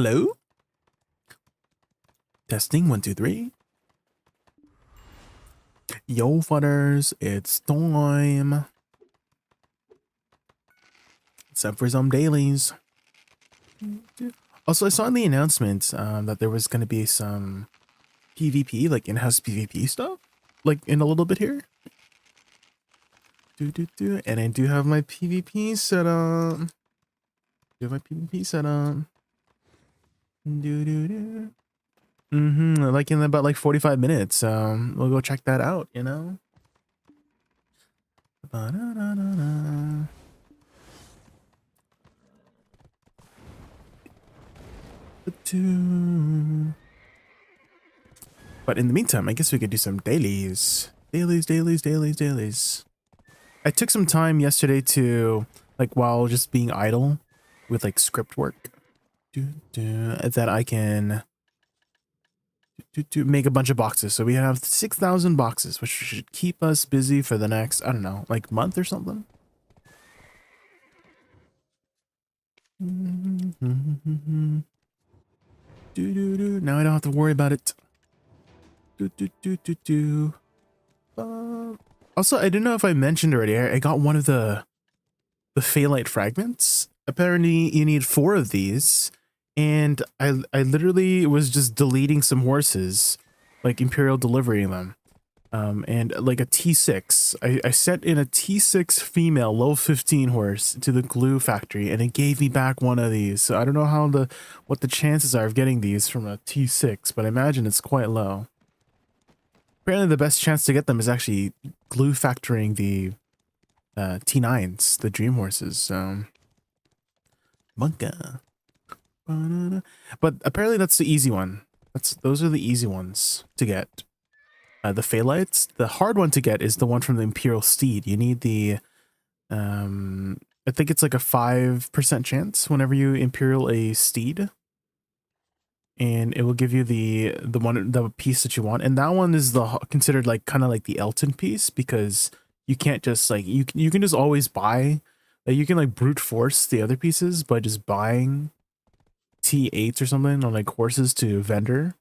Hello? Testing 1, 2, 3. Yo, fudders, it's time. Except for some dailies. Also, I saw in the announcement that there was going to be some PvP, like in-house PvP stuff, like in a little bit here. And I do have my PvP set up. Like in about like 45 minutes. We'll go check that out, you know? Ba-da-da-da-da. But in the meantime, I guess we could do some dailies. Dailies. I took some time yesterday to, like, while just being idle with, like, script work, that I can make a bunch of boxes. So we have 6,000 boxes, which should keep us busy for the next, I don't know, like, month or something. Now I don't have to worry about it. Also, I didn't know if I mentioned already, I got one of the phalite fragments. Apparently you need 4 of these, and I literally was just deleting some horses, like Imperial delivering them, and like a T6. I sent in a T6 female low 15 horse to the glue factory, and it gave me back one of these. So I don't know how what the chances are of getting these from a T6, but I imagine it's quite low. Apparently the best chance to get them is actually glue factoring the T9s, the dream horses. Bunka. But apparently that's the easy one. Those are the easy ones to get. The phalites. The hard one to get is the one from the Imperial Steed. You need the I think it's like a 5% chance whenever you Imperial a steed. And it will give you the piece that you want. And that one is considered like kind of like the Elton piece, because you can't just like you can just always buy, like you can like brute force the other pieces by just buying T8s or something on like horses to vendor.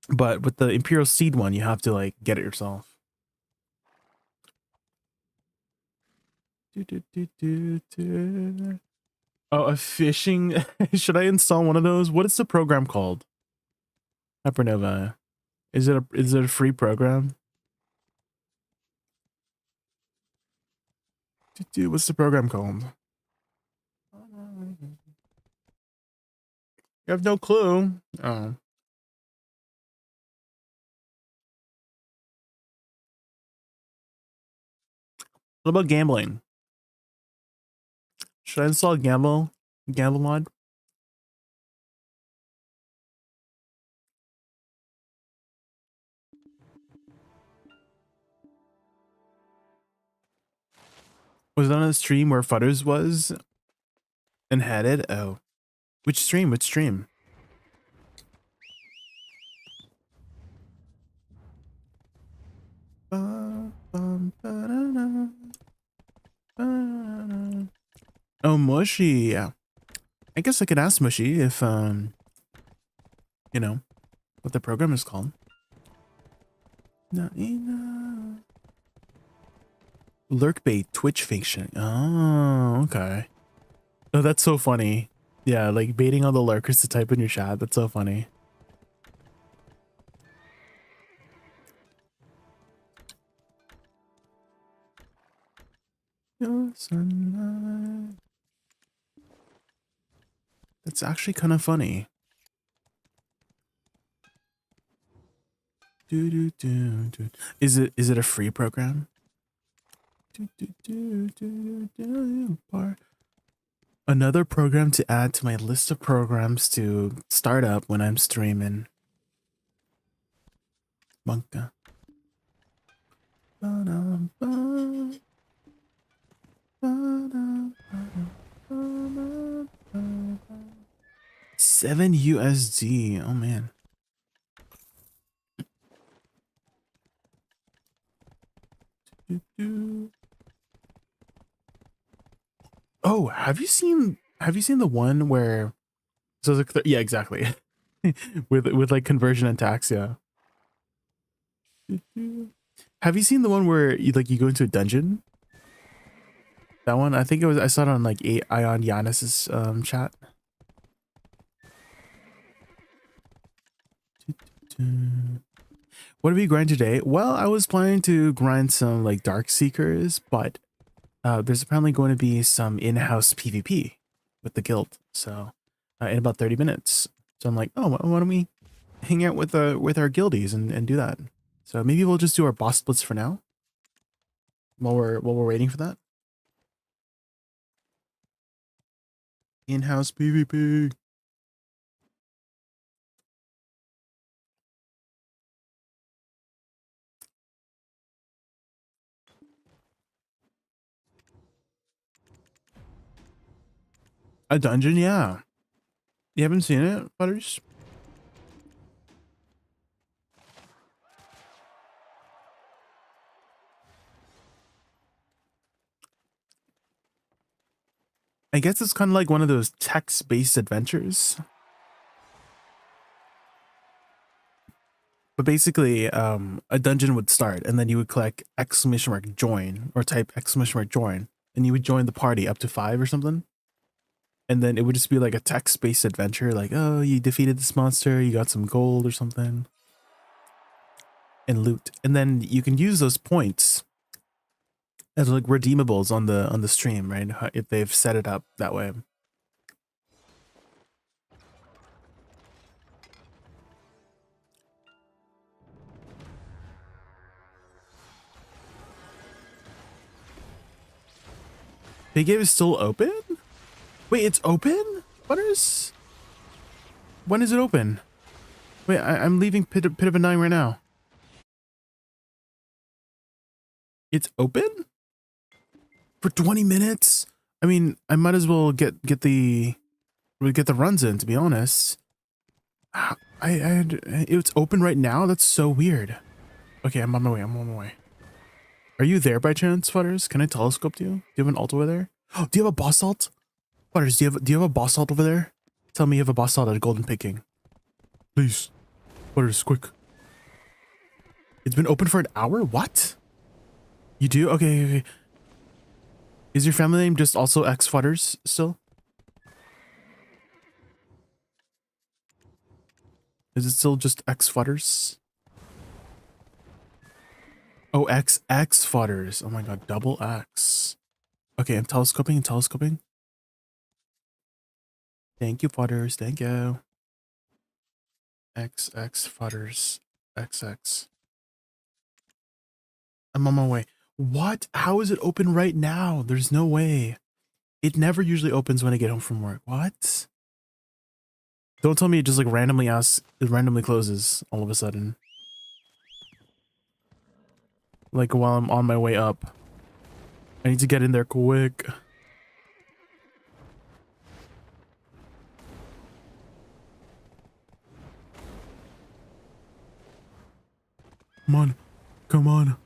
But with the Imperial Seed one, you have to like get it yourself. Oh, a fishing. Should I install one of those? What is the program called? Hypernova. Is it a free program? What's the program called? You have no clue. Oh. What about gambling? Should I install gamble mod? Was it on a stream where Fudders was and had it? Oh. Which stream? Which stream? Oh, Mushy. Yeah. I guess I could ask Mushy if, you know, what the program is called. Lurkbait Twitch fiction. Oh, okay. Oh, that's so funny. Yeah, like baiting all the lurkers to type in your chat. That's so funny. That's actually kind of funny. Is it a free program? Another program to add to my list of programs to start up when I'm streaming. Bunka. 7 USD. Oh man. Oh, have you seen the one where So it's like, yeah, exactly. with like conversion and tax, yeah. Have you seen the one where you go into a dungeon? That one, I think I saw it on like Ion Giannis's chat. What have you grind today? Well, I was planning to grind some like Dark Seekers, but there's apparently going to be some in-house PvP with the guild. So in about 30 minutes. So I'm like, oh, why don't we hang out with our guildies and do that? So maybe we'll just do our boss splits for now while we're waiting for that. In-house PvP. A dungeon, yeah. You haven't seen it, Butters? I guess it's kind of like one of those text-based adventures. But basically, a dungeon would start, and then you would click !join or type !join, and you would join the party up to 5 or something. And then it would just be like a text-based adventure, like, oh, you defeated this monster, you got some gold or something, and loot. And then you can use those points as like redeemables on the stream, right? If they've set it up that way. Big Game is still open? Wait, it's open? Butters? When is it open? Wait, I'm leaving Pit of a Nine right now. It's open? For 20 minutes? I mean, I might as well get the runs in, to be honest. It's open right now? That's so weird. Okay, I'm on my way. Are you there by chance, Futters? Can I telescope to you? Do you have an ult over there? Oh, do you have a boss ult? Futters, do you have a boss ult over there? Tell me you have a boss ult at a golden picking. Please. Futters, quick. It's been open for an hour? What? You do? Okay. Is your family name just also X Futters still? Is it still just X Futters? Oh, X Futters. Oh my god, double X. Okay, I'm telescoping. Thank you, Futters. Thank you. X Futters. XX. I'm on my way. What? How is it open right now? There's no way. It never usually opens when I get home from work. What? Don't tell me it just like randomly closes all of a sudden. Like while I'm on my way up. I need to get in there quick. Come on.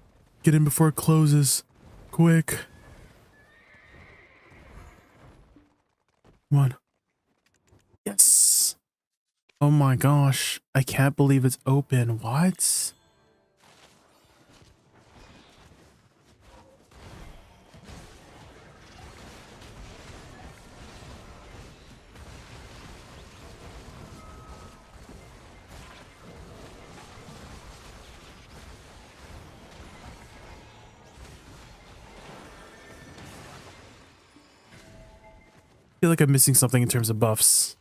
Get in before it closes. Quick. Come on. Yes. Oh my gosh. I can't believe it's open. What? I feel like I'm missing something in terms of buffs.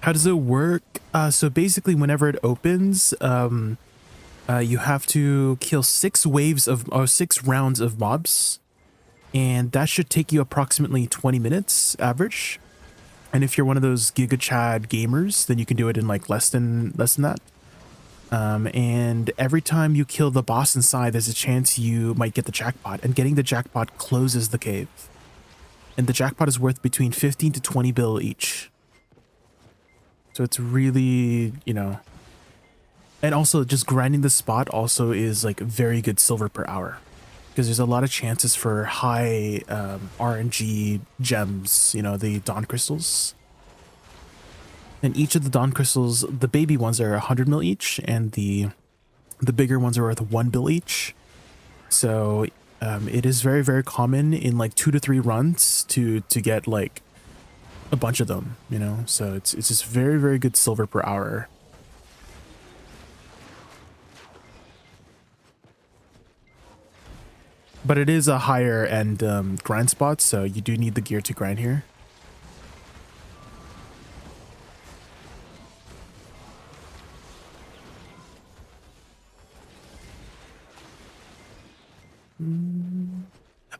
How does it work? So basically whenever it opens, you have to kill 6 rounds of mobs, and that should take you approximately 20 minutes average. And if you're one of those Giga Chad gamers, then you can do it in like less than that. And every time you kill the boss inside, there's a chance you might get the jackpot, and getting the jackpot closes the cave. And the jackpot is worth between 15 to 20 bill each. So it's really, you know, And also just grinding the spot also is like very good silver per hour, because there's a lot of chances for high RNG gems, you know, the Dawn Crystals. And each of the Dawn Crystals, the baby ones are 100 mil each, and the bigger ones are worth 1 bill each. So it is very, very common in like 2 to 3 runs to get like a bunch of them, you know? So it's just very, very good silver per hour. But it is a higher end grind spot, so you do need the gear to grind here.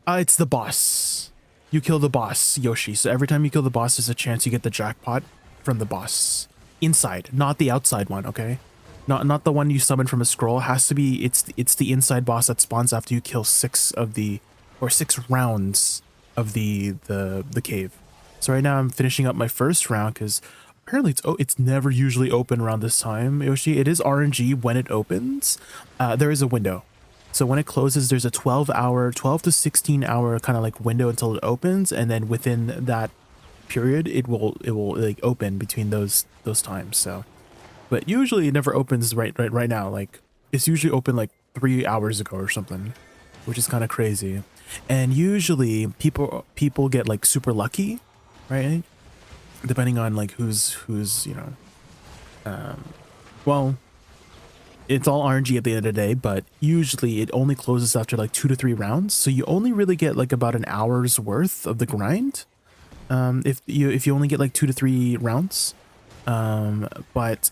It's the boss. You kill the boss, Yoshi. So every time you kill the boss, there's a chance you get the jackpot from the boss. Inside, not the outside one, okay? Not the one you summon from a scroll. It has to be, it's the inside boss that spawns after you kill 6 rounds of the cave. So right now I'm finishing up my first round because apparently it's never usually open around this time, Yoshi. It is RNG when it opens. There is a window. So when it closes, there's a 12 to 16 hour kind of like window until it opens, and then within that period, it will like open between those times. So, but usually it never opens right now. Like it's usually open like 3 hours ago or something, which is kind of crazy. And usually people get like super lucky, right? Depending on like who's you know, well. It's all RNG at the end of the day, but usually it only closes after like 2 to 3 rounds. So you only really get like about an hour's worth of the grind. If you only get like 2 to 3 rounds. But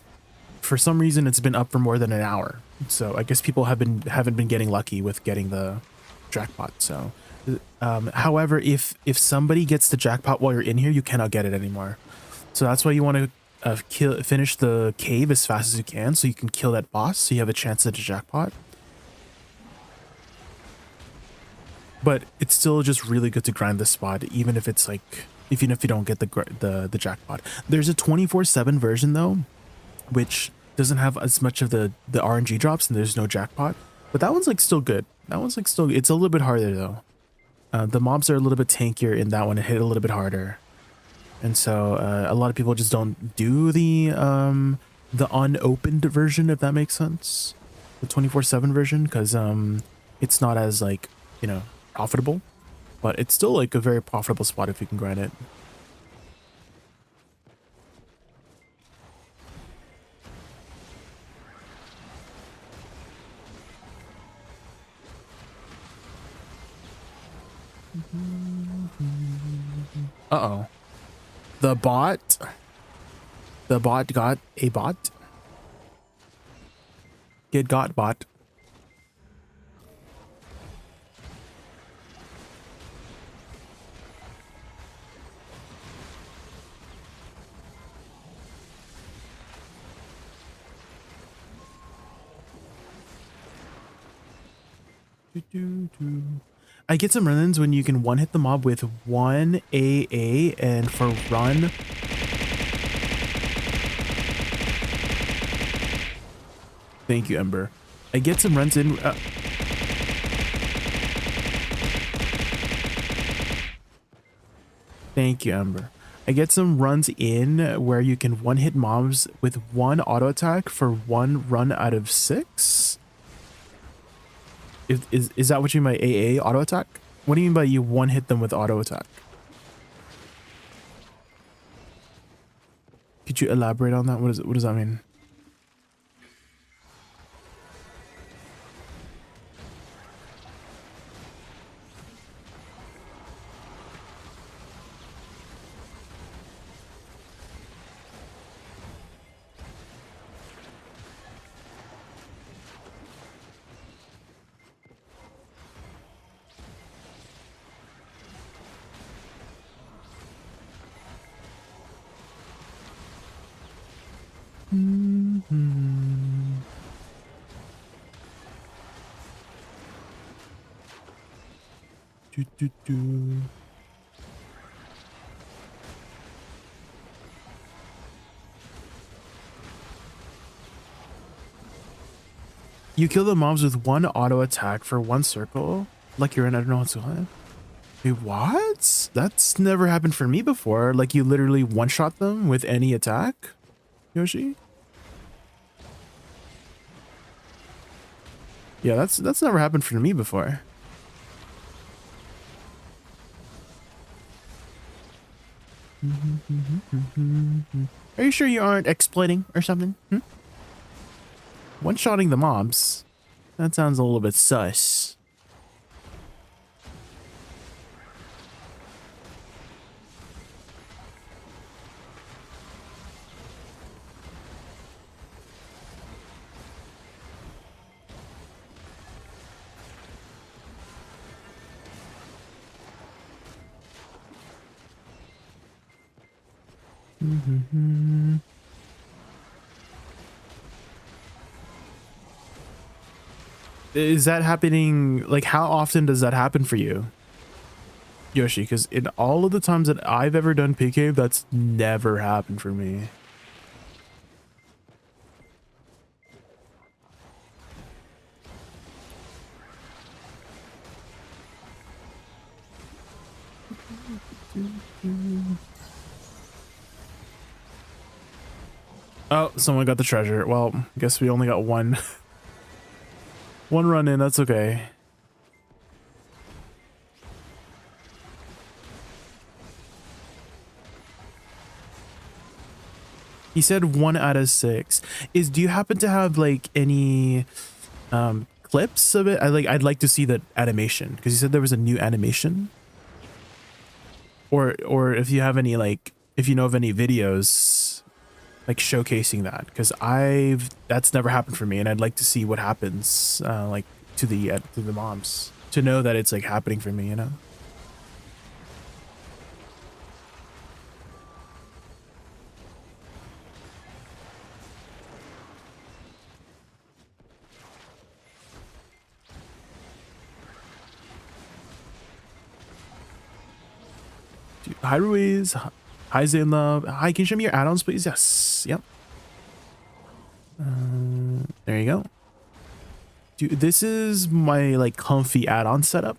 for some reason it's been up for more than an hour. So I guess people haven't been getting lucky with getting the jackpot. So, however, if somebody gets the jackpot while you're in here, you cannot get it anymore. So that's why you want to finish the cave as fast as you can, so you can kill that boss, so you have a chance at a jackpot. But it's still just really good to grind this spot, even if it's like, even if you don't get the jackpot. There's a 24/7 version though, which doesn't have as much of the RNG drops, and there's no jackpot. But that one's like still good. That one's like still, it's a little bit harder though. The mobs are a little bit tankier in that one and hit a little bit harder. And so a lot of people just don't do the unopened version, if that makes sense. The 24/7 version, because it's not as like, you know, profitable. But it's still like a very profitable spot if you can grind it. Uh-oh. The bot got a bot. It got bot. I get some run-ins when you can one-hit the mob with 1 AA, and for run... Thank you, Ember. I get some runs in... Thank you, Ember. I get some runs in where you can one-hit mobs with 1 auto attack for 1 run out of 6. Is that what you mean by AA, auto attack? What do you mean by you one-hit them with auto attack? Could you elaborate on that? What does that mean? You kill the mobs with one auto attack for one circle. Like you're in, I don't know what's going. Wait, what? That's never happened for me before. Like you literally one-shot them with any attack, Yoshi? Yeah, that's never happened for me before. Are you sure you aren't exploiting or something? One-shotting the mobs? That sounds a little bit sus. Is that happening? Like, how often does that happen for you, Yoshi? Because in all of the times that I've ever done PK, that's never happened for me. Oh, someone got the treasure. Well, guess we only got one. One run in, that's okay. He said 1 out of 6. Do you happen to have like any clips of it? I'd like to see that animation because he said there was a new animation. Or if you have any, like, if you know of any videos like showcasing that, because that's never happened for me, and I'd like to see what happens like to the mobs to know that it's like happening for me, you know. Dude, hi Ruiz, hi Zainlove, hi, can you show me your add-ons please? Yes, yep. There you go. Dude, this is my like comfy add-on setup,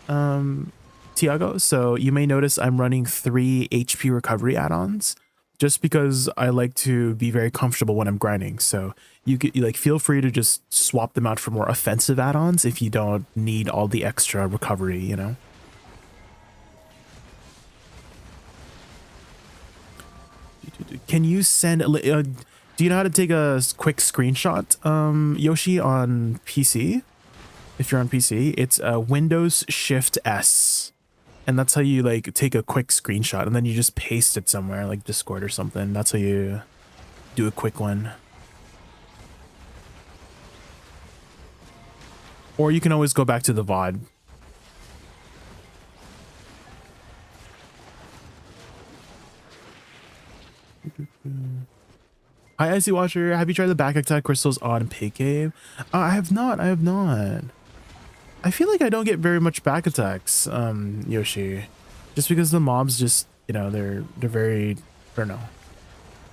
Tiago. So you may notice I'm running 3 HP recovery add-ons just because I like to be very comfortable when I'm grinding. So you like feel free to just swap them out for more offensive add-ons if you don't need all the extra recovery, you know. Can you send do you know how to take a quick screenshot, Yoshi, on PC? If you're on PC, it's Windows Shift S, and that's how you like take a quick screenshot, and then you just paste it somewhere like Discord or something. That's how you do a quick one. Or you can always go back to the VOD. Hi, Icy Watcher. Have you tried the back attack crystals on Pig Cave? I have not. I have not. I feel like I don't get very much back attacks, Yoshi, just because the mobs just, you know, they're very, I don't know,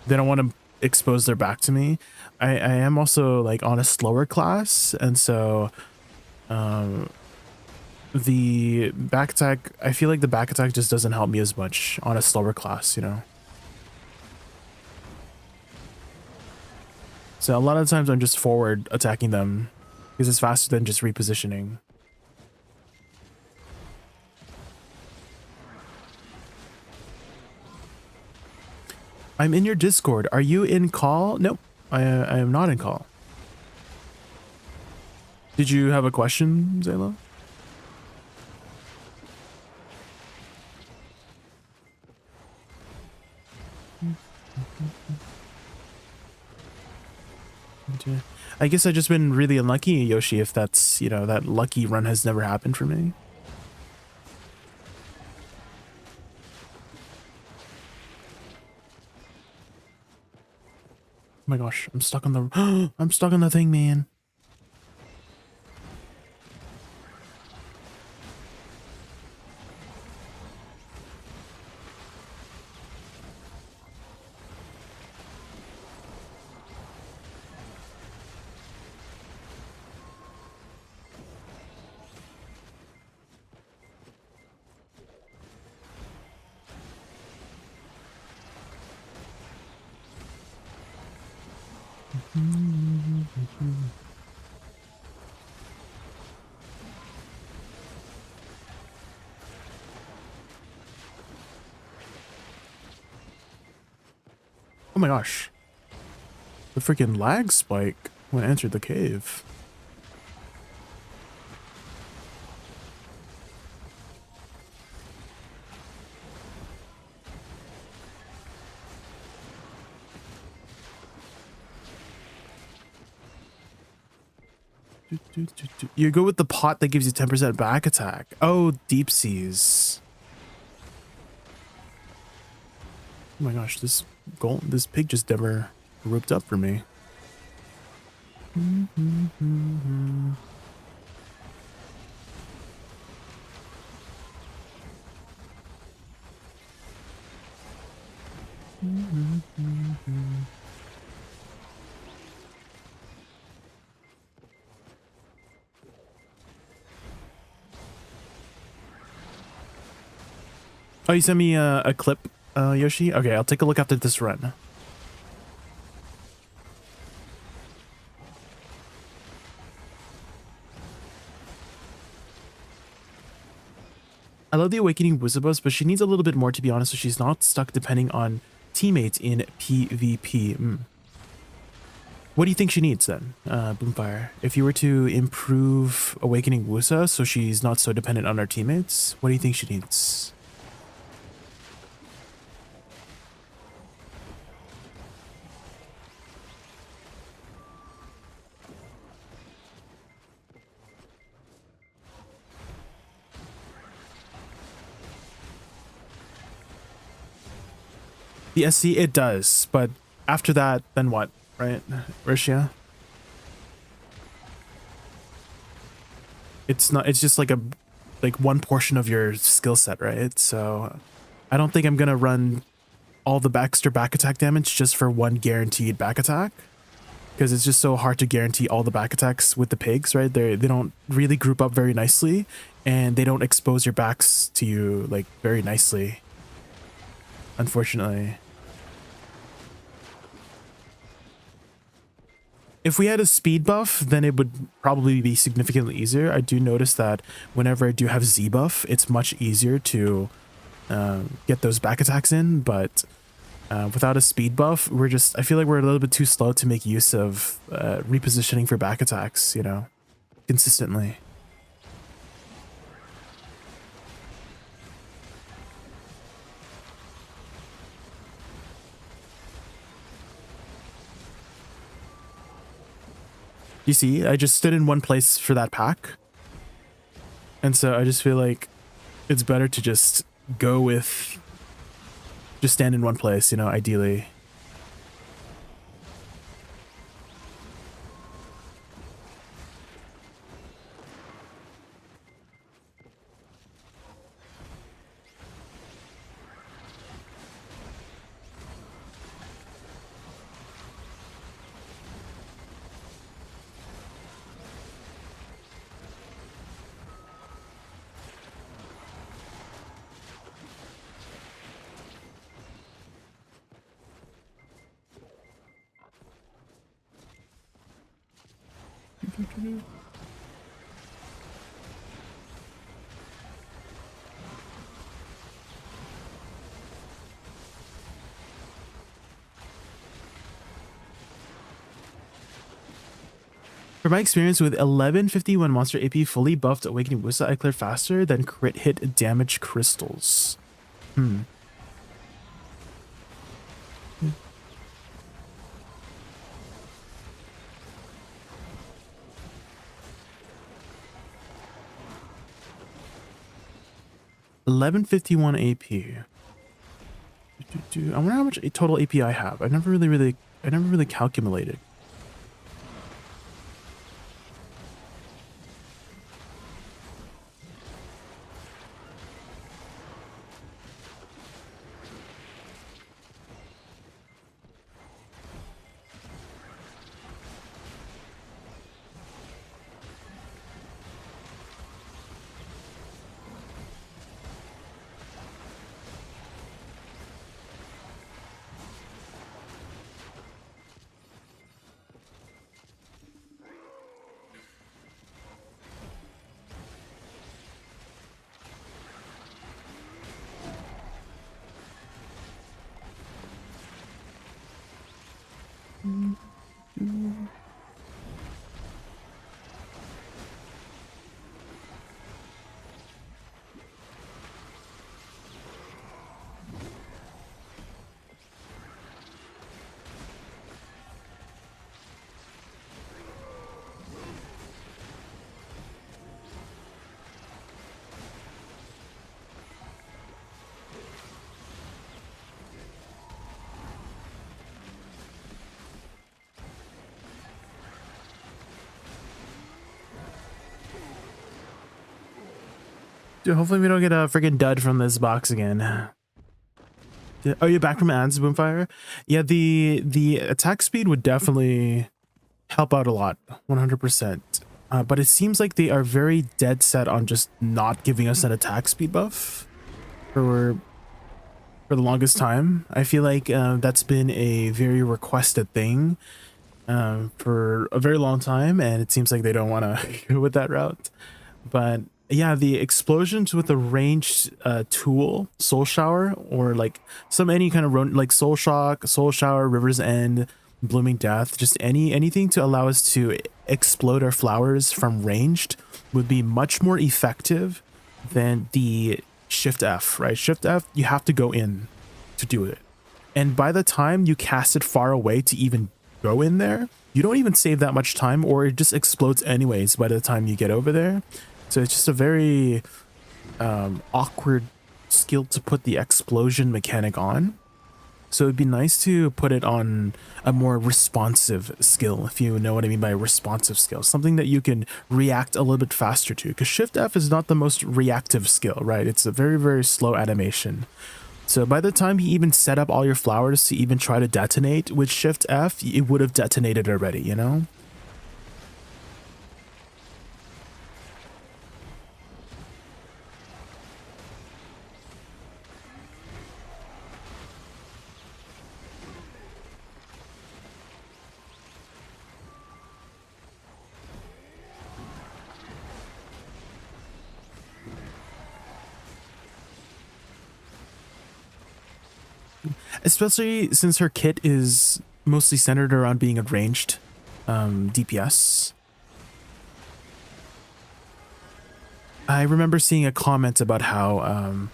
they don't want to expose their back to me. I am also like on a slower class, and so the back attack, I feel like the back attack just doesn't help me as much on a slower class, you know. So a lot of times I'm just forward attacking them because it's faster than just repositioning. I'm in your Discord. Are you in call? Nope, I am not in call. Did you have a question, Zayla? I guess I've just been really unlucky, Yoshi, if that's, you know, that lucky run has never happened for me. Oh my gosh, I'm stuck on the I'm stuck on the thing, man. Oh my gosh. The freaking lag spike when I entered the cave. You go with the pot that gives you 10% back attack. Oh, deep seas. Oh my gosh, this pig just never ripped up for me. Oh, you sent me a clip, Yoshi? Okay, I'll take a look after this run. I love the Awakening Woosa buffs, but she needs a little bit more, to be honest, so she's not stuck depending on teammates in PvP. What do you think she needs then, Boomfire? If you were to improve Awakening Woosa so she's not so dependent on her teammates, what do you think she needs? The SC, it does, but after that, then what, right, Rishia? It's not, it's just like one portion of your skill set, right? So I don't think I'm gonna run all the extra back attack damage just for one guaranteed back attack, because it's just so hard to guarantee all the back attacks with the pigs, right? They don't really group up very nicely, and they don't expose your backs to you like very nicely, unfortunately. If we had a speed buff, then it would probably be significantly easier. I do notice that whenever I do have Z buff, it's much easier to get those back attacks in, but without a speed buff, I feel like we're a little bit too slow to make use of repositioning for back attacks, you know, consistently. You see, I just stood in one place for that pack. And so I just feel like it's better to just stand in one place, you know, ideally. From my experience with 1150 when monster AP fully buffed Awakening Woosa, I clear faster than crit hit damage crystals. 1151 AP. I wonder how much total AP I have. I never really calculated. Dude, hopefully we don't get a freaking dud from this box again. Oh, you're back from ads, Boomfire? Yeah, the attack speed would definitely help out a lot, 100%. But it seems like they are very dead set on just not giving us an attack speed buff for the longest time. I feel like that's been a very requested thing for a very long time, and it seems like they don't want to go with that route. But yeah, the explosions with the ranged tool, Soul Shower, or like any kind of like Soul Shock, Soul Shower, River's End, Blooming Death, just anything to allow us to explode our flowers from ranged would be much more effective than the Shift F, right? Shift F, you have to go in to do it. And by the time you cast it far away to even go in there, you don't even save that much time, or it just explodes anyways by the time you get over there. So it's just a very awkward skill to put the explosion mechanic on. So it'd be nice to put it on a more responsive skill, if you know what I mean by responsive skill. Something that you can react a little bit faster to, because Shift F is not the most reactive skill, right? It's a very, very slow animation. So by the time you even set up all your flowers to even try to detonate with Shift F, it would have detonated already, you know? Especially since her kit is mostly centered around being a ranged DPS. I remember seeing a comment about how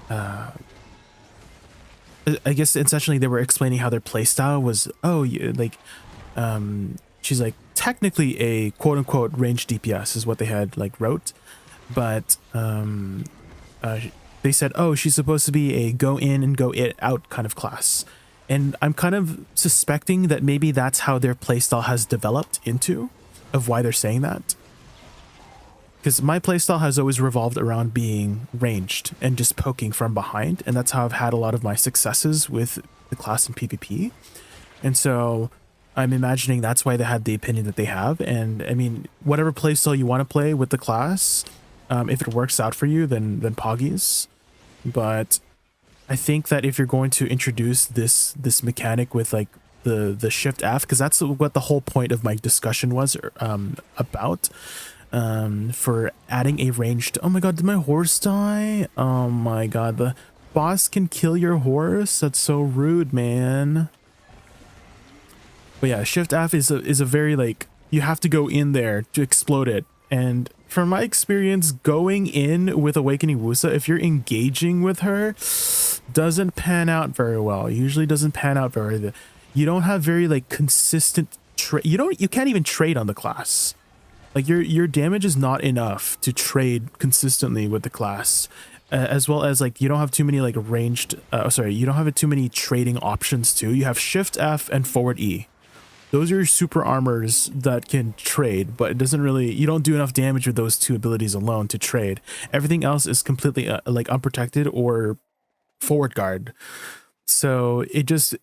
I guess essentially they were explaining how their playstyle was, she's like, technically a quote-unquote ranged DPS is what they had like wrote, but they said, oh, she's supposed to be a go in and go it out kind of class. And I'm kind of suspecting that maybe that's how their playstyle has developed into, of why they're saying that. Because my playstyle has always revolved around being ranged and just poking from behind, and that's how I've had a lot of my successes with the class in PvP. And so I'm imagining that's why they had the opinion that they have. And I mean, whatever playstyle you want to play with the class, if it works out for you, then Poggies. But I think that if you're going to introduce this mechanic with like the Shift F, because that's what the whole point of my discussion was about, for adding a ranged. Oh my god, did my horse die? Oh my god, the boss can kill your horse? That's so rude, man. But yeah, Shift F is a very, like, you have to go in there to explode it. And from my experience, going in with Awakening Woosa, if you're engaging with her, doesn't pan out very well. Usually doesn't pan out very well. You don't have very like consistent trade. You can't even trade on the class. Like your damage is not enough to trade consistently with the class, as well as like you don't have too many like ranged. You don't have too many trading options too. You have Shift F and Forward E. Those are your super armors that can trade, but it doesn't really, you don't do enough damage with those two abilities alone to trade. Everything else is completely like unprotected or forward guard. So it just,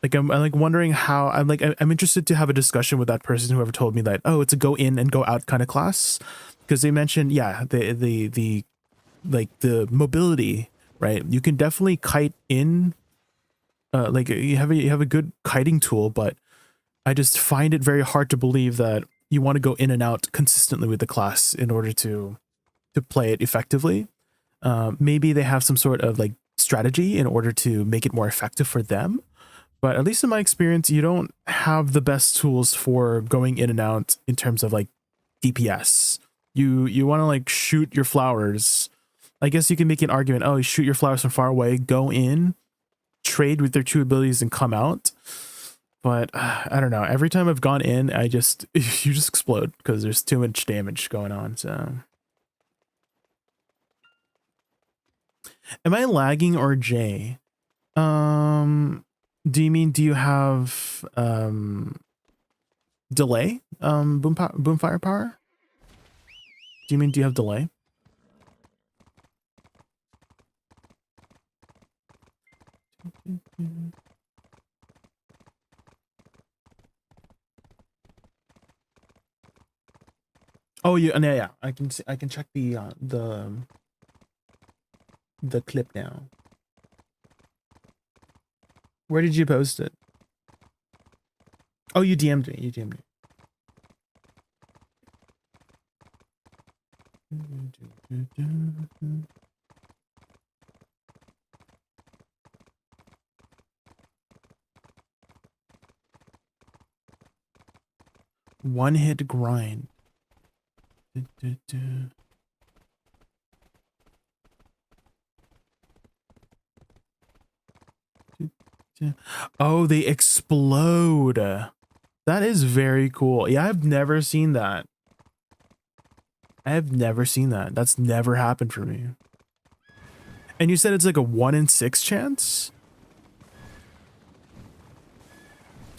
like, I'm like wondering how, I'm interested to have a discussion with that person, whoever told me that, oh, it's a go in and go out kind of class. Because they mentioned, yeah, the mobility, right? You can definitely kite in, like you have a good kiting tool, but I just find it very hard to believe that you want to go in and out consistently with the class in order to play it effectively. Maybe they have some sort of like strategy in order to make it more effective for them, But at least in my experience, you don't have the best tools for going in and out in terms of like DPS. You want to like shoot your flowers. I guess you can make an argument, oh, you shoot your flowers from far away, go in, trade with their 2 abilities and come out. But I don't know. Every time I've gone in, you just explode because there's too much damage going on. So am I lagging or Jay? Do you mean, do you have delay? Boom firepower? Do you mean, do you have delay? Oh, yeah. I can see, I can check the clip now. Where did you post it? Oh, you DM'd me. You DM'd me. One hit grind. Oh, they explode. That is very cool. Yeah, I've never seen that. I have never seen that. That's never happened for me. And you said it's like a 1 in 6 chance?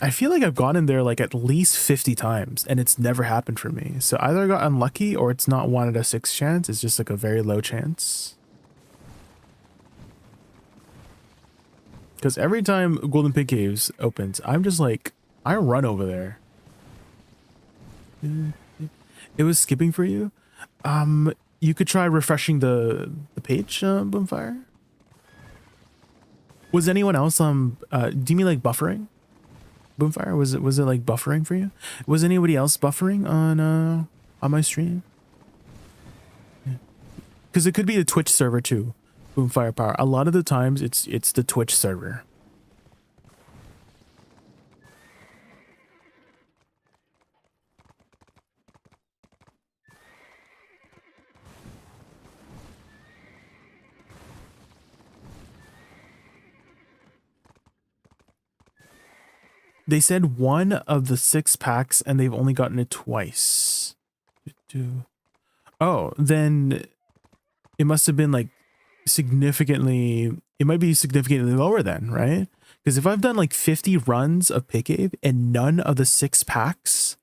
I feel like I've gone in there like at least 50 times and it's never happened for me. So either I got unlucky or it's not 1 out of 6 chance. It's just like a very low chance. Because every time Golden Pig Caves opens, I'm just like, I run over there. It was skipping for you? You could try refreshing the page, Boomfire. Was anyone else, do you mean like buffering? Boomfire, was it like buffering for you? Was anybody else buffering on my stream? Because it could be a Twitch server too. Boomfire power. A lot of the times it's the Twitch server. They said 1 of the 6 packs and they've only gotten it twice. Oh, then it must have been like significantly, it might be significantly lower then, right? Because if I've done like 50 runs of Pig Cave and none of the 6 packs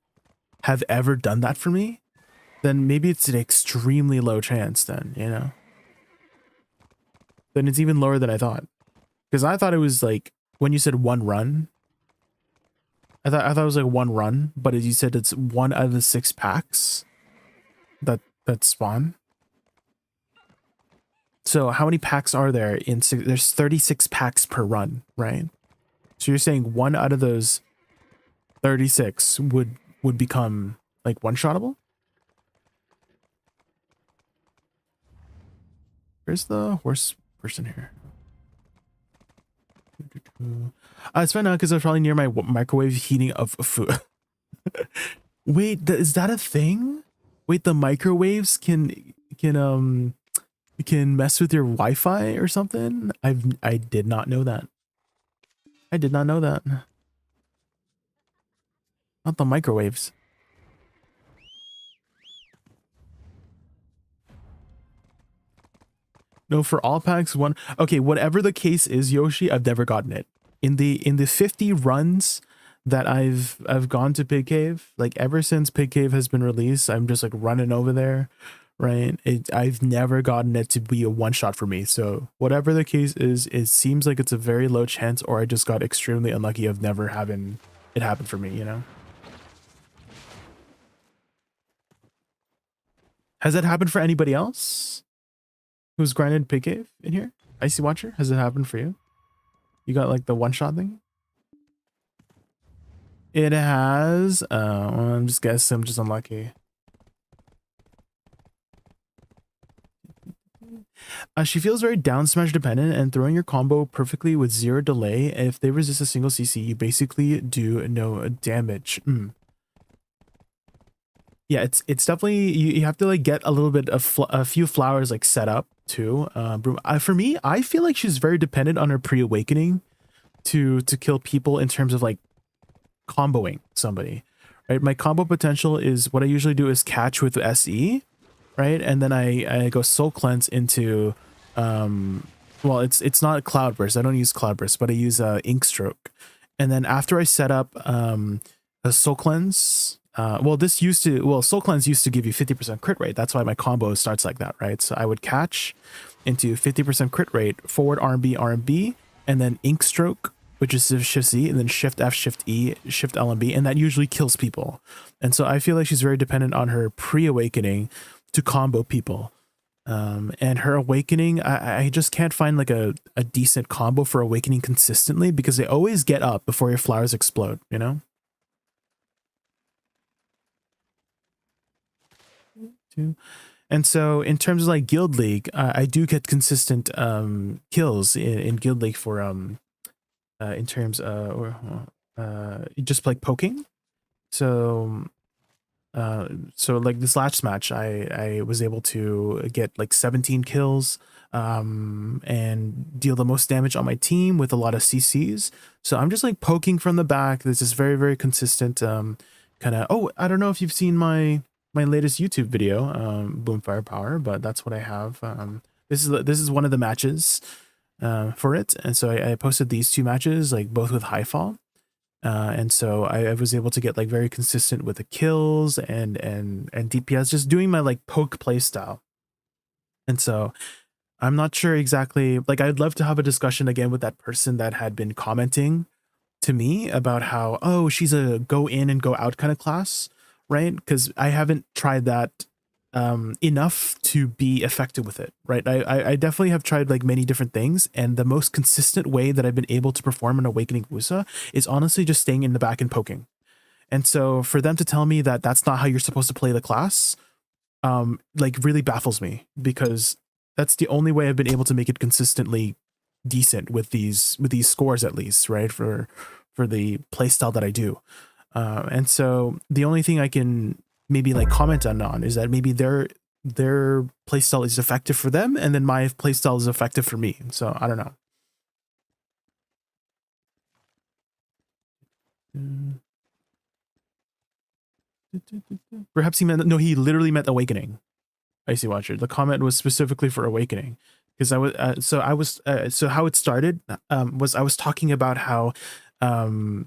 have ever done that for me, then maybe it's an extremely low chance then, you know? Then it's even lower than I thought. Because I thought it was like, when you said 1 run, I thought it was like 1 run, but as you said, it's 1 out of the 6 packs that spawn. So how many packs are there in there's 36 packs per run, right? So you're saying 1 out of those 36 would become like one-shottable? Where's the horse person here? It's fine now because I was probably near my microwave heating of food. Wait, is that a thing? Wait, the microwaves can mess with your Wi-Fi or something? I did not know that. I did not know that. Not the microwaves. No, for all packs, 1. Okay, whatever the case is, Yoshi, I've never gotten it. In the 50 runs that I've gone to Pig Cave, like ever since Pig Cave has been released, I'm just like running over there, right? I've never gotten it to be a one-shot for me. So whatever the case is, it seems like it's a very low chance, or I just got extremely unlucky of never having it happen for me, you know? Has that happened for anybody else who's grinded Pig Cave in here? Icy Watcher, has it happened for you? You got like the one-shot thing? It has. I'm just guessing. I'm just unlucky. She feels very down smash dependent, and throwing your combo perfectly with 0 delay. If they resist a single CC, you basically do no damage. Yeah, it's definitely you have to like get a little bit of a few flowers like set up too. For me, I feel like she's very dependent on her pre-awakening to kill people in terms of like comboing somebody. Right, my combo potential is what I usually do is catch with SE, right, and then I go soul cleanse into well, it's not cloud burst. I don't use cloud burst, but I use ink stroke, and then after I set up a soul cleanse. Well, soul cleanse used to give you 50% crit rate. That's why my combo starts like that, right? So I would catch into 50% crit rate, forward RMB, and then ink stroke, which is shift Z, and then shift F, shift E, shift L and B, and that usually kills people. And so I feel like she's very dependent on her pre-awakening to combo people. And her awakening, I just can't find like a decent combo for awakening consistently because they always get up before your flowers explode, you know? And so in terms of like Guild League, I do get consistent kills in Guild League for in terms just like poking. So so like this last match, I was able to get like 17 kills and deal the most damage on my team with a lot of CCs. So I'm just like poking from the back. This is very, very consistent kind of. Oh, I don't know if you've seen my latest YouTube video, Boom Firepower, but that's what I have. This is one of the matches for it, and so I posted these 2 matches, like both with high fall. And so I was able to get like very consistent with the kills and DPS, just doing my like poke play style. And so I'm not sure exactly, like I'd love to have a discussion again with that person that had been commenting to me about how, oh, she's a go in and go out kind of class, right? Because I haven't tried that enough to be effective with it, right? I definitely have tried like many different things, and the most consistent way that I've been able to perform an Awakening Woosa is honestly just staying in the back and poking. And so for them to tell me that that's not how you're supposed to play the class, like really baffles me, because that's the only way I've been able to make it consistently decent with these scores, at least, right? For the playstyle that I do. And so the only thing I can maybe like comment on is that maybe their playstyle is effective for them, and then my playstyle is effective for me. So I don't know. Perhaps he meant, no, he literally meant awakening. Icy Watcher. The comment was specifically for awakening, because I was so how it started was I was talking about how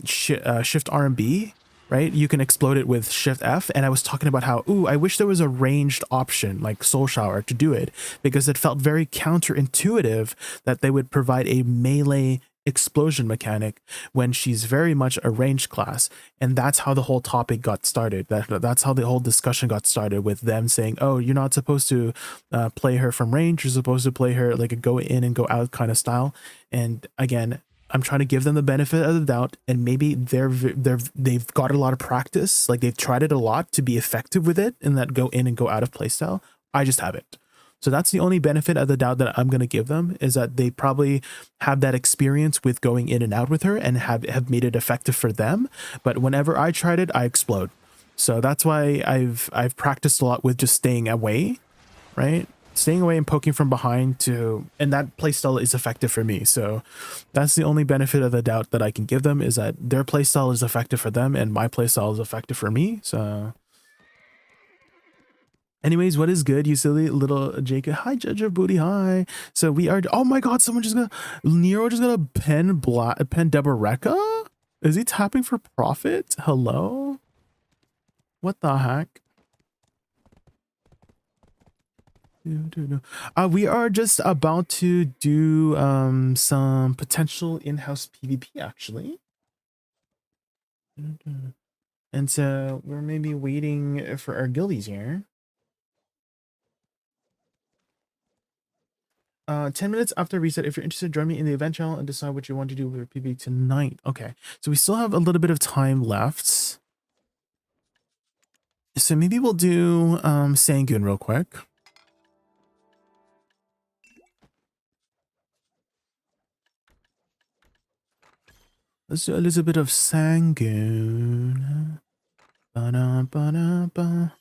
shift RMB, right? You can explode it with shift F, and I was talking about how, ooh, I wish there was a ranged option like Soul Shower to do it, because it felt very counterintuitive that they would provide a melee explosion mechanic when she's very much a ranged class. And that's how the whole topic got started. That's how the whole discussion got started, with them saying, oh, you're not supposed to play her from range, you're supposed to play her like a go in and go out kind of style. And again, I'm trying to give them the benefit of the doubt, and maybe they've got a lot of practice, like they've tried it a lot to be effective with it in that go in and go out of playstyle. I just haven't. So that's the only benefit of the doubt that I'm going to give them, is that they probably have that experience with going in and out with her and have made it effective for them. But whenever I tried it, I explode. So that's why I've practiced a lot with just staying away, right? Staying away and poking from behind and that playstyle is effective for me. So that's the only benefit of the doubt that I can give them, is that their playstyle is effective for them and my playstyle is effective for me. So anyways, what is good, you silly little Jacob? Hi, Judge of Booty. Hi. So we are. Oh my God! Someone just got Nero just got a pen Deboreka. Is he tapping for profit? Hello. What the heck? We are just about to do some potential in-house PvP actually. And so we're maybe waiting for our guildies here. 10 minutes after reset, if you're interested, join me in the event channel and decide what you want to do with your PvP tonight. Okay, so we still have a little bit of time left. So maybe we'll do Sanguine real quick. Let's do a little bit of Sangoon. Ba-da-ba-da-ba.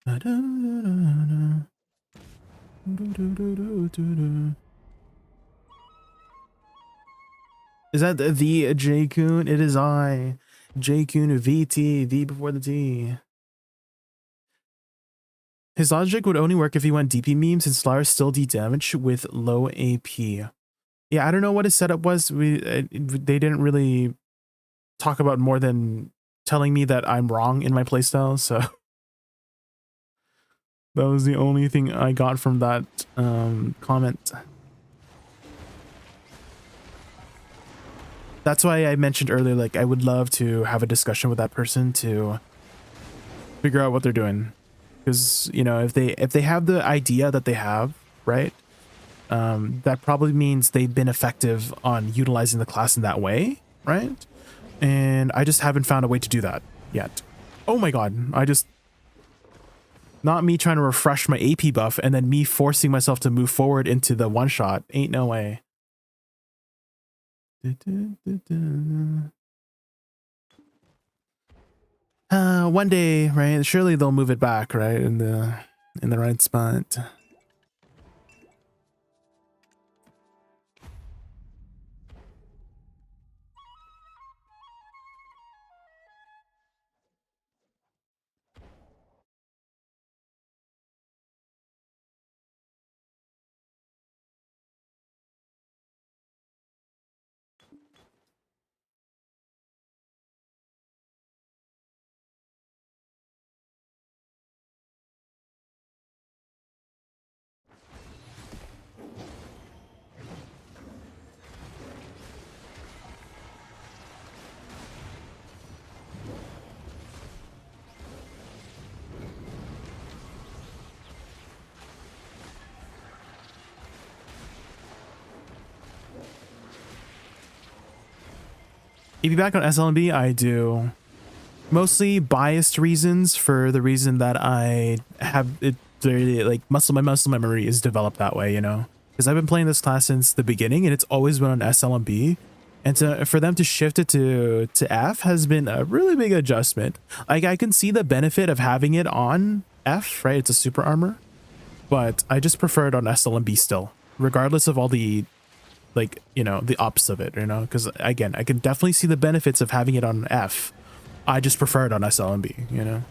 Ba-da-da-da-da. Do-do-do-do-do-do. Is that the Jaykun? It is I, JaykunVT, V before the T. His logic would only work if he went DP meme, since Slayer still D-damage with low AP. Yeah, I don't know what his setup was. They didn't really talk about more than telling me that I'm wrong in my playstyle, so that was the only thing I got from that comment. That's why I mentioned earlier, like, I would love to have a discussion with that person to figure out what they're doing. Because, you know, if they have the idea that they have, right, that probably means they've been effective on utilizing the class in that way, right? And I just haven't found a way to do that yet. Oh my god, not me trying to refresh my AP buff and then me forcing myself to move forward into the one-shot. Ain't no way. One day, right? Surely they'll move it back, right? In the right spot. If you back on SLMB, I do. Mostly biased reasons, for the reason that I have it, like, my muscle memory is developed that way, you know? Because I've been playing this class since the beginning and it's always been on SLMB. And for them to shift it to F has been a really big adjustment. Like, I can see the benefit of having it on F, right? It's a super armor. But I just prefer it on SLMB still, regardless of all the, like, you know, the ops of it, you know? Because, again, I can definitely see the benefits of having it on F. I just prefer it on SLMB, you know?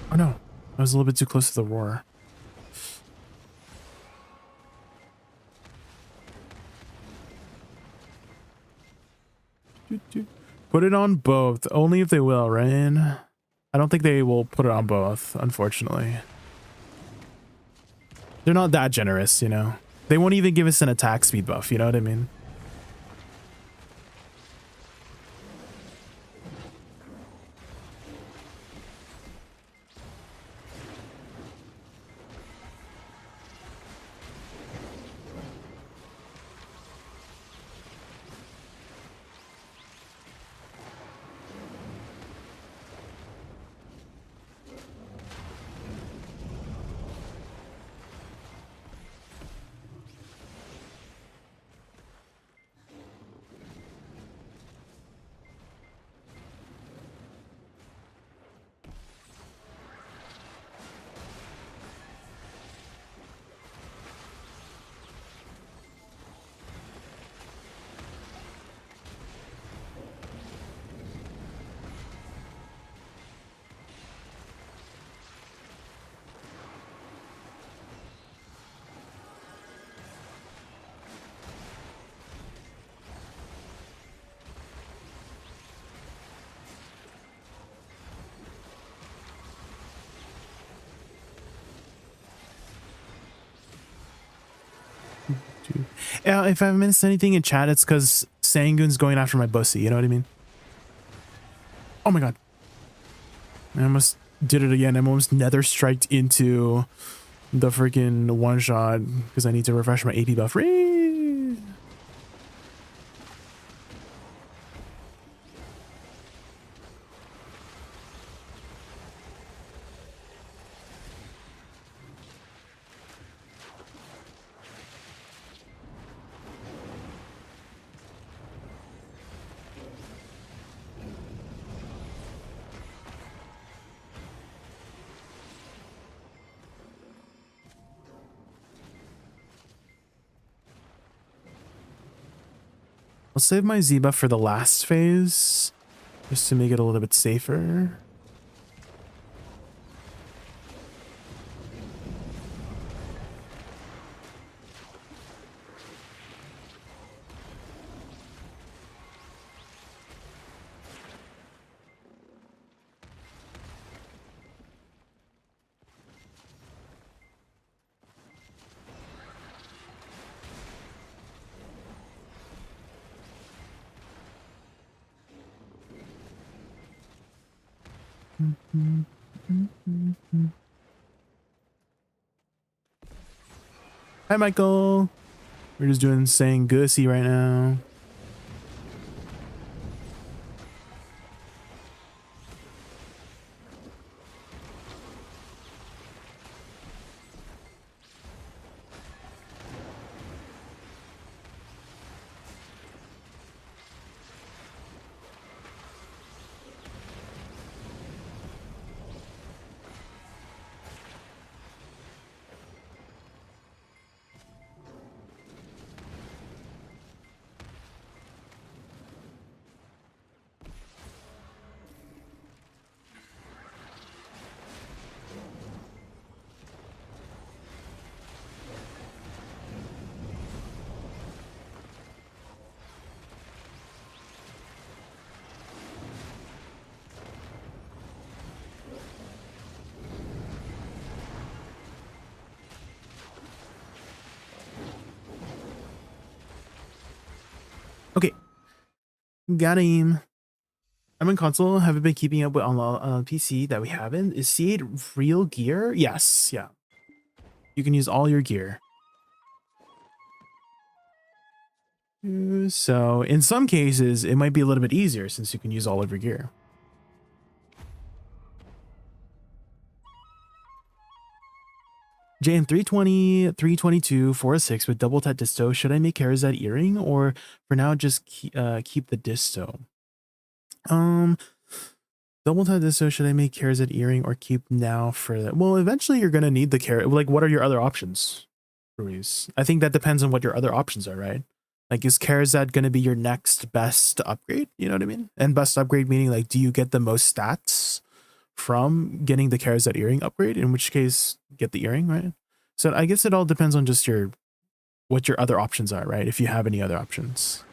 Oh no, I was a little bit too close to the roar. Put it on both, only if they will, right? I don't think they will put it on both, unfortunately. They're not that generous, you know? They won't even give us an attack speed buff, you know what I mean? If I missed anything in chat, it's because Sangun's going after my bussy. You know what I mean? Oh my god. I almost did it again. I'm almost nether striked into the freaking one shot because I need to refresh my AP buff. Whee! I'll save my Z buff for the last phase, just to make it a little bit safer. Hi, Michael. We're just doing saying Gussy right now. Okay, got him. I'm in console. Haven't been keeping up with on PC that we haven't. Is C8 real gear? Yes, yeah. You can use all your gear. So in some cases, it might be a little bit easier since you can use all of your gear. JM 320, 322, 406 with double tap disto. Should I make Karazad earring or for now just keep the disto? Double tap disto. Should I make Karazad earring or keep now for that? Well, eventually you're gonna need the carrot. Like, what are your other options, Ruiz? I think that depends on what your other options are, right? Like, is Karazad gonna be your next best upgrade? You know what I mean? And best upgrade meaning like, do you get the most stats from getting the Karazad earring upgrade? In which case, get the earring, right? So I guess it all depends on just what your other options are, right? If you have any other options.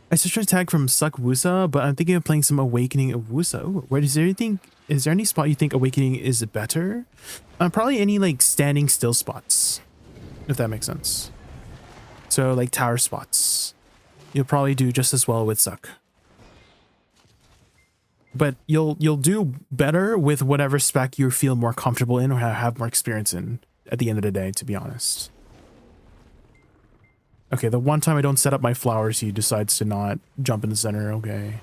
I switched my tag from Suck Woosa, but I'm thinking of playing some Awakening of Woosa. Ooh, where is there any spot you think Awakening is better? Probably any like standing still spots, if that makes sense. So like tower spots. You'll probably do just as well with Suck. but you'll do better with whatever spec you feel more comfortable in or have more experience in at the end of the day, to be honest. Okay, the one time I don't set up my flowers, he decides to not jump in the center. Okay.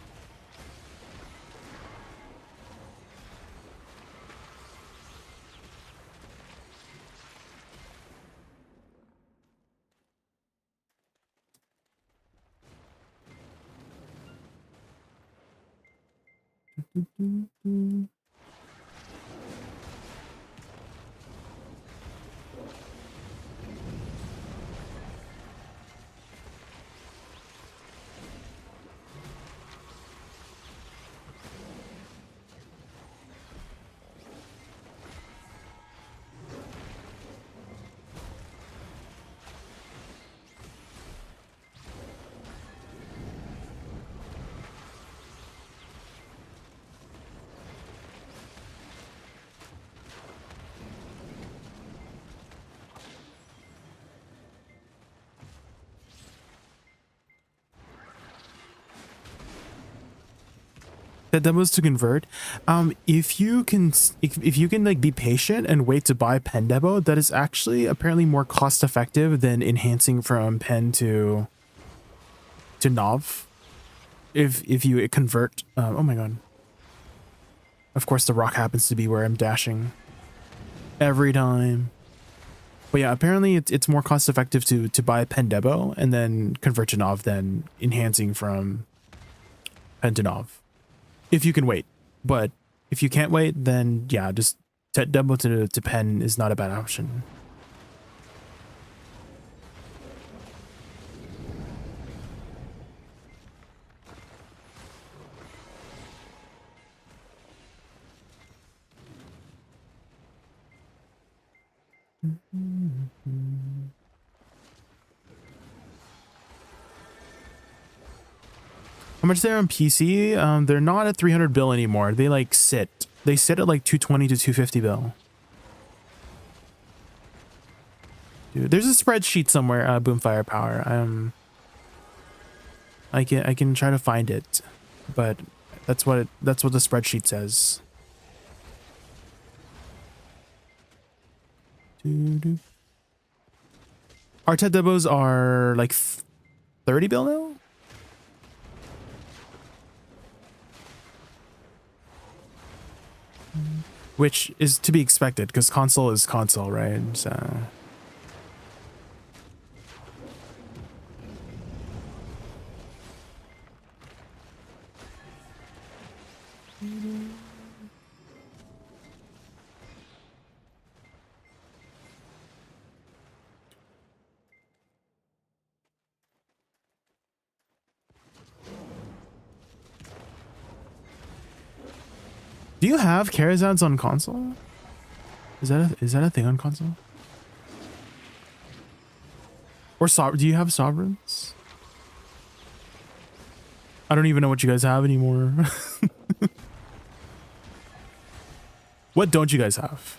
The demos to convert. If you can like be patient and wait to buy pen demo, that is actually apparently more cost effective than enhancing from pen to nov. If you convert, oh my god. Of course the rock happens to be where I'm dashing every time. But yeah, apparently it's more cost effective to buy pen demo and then convert to nov than enhancing from pen to nov. If you can wait, but if you can't wait, then yeah, just demo to pen is not a bad option. How much they're on PC? They're not at 300 bill anymore. They like sit. They sit at like 220 to 250 bill. Dude, there's a spreadsheet somewhere. Boomfire Power. I can try to find it, but that's what the spreadsheet says. Our TED demos are like 30 bill now. Which is to be expected because console is console, right? So. Do you have Karazads on console? Is that a thing on console? Or do you have sovereigns? I don't even know what you guys have anymore. What don't you guys have?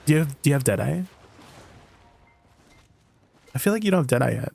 Do you have Deadeye? I feel like you don't have Deadeye yet.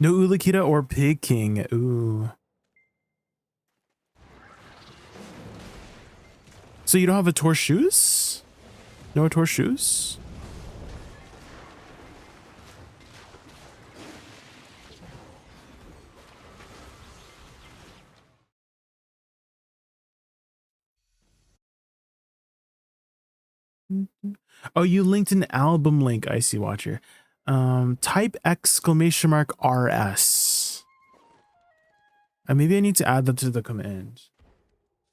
No Ulakita or Pig King. Ooh. So you don't have a Torchus? No Torchus? Oh, you linked an album link, Icy Watcher. Type exclamation mark RS. Maybe I need to add that to the command.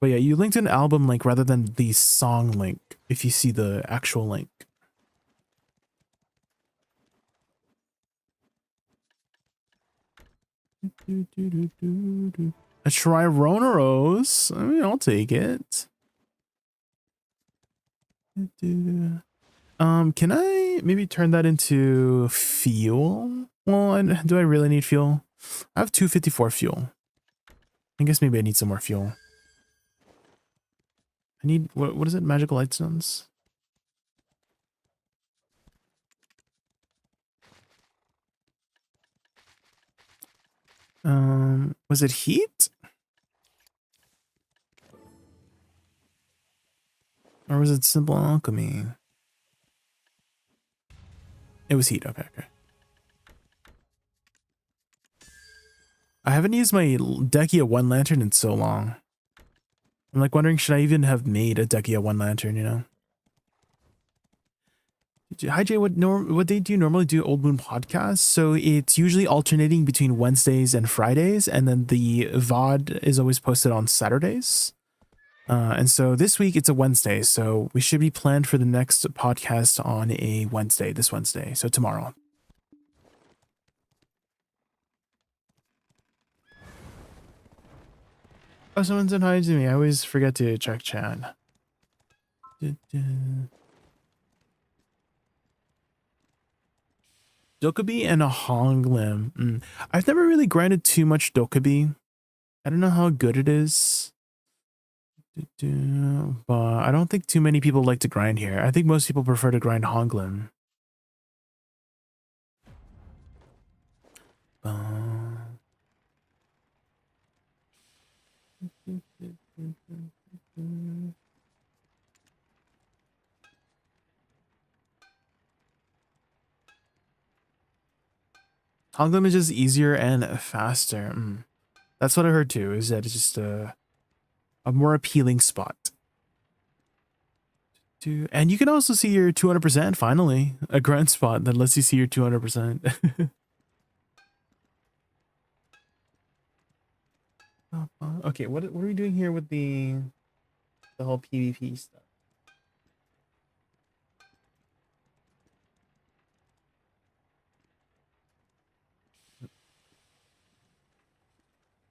But yeah, you linked an album link rather than the song link, if you see the actual link. A Trironeros. I mean, I'll take it. Can I maybe turn that into fuel? Well, do I really need fuel? I have 254 fuel. I guess maybe I need some more fuel. I need, what is it? Magical light stones? Was it heat? Or was it simple alchemy? It was heat. Okay, okay. I haven't used my Dekia one lantern in so long. I'm like wondering, should I even have made a Dekia one lantern, you know? Hi Jay, what day do you normally do Old Moon podcast? So it's usually alternating between Wednesdays and Fridays, and then the VOD is always posted on Saturdays. And so this week it's a Wednesday, so we should be planned for the next podcast on a Wednesday, this Wednesday, so tomorrow. Oh, someone said hi to me. I always forget to check chat. Dokubi and a Honglim. I've never really grinded too much Dokubi. I don't know how good it is. But I don't think too many people like to grind here. I think most people prefer to grind Honglim. Honglim is just easier and faster. That's what I heard too, is that it's just a more appealing spot. And you can also see your 200% finally. A grind spot that lets you see your 200%. Okay, what are we doing here with the whole PvP stuff?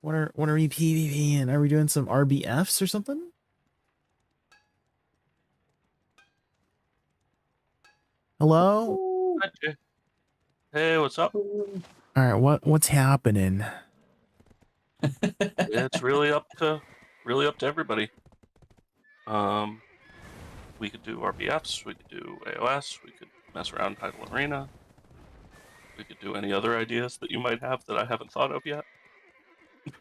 What are we PvPing? Are we doing some RBFs or something? Hello? Hey, what's up? All right, what's happening? It's really up to everybody. We could do RBFs, we could do AOS, we could mess around Title Arena. We could do any other ideas that you might have that I haven't thought of yet.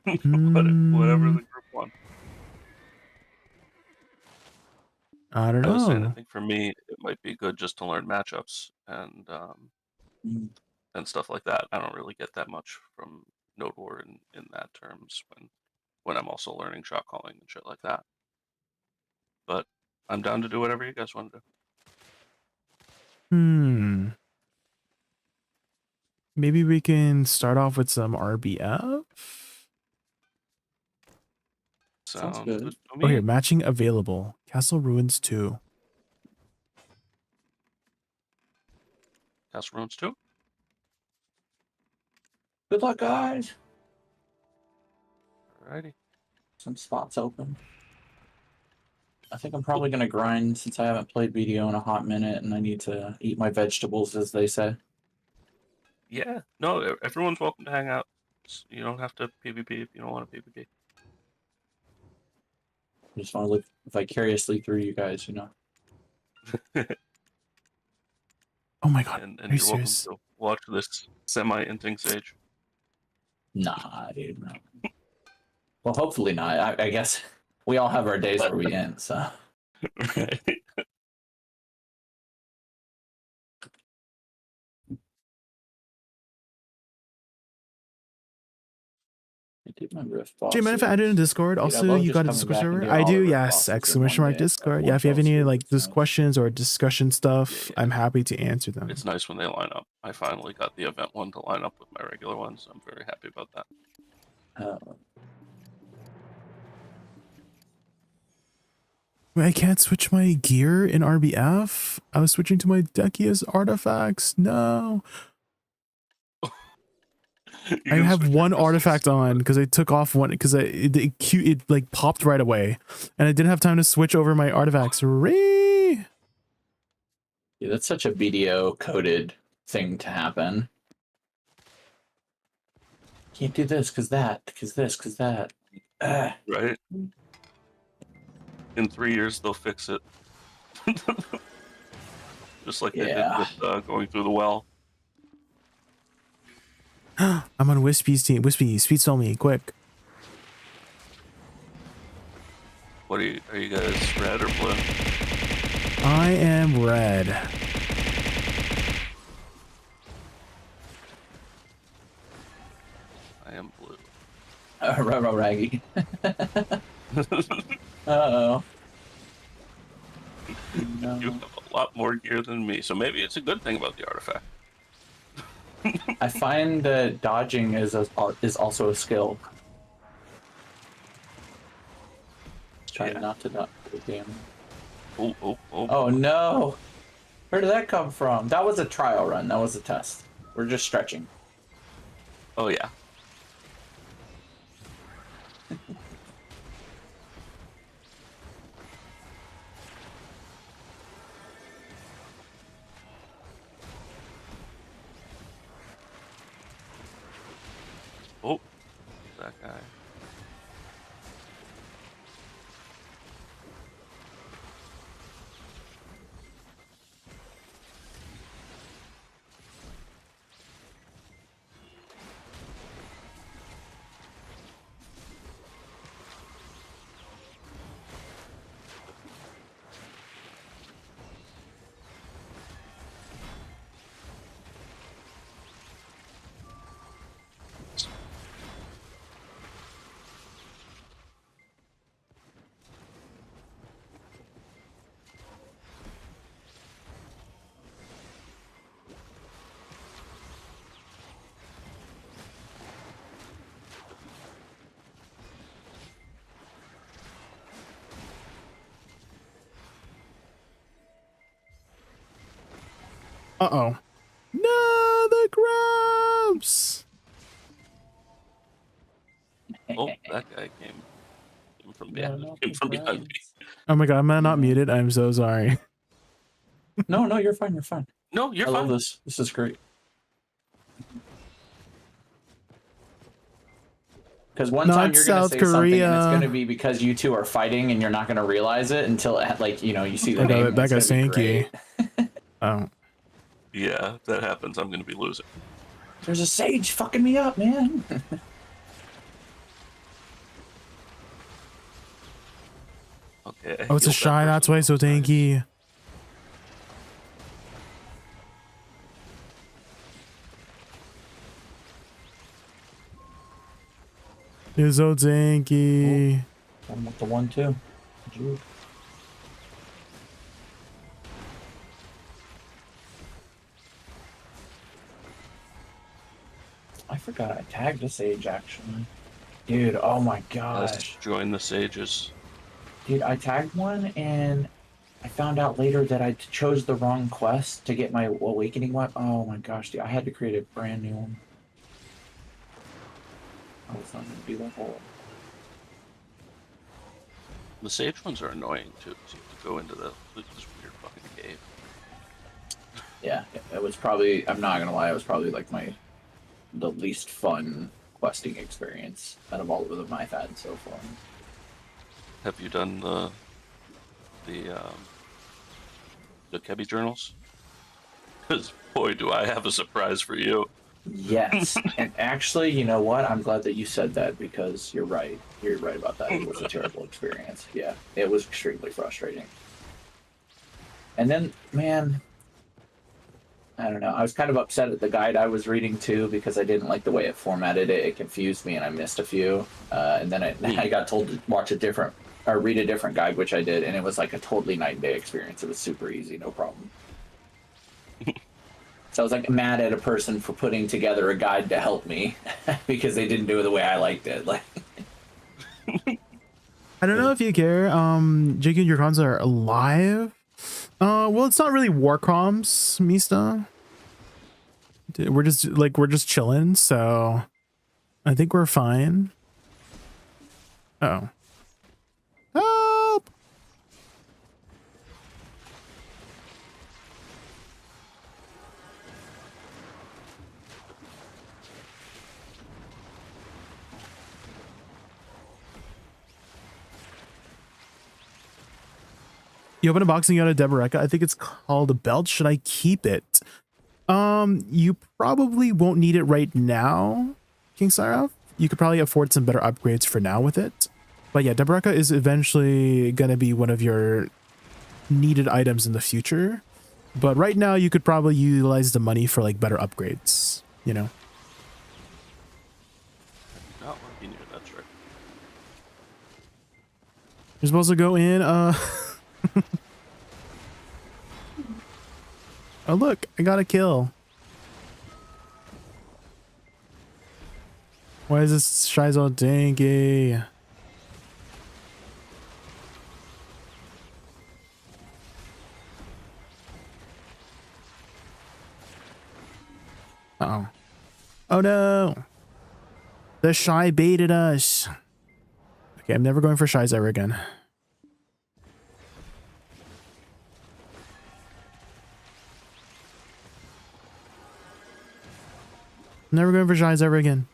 Whatever the group wants. I don't know. I was saying, I think for me, it might be good just to learn matchups and stuff like that. I don't really get that much from Node War in that terms when I'm also learning shot calling and shit like that. But I'm down to do whatever you guys want to do. Maybe we can start off with some RBF. Sounds good to me. Oh, here, matching available. Castle Ruins 2. Castle Ruins 2? Good luck, guys. Alrighty. Some spots open. I think I'm probably going to grind since I haven't played BDO in a hot minute and I need to eat my vegetables, as they say. Yeah. No, everyone's welcome to hang out. You don't have to PvP if you don't want to PvP. I just want to live vicariously through you guys, you know. Oh my god. And Are you you're welcome serious? to watch this semi-inting sage. Nah, dude. No. Well, hopefully not. I guess we all have our days where we end, so. Right. did my rift boss. Do you mind if I add it in Discord? Dude, I Also, love you just got a coming Discord back and server? doing I all the do, rift yes. bosses in Exclamation one mark day. Discord. That Yeah, if you have any works like out. those questions or discussion stuff, Yeah. I'm happy to answer them. It's nice when they line up. I finally got the event one to line up with my regular one, so I'm very happy about that. Wait, I can't switch my gear in RBF? I was switching to my Decius artifacts. No. You I can have switch your one crystals, artifact on but because I took off one because it like popped right away, and I didn't have time to switch over my artifacts. Yeah, that's such a BDO coded thing to happen. Can't do this because that, because this, because that. right? In 3 years, they'll fix it. Just like they did Yeah. with going through the well. I'm on Wispy's team. Wispy, speed spell me quick. What are you guys, red or blue? I am red. I am blue. Raggy. Uh-oh. No. You have a lot more gear than me, so maybe it's a good thing about the artifact. I find that dodging is also a skill. Try Yeah. not to dodge. Damn. Oh. Oh no! Where did that come from? That was a trial run. That was a test. We're just stretching. Oh, yeah. Oh, that guy. Uh-oh. No, the grabs! Oh, that guy came from Yeah, behind. no, Came from behind me. Oh my god, am I not muted? I'm so sorry. No, you're fine. You're fine. No, you're I fine. love this. This is great. Because one Not time you're going to South say something and it's Korea. going to be because you two are fighting and you're not going to realize it until like you see the That guy- name. and that it's guy's gonna be Sankey. great. Oh. Yeah, if that happens, I'm going to be losing. There's a sage fucking me up, man. Okay. Oh, it's a shy, that's why it's so tanky. It's so tanky. I'm with the 1-2. Juke. I forgot I tagged a sage actually. Dude, oh my gosh. Let's join the sages. Dude, I tagged one and I found out later that I chose the wrong quest to get my awakening weapon. Oh my gosh, dude, I had to create a brand new one. I was not gonna do that whole. The sage ones are annoying too. So you have to go into this weird fucking cave. Yeah, it was probably, I'm not gonna lie, it was probably like the least fun questing experience out of all of them I've had so far. Have you done the Kebi journals? Because boy, do I have a surprise for you. Yes, and actually, you know what? I'm glad that you said that because you're right. You're right about that. It was a terrible experience. Yeah, it was extremely frustrating. And then, man, I don't know. I was kind of upset at the guide I was reading too because I didn't like the way it formatted it. It confused me and I missed a few. And then I got told to watch a different or read a different guide, which I did, and it was like a totally night and day experience. It was super easy, no problem. So I was like mad at a person for putting together a guide to help me because they didn't do it the way I liked it. Like, I don't know if you care. Jake and your cons are alive. Well, it's not really war comms, Mista. We're just chilling, so I think we're fine. Uh-oh. Help! You open a box and you got a Deboreka. I think it's called a belt. Should I keep it? You probably won't need it right now, King Siraf. You could probably afford some better upgrades for now with it. But yeah, Deboreka is eventually going to be one of your needed items in the future. But right now, you could probably utilize the money for like better upgrades, you know? Not looking near that trick. You're supposed to go in, oh look, I got a kill. Why is this shy so danky? Uh-oh. Oh no! The shy baited us. Okay, I'm never going for shies ever again. Never going for shies ever again.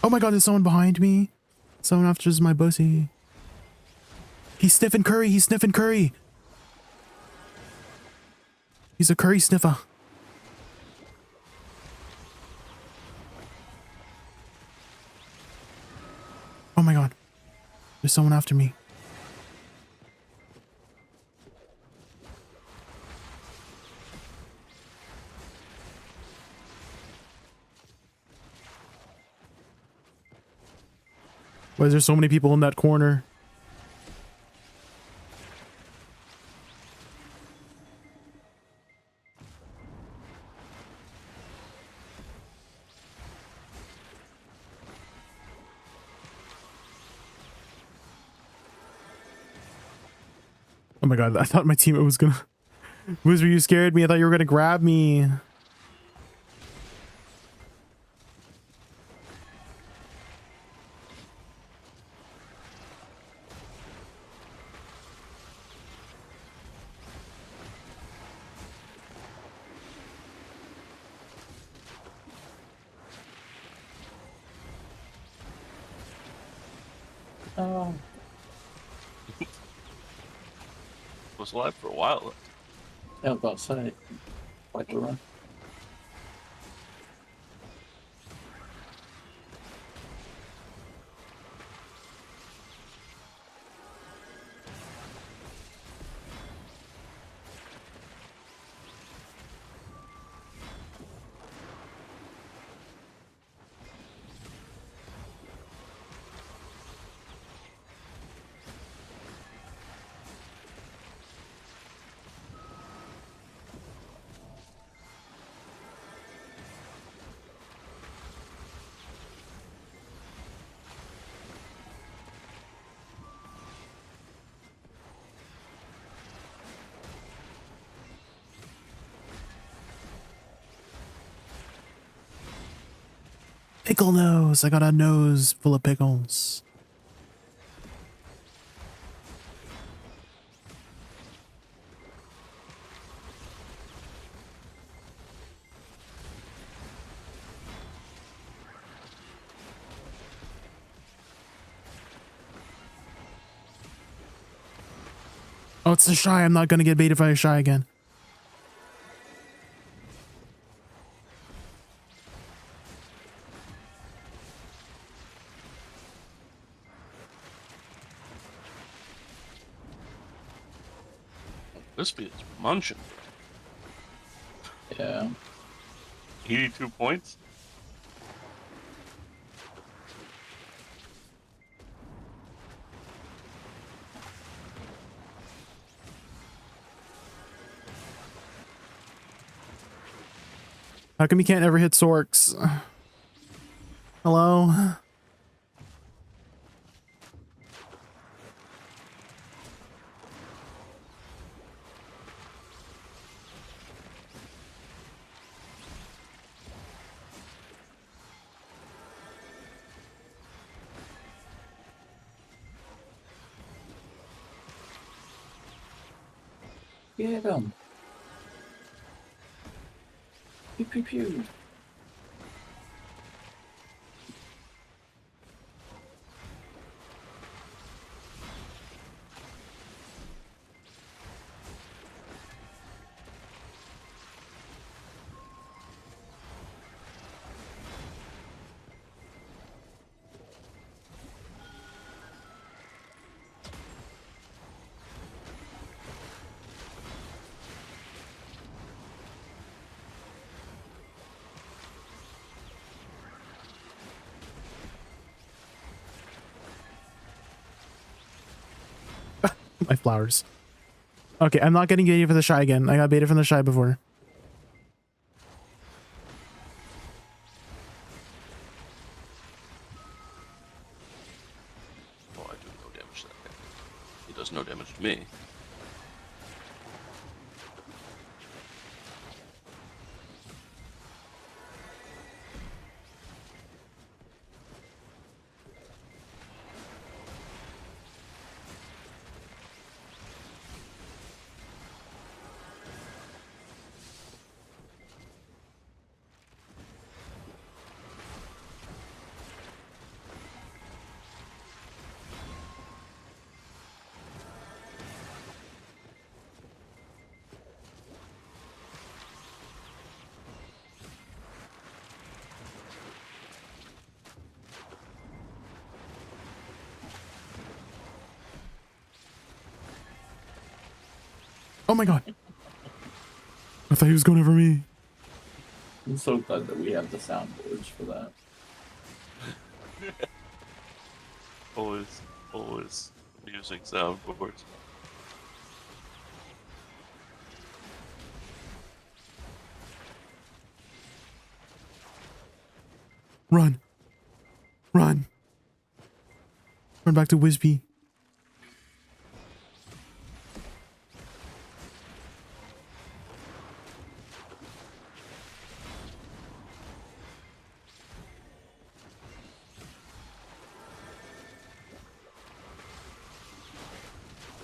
Oh my god, there's someone behind me. Someone after my bussy. He's sniffing curry. He's sniffing curry. He's a curry sniffer. Oh my god. There's someone after me. Why is there so many people in that corner? Oh my god, I thought my teammate was gonna... Woosa, you scared me. I thought you were gonna grab me. oh, Was alive for a while. I'll go outside. Like the run. Pickle nose. I got a nose full of pickles. Oh, it's the shy. I'm not going to get baited by a shy again. Wispy is munching. Yeah. 82 points. How come you can't ever hit Sorks? Hello? Get him. Pew pew pew. My flowers. Okay, I'm not getting baited for the shy again. I got baited from the shy before. Oh, I do no damage to that guy. He does no damage to me. Oh my god. I thought he was going over me. I'm so glad that we have the soundboards for that. Always using soundboards. Run. Run. Run back to Wispy.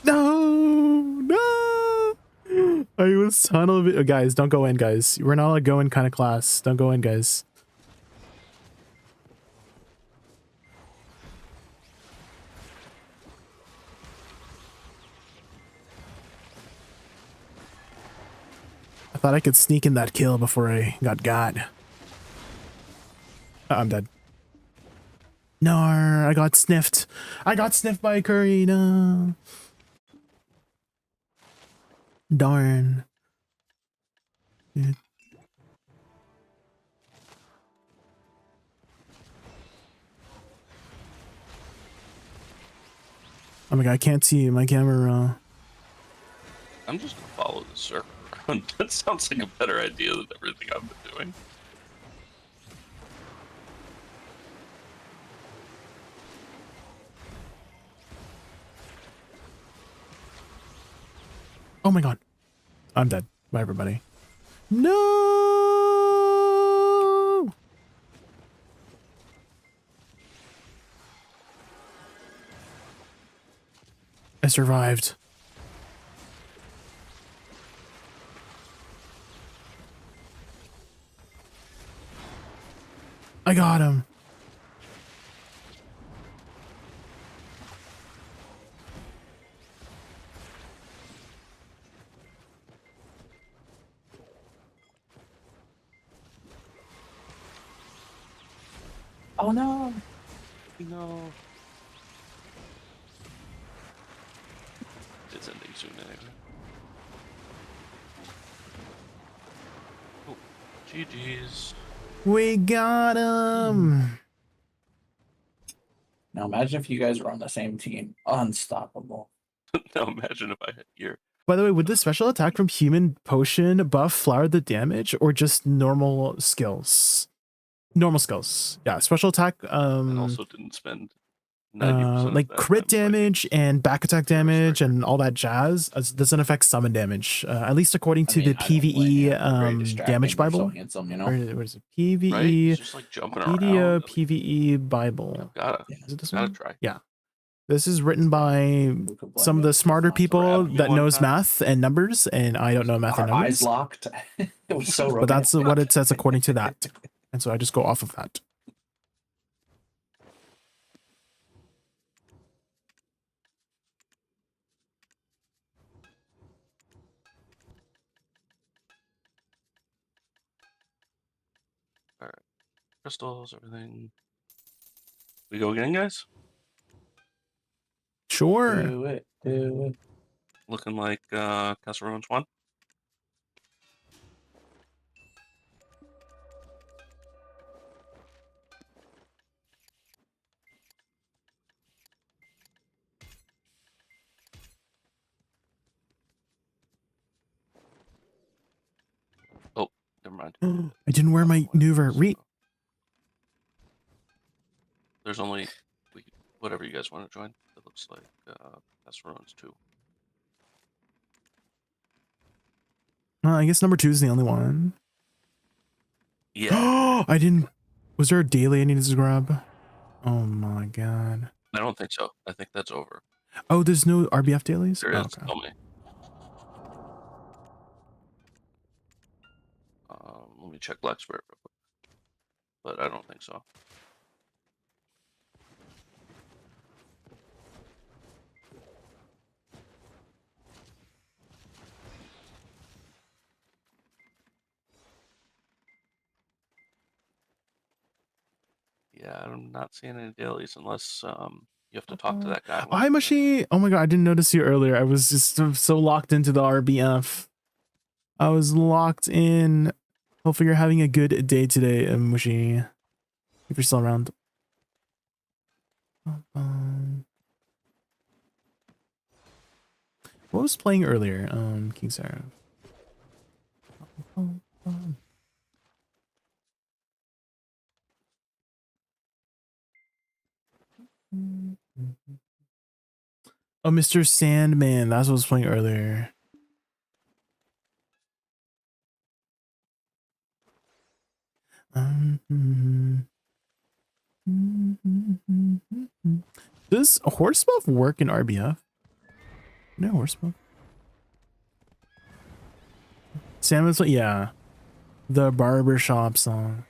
No, no. I was tunnel of it. Guys, don't go in, guys. We're not a go in kind of class. Don't go in, guys. I thought I could sneak in that kill before I got. I'm dead. No, I got sniffed. I got sniffed by a curry. No. Darn. Dude. Oh my god, I can't see my camera. I'm just gonna follow the server around. That sounds like a better idea than everything I've been doing. Oh my god. I'm dead. Bye, everybody. No! I survived. I got him. Oh no! No. It's ending soon anyway. Oh, GG's. We got him. Now imagine if you guys were on the same team. Unstoppable. Now imagine if I hit your. By the way, would the special attack from human potion buff flower the damage or just normal skills? Normal skills. Yeah, special attack And also didn't spend 90% like of that crit time fighting. damage and back attack damage striker. and all that jazz doesn't affect summon damage. At least according to I mean, the I don't blame you. They're very PvE distracting. damage They're so Bible. handsome, you know? What is it? Right? PvE He's just like jumping Wikipedia around. PvE Bible. Gotta Is it this gotta one? try. Yeah. This is written by Who could blame some of you? the smarter Sounds people rad. that One knows time. math and numbers, and I don't know math and Our eyes numbers. locked. It was so romantic. But that's what it says according to that. And so I just go off of that. Crystals, everything. We go again, guys? Sure. Do it. Do it. Looking like Castle Ruins 1. Oh, never mind. I didn't wear my maneuver. There's only whatever you guys want to join. It looks like Castle Ruins 2. I guess number 2 is the only one. Yeah. I didn't. Was there a daily I needed to grab? Oh my god. I don't think so. I think that's over. Oh, there's no RBF dailies? There Oh, is. okay. Tell me. Let me check Black Spirit real quick. But I don't think so. Yeah, I'm not seeing any dailies unless you have to talk to that guy. Hi, Mushy. Oh my god, I didn't notice you earlier. I was just so locked into the RBF. I was locked in. Hopefully you're having a good day today, Mushy. If you're still around. What was playing earlier? King Sarah. Oh, Mr. Sandman. That's what was playing earlier. Does horse buff work in RBF? No horse buff. Sandman's, yeah. The barbershop song.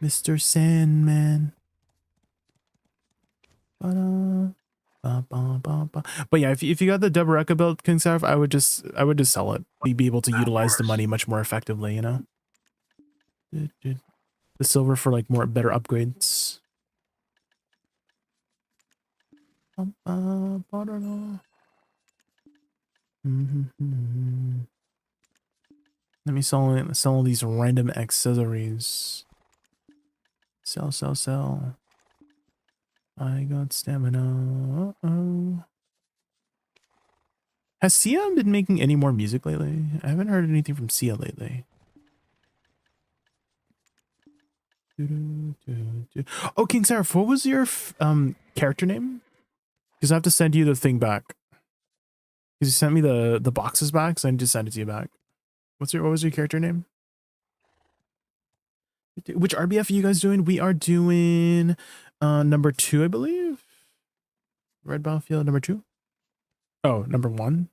Mr. Sandman. Ba-da. But yeah, if you got the Deboreka build, King Sarf, I would just sell it. You'd be able to utilize the money much more effectively, you know? The silver for like better upgrades. Let me sell these random accessories. Sell. I got stamina. Uh-oh. Has Sia been making any more music lately? I haven't heard anything from Sia lately. Oh, King Seraph, what was your character name? Because I have to send you the thing back. Because you sent me the boxes back, so I need to send it to you back. What was your character name? Which RBF are you guys doing? We are doing number 2, I believe. Red Battlefield number 2. Oh, number 1.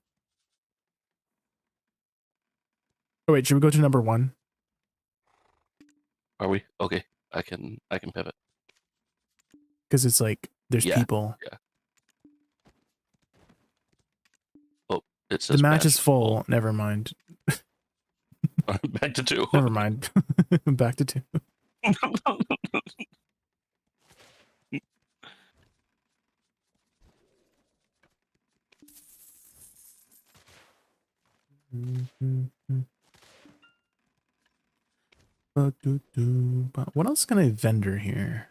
Oh wait, should we go to number 1? Are we? Okay. I can pivot. Because it's like there's Yeah. people. Yeah. Oh, it The says match is full. Never mind. Back to 2. Never mind. Back to 2. What else can I vendor here?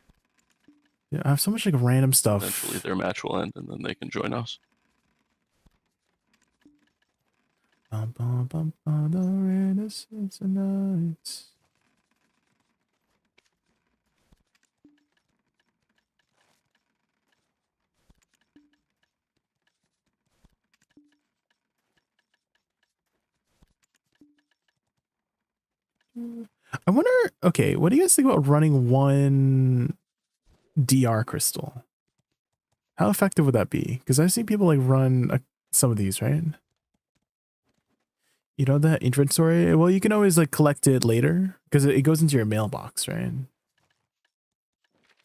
Yeah, I have so much like random stuff. Eventually their match will end and then they can join us. The Renaissance nights. I wonder, okay, what do you guys think about running 1 DR crystal? How effective would that be? Because I've seen people like run some of these, right? You know that inventory? Well, you can always like collect it later because it goes into your mailbox, right?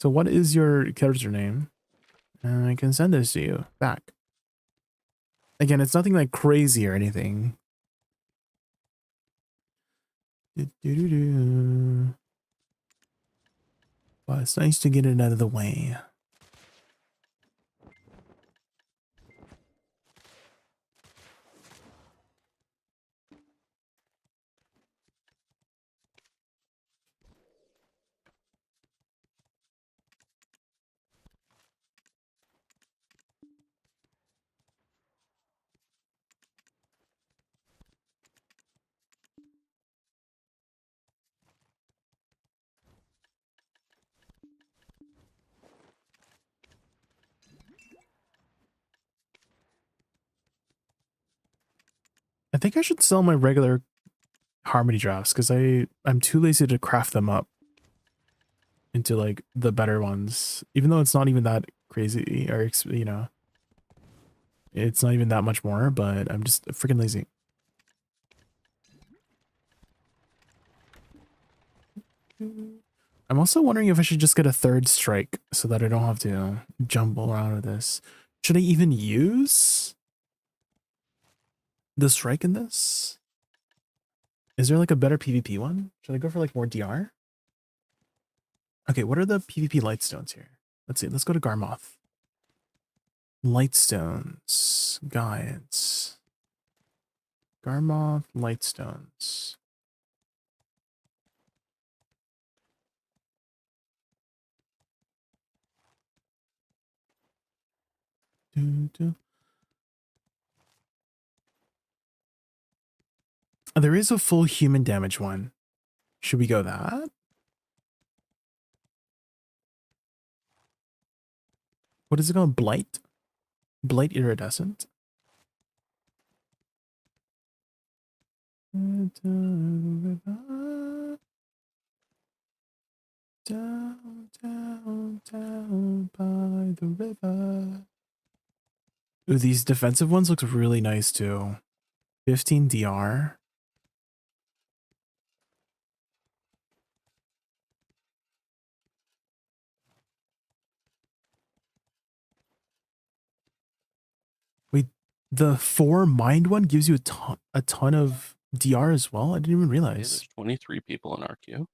So what is your character name? And I can send this to you back. Again, it's nothing like crazy or anything. But it's nice to get it out of the way. I think I should sell my regular harmony drafts because I'm too lazy to craft them up into like the better ones, even though it's not even that crazy or you know, it's not even that much more, but I'm just freaking lazy. I'm also wondering if I should just get a 3rd strike so that I don't have to jumble around with this. Should I even use the strike in this? Is there like a better PvP one? Should I go for like more DR? Okay, what are the PvP lightstones here? Let's see, let's go to Garmoth. Lightstones, guides. Garmoth, lightstones. Oh, there is a full human damage one. Should we go that? What is it called? Blight? Blight iridescent? Down, down, down by the river. Ooh, these defensive ones look really nice too. 15 DR. Wait, the 4 mind one gives you a ton of DR as well? I didn't even Hey, realize. there's 23 people in our queue.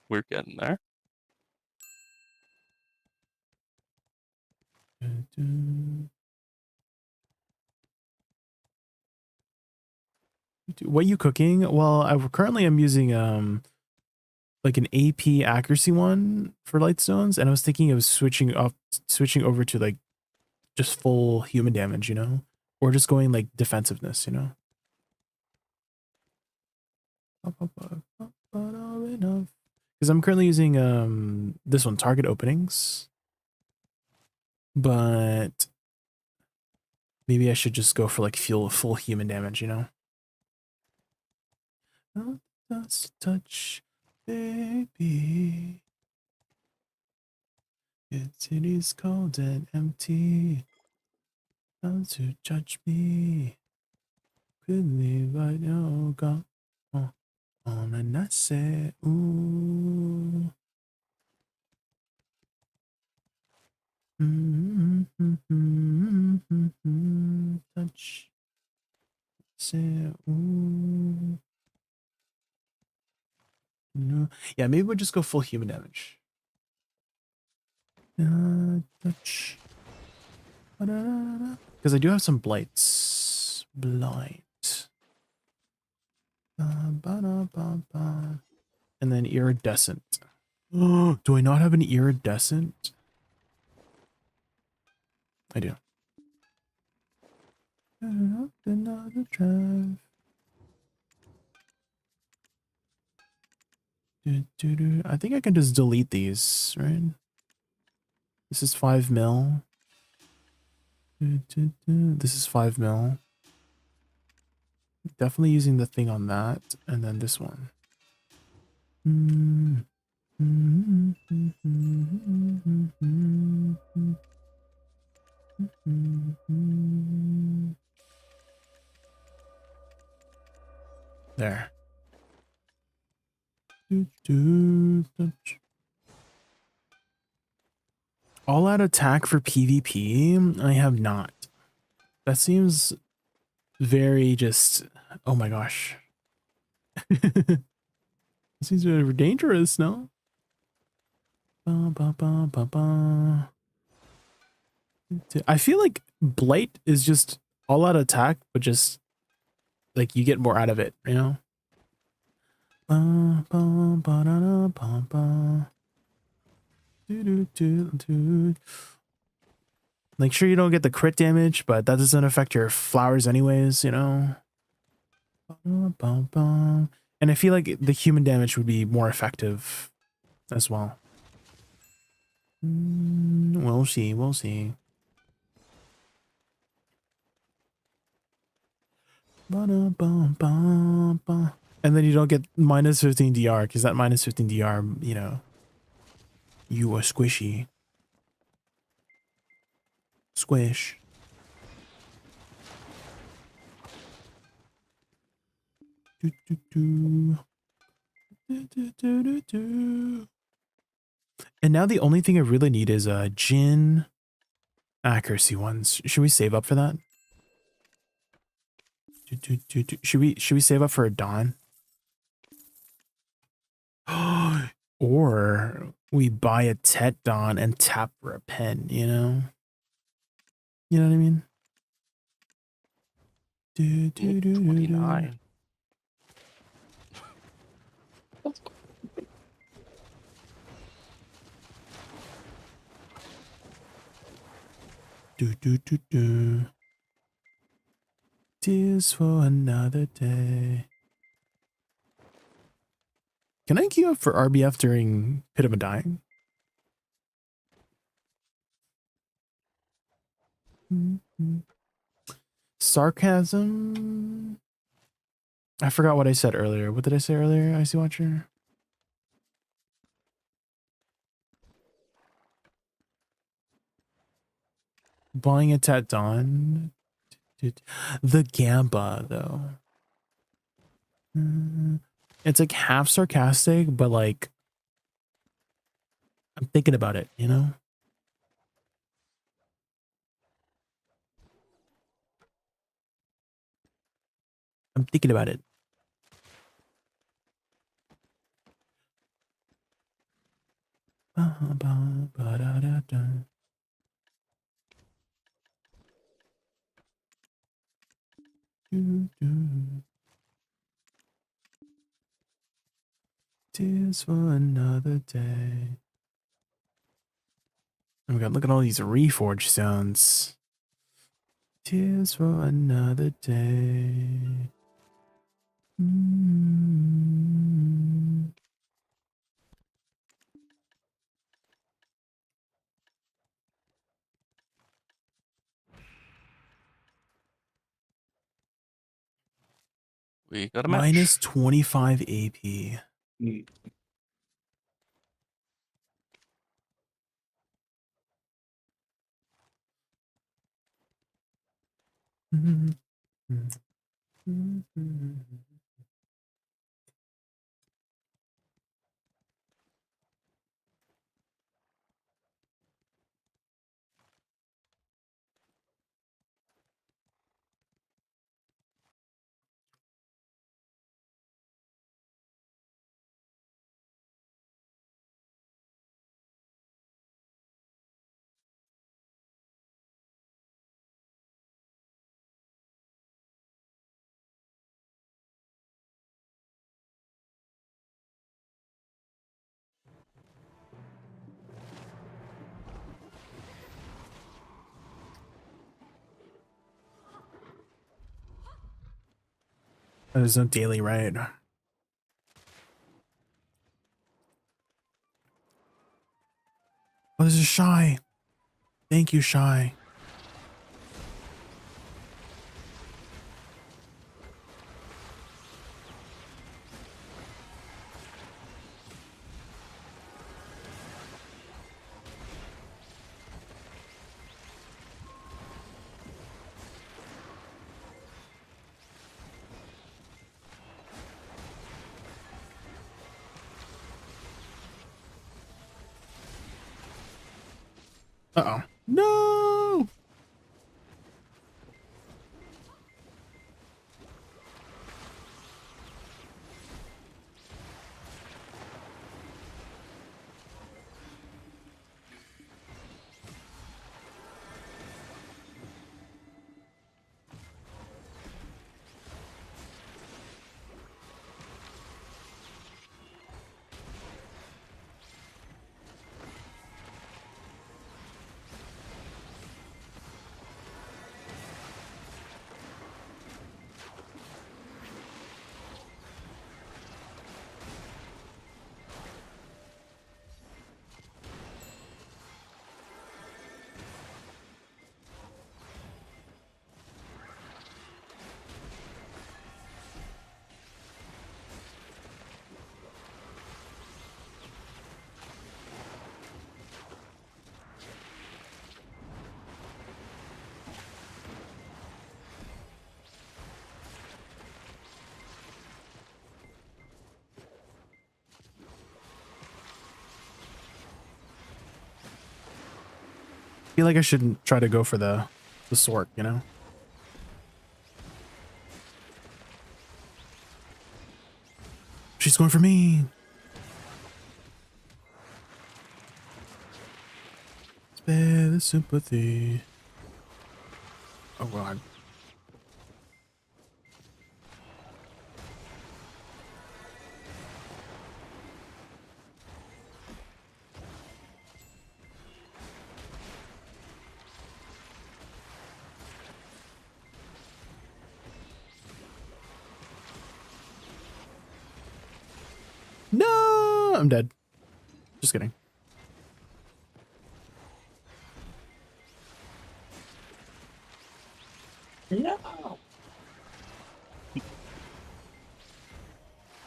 We're getting there. What are you cooking? Well, currently I'm using like an AP accuracy one for lightstones, and I was thinking of switching over to like just full human damage, you know, or just going like defensiveness, you know. Because I'm currently using this one, target openings, but maybe I should just go for like full human damage, you know. Just touch, baby. It is cold and empty. How to judge me? Quickly, but no go. On and I say, ooh. Touch. Say, ooh. No. Yeah, maybe we'll just go full human damage. Touch. Because I do have some blights. Blight. And then iridescent. Do I not have an iridescent? I do. Another drive. I think I can just delete these, right? This is 5 mil. This is 5 mil. Definitely using the thing on that, and then this one. There. All out attack for PvP? I have not. That seems very just, oh my gosh. It seems very dangerous, no? I feel like Blight is just all out attack, but just like you get more out of it, you know? Like, sure, you don't get the crit damage, but that doesn't affect your flowers anyways, you know? And I feel like the human damage would be more effective as well. We'll see, we'll see. And then you don't get minus 15 DR, because that minus 15 DR, you know, you are squishy. Squish. And now the only thing I really need is a Jin accuracy ones. Should we save up for that? Should we save up for a Dawn? Or we buy a Tet Dawn and tap for a pen, you know? You know what I mean? 29. Tears for another day. Can I queue up for RBF during Pit of a Dying? Sarcasm. I forgot what I said earlier. What did I say earlier, Icy Watcher? Buying a Tat Dawn. The Gamba, though. It's like half sarcastic, but like I'm thinking about it, you know? I'm thinking about it. Tears for another day. Oh my god, look at all these reforged sounds. Tears for another day. We got a match. Minus 25 AP. There's no daily right. Oh, this is Shy. Thank you, Shy. Uh-oh. No! I feel like I shouldn't try to go for the sword, you know? She's going for me. Spare the sympathy. Oh god. No, I'm dead. Just kidding. No.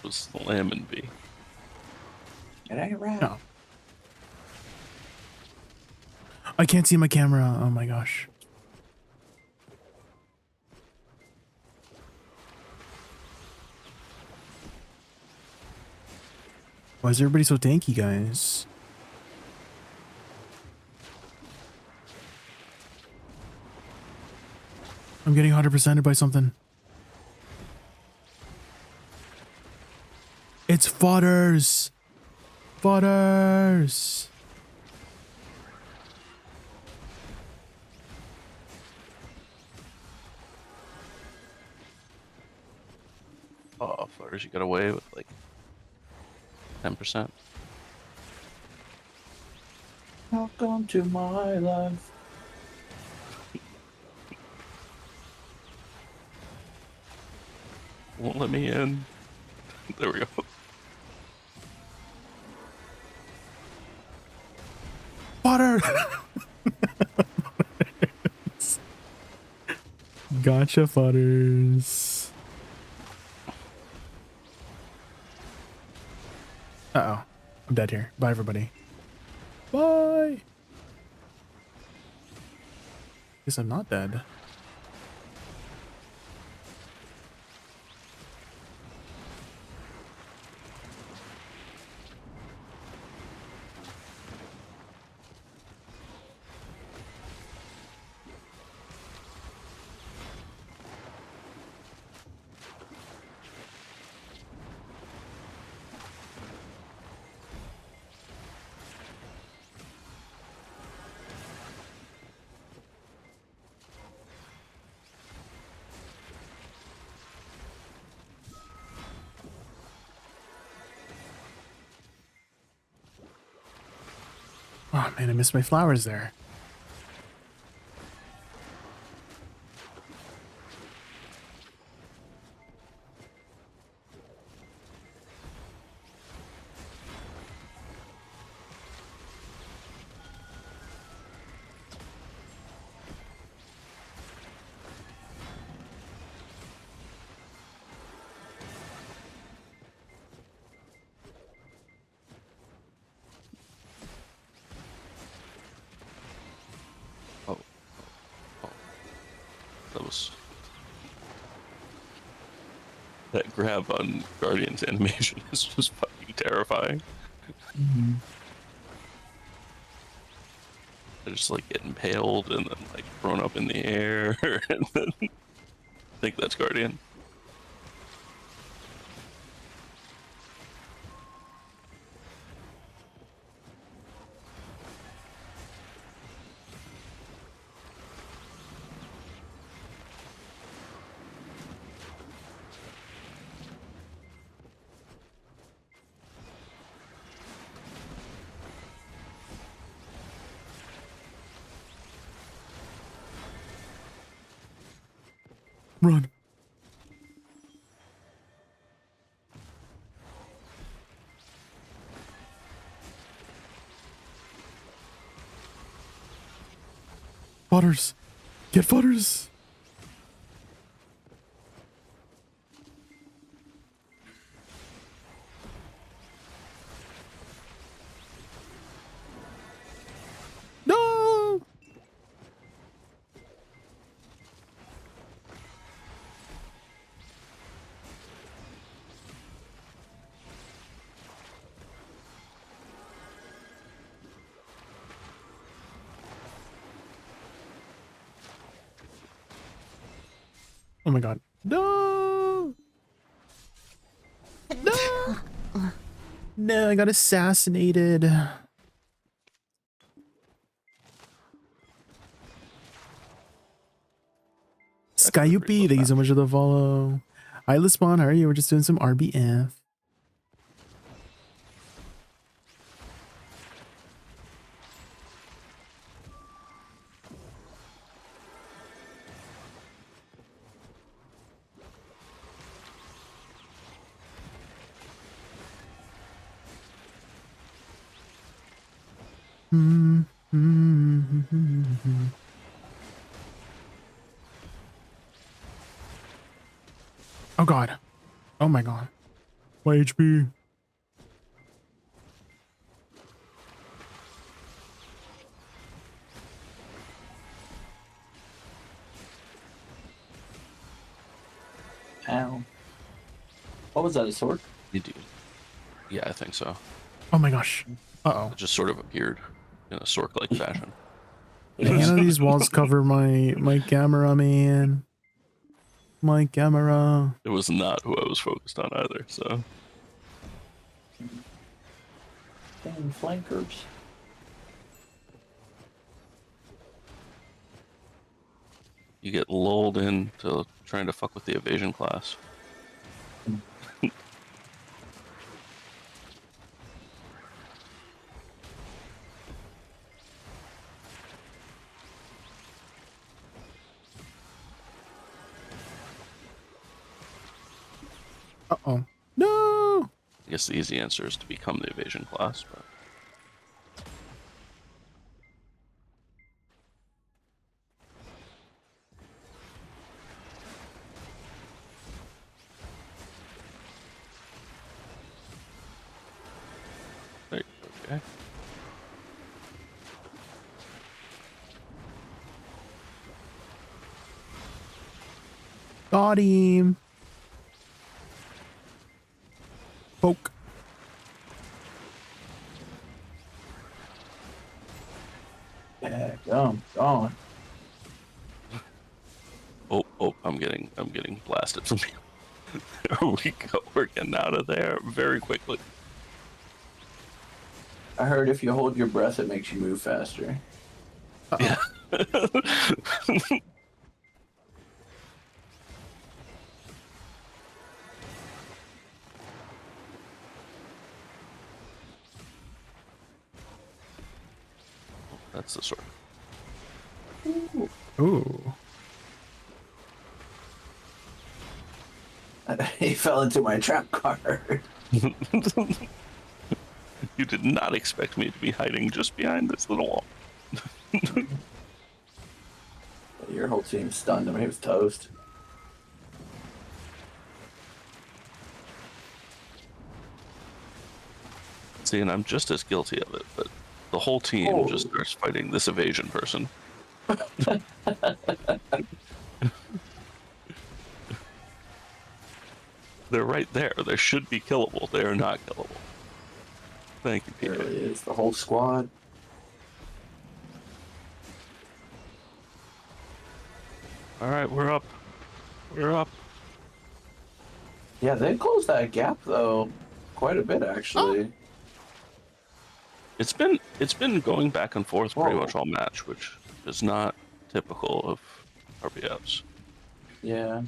Was the lemon bee? It ain't right. No. I can't see my camera. Oh my gosh. Why is everybody so tanky, guys? I'm getting 100%ed by something. It's fodders. Fodders. Oh, first you got away with like 10%. Welcome to my life. Won't let me in. There we go. Fodder. Gotcha, fodders. Uh-oh. I'm dead here. Bye, everybody. Bye. Guess I'm not dead. Oh man, I missed my flowers there. Oh, oh, that was that grab on Guardian's animation is just fucking terrifying. They're just like get impaled and then like thrown up in the air, and then I think that's Guardian. Run. Butters. Get butters. No. Oh my god. No. No. No, I got assassinated. Skyupi, thank you so much for the follow. Hi, Lisbon, how are you? We're just doing some RBF. Oh god. Oh my god. My HP. Ow. What was that, a sword? You do. Yeah, I think so. Oh my gosh. Uh-oh. It just sort of appeared in a Sork-like fashion. None of these walls cover my camera, man. My camera. It was not who I was focused on either, so. Damn flankers. You get lulled into trying to fuck with the evasion class. Uh-oh. No! I guess the easy answer is to become the evasion class, but. Right, okay. Got him. Poke. Yeah, gone. Oh, I'm getting blasted from here. There we go. We're getting out of there very quickly. I heard if you hold your breath, it makes you move faster. Yeah. That's the sword. Ooh. He fell into my trap card. You did not expect me to be hiding just behind this little wall. Your whole team stunned him. He was toast. See, and I'm just as guilty of it, but the whole team just starts fighting this evasion person. They're right there. They should be killable. They are not killable. Thank you, There Peter. it is. The whole squad. All right, we're up. We're up. Yeah, they closed that gap though, quite a bit actually. It's been going back and forth pretty Whoa. much all match, which is not typical of RBFs. Yeah.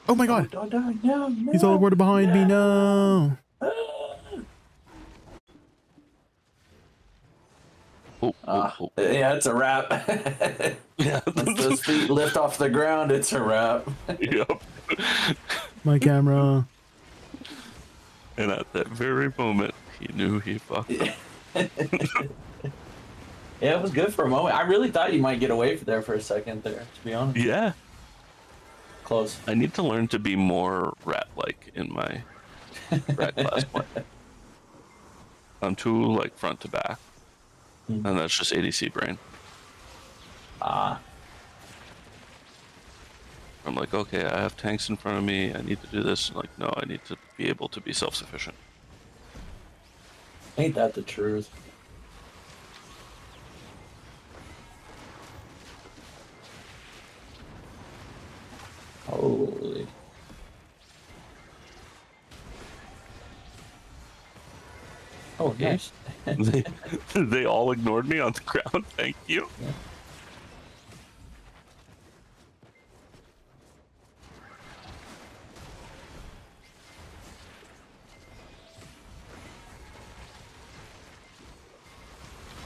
Oh my god. Don't die. No, no. He's all the way behind me. No. Yeah, it's a wrap. Yeah. Once those feet lift off the ground, it's a wrap. Yep. My camera. And at that very moment, he knew he fucked up. Yeah, it was good for a moment. I really thought you might get away from there for a second there, to be honest. Yeah. Close. I need to learn to be more rat-like in my rat class play. I'm too like front to back, and that's just ADC brain. Ah. I'm like, okay, I have tanks in front of me. I need to do this. Like, no, I need to be able to be self-sufficient. Ain't that the truth? Holy. Oh, yes. They all ignored me on the ground. Thank you. Yeah.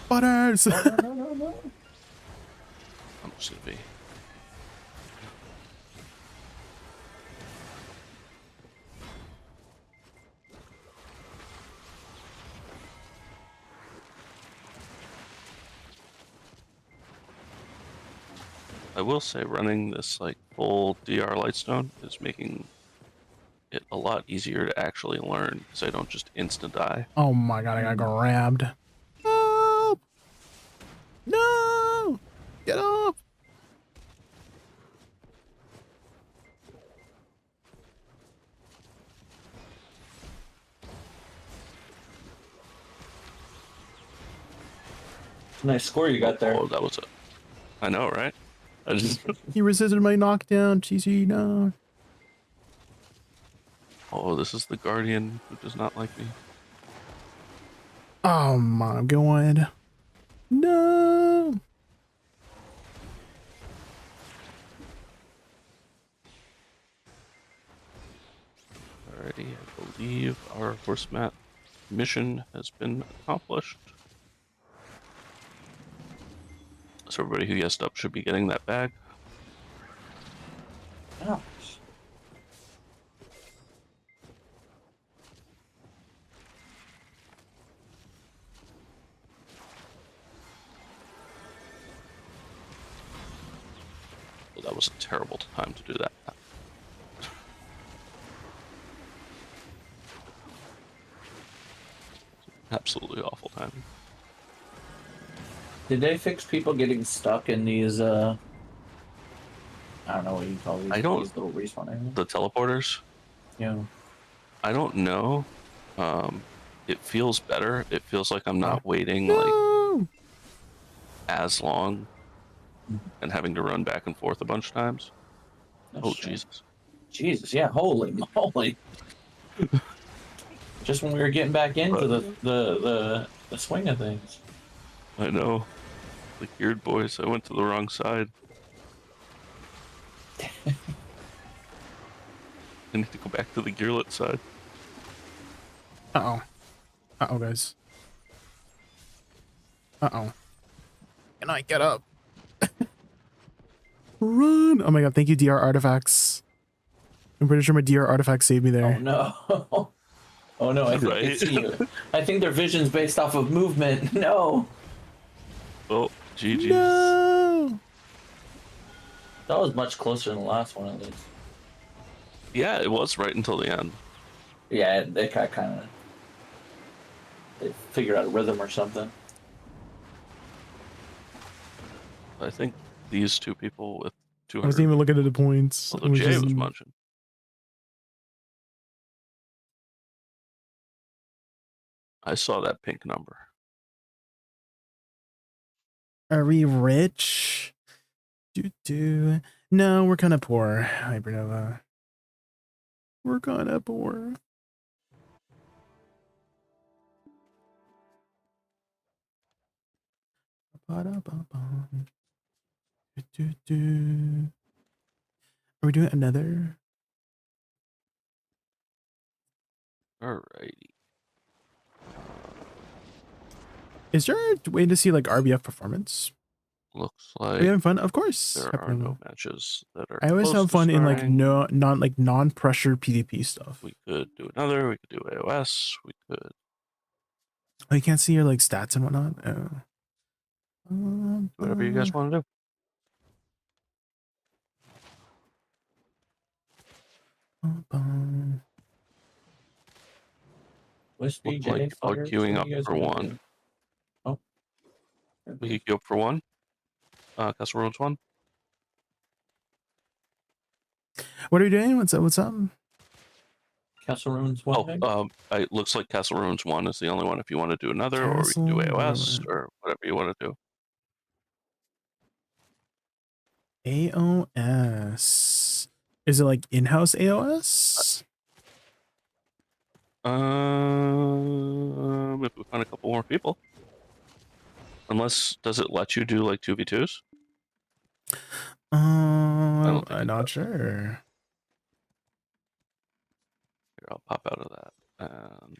Butters. No. I'm just gonna be. I will say running this like full DR Lightstone is making it a lot easier to actually learn because I don't just instant die. Oh my god, I got grabbed. Help! No! Get up! Nice score you got there. Oh, that was it. I know, right? I just. He resisted my knockdown. GG, no. Oh, this is the Guardian who does not like me. Oh my god. No! Alrighty, I believe our horse mat mission has been accomplished. So everybody who guessed up should be getting that bag. Oh. Well, that was a terrible time to do that. Absolutely awful timing. Did they fix people getting stuck in these, I don't know what you call these, I don't- these little respawn areas? The teleporters, Yeah. I don't know. It feels better. It feels like I'm not waiting like No! as long and having to run back and forth a bunch of times. That's Oh, true. Jesus. Jesus, yeah, holy moly. Just when we were getting back into the swing of things. I know. The geared boys, I went to the wrong side. I need to go back to the gearlet side. Uh-oh. Uh-oh, guys. Uh-oh. Can I get up? Run! Oh my god, thank you, DR Artifacts. I'm pretty sure my DR Artifact saved me Oh there. no. Oh no, I think I Right? see you. I think their vision's based off of movement. No. Oh, GG's. No! That was much closer than the last one at least. Yeah, it was right until the end. Yeah, they kind of they figured out a rhythm or something. I think these two people with I wasn't 200. even looking at the points. Although Jay was munching. I saw that pink number. Are we rich? No, we're kind of poor, Hybernova. We're kind of poor. Are we doing another? Alrighty. Is there a way to see like RBF performance? Looks Are we like having fun? Of course. there are no matches that are. I always close have to fun in like starting. non-pressure PvP stuff. We could do another. We could do AOS. We could. Oh, you can't see your like stats and whatnot. Whatever you guys want to do. Wispy, Look like all queuing up for one. Oh. We could queue up for one. Castle Roads 1. What are you doing? What's up? What's up? Castle Ruins 1. It looks like Castle Ruins 1 is the only one if you want to do another, or we can do AOS, or whatever you want to do. AOS. Is it like in-house AOS? If we find a couple more people. Unless, does it let you do like 2v2s? I'm not sure. Here, I'll pop out of that. And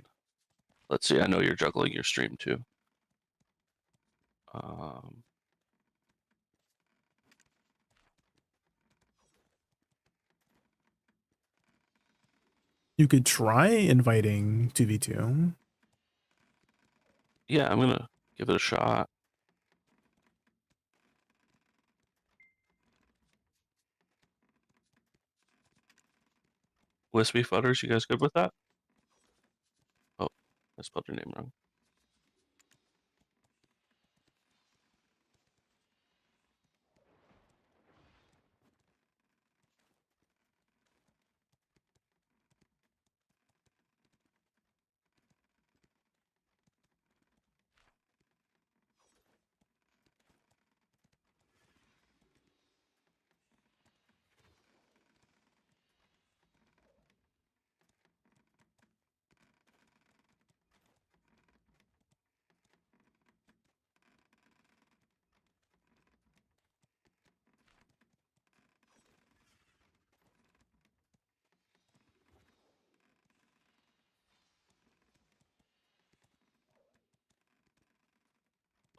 let's see, I know you're juggling your stream too. You could try inviting 2v2. Yeah, I'm gonna give it a shot. Wispy Fudders, you guys good with that? Oh, I spelled your name wrong.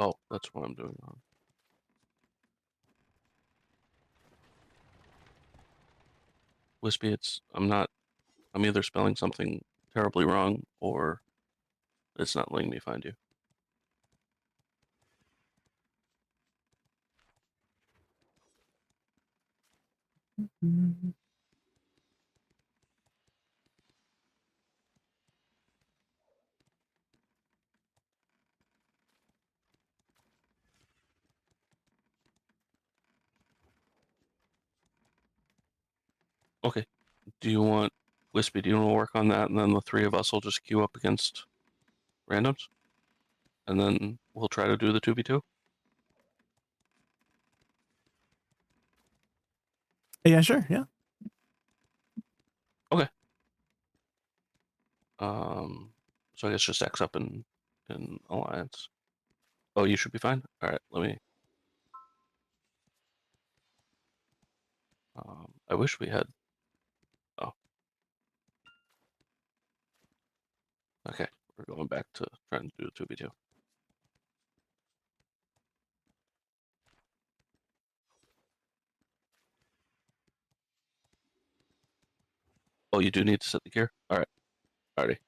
Oh, that's what I'm doing wrong. Wispy, I'm either spelling something terribly wrong or it's not letting me find you. Okay. Wispy, do you want to work on that, and then the three of us will just queue up against randoms? And then we'll try to do the 2v2? Yeah, sure. Yeah. Okay. So I guess just X up in Alliance. Oh, you should be fine? Alright, let me... I wish we had... Oh. Okay, we're going back to trying to do the 2v2. Oh, you do need to set the gear? All right. Alrighty.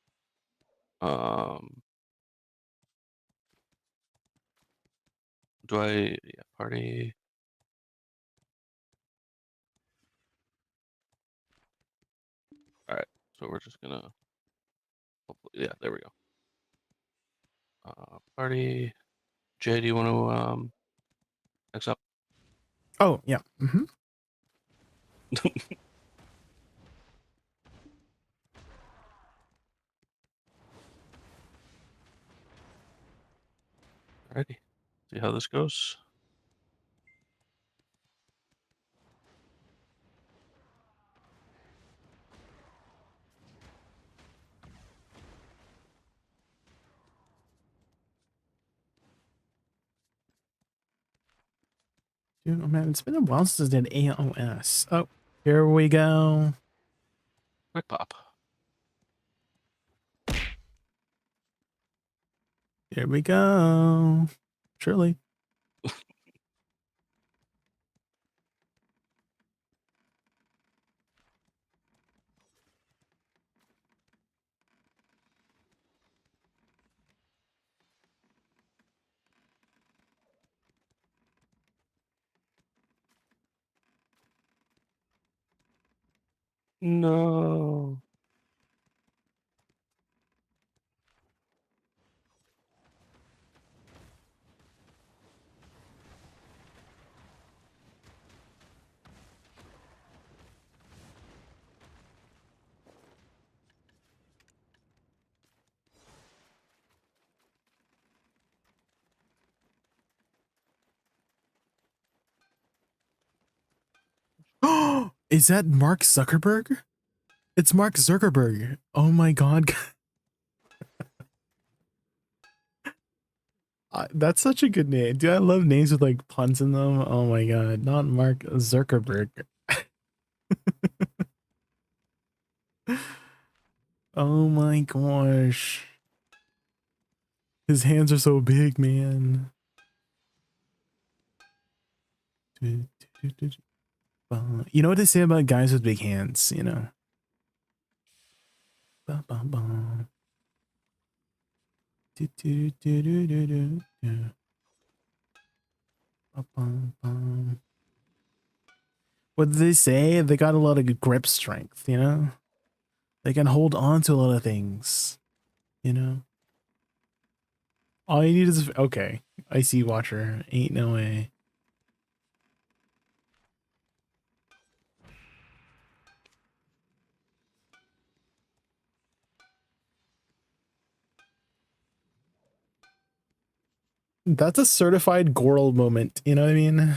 Do I, yeah, party. All right. So we're just gonna, hopefully, yeah, there we go. Party. Jay, do you want to accept? Oh, yeah. Mm-hmm. Alrighty. See how this goes. Dude, oh man, it's been a while since I did AOS. Oh, here we go. Quick pop. Here we go. Surely. No. Is that Mark Zuckerberg? It's Mark Zuckerberg. Oh my god. That's such a good name. Dude, I love names with like puns in them. Oh my god. Not Mark Zuckerberg. Oh my gosh. His hands are so big, man. You know what they say about guys with big hands, you know? Bum, bum, bum. Bum, bum, bum. What did they say? They got a lot of grip strength, you know? They can hold on to a lot of things, you know? All you need is... Okay. I see Watcher. Ain't no way. That's a certified Goral moment, you know what I mean?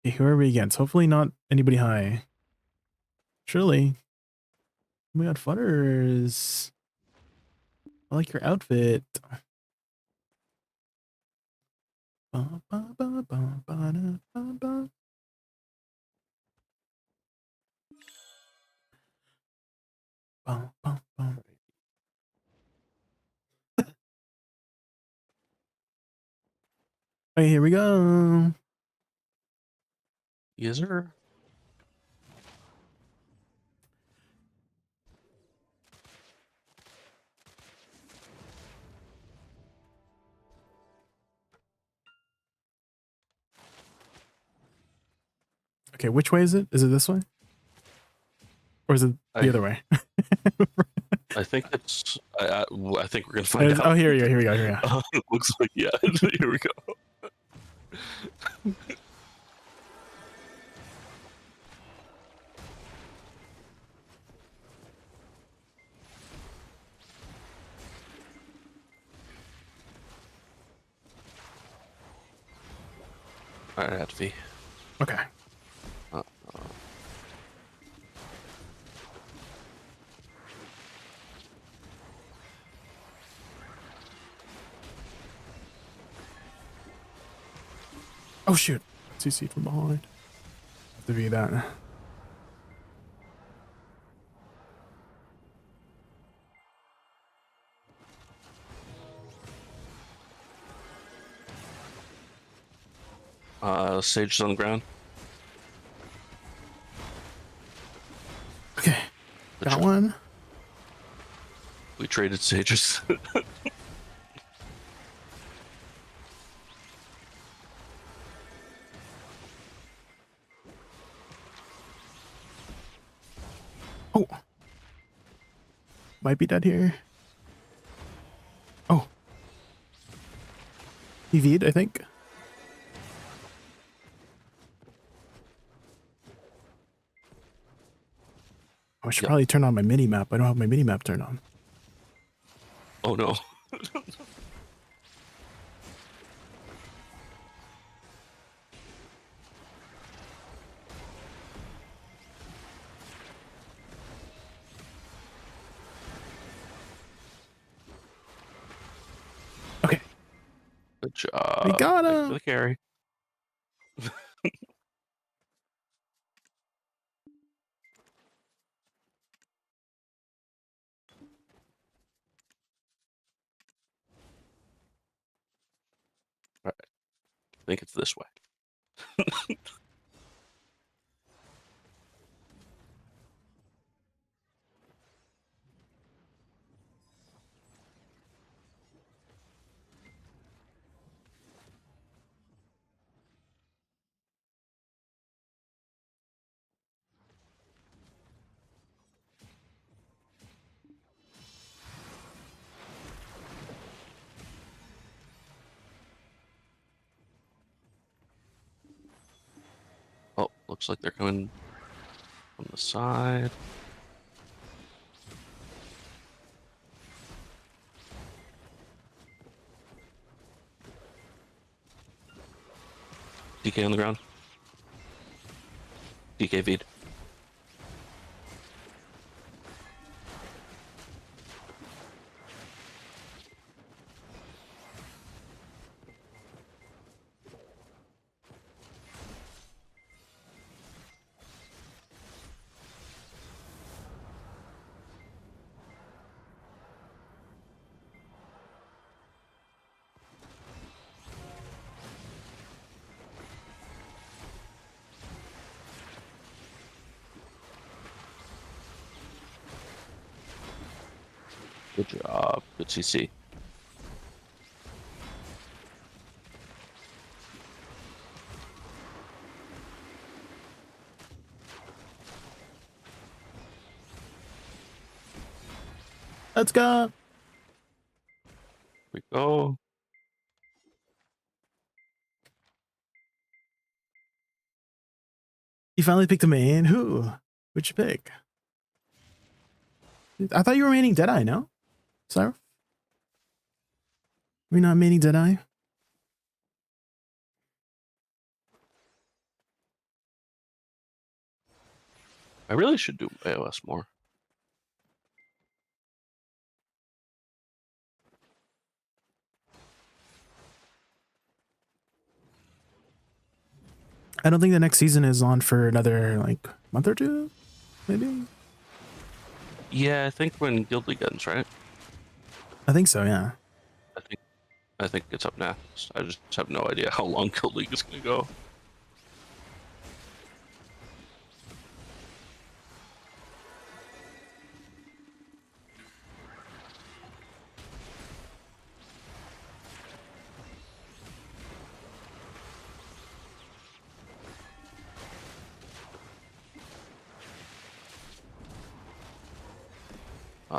Okay, who are we against? Hopefully not anybody high. Surely. Oh my god, Futters. I like your outfit. Ba, ba, ba, ba, ba, da, ba, ba. Ba, ba, ba. Okay, here we go. Yes, sir. Okay, which way is it? Is it this way? Or is it the I- other way? I think it's. I think we're gonna find out. Oh, here we go. Here we go. Here we go. It looks like yeah. Here we go. All right, ADV. Okay. Oh shoot! CC from behind. Have to be that. Sage is on the ground. Okay. Got one. We traded sages. Oh. Might be dead here. Oh. He V'd, I think. I should probably turn on my mini map. I don't have my mini map turned on. Oh no. Okay. Good job. We got Thanks him. for the carry. All right. I think it's this way. Oh, looks like they're coming from the side. DK on the ground. DK V'd. Good job. Good CC. Let's go. Here we go. You finally picked a main. Who? What'd you pick? I thought you were maining Deadeye, no? Sorry? We're not maining Deadeye? I really should do AOS more. I don't think the next season is on for another, like, month or two, maybe? Yeah, I think when Guild League ends, right? I think so, yeah. I think it's up next. I just have no idea how long Guild League is gonna go.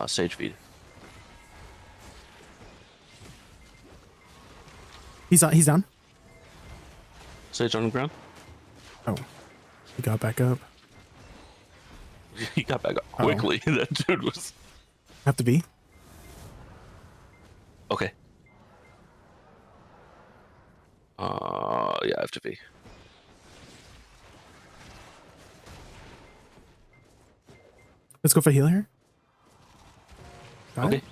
Sage feed. He's down. Sage on the ground. Oh, he got back up. He got back up quickly. That dude was Have to be. okay. Yeah, I have to be. Let's go for heal here. Got Okay. it?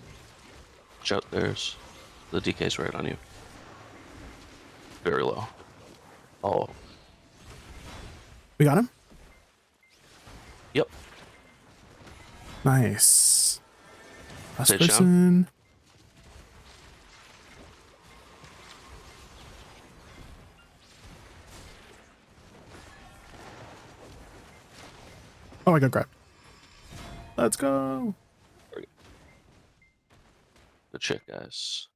Watch out, there's the DK's right on you. Very low. Oh, We got him. yep. Nice. Last Sage down. person. Oh, I got grabbed. Let's go. Good shit, guys.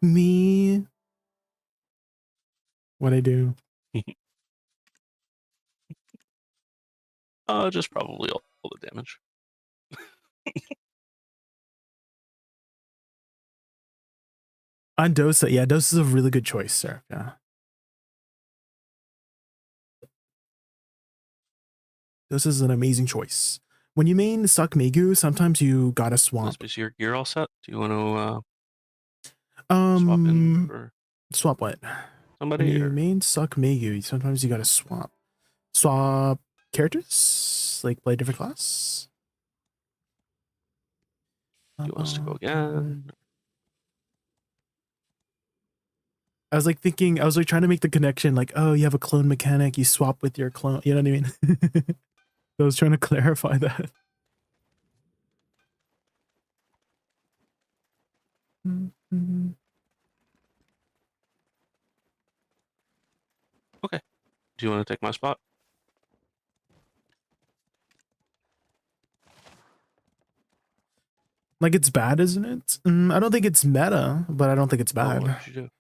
Me. What'd I do? Just probably all the damage. On Dosa. Yeah, Dosa is a really good choice, sir. Yeah. Dosa is an amazing choice. When you main suck Megu, sometimes you gotta swamp. Is your gear all set? Do you want to swap in for Swap what? somebody? When you Or? main suck Megu, sometimes you gotta swap. Swap characters? Like play a different class? Do you want us to go again? I was like thinking, I was like trying to make the connection, like, oh, you have a clone mechanic, you swap with your clone, you know what I mean? I was trying to clarify that. Okay. Do you want to take my spot? Like, it's bad, isn't it? I don't think it's meta, but I don't think it's Oh, bad. what did you do?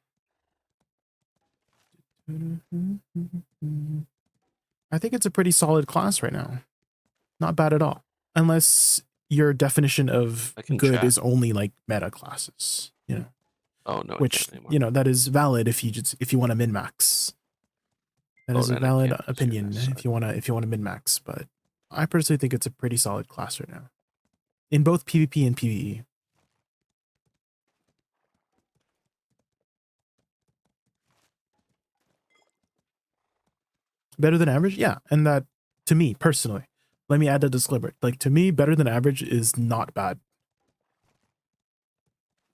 I think it's a pretty solid class right now. Not bad at all. Unless your definition of I can good chat. is only like meta classes, you know. Oh no, I Which, can't anymore. you know, that is valid if you want to min-max. That is a then I valid can't use opinion this if you wanna min-max, but I personally think it's a pretty solid class right now. In both PvP and PvE. Better than average? Yeah. And that, to me, personally, let me add a disclaimer. Like, to me, better than average is not bad.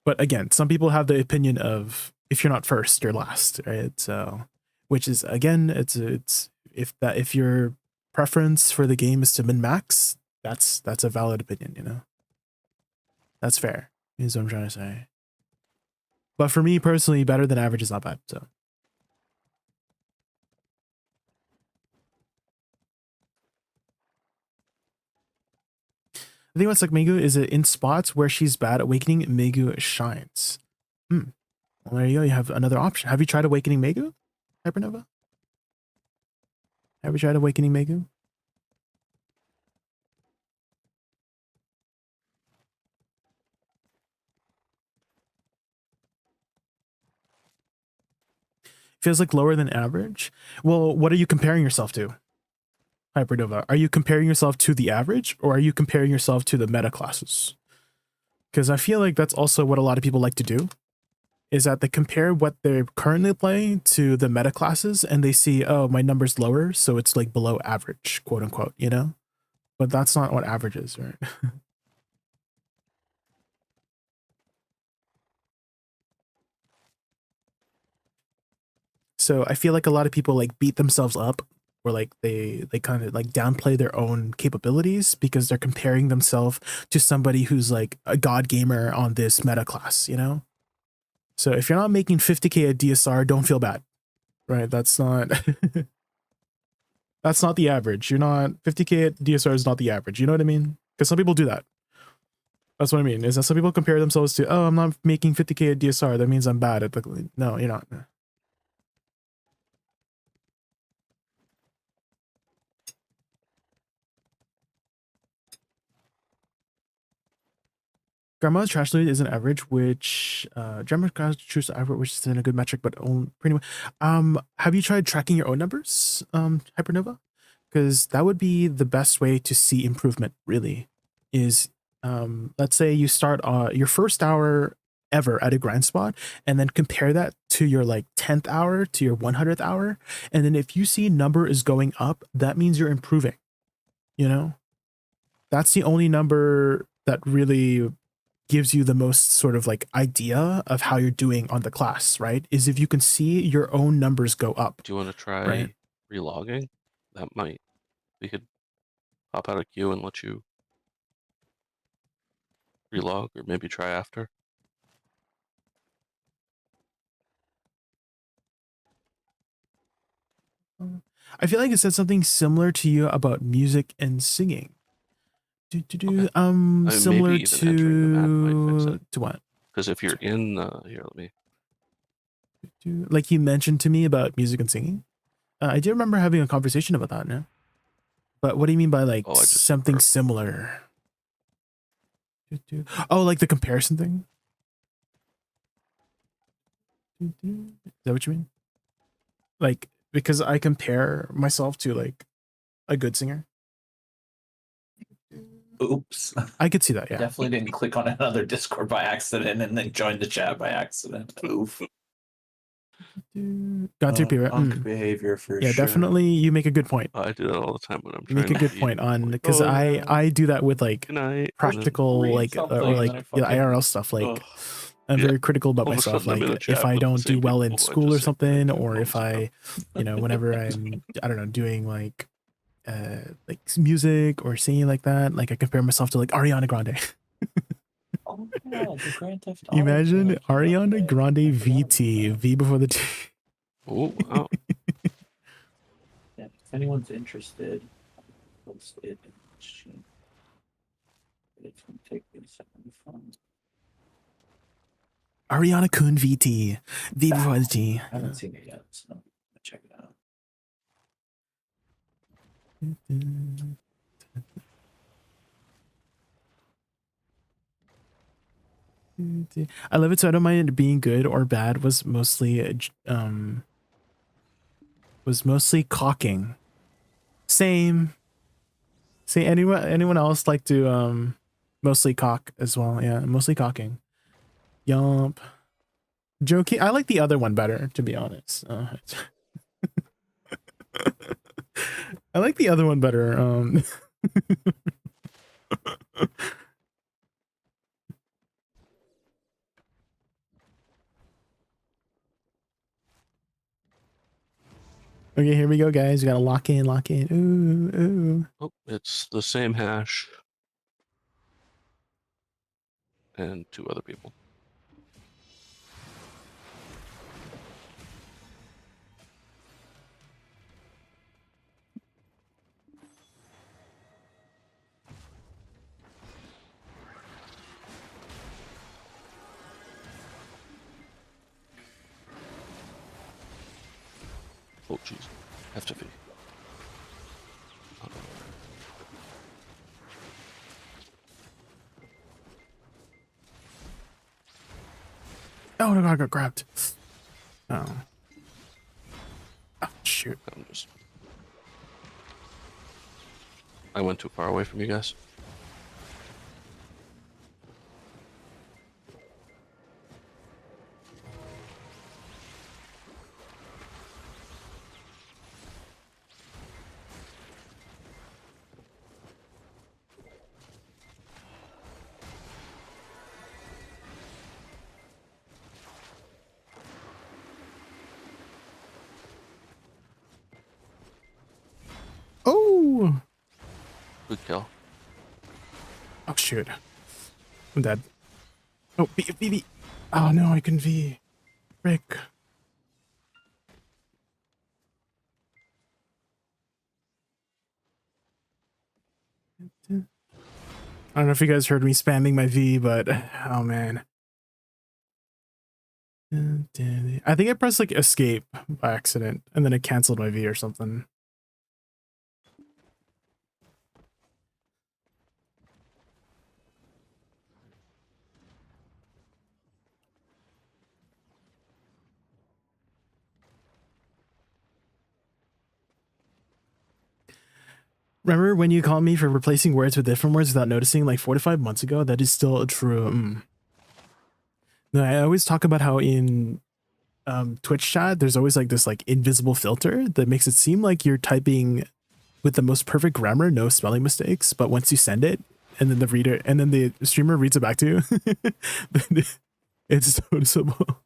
But again, some people have the opinion of if you're not first, you're last, right? So, which is, again, it's if your preference for the game is to min-max, that's a valid opinion, you know? That's fair, is what I'm trying to say. But for me personally, better than average is not bad, so. The thing about Suck Megu is that in spots where she's bad, Awakening Megu shines. Well, there you go. You have another option. Have you tried Awakening Megu, Hypernova? Have you tried Awakening Megu? Feels like lower than average. Well, what are you comparing yourself to, Hypernova? Are you comparing yourself to the average, or are you comparing yourself to the meta classes? Because I feel like that's also what a lot of people like to do, is that they compare what they're currently playing to the meta classes, and they see, oh, my number's lower, so it's like below average, quote unquote, you know? But that's not what average is, right? So I feel like a lot of people like beat themselves up, or like they kind of like downplay their own capabilities because they're comparing themselves to somebody who's like a god gamer on this meta class, you know? So if you're not making 50k at DSR, don't feel bad, right? That's not that's not the average. You're not 50k at DSR is not the average. You know what I mean? Because some people do that. That's what I mean. Is that some people compare themselves to, oh, I'm not making 50K at DSR. That means I'm bad at the. No, you're not. Grandma's trash load is an average, which grandma's trash average, which isn't a good metric, but pretty much. Have you tried tracking your own numbers, Hypernova? Because that would be the best way to see improvement. Really, is let's say you start your first hour ever at a grind spot, and then compare that to your like 10th hour to your 100th hour, and then if you see number is going up, that means you're improving. You know, that's the only number that really gives you the most sort of like idea of how you're doing on the class, right? Is if you can see your own numbers go up. Do you want to try Right. relogging? We could hop out of queue and let you relog, or maybe try after. I feel like it said something similar to you about music and singing. Okay. Similar maybe even entering the map might fix it. to what? Because if you're in here, let me. Like you mentioned to me about music and singing. I do remember having a conversation about that now. But what do you mean by like something similar? Oh, like the comparison thing? Is that what you mean? Like, because I compare myself to like a good singer. Oops. I could see that, yeah. Definitely didn't click on another Discord by accident and then join the chat by accident. Oof. Got to be Punk behavior for yeah, sure. Definitely. You make a good point. I do that all the time when I'm You trying make a good to point on like, because I do that with like practical like or like IRL stuff. Like I'm very critical about all of a myself. sudden I'm in Like a chat if I with the don't do same well in people, I school just or say something, thank you or all if the I, time. whenever I'm I don't know doing like music or singing like that, like I compare myself to like Ariana Grande. Oh yeah, the Grand Theft Auto. Imagine Ariana Grande VT, V before the T. Oh wow. Yeah, if anyone's interested, post it. It's gonna take me a second to find. ArianaKunVT, V before the T. I haven't seen it yet, so check it out. I love it, so I don't mind it being good or bad. Was mostly cocking. Same. Say anyone else like to mostly cock as well? Yeah, mostly cocking. Yump. Joking. I like the other one better, to be honest. I like the other one better. Okay, here we go, guys. We gotta lock in, lock in. Ooh, ooh. Oh, it's the same hash and 2 other people. Oh jeez, have to be. Oh no, I got grabbed. Oh. Oh shoot. I went too far away from you guys. Oh. Good kill. Oh shoot. I'm dead. Oh, V. Oh no, I can V. Rick. I don't know if you guys heard me spamming my V, but oh man. I think I pressed like escape by accident and then it canceled my V or something. Remember when you called me for replacing words with different words without noticing like 4 to 5 months ago? That is still true. No, I always talk about how in Twitch chat, there's always like this like invisible filter that makes it seem like you're typing with the most perfect grammar, no spelling mistakes. But once you send it and then the streamer reads it back to you, it's noticeable.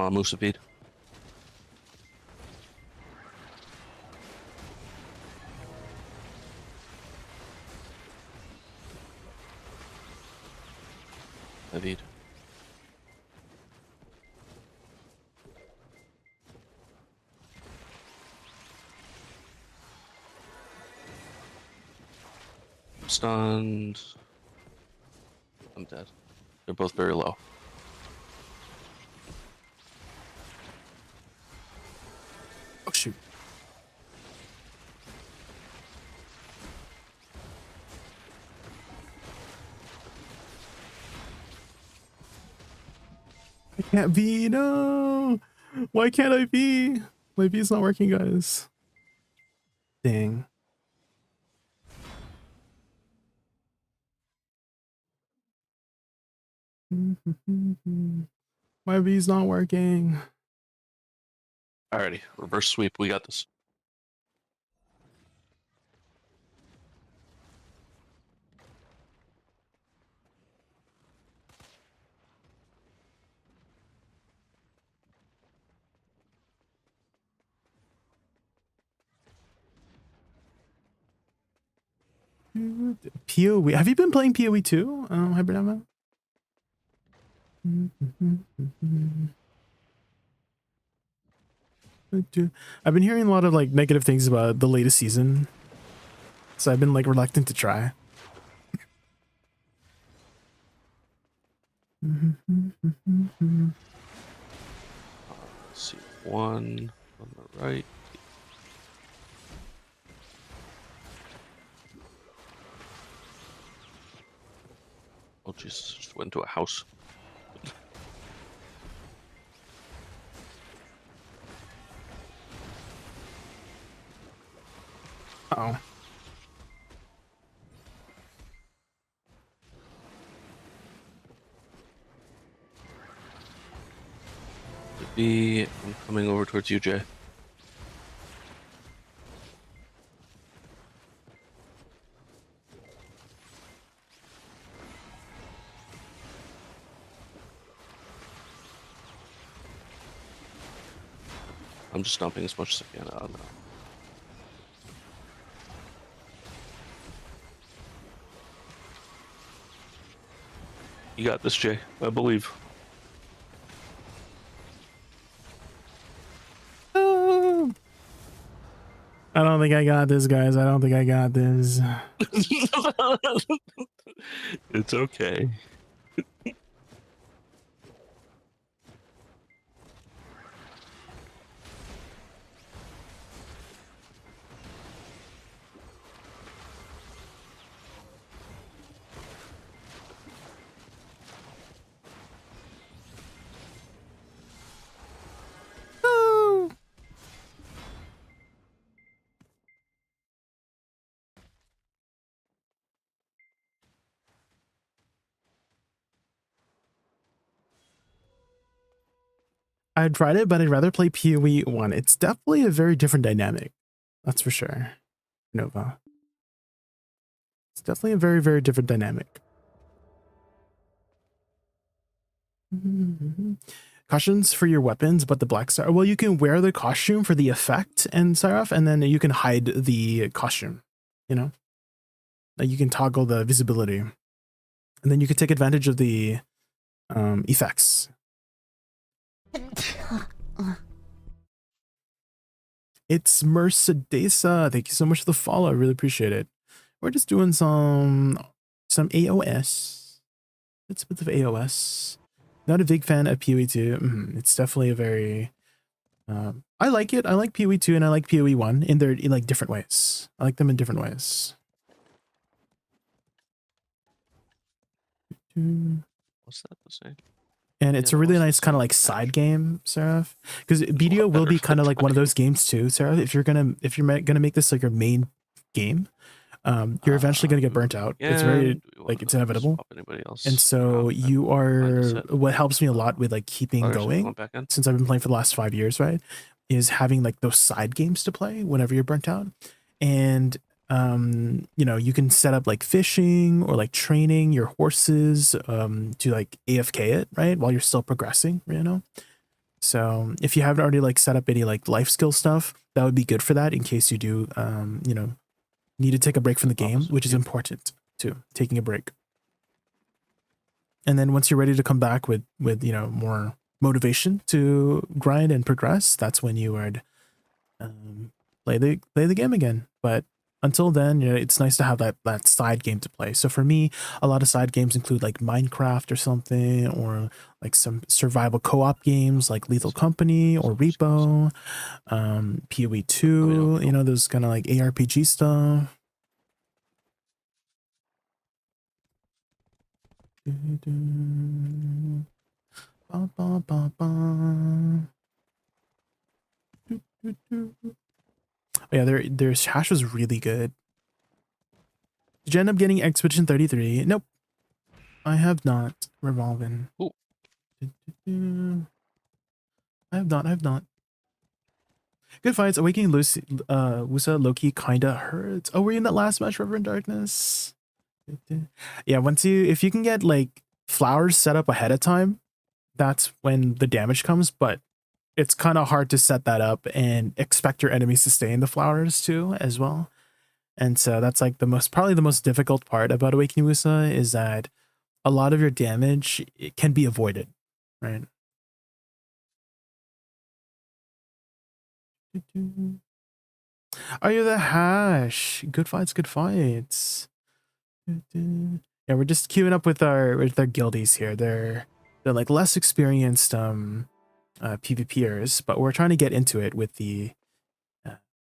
Woosa feed. Feed. I'm stunned. I'm dead. They're both very low. Oh shoot. I can't be, no. Why can't I be? My V's not working, guys. Dang. My V's not working. Alrighty, reverse sweep. We got this. PoE. Have you been playing PoE too, Hybrid Emma? I've been hearing a lot of like negative things about the latest season, so I've been like reluctant to try. Let's see, one on the right. Oh Jesus! Just went into a house. Oh. I'm coming over towards you, Jay. I'm just stomping as much as I can. I don't know. You got this, Jay. I believe. I don't think I got this, guys. I don't think I got this. It's okay. I tried it, but I'd rather play PoE 1. It's definitely a very different dynamic. That's for sure. Nova. It's definitely a very, very different dynamic. costumes for your weapons, but the black star. Well, you can wear the costume for the effect and Seraph, and then you can hide the costume. You know, like you can toggle the visibility, and then you can take advantage of the effects. It's Mercedesa. Thank you so much for the follow. I really appreciate it. We're just doing some AOS. It's a bit of AOS. Not a big fan of PoE 2. It's definitely a very I like it. I like PoE 2 and I like PoE 1 in their like different ways. I like them in different ways. What's that to say? And it's a really nice kind of like side game, Seraph, because BDO will be kind of like one of those games too, Seraph. If you're gonna make this like your main game, you're eventually gonna get burnt out. It's very like it's inevitable. And so you are what helps me a lot with like keeping going since I've been playing for the last 5 years, right? Is having like those side games to play whenever you're burnt out. And you know, you can set up like fishing or like training your horses to like AFK it, right? While you're still progressing, you know? So if you haven't already like set up any like life skill stuff, that would be good for that in case you do, you know, need to take a break from the game, which is important too, taking a break. And then once you're ready to come back with, you know, more motivation to grind and progress, that's when you would play the game again. But until then, you know, it's nice to have that side game to play. So for me, a lot of side games include like Minecraft or something, or like some survival co-op games like Lethal Company or Repo, PoE 2, you know, those kind of like ARPG stuff. Oh yeah, their hash was really good. Did you end up getting Expedition 33? Nope. I have not. Revolving. Ooh. I have not. Good fights. Awakening Lucy, Woosa Loki kinda hurts. Oh, were you in that last match, Reverend Darkness? Yeah, if you can get like flowers set up ahead of time, that's when the damage comes, but it's kind of hard to set that up and expect your enemies to stay in the flowers too as well. And so that's like probably the most difficult part about Awakening Woosa is that a lot of your damage can be avoided, right? Are you the hash? Good fights, good fights. Yeah, we're just queuing up with our guildies here. They're like less experienced PvPers, but we're trying to get into it with the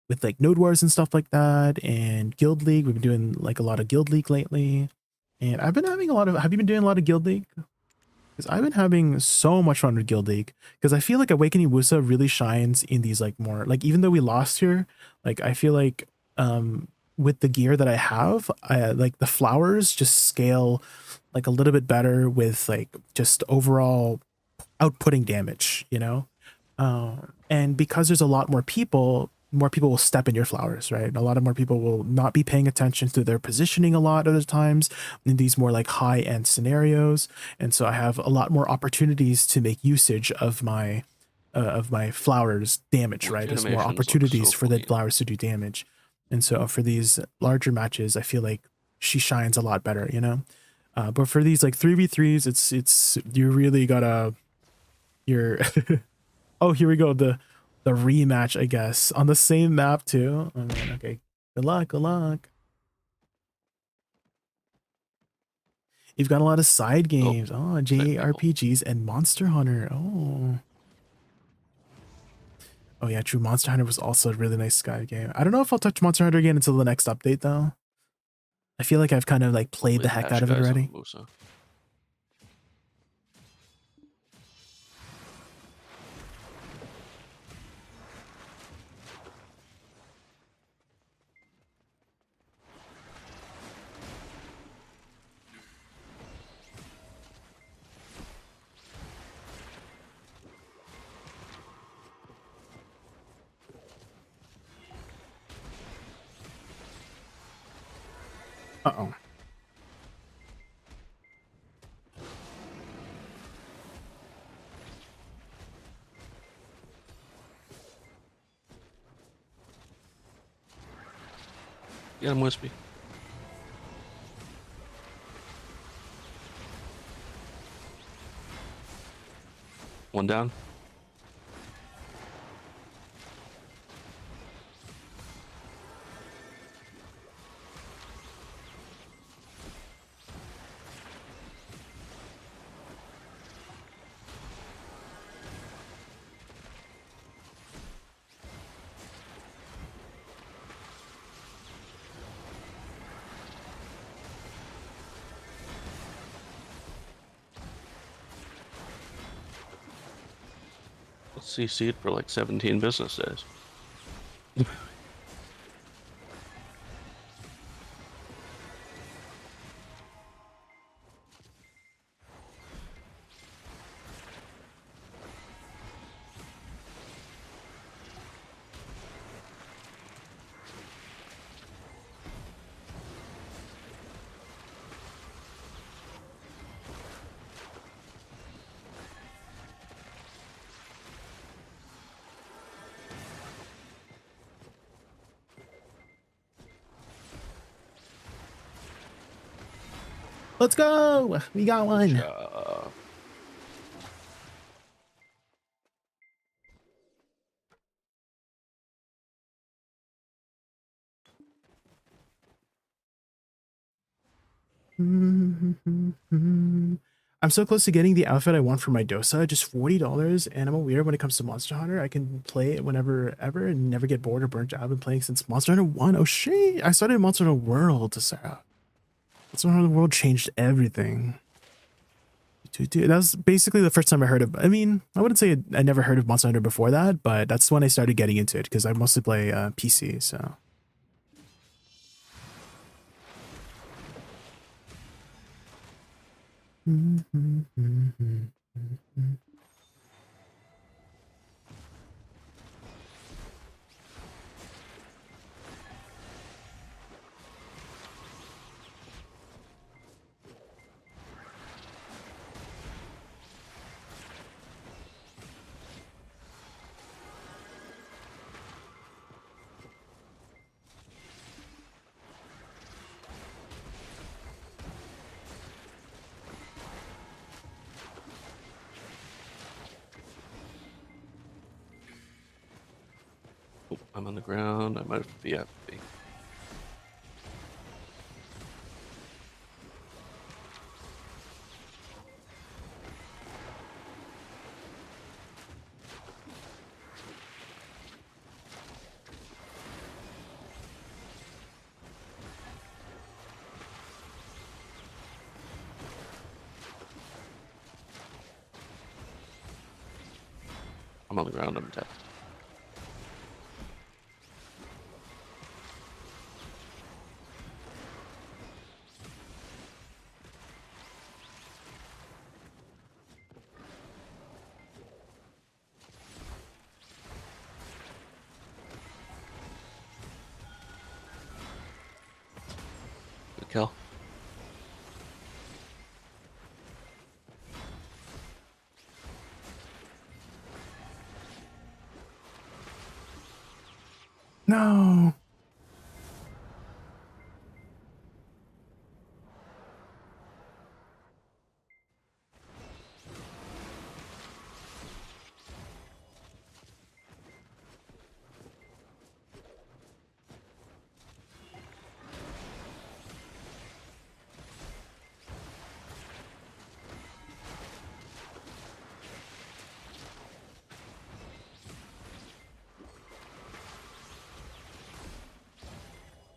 with like Node Wars and stuff like that, and Guild League. We've been doing like a lot of Guild League lately, and I've been having a lot of. Have you been doing a lot of Guild League? Because I've been having so much fun with Guild League. Because I feel like Awakening Woosa really shines in these like more like, even though we lost here, like I feel like with the gear that I have, like the flowers just scale like a little bit better with like just overall outputting damage, you know? And because there's a lot more people will step in your flowers, right? A lot of more people will not be paying attention to their positioning a lot of the times in these more like high-end scenarios. And so I have a lot more opportunities to make usage of my flowers damage, right? There's more opportunities for the flowers to do damage. And so for these larger matches, I feel like she shines a lot better, you know? But for these like 3v3s, it's you really gotta oh, here we go. The rematch, I guess, on the same map too. Oh man, okay. Good luck, good luck. You've got a lot of side games. Oh, JRPGs and Monster Hunter. Oh. Oh yeah, true. Monster Hunter was also a really nice sky game. I don't know if I'll touch Monster Hunter again until the next update though. I feel like I've kind of like played the heck out of it already. Uh-oh. Get him, Wispy. One down. Let's see seed for like 17 business days. Let's go. We got one. I'm so close to getting the outfit I want for my Dosa. Just $40, and I'm a weird when it comes to Monster Hunter. I can play it whenever ever and never get bored or burnt out. I've been playing since Monster Hunter 1. Oh shit! I started Monster Hunter World, Sarah. Monster Hunter World changed everything. That was basically the first time I heard of. I mean, I wouldn't say I never heard of Monster Hunter before that, but that's when I started getting into it because I mostly play PC. So. Oh, I'm on the ground. I might have to be FB. I'm on the ground. I'm tapped. Good kill. No.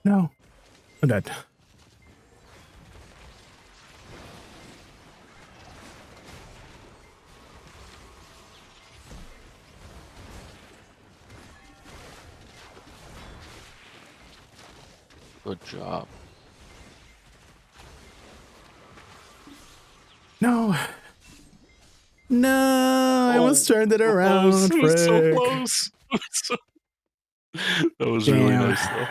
No. I'm dead. Good job. No. No. I almost turned it So around. close. It was so Frick. close. That was Damn. really nice, though.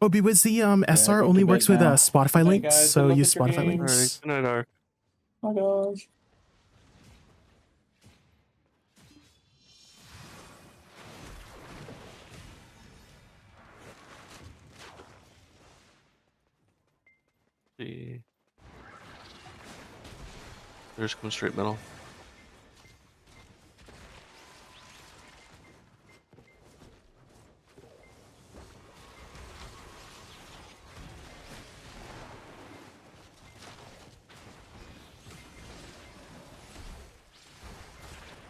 Oh, because the SR go only to bed works with now. Spotify Bye, links, guys. so Good luck use with your Spotify games. Alright, links. good night, Ark. Oh my gosh. See. There's coming straight middle.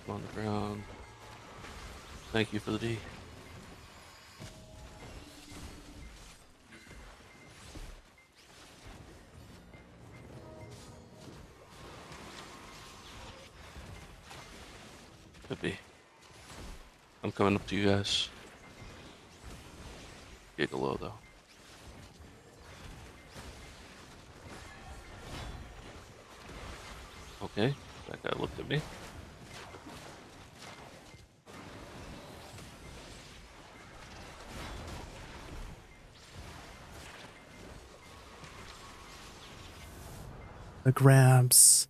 On the ground. Thank you for the D. Could be. I'm coming up to you guys. Gigolo though. Okay, that guy looked at me. The grabs.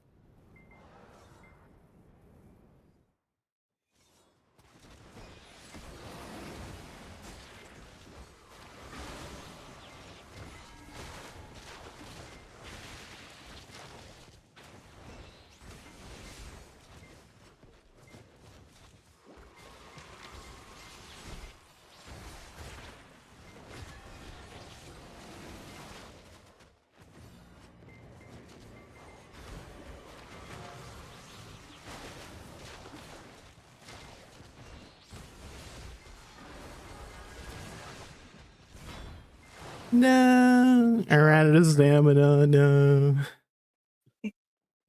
No, I ran out of stamina. No,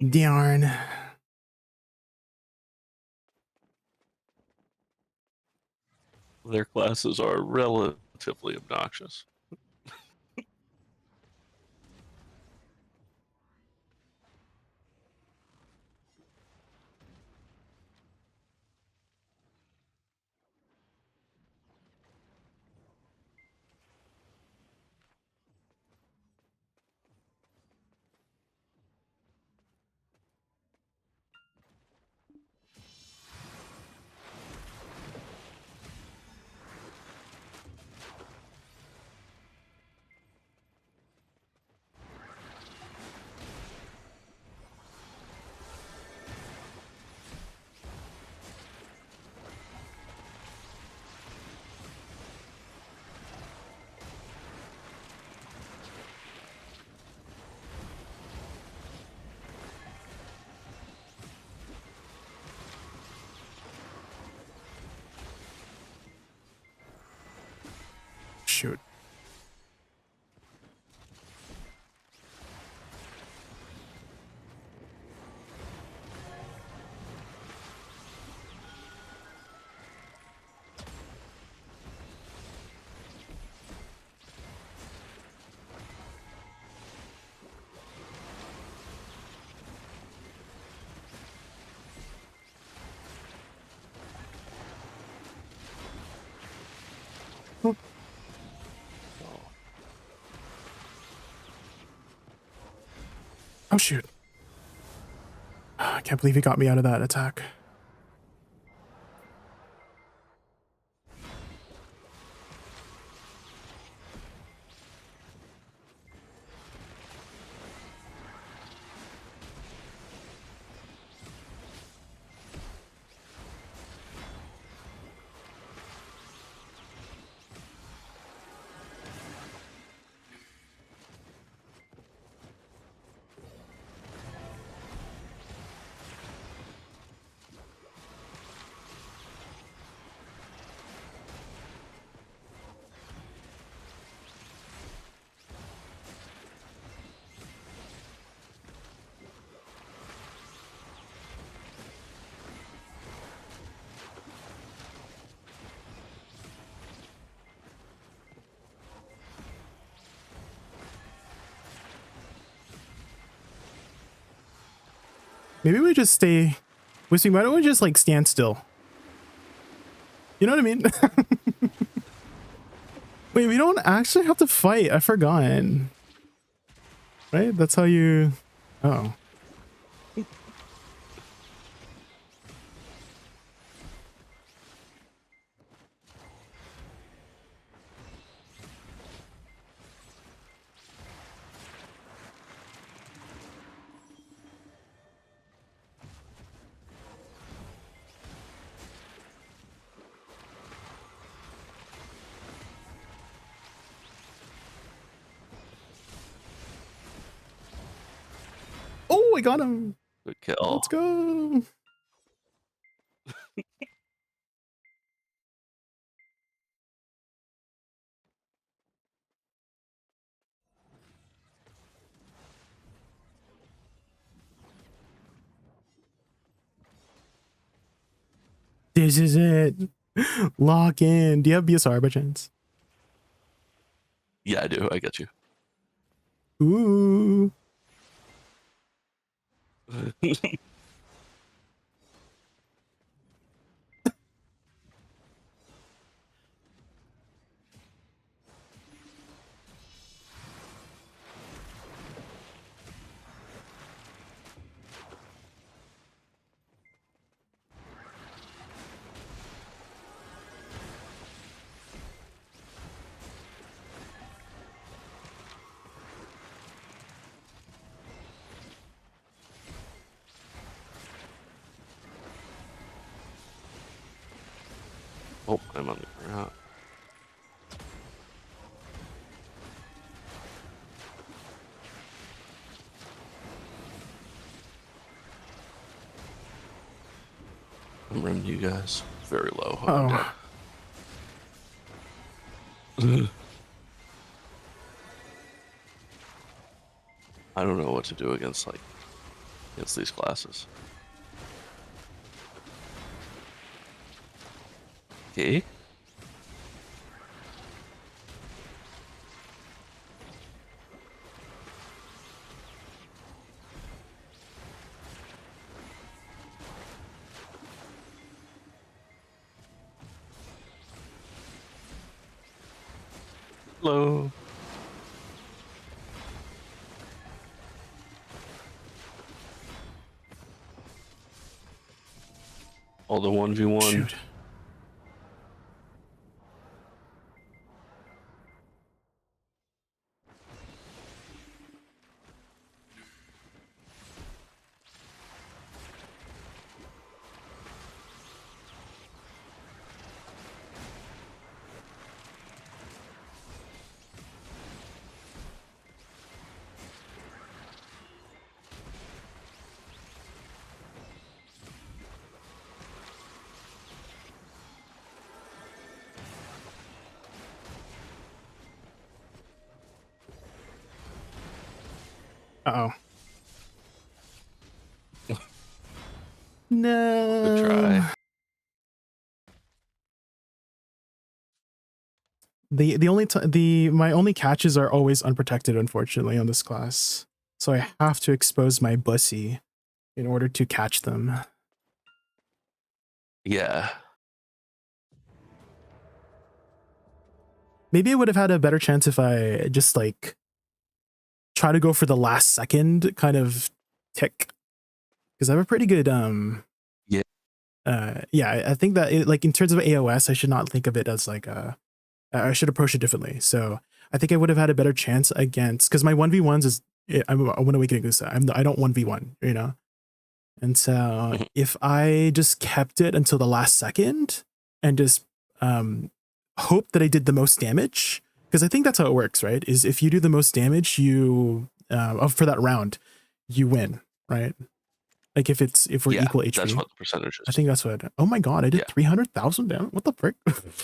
darn. Their classes are relatively obnoxious. Shoot. Oh, shoot. I can't believe he got me out of that attack. Maybe we just stay. Wispy, why don't we just like stand still? You know what I mean? Wait, we don't actually have to fight. I forgot. Right? That's how you... Oh. Oh, I got him. Good kill. Let's go. This is it. Lock in. Do you have BSR by chance? Yeah, I do. I get you. Ooh. Oh, I'm on the ground. I'm running you guys very low. Oh. I don't know what to do against these classes. Okay. Hello. All the 1v1. Shoot. Uh-oh. No. Good try. My only catches are always unprotected, unfortunately, on this class. So I have to expose my bussy in order to catch them. Yeah. Maybe I would have had a better chance if I just like try to go for the last second kind of tick, because I have a pretty good yeah, I think that like in terms of AOS, I should not think of it as like I should approach it differently. So I think I would have had a better chance against, because my 1v1s is I want to awaken Woosa. I don't 1v1, you know. And so if I just kept it until the last second and just hope that I did the most damage, because I think that's how it works, right? Is if you do the most damage, you for that round, you win, right? Like if we're equal HP. That's what the percentage is. I think that's what. Oh my god, I did 300,000 damage. What the frick?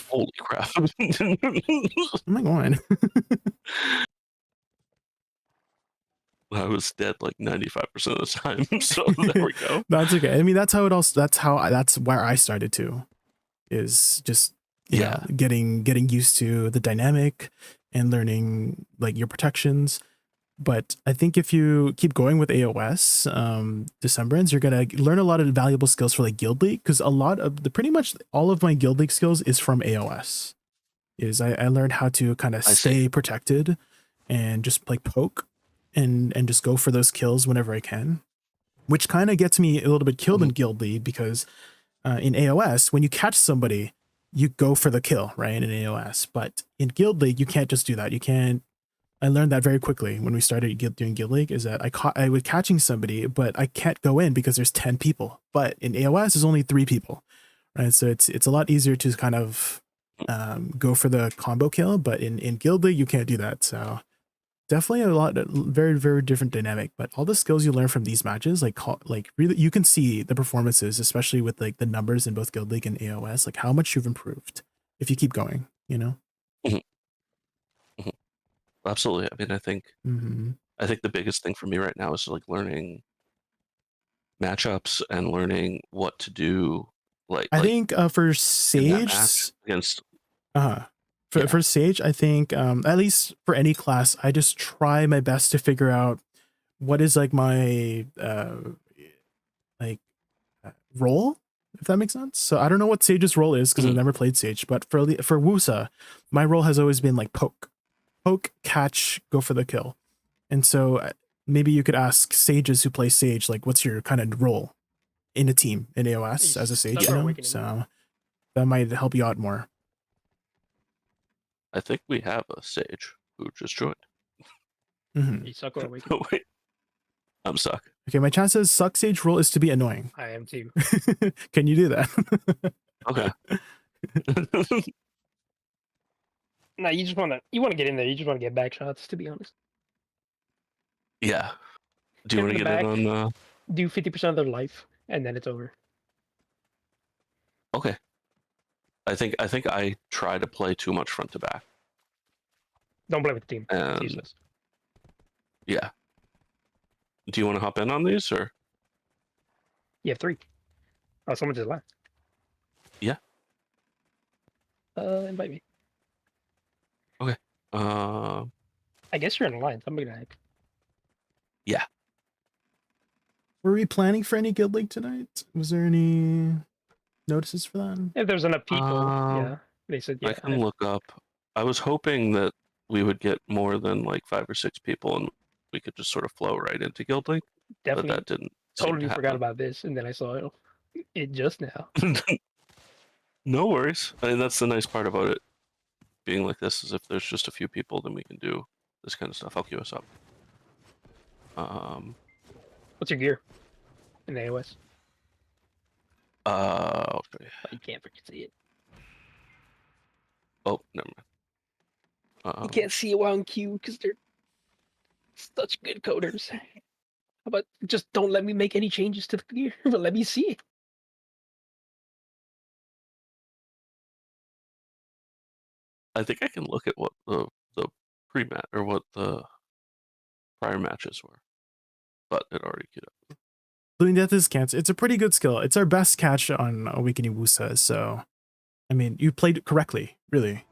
Holy crap! Oh my god. I was dead like 95% of the time, so there we go. That's okay. I mean, that's where I started to, is just you know, getting used to the dynamic and learning like your protections. But I think if you keep going with AOS, Decemberans, you're gonna learn a lot of valuable skills for like Guild League, because a lot of pretty much all of my Guild League skills is from AOS. is I learned how to kind of I see. stay protected and just like poke and just go for those kills whenever I can, which kind of gets me a little bit killed in Guild League because in AOS, when you catch somebody, you go for the kill, right? In AOS, but in Guild League, you can't just do that. You can't. I learned that very quickly when we started doing Guild League, is that I was catching somebody, but I can't go in because there's 10 people. But in AOS, there's only 3 people, right? So it's a lot easier to kind of go for the combo kill. But in Guild League, you can't do that. So definitely very, very different dynamic. But all the skills you learn from these matches, like really, you can see the performances, especially with like the numbers in both Guild League and AOS, like how much you've improved if you keep going, you know? Absolutely. I mean, I think the biggest thing for me right now is like learning matchups and learning what to do. I think for in that Sage, match against for Sage, I think at least for any class, I just try my best to figure out what is like my role, if that makes sense. So I don't know what Sage's role is because I've never played Sage, but for Woosa, my role has always been like poke, catch, go for the kill. And so maybe you could ask sages who play Sage, like, what's your kind of role in a team in AOS as a Sage, you know? So that might help you out more. I think we have a Sage who just joined. You suck or awaken? Oh, wait. I'm stuck. Okay, my chance says suck Sage role is to be annoying. I am too. Can you do that? Okay. No, you want to get in there. You just want to get back shots, to be honest. Yeah. Do you Get want to in get the in on? Do 50% of their life, and then it's over. Okay. I think I try to play too much front to back. Don't play with the team. It's And useless. yeah. Do you want to hop in on these or? You have 3. Oh, someone just left. Yeah. Invite me. Okay. I guess you're in alliance. I'm gonna hack. Yeah. Were we planning for any Guild League tonight? Was there any notices for that? If there's enough people, yeah. They said yeah. I can look up. I was hoping that we would get more than like 5 or 6 people and we could just sort of flow right into Guild League. Definitely. But that didn't. seem Totally to forgot happen. about this, and then I saw it just now. No worries. I mean, that's the nice part about it being like this is if there's just a few people, then we can do this kind of stuff. I'll queue us up. What's your gear in the AOS? I'll show you. Oh, you can't freaking see it. Oh, never mind. You can't see it while in queue because they're such good coders. How about just don't let me make any changes to the gear, but let me see it. I think I can look at what the pre-match or what the prior matches were, but it already queued up. Blooming Death is cancer. It's a pretty good skill. It's our best catch on Awakening Woosa. So, I mean, you played it correctly, really.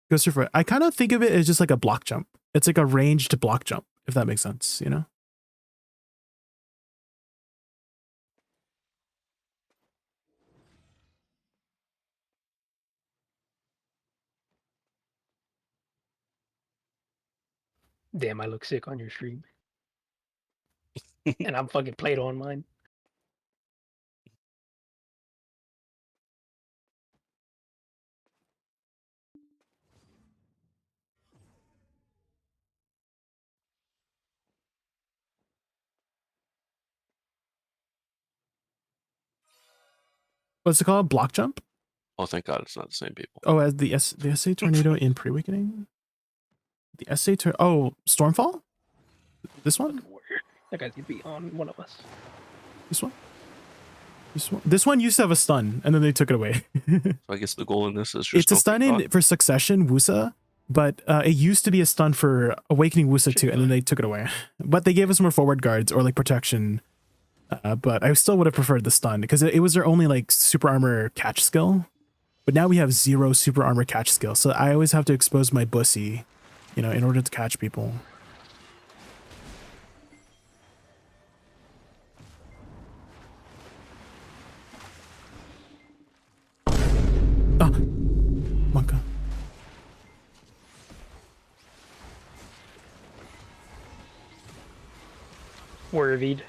Goes through. I kind of think of it as just like a block jump. It's like a ranged block jump, if that makes sense, you know? Damn, I look sick on your stream. And I'm fucking played on mine. What's it called? Block jump? Oh, thank God it's not the same people. Oh, as the SA tornado in pre-awakening? The SA tornado. Oh, Stormfall? This one? That guy's gonna be on one of us. This one? This one used to have a stun, and then they took it away. So I guess the goal in this is just It's a stun in for Succession, Woosa, But it used to be a stun for Awakening Woosa too, and then they took it away. But they gave us more forward guards or like protection. But I still would have preferred the stun because it was their only like super armor catch skill. But now we have 0 super armor catch skill, so I always have to expose my bussy, you know, in order to catch people. Ah, Monka. Worried.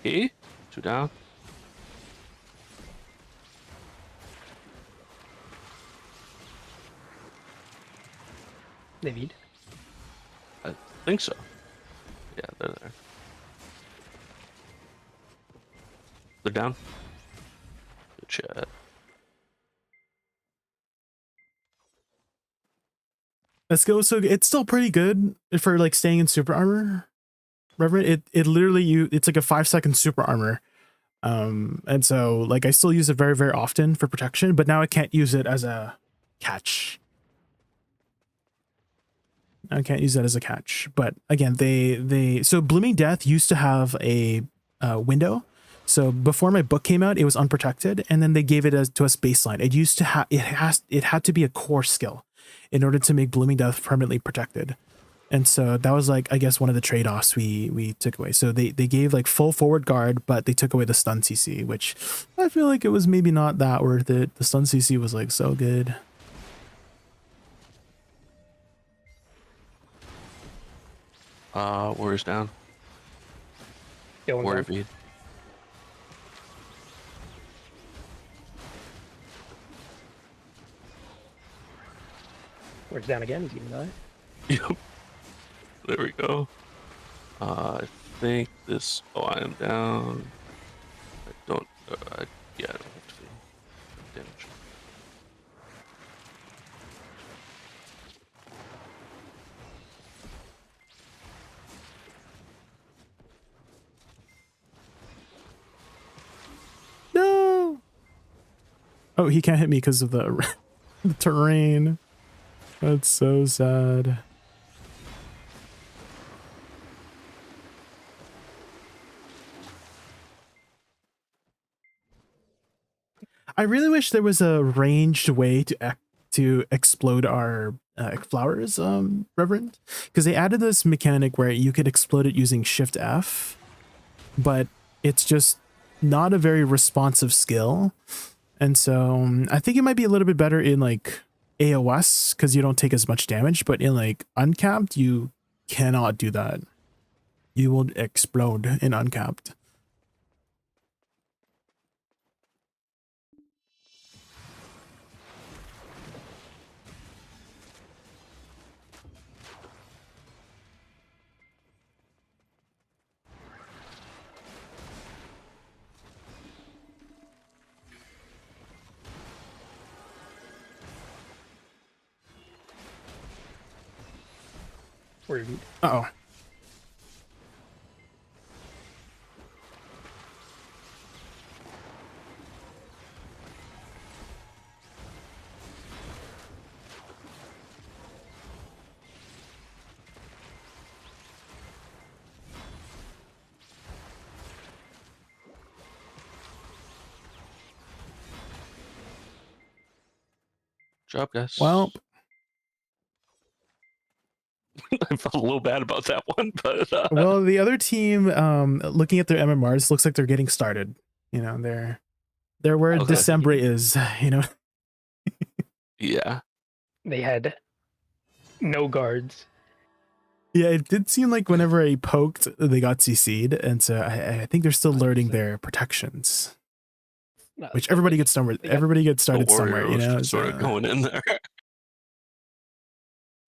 E? 2 down. David. I think so. Yeah, they're there. They're down. Good chat. Let's go. So it's still pretty good for like staying in super armor. Reverend, it literally it's like a 5-second super armor. And so like I still use it very, very often for protection, but now I can't use it as a catch. I can't use that as a catch. But again, so Blooming Death used to have a window. So before my book came out, it was unprotected, and then they gave it to us baseline. It used to have it had to be a core skill in order to make Blooming Death permanently protected. And so that was like, I guess, one of the trade-offs we took away. So they gave like full forward guard, but they took away the stun CC, which I feel like it was maybe not that worth it. The stun CC was like so good. Warriors down. Going Warrior down. V. Where's down again? He's gonna die. Yep. There we go. I think this. Oh, I am down. I don't. Yeah, I don't have to feel damage. No. Oh, he can't hit me because of the, the terrain. That's so sad. I really wish there was a ranged way to explode our flowers, Reverend, because they added this mechanic where you could explode it using Shift F, but it's just not a very responsive skill. And so I think it might be a little bit better in like AOS because you don't take as much damage, but in like uncapped, you cannot do that. You will explode in uncapped. Worried. Uh-oh. Job, guys. Well, I felt a little bad about that one, but well, the other team, looking at their MMRs, looks like they're getting started. You know, they're where Okay. December is. You know, yeah. They had no guards. yeah, it did seem like whenever I poked, they got CC'd, and so I think they're still learning their protections. No, Which everybody gets started. Everybody gets started The somewhere. warrior You was know, just sort of going in there.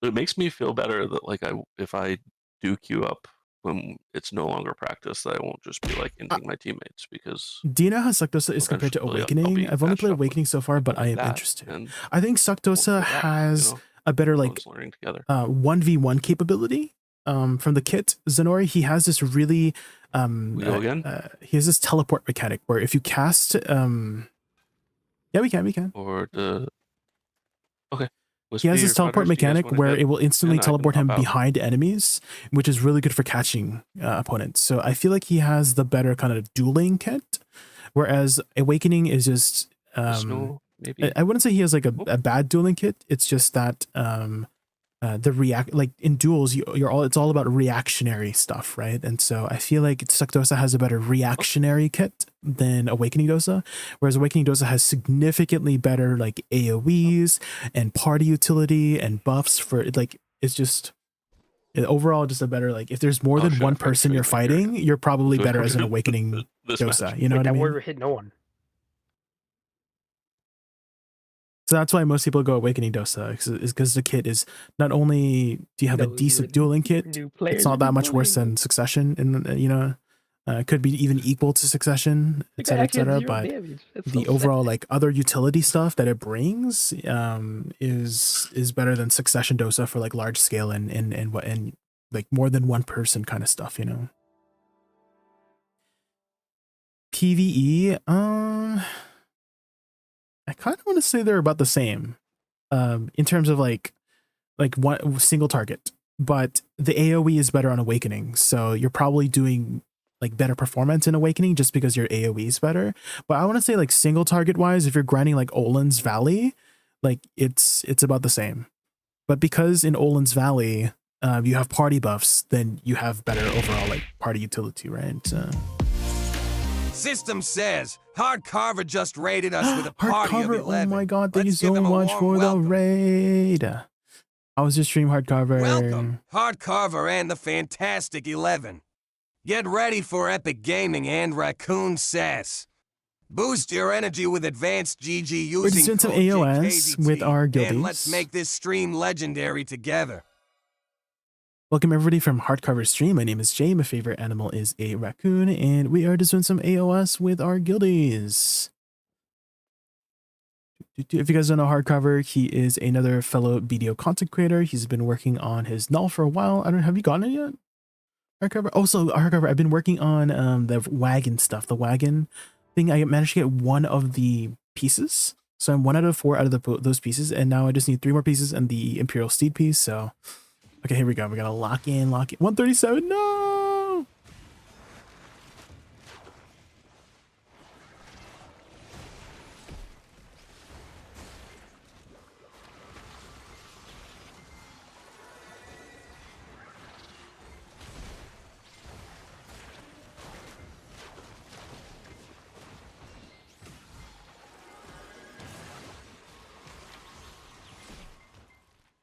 It makes me feel better that like if I do queue up when it's no longer practice, that I won't just be like ending my teammates because do you know how Suckdosa is compared to eventually I'll Awakening? be I've only matched played up with Awakening so far, but I am that, interested. and I think we'll Suckdosa play that, has you know, a better like everyone's learning together. 1v1 capability from the kit. Zenori, he has this really We go again? he has this teleport mechanic where if you cast Yeah, we can. Or the okay. He has this teleport mechanic where it will instantly and I can teleport him hop out. behind enemies, which is really good for catching opponents. So I feel like he has the better kind of dueling kit, whereas Awakening is just Snow, maybe. I wouldn't say he has like a bad dueling kit. It's just that the react, like in duels, it's all about reactionary stuff, right? And so I feel like Dosa has a better reactionary kit than Awakening Dosa, whereas Awakening Dosa has significantly better like AoEs and party utility and buffs for like, it's just overall just a better, like if there's more than shit, I one forgot to person show you're you my character. fighting, you're probably So better as an Awakening this Dosa, match. you know Wait, what I that mean? warrior hit no one. So that's why most people go Awakening Dosa, is because the kit is not only do you have a No, decent you dueling kit, new players it's not have that been much worse bullying than Succession, and it could be even equal to Succession, The guy actually had etc. zero But damage. That's the so overall sad. like other utility stuff that it brings is better than Succession Dosa for like large scale and like more than one person kind of stuff, you know. PvE, I kind of want to say they're about the same, in terms of like one single target, but the AoE is better on Awakening, so you're probably doing like better performance in Awakening just because your AoE is better. But I want to say like single target wise, if you're grinding like Olin's Valley, like it's about the same. But because in Olin's Valley, you have party buffs, then you have better overall like party utility, right? System says Hard Carver just raided us with a Hard party Carver, of 11. oh my god, thank Let's you give so him a much warm for welcome. the raid. How was your stream, Hard Carver? Welcome, Hard Carver and the Fantastic 11. Get ready for epic gaming and raccoon sass. Boost your energy with advanced GG using We're just doing some code AOS JaykunVT, with our and let's guildies. make this stream legendary together. Welcome everybody from Hardcover Stream. My name is Jay. My favorite animal is a raccoon, and we are just doing some AOS with our guildies. If you guys don't know Hardcover, he is another fellow BDO content creator. He's been working on his null for a while. I don't have you gotten it yet? Hardcover. Also, Hardcover, I've been working on the wagon stuff. The wagon thing. I managed to get one of the pieces. So I'm 1 out of 4 out of those pieces, and now I just need 3 more pieces and the Imperial Steed piece. So okay, here we go. We gotta lock in. 137. No.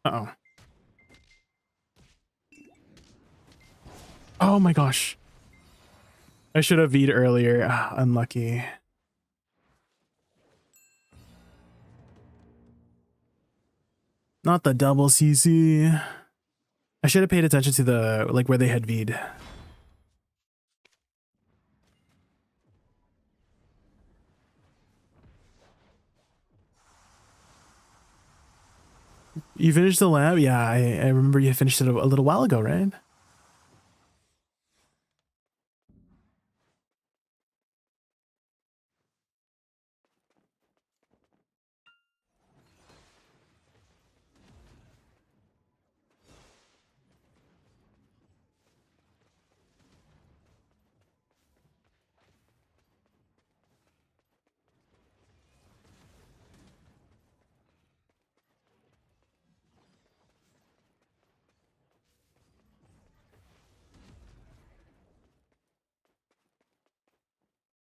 Uh-oh. Oh my gosh. I should have V'd earlier. Ah, unlucky. Not the double CC. I should have paid attention to the, like, where they had V'd. You finished the lab? Yeah, I remember you finished it a little while ago, right?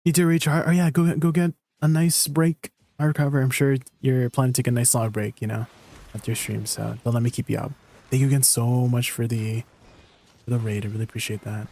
Need to recharge. Oh yeah, go get a nice break. I recover. I'm sure you're planning to take a nice long break, you know, after your stream. So don't let me keep you up. Thank you again so much for the raid. I really appreciate that.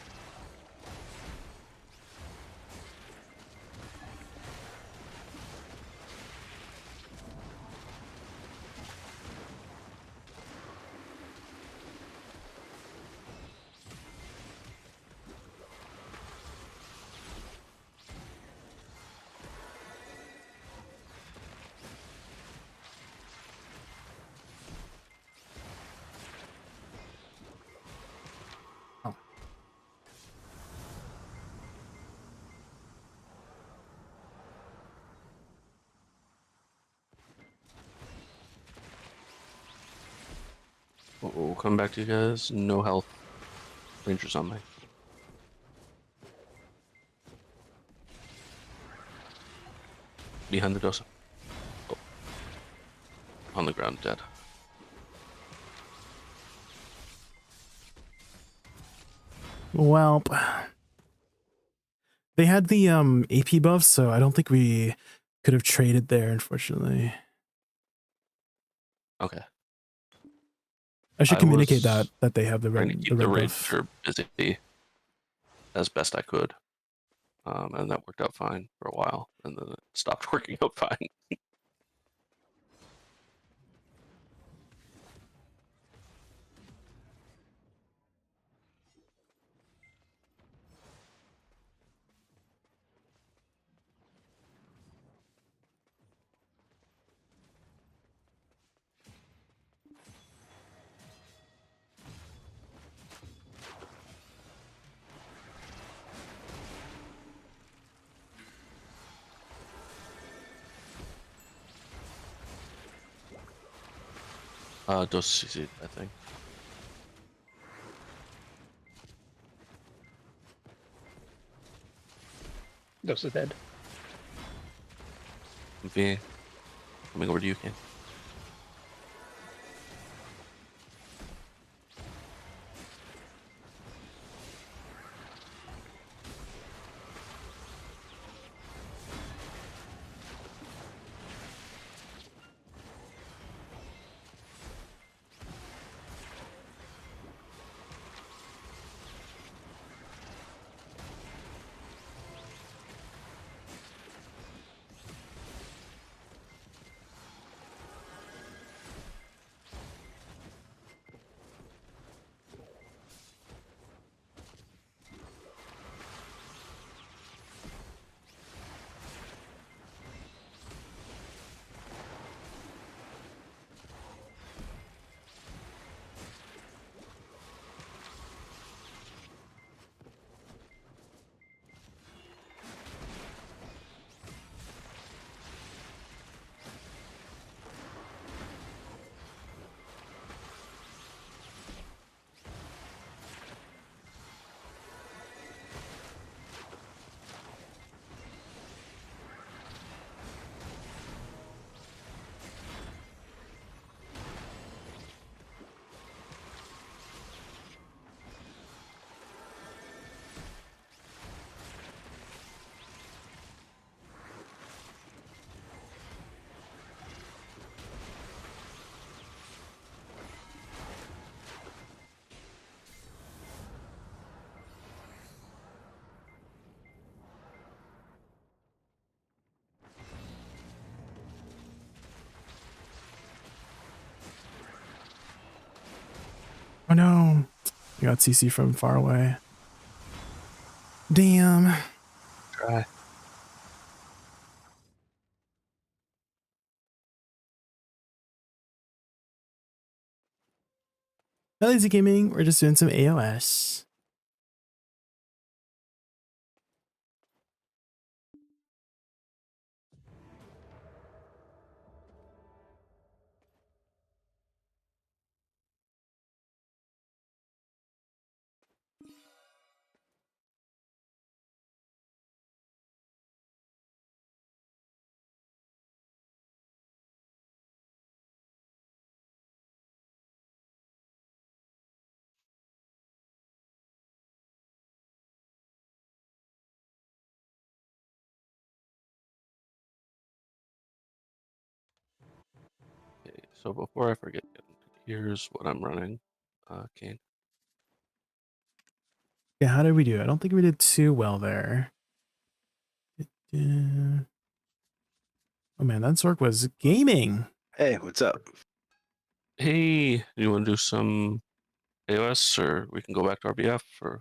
We'll come back to you guys. No health. Rangers on me. Behind the Dosa. Oh. On the ground, dead. Well, they had the AP buffs, so I don't think we could have traded there, unfortunately. Okay. I should I communicate was that they have the Trying to red keep the buff. Ranger busy as best I could. And that worked out fine for a while, and then it stopped working out fine. Dosa CC, I think. Dosa dead. V, coming over to you, Kane. Oh no, you got CC from far away. Damn. Try. Hi, Lazy Gaming. We're just doing some AOS. Okay, so before I forget, here's what I'm running. Kane. Yeah, how did we do? I don't think we did too well there. Oh man, that Zork was gaming. Hey, what's up? Hey, you want to do some AOS, or we can go back to RBF, or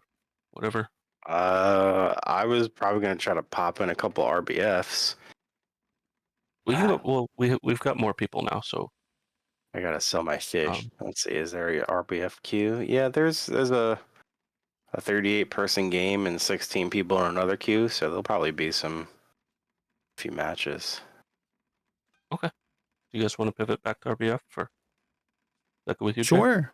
whatever? I was probably gonna try to pop in a couple RBFs. We can go. Well, we've got more people now, so I gotta sell my fish. Let's see, is there a RBF queue? Yeah, there's a 38 person game and 16 people in another queue, so there'll probably be some few matches. okay. Do you guys want to pivot back to RBF, or is that good with you, Jay? Sure.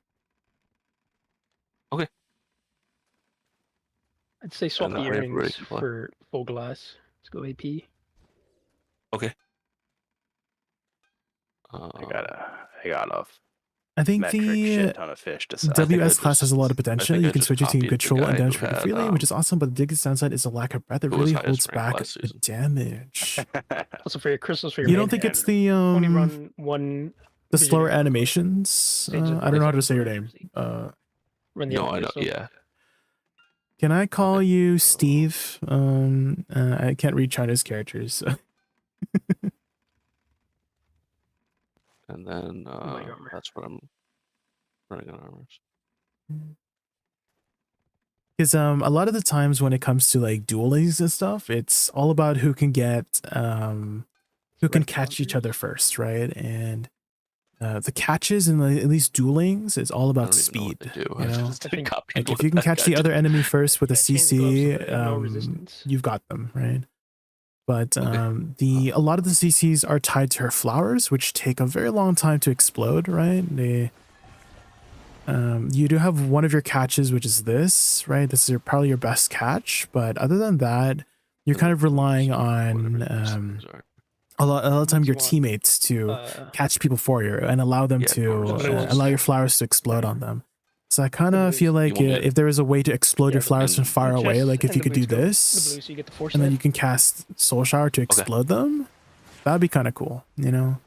I'd say swap that the way everybody earrings can play. for full glass. Let's go AP. Okay. I got a I think metric the shit ton of fish to sell. WS class has a lot of potential. You can switch it to copied the control and guy damage who pretty had, freely, which is awesome, but the biggest downside is the lack of breath. It who was really holds highest ranked back last the season. damage. Also for your crystals for your You main don't think hand, it's the only run one the vision slower arrow. animations? Stage of I don't know how to horizontal say your accuracy. name. Run the No, other I know. crystal. Yeah. Can I call Okay. you Steve? I can't read China's characters. So. And then Light armor. that's what I'm running on armors. Because a lot of the times when it comes to like duelings and stuff, it's all about who can get who can Red catch each counters. other first, right? And the catches in at least duelings is all I about don't even know what speed. they do. You I know, just I think- copied like what if you can that catch guy the did. other enemy first with a Yeah, change the gloves CC, so they have no resistance. you've got them, right? But Okay. a lot of the CCs are tied to her flowers, which take a very long time to explode, right? They you do have one of your catches, which is this, right? This is probably your best catch, but other than that, you're kind of relying on Whatever these things are. a lot of time Once your you want, teammates to catch people for you and allow them Yeah, to resistance. allow your flowers to explode on them. So I kind The of blues. feel like You want me if there was a way to explode your the flowers from and far away, chests like if and you the could do blues go- The this, blue, so you get the force and then net. you can cast Soul Shower to Okay. explode them, that'd be kind of cool, you know,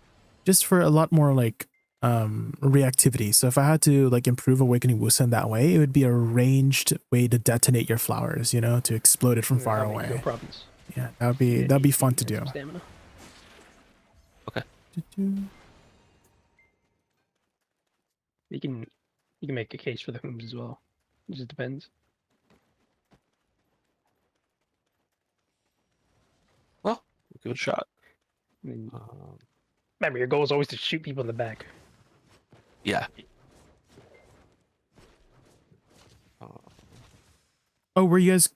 just for a lot more like reactivity. So if I had to like improve Awakening Woosa in that way, it would be a ranged way to detonate your flowers, you know, to explode it from And far how many go away. problems. Yeah, Yeah, that'd be HP fun to and do. some stamina. You can make a case for the hooms as well. It just depends. Well, we'll give it a shot. I mean, Um, remember, your goal is always to shoot people in the back. yeah. Oh, are you guys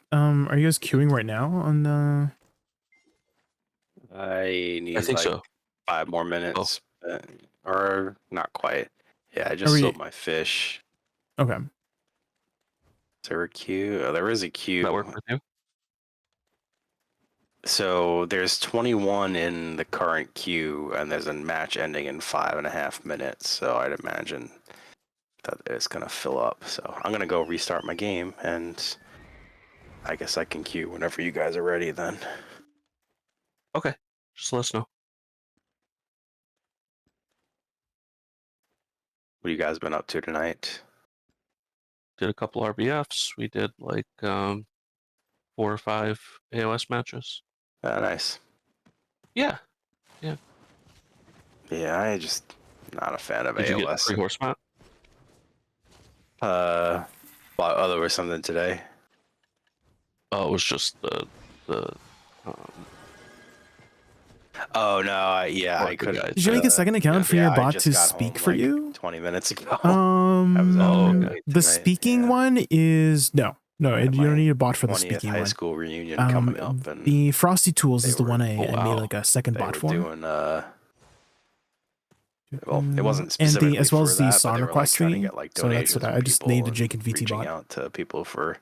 queuing right now on the? I need I think like so. 5 more minutes, or not quite. Yeah, I Are just we- sold my fish. Okay. Is there a queue? Oh, there is a queue. That work with you? So there's 21 in the current queue, and there's a match ending in 5.5 minutes. So I'd imagine that it's gonna fill up. So I'm gonna go restart my game, and I guess I can queue whenever you guys are ready. Then. Okay. Just let us know. What you guys been up to tonight? Did a couple RBFs. We did like 4 or 5 AOS matches. Nice. Yeah. Yeah, I just not a fan of Did you get AOS. 3 horse map? Well, oh, there was something today. Oh, it was just the Oh no, yeah, I Working couldn't. guys. Did you make a second account for Yeah, your I bot just to got speak home, for like, you? 20 minutes ago. I was up Oh, really okay. late The tonight, speaking yeah. one is no, you my don't need a bot for the 20th speaking high one. school reunion coming up, and The Frosty Tools they is the were- one I Oh, made wow. like a second they bot were for. doing well, it wasn't And specifically as well for as the that, song but they were like request trying to thingy. get like So that's donations what from I just people named the and JaykunVT reaching bot. out to people for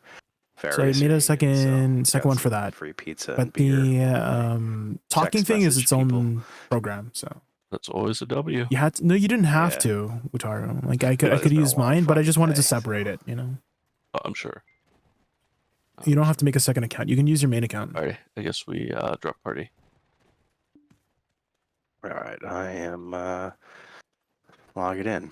So I various made a reunions, second got one for some that. free pizza But and beer. the talking text thing is message its own program. So That's always a W. you had to, no, you didn't have Yeah. to, Utaro. Like I But could it's been a use long mine, but I just fucking wanted to day, so- separate it. You know, Oh, I'm sure. you don't have to make a second account. You can use your main account. Alright, I guess we drop party. All right, I am logging in.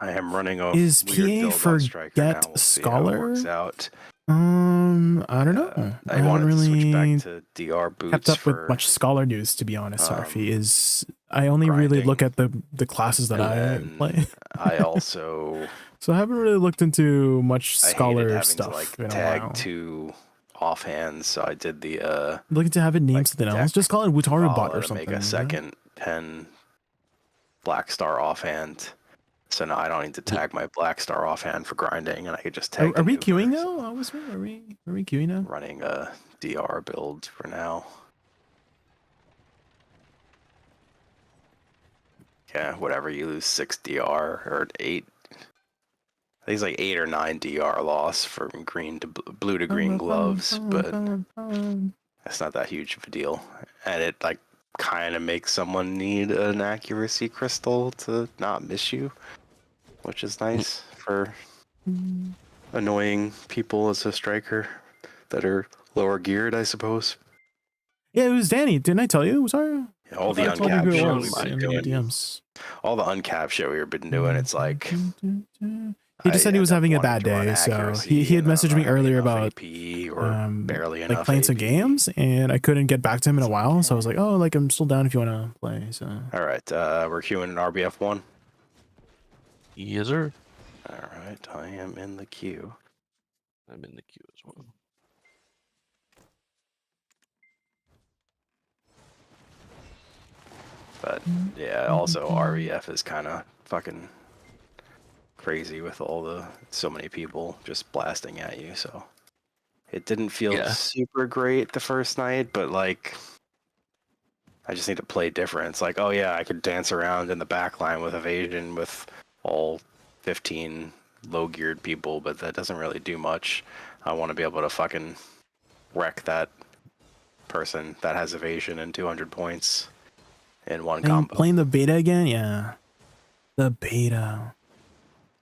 I am running a Is weird PA build for on Striker Get now. We'll see how it works Scholar? out. I don't know. I haven't wanted to switch really back to DR boots kept up for with much Scholar news, to be honest. Harfy is I only grinding. really look at the classes that And I then play, I also so I haven't really looked into much I hated Scholar having stuff to like in a tag while. 2 offhands, so I did the Looking to have it named like something deck else. Just call it Wutaru Bot Vala or to something. make you a know? second 10 Black Star offhand. So now I don't need to tag my Black Star offhand for grinding, and I could just tag. Are we the queuing nuker, so now? Are we queuing now? running a DR build for now. Yeah, whatever, you lose 6 DR or 8. think it's like 8 or 9 DR loss from green to blue to green gloves, but that's not that huge of a deal. And it like kind of makes someone need an accuracy crystal to not miss you, which is nice for annoying people as a striker that are lower geared, I suppose. Yeah, it was Danny. Didn't I tell you? Sorry. All the I told you who uncapped it shit was we've in been the doing. DMs. All the uncapped shit we've been doing, it's like He just said he was end up having a wanting bad to run day, so accuracy, he had and I'm messaged not me having earlier enough about AP or barely like enough playing some AP. games, and I couldn't get back to him in a while, so I was like, oh, like I'm still down if you want to play. So All right, we're queuing an RBF 1. Yes, sir. All right, I am in the queue. I'm in the queue as well. But yeah, also RBF is kind of fucking crazy with so many people just blasting at you. So it didn't feel super great the first night, but like I just need to play different. It's like, oh yeah, I could dance around in the back line with evasion with all 15 low geared people, but that doesn't really do much. I want to be able to fucking wreck that person that has evasion and 200 points in one combo. playing the beta again, yeah, the beta.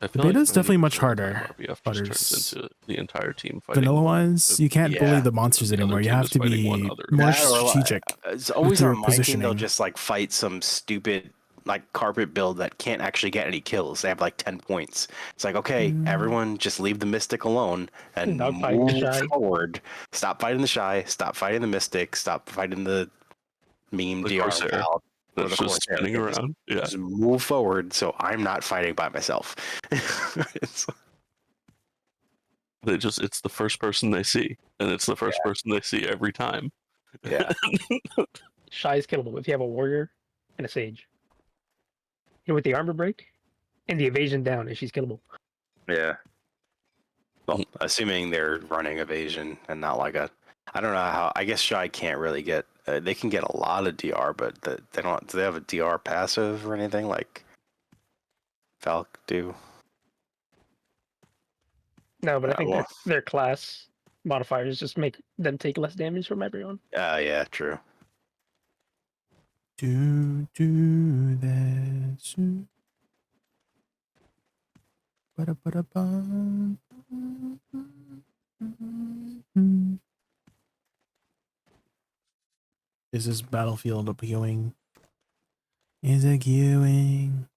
I The feel beta like is definitely much 90% of harder. the time RBF just turns into the entire team fighting. Vanilla wise, you can't bully the monsters the other anymore. You team have is to fighting be one other more guy. strategic. It's always your on my team. positioning. They'll just like fight some stupid like carpet build that can't actually get any kills. They have like 10 points. It's like, okay, everyone just leave the mystic alone and Not fighting the move shy. forward. Stop fighting the shy. Stop fighting the mystic. Stop fighting the meme The DR Corsair. Val, or That's the just Corsair. spinning Just- around. Yeah. Just move forward so I'm not fighting by myself. It's- It's the first person they see, and it's the first person they see every time. yeah. Shy is killable if you have a warrior and a sage. Hit with the armor break and the evasion down, and she's killable. Yeah. Well, assuming they're running evasion and not like a, I don't know how. I guess Shy can't really get. They can get a lot of DR, but they don't. Do they have a DR passive or anything like Falc do? No, but I think well. their class modifiers just make them take less damage from everyone. Yeah, true. Do that. Ba-da-ba-da-bum. Is this battlefield a queuing? Is it queuing?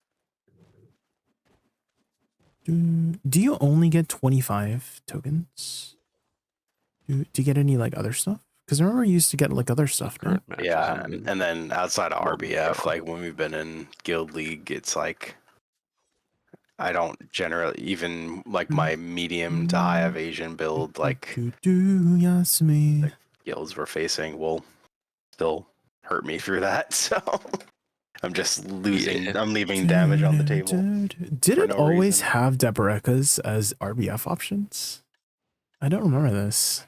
Do you only get 25 tokens? Do you get any like other stuff? Because I remember I used to get like other stuff. No? Yeah, and then outside of RBF, like when we've been in Guild League, it's like I don't generally even like my medium to high evasion build. Like Yasumi. guilds we're facing will still hurt me through that. So I'm just losing. Yeah. I'm leaving damage on the table. Did for it no always reason. have Debarekas as RBF options? I don't remember this.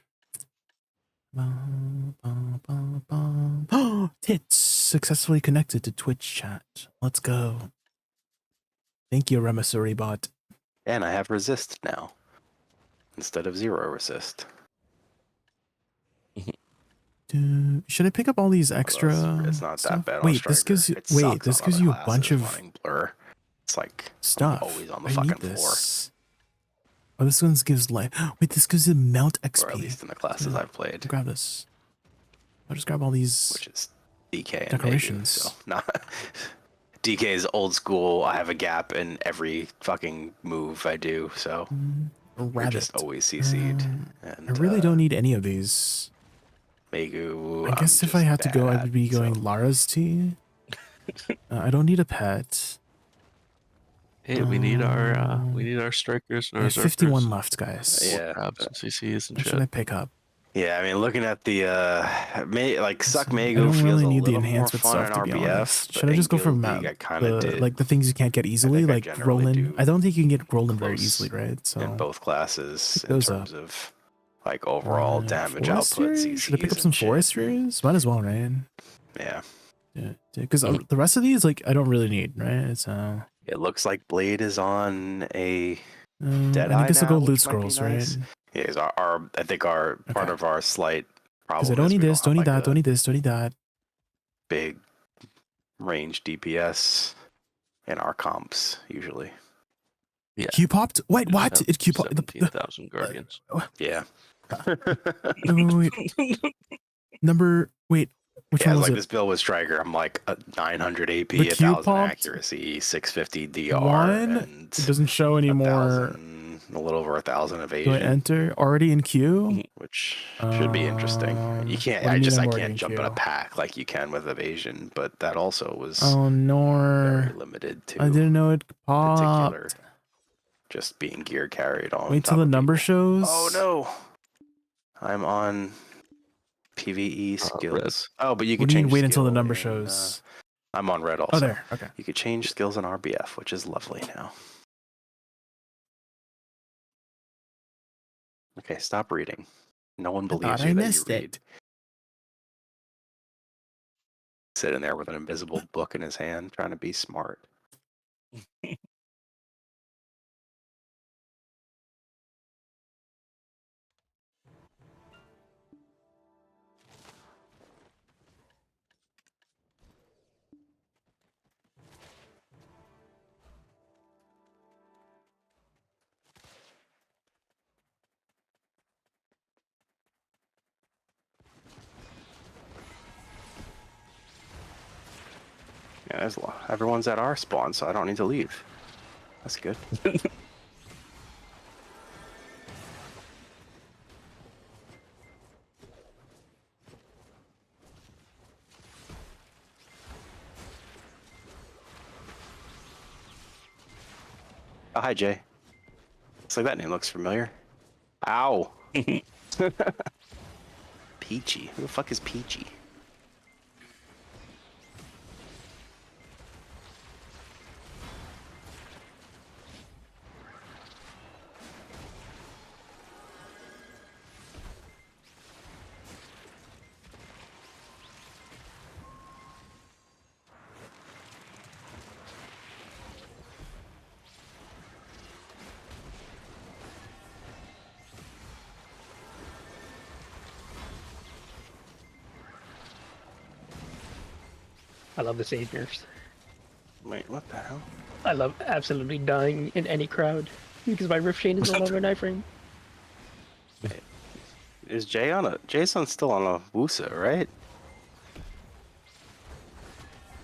Oh, tits successfully connected to Twitch chat. Let's go. Thank you, Remissory bot. And I have resist now instead of 0 resist. Should I pick up all these extra? It's not stuff? that bad. Wait, this gives you. Wait, this gives you a bunch of blur. It's like stuff. always on the I fucking need floor. this. Oh, this one gives life. Wait, this gives you mount XP. Or at least in the classes I've played. Grab this. I'll just grab all these. Which is DK and decorations. Megu, so not DK is old school. I have a gap in every fucking move I do, so you're just always CC'd. And I really don't need any of these. Megu. I guess if I had to go, I would be going Lara's tea. I don't need a pet. Hey, we need our strikers and I our have 51 zerkers. left, guys. Yeah. Crabs and CCs and What shit. should I pick up? Yeah, I mean, looking at the Suck I Megu don't feels really a need the little more enhancement fun stuff, in to be RBF. honest. but Should I in just go for Guild map? League, I kind of did Like the things you can't get easily, think I like generally Roland. do I don't think you can get Roland very close easily, right? So in both classes in those terms of like overall damage Forest output. Fury? Should I pick up CCs some and shit. Forest Furies? Might as well, right? Yeah. Yeah, because the rest of these, like, I don't really need, right? So It looks like Blade is on a Dead I Eye think this will now, go loot which might be scrolls, nice. right? Yeah, is our I think our part Okay. of our slight Because problem I don't is need we this, have, don't need like, that, a don't need this, don't need that. big range DPS in our comps usually. Yeah. Q popped? Wait, You just what? have It Q popped. 17,000 guardians. Yeah. Wait. Number. Wait, which Yeah, one was like it? this build with Striker, I'm like a 900 AP, The Q 1,000 popped? accuracy, 650 DR, One. and It doesn't show anymore. 1,000, a little over 1,000 Do I evasion, enter already in queue? which should be interesting. You can't. What do you mean I'm I already can't in jump in a queue? pack like you can with evasion, but that also was Oh very no! limited to I didn't know it particular popped. just being gear carried on. Wait till top the of number people. shows. Oh no! I'm on PVE skills. Oh, but you What could do you change. mean wait until the skill number in, shows? I'm on red also. Oh, there. Okay. You could change skills in RBF, which is lovely now. Okay, stop reading. No one believes I you that you missed read. it. Sitting there with an invisible book in his hand, trying to be smart. Yeah, there's a lot. Everyone's at our spawn, so I don't need to leave. That's good. Oh, hi, Jay. Looks like that name looks familiar. Ow. Peachy. Who the fuck is Peachy? I love the sage nerfs. Wait, what the hell? I love absolutely dying in any crowd because my Rift Chain is no longer a knife ring. Is Jay on a... Jason's still on a Woosa, right?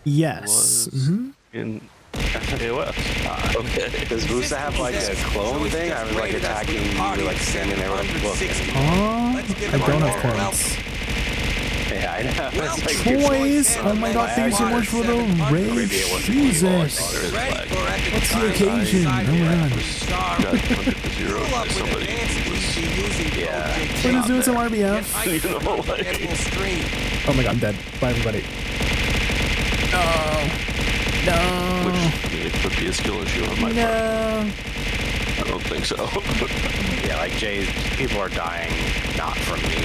Yes. Was Mm-hmm. in KOS. Okay. Does Woosa have like a clone thing? I was like attacking you, like standing there with a book. Oh, I don't have coins. Yeah, I know. It's like Toys! Oh my god, thank you so much for the raid. Jesus! What's the occasion? Oh my god. Got 100 to 0 by somebody who was Yeah. We're just doing some RBF. Oh my god, I'm dead. Bye everybody. No. Which, I mean, it could be a skill issue on my part. No. I don't think so. Yeah, like Jay, people are dying not from me,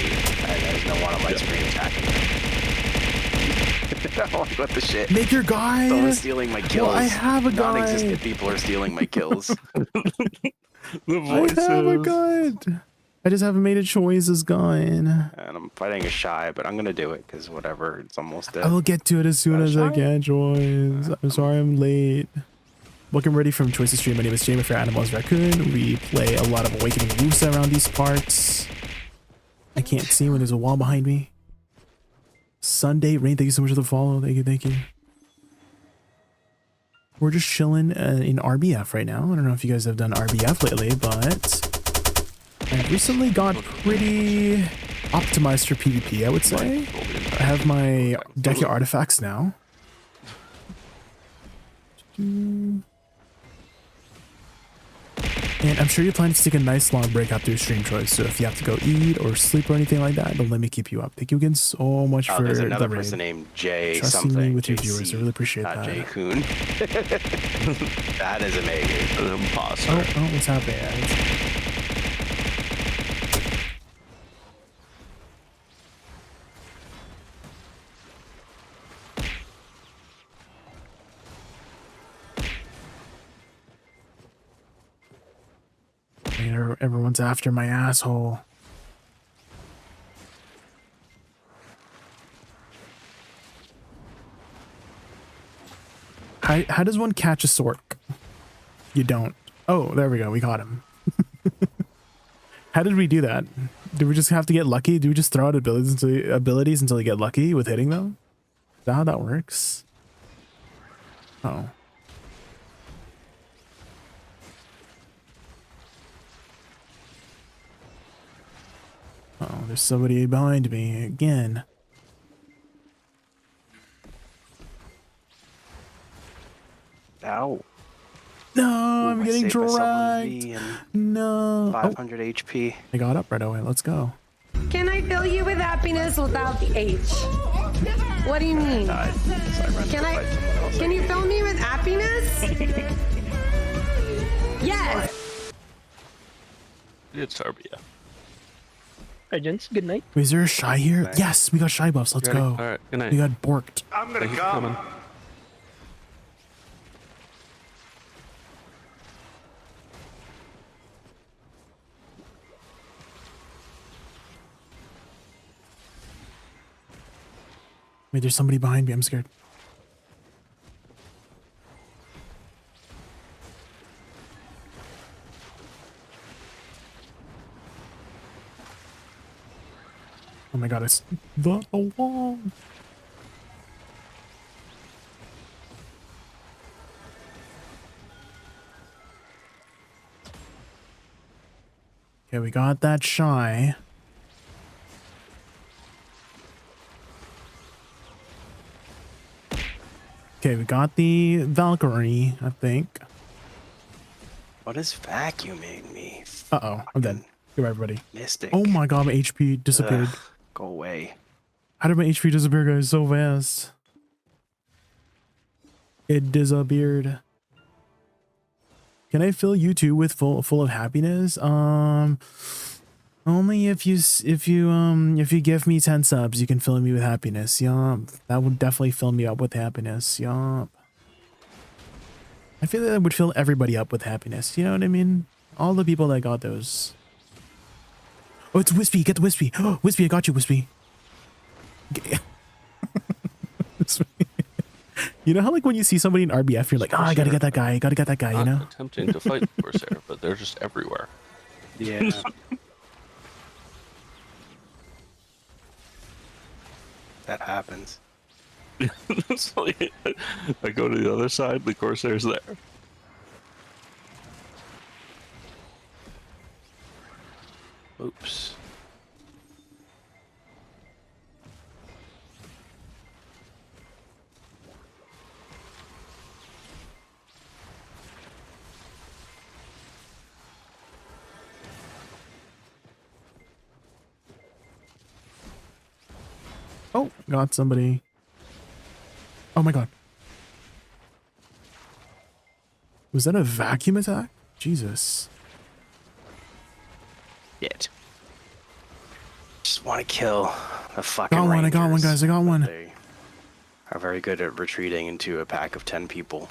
and there's no one on my screen attacking them. Like, what the shit? Make your guy. Someone's stealing my kills. Well, I have a guy. Non-existent people are stealing my kills. The I have a guide. I just haven't made a choice as gone. And I'm fighting a shy, but I'm gonna do it because whatever, it's almost dead. I will get to it as soon as I can, Choice. I'm sorry I'm late. Welcome ready from Choice's stream. My name is Jamie for Animals Raccoon. We play a lot of Awakening Woosa around these parts. I can't see when there's a wall behind me. Sunday Rain, thank you so much for the follow. Thank you, thank you. We're just chilling in RBF right now. I don't know if you guys have done RBF lately, but I recently got pretty optimized for PvP, I would say. I have my deck of artifacts now. And I'm sure you're planning to take a nice long break after your stream, Troy. So if you have to go eat or sleep or anything like that, don't let me keep you up. Thank you again so much for there's another the raid. person named Jay Trusting something. me with your JC, viewers. I really appreciate not that. Jaykoon. That is amazing. An imposter. Oh, what's happening? Everyone's after my asshole. How does one catch a sork? You don't. Oh, there we go. We got him. How did we do that? Do we just have to get lucky? Do we just throw out abilities until we get lucky with hitting them? Is that how that works? Oh. Oh, there's somebody behind me again. Ow. No, Ooh, I'm I getting saved myself a dragged. V and No. 500 HP. I got up right away. Let's go. Can I fill you with happiness without the H? What do you mean? Can you fill me with happiness? Yes. It's RBF. Alright, gents. Good night. Wait, is there a shy here? Yes, we got shy buffs. Let's Ready? go. All right. Good night. We got borked. I'm gonna Thank you for coming. Wait, there's somebody behind me. I'm scared. Oh my god, it's the wall. Okay, we got that shy. Okay, we got the Valkyrie, I think. What is vacuuming me? Uh-oh, I'm dead. Goodbye, everybody. Mystic. Oh my god, my HP disappeared. Ugh, go away. How did my HP disappear, guys, so fast? It disappeared. Can I fill you two with full of happiness? Only if you give me 10 subs, you can fill me with happiness. Yup. That would definitely fill me up with happiness. Yup. I feel that would fill everybody up with happiness. You know what I mean? All the people that got those. Oh, it's Wispy. Get the Wispy. Oh, Wispy, I got you, Wispy. You know how like when you see somebody in RBF, you're like, oh, I gotta get that guy. I gotta get that guy, you know? Attempting to fight the Corsair, but they're just everywhere. Yeah. That happens. It's like, I go to the other side, the Corsair's there. Oops. Oh, got somebody. Oh my god. Was that a vacuum attack? Jesus. Shit. Just want to kill the fucking Got one, I got one, Rangers, guys, I got but one. They are very good at retreating into a pack of 10 people.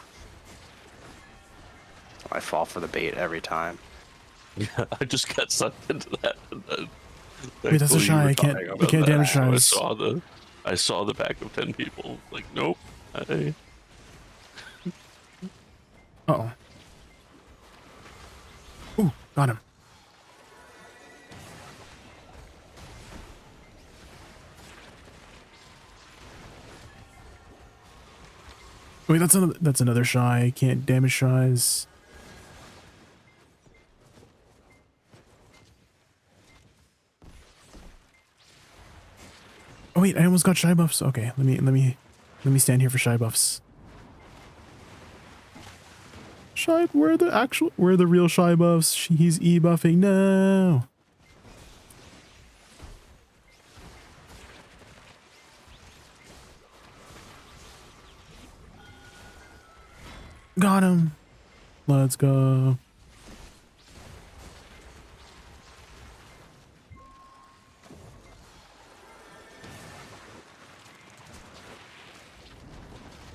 I fall for the bait every time. Yeah, I just got sucked into that. Wait, that's a shy. I can't damage shies. shies. I saw the pack of 10 people. Like, nope. I... Uh-oh. Ooh, got him. Wait, that's another shy. I can't damage shies. Oh wait, I almost got shy buffs. Okay, let me stand here for shy buffs. Shy, where are the real shy buffs? He's e-buffing now. Got him. Let's go.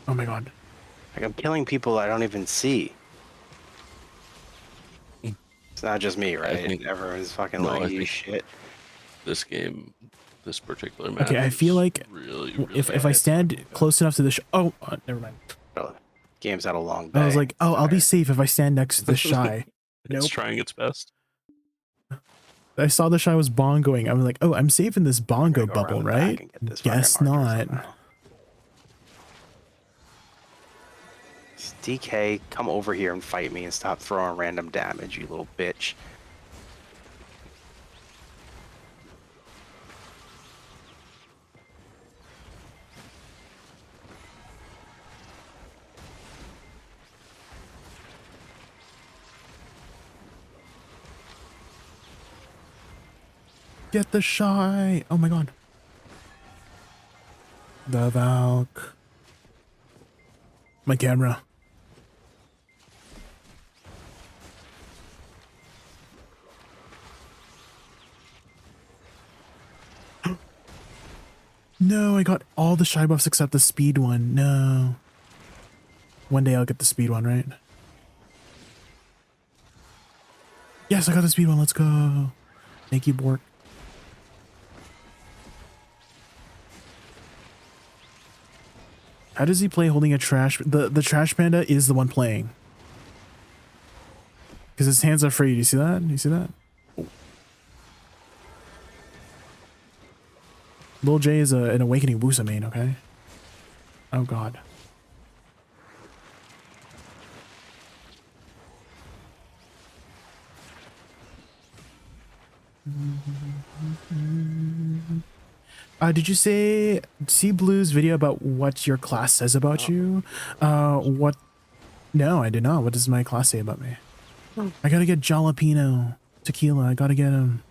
Oh my god. Like I'm killing people I don't even see. It's not just me, right? think- Everyone's fucking No, I like, you think- shit. This game, this particular map. Okay, I feel is like really, if really I hard. stand close enough to the never mind. Bro, game's had a long day. I was like, oh, I'll be Alright. safe if I stand next to the shy. It's Nope. trying its best. I saw the shy was bongoing. I was like, oh, I'm safe in this I'm bongo gonna go bubble, around the back right? and get this Guess fucking archer not. somehow. DK, come over here and fight me and stop throwing random damage, you little bitch. Get the shy. Oh my god. The Valk. My camera. No, I got all the shy buffs except the speed one. No. One day I'll get the speed one, right? Yes, I got the speed one. Let's go. Thank you, Bork. How does he play holding a trash? The trash panda is the one playing. Because his hands are free. Do you see that? Do you see that? Oh. Lil J is an awakening Woosa main, okay? Oh god. Did you see Blue's video about what your class says about you? What? No, I did not. What does my class say about me? I gotta get jalapeno tequila. I gotta get him.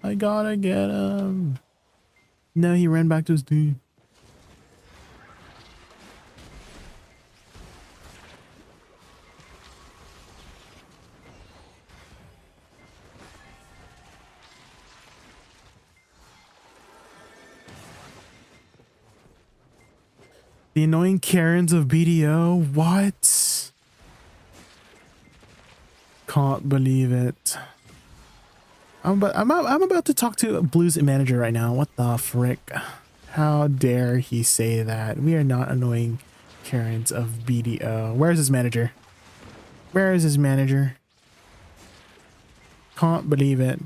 I gotta get him. No, he ran back to his team. The annoying Karens of BDO. What? Can't believe it. I'm about to talk to Blue's manager right now. What the frick? How dare he say that? We are not annoying Karens of BDO. Where's his manager? Where is his manager? Can't believe it.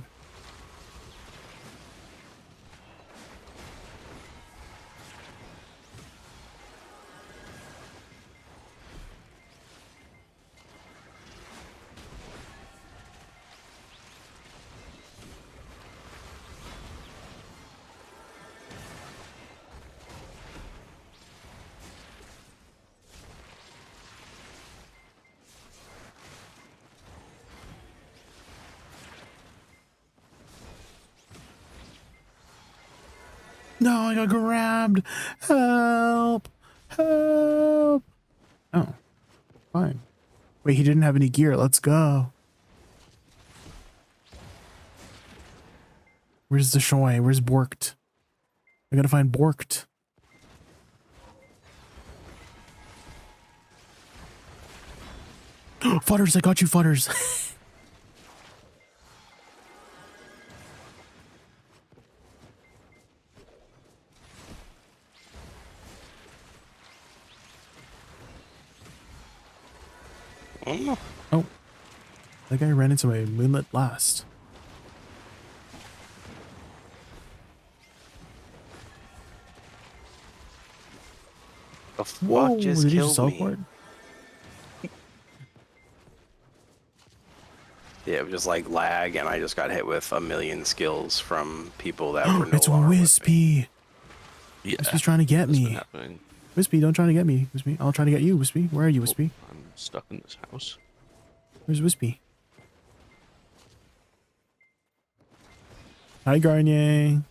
No, I got grabbed. Help. Help. Oh, fine. Wait, he didn't have any gear. Let's go. Where's the Shoy? Where's Borked? I gotta find Borked. Futters, I got you, Futters. Oh, that guy ran into a moonlit blast. The fuck Whoa, just did he killed just me? teleport? Yeah, it was just like lag, and I just got hit with a million skills from people that were no It's longer with me. Wispy. Yeah, Wispy's trying to get that's been me. happening. Wispy, don't try to get me. Wispy, I'll try to get you, Wispy. Where are you, Wispy? I'm stuck in this house. Where's Wispy? Hi, Garnier.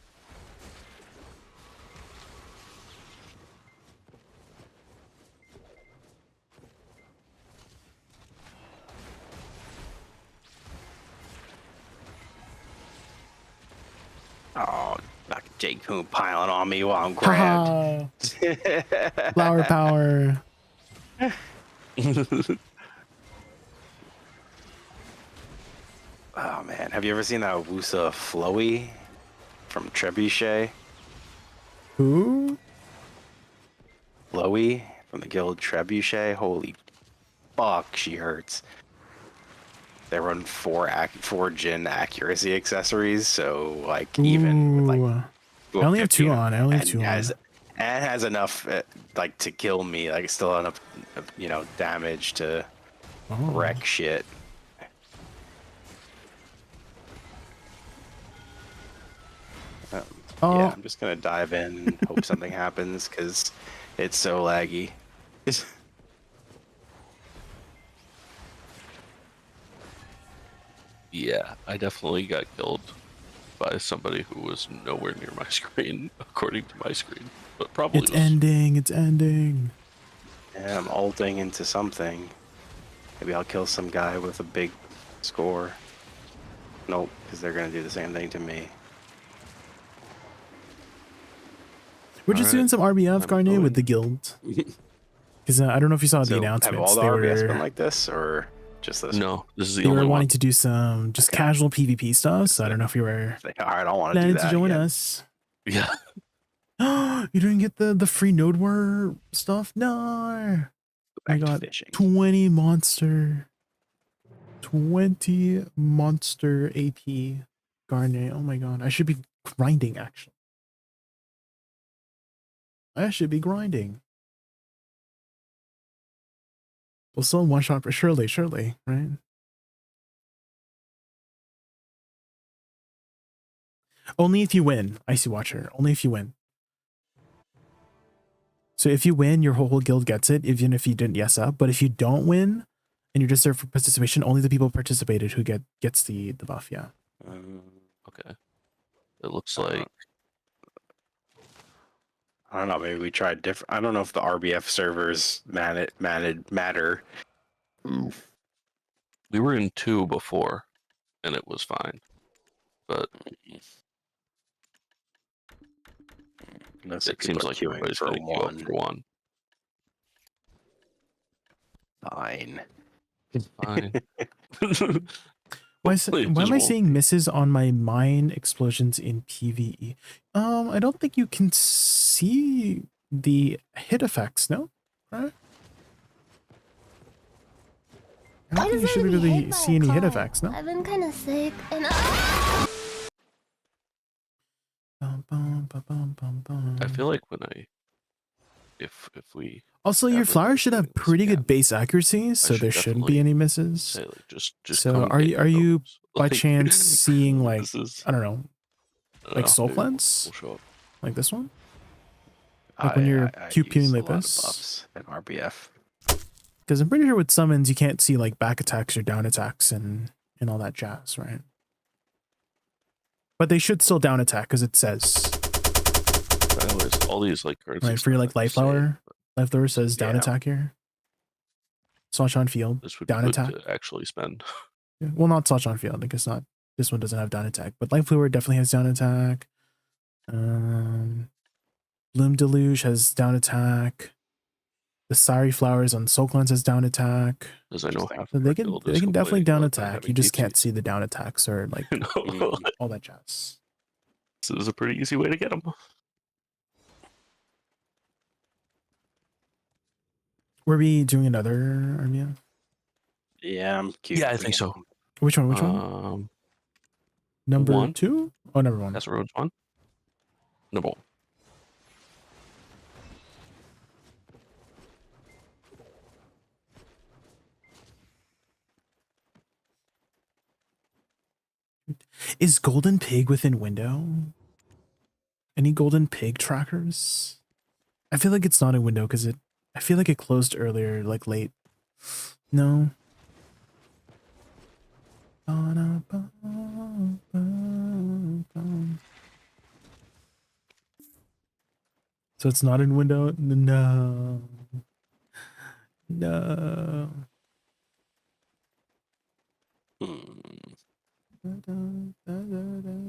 Oh, back Jaykun piling on me while I'm grabbed. Haha. Flower power. Oh man, have you ever seen that Woosa Flowy from Trebuchet? Who? Flowy from the guild Trebuchet? Holy fuck, she hurts. They run four Jin accuracy accessories, so like even with like Ooh. I only have 2 on. I only have 2 on. And has enough like to kill me, like still enough, you know, damage to wreck shit. Yeah, I'm just gonna dive in and hope something happens because it's so laggy. Yeah, I definitely got killed by somebody who was nowhere near my screen, according to my screen. But probably It's ending. It's ending. Yeah, I'm ulting into something. Maybe I'll kill some guy with a big score. Nope, because they're gonna do the same thing to me. We're just doing some RBF, Garnet, with the guild. Because I don't know if you saw the announcements. Have all the RBS been like this, or just this? No, this is the they only were wanting one. to do some just casual PvP stuff, so I don't know if you were I don't want to do planning that to join again. us. Yeah. You didn't get the free node war stuff? No. I got fishing. 20 monster AP Garnet. Oh my god. I should be grinding, actually. I should be grinding. We'll still one shot for surely, right? Only if you win, Icy Watcher. Only if you win. So if you win, your whole guild gets it, even if you didn't yes up. But if you don't win, and you're just there for participation, only the people participated who gets the buff. Yeah. Okay. It looks like I don't know. Maybe we tried different. I don't know if the RBF servers matter. we were in 2 before, and it was fine. But it seems like everybody's going to queue up for 1. Fine. Fine. Why am I seeing misses on my mine explosions in PvE? I don't think you can see the hit effects, no? Right? I don't think you should really see any hit effects, no? I've been kind of sick and I feel like when if we also your flowers should have pretty good base accuracy, so there shouldn't be any misses. say, like, just So are you by Like, chance seeing like this is- I don't know, like soul maybe cleanse? we'll show up. Like this one? Like when you're QPing like this? Buffs in RBF. Because I'm pretty sure with summons you can't see like back attacks or down attacks and all that jazz, right? But they should still down attack because it says All these like cards. right for your like life flower. Life flower says down attack here. Swatch on field. This would down be good attack. to actually spend. Yeah, well, not Swatch on field because not this one doesn't have down attack, but life flower definitely has down attack. Bloom Deluge has down attack. The Sari Flowers on Soul Cleanse has down attack. Because I know half So of they our can guild is definitely down complaining about attack. having You just DT. can't see the down attacks or like No. all that jazz. This is a pretty easy way to get them. Were we doing another Armia? Yeah, I'm cute. Yeah, I think so. Which one? Which one? Number 1. 2? Oh, number 1. That's Roads 1. Number 1. Is Golden Pig within window? Any Golden Pig trackers? I feel like it's not in window because I feel like it closed earlier, like late. No. So it's not in window? No. No.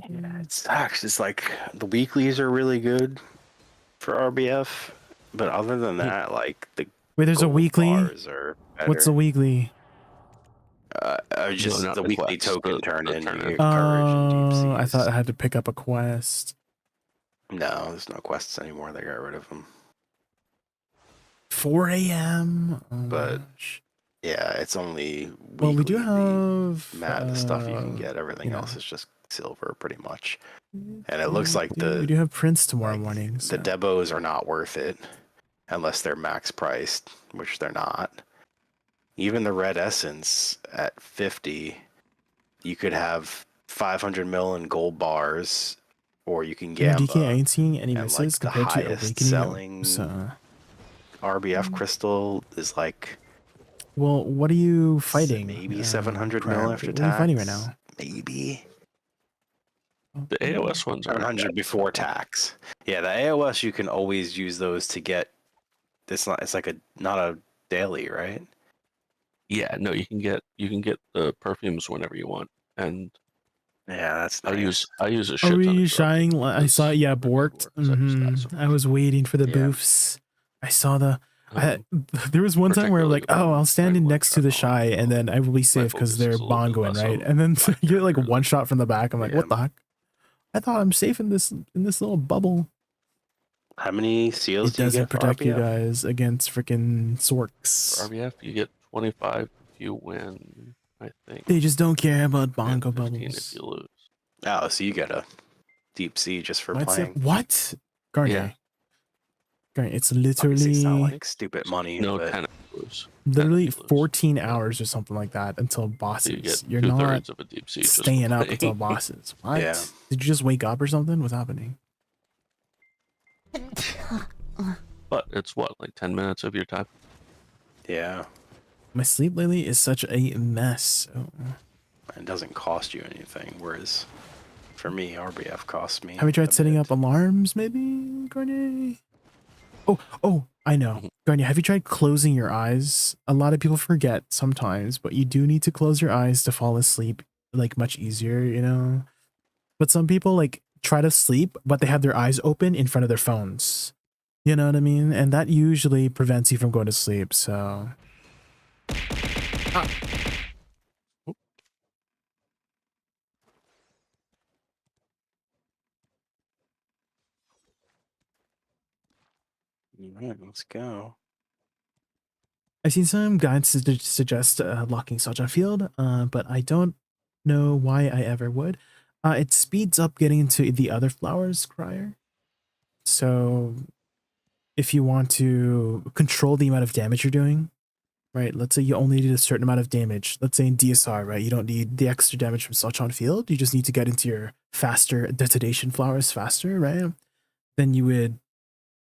Yeah, it sucks. It's like the weeklies are really good for RBF, but other than that, like the Wait, there's a gold weekly. bars are What's the better. weekly? Just not the the weekly quests, token the turn in. You turn-in. get courage and deep Oh, I seas. thought I had to pick up a quest. No, there's no quests anymore. They got rid of them. 4 a.m. Oh my But gosh. yeah, it's only weekly. Well, we do the have the stuff you can get. Everything yeah. else is just silver, pretty much. And it looks like we do have Prince tomorrow like, morning. So. the debos are not worth it unless they're max priced, which they're not. Even the red essence at 50, you could have 500 mil in gold bars, or you can Yeah, DK, I gamba. ain't seeing any And misses like the compared to highest Awakening. selling So, RBF crystal is like well, what are you fighting? maybe 700 mil Crier? after What tax. are you fighting right now? Maybe The AOS ones are 700 before tax. Yeah, the AOS you can always use those to get. It's like not a daily, right? Yeah, no, you can get the perfumes whenever you want, and Yeah, that's nice. I use a shit Are ton we of shying? I saw it. Yeah, borked. I was waiting for the Yeah. boofs. I saw the. There was one time where I'm like, oh, I'll stand in next to the shy, and then I will be safe because they're bongoing, right? And then you get like one shot from the back. I'm like, what the heck? I thought I'm safe in this little bubble. How many seals It do you doesn't get for protect you RBF? guys against freaking sorks. For RBF, you get 25 if you win, I think. They just don't care about bongo and 15 bubbles. if you lose. Oh, so you get a deep sea just for playing. What? Garnier. Yeah. Garnier. It's Obviously, it's not literally like stupid money, No, but 10 if you lose. literally 10 if you lose. 14 hours or something like that until So you bosses. get You're not 2/3 of a deep sea just for staying up playing. until bosses. What? Yeah. Did you just wake up or something? What's happening? But it's what, like 10 minutes of your time? yeah, My sleep lately is such a mess. Oh. it doesn't cost you anything. Whereas for me, RBF costs me. Have you tried a setting bit. up alarms, maybe, Garnier? Oh, I know. Mhm. Garnier, have you tried closing your eyes? A lot of people forget sometimes, but you do need to close your eyes to fall asleep, like, much easier, you know? But some people, like, try to sleep, but they have their eyes open in front of their phones. You know what I mean? And that usually prevents you from going to sleep, so... All right, let's go. I've seen some guides suggest locking Sojourn Field, but I don't know why I ever would. It speeds up getting into the other flowers, Crier. So if you want to control the amount of damage you're doing, right? Let's say you only need a certain amount of damage. Let's say in DSR, right? You don't need the extra damage from Sojourn Field. You just need to get into your faster detonation flowers faster, right? Then you would,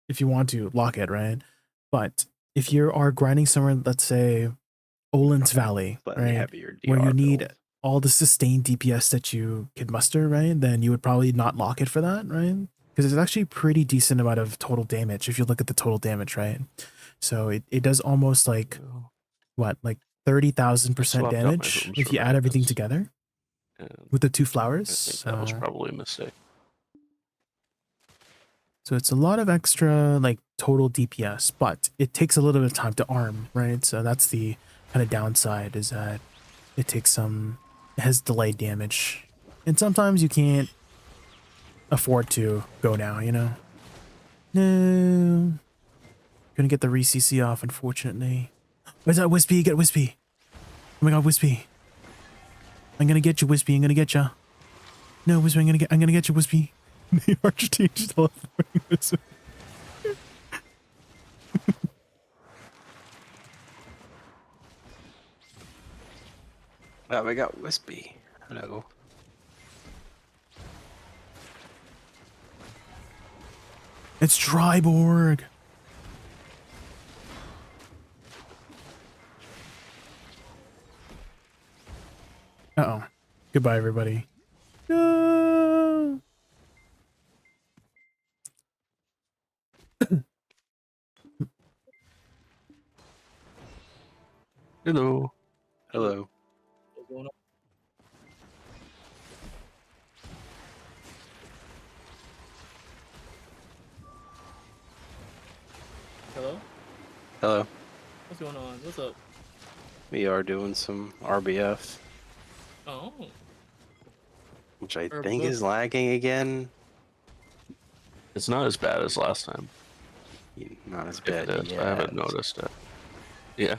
if you want to, lock it, right? But if you are grinding somewhere, let's say Olin's Valley, Slightly right, heavier where you DR need build. all the sustained DPS that you can muster, right, then you would probably not lock it for that, right? Because it's actually a pretty decent amount of total damage if you look at the total damage, right? So it does almost like, what, like 30,000% Swapped out my damage rooms if for you add everything bandits. together And with the 2 I flowers. think that was probably a mistake. So it's a lot of extra like total DPS, but it takes a little bit of time to arm, right? So that's the kind of downside, is that it has delayed damage. And sometimes you can't afford to go now, you know? No. Couldn't get the re-CC off, unfortunately. Where's that Wispy? Get Wispy. Oh my god, Wispy. I'm gonna get you, Wispy. I'm gonna get you. No, Wispy, I'm gonna get you, Wispy. The Architect is teleporting this way. Oh, we got Wispy. Hello. It's Triborg. Uh-oh. Goodbye, everybody. No. Hello. Hello. What's going on? Hello? Hello. What's going on? What's up? We are doing some RBF, Oh. which I Herb think book. is lagging again. It's not as bad as last time. Not as If bad it is, yet. I haven't noticed it. Yeah.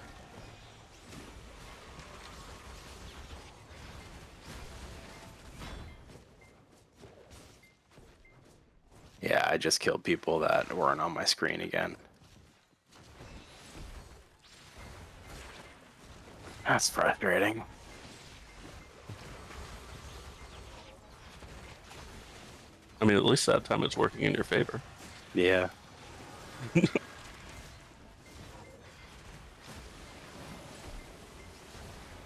Yeah, I just killed people that weren't on my screen again. That's frustrating. I mean, at least that time it's working in your favor. Yeah.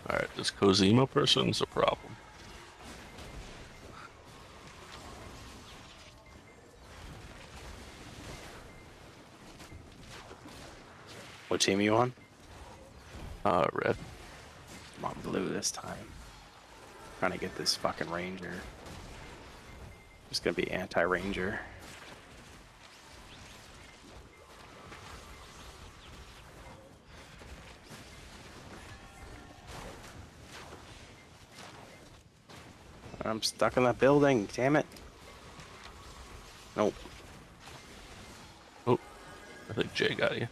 Alright, this Cosima person's a problem. What team are you on? Red. I'm on blue this time. Trying to get this fucking ranger. Just gonna be anti-ranger. I'm stuck in that building, damn it. Nope. Oh, I think Jay got you.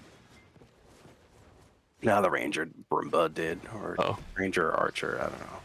Now the ranger Brumba did, or Oh. ranger or archer, I don't know.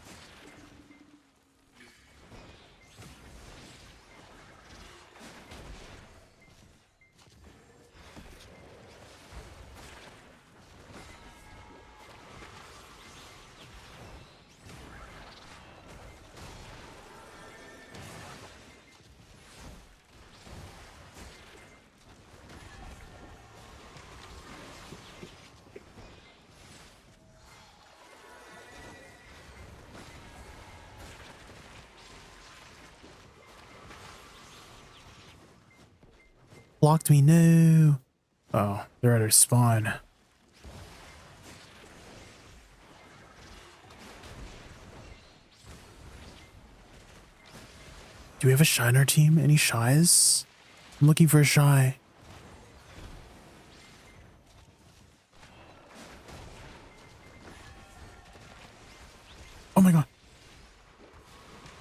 Blocked me, no. Oh, they're at our spawn. Do we have a shy on our team? Any shies? I'm looking for a shy. Oh my god.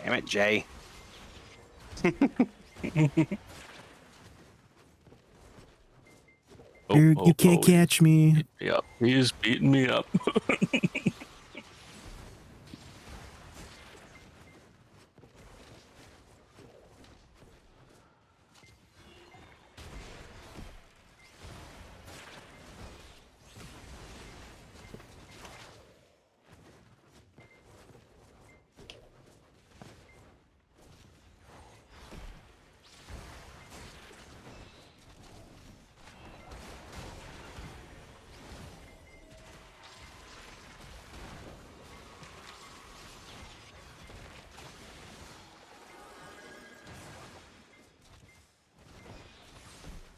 Damn it, Jay. Dude, you can't catch me. Yep, he's beating me up.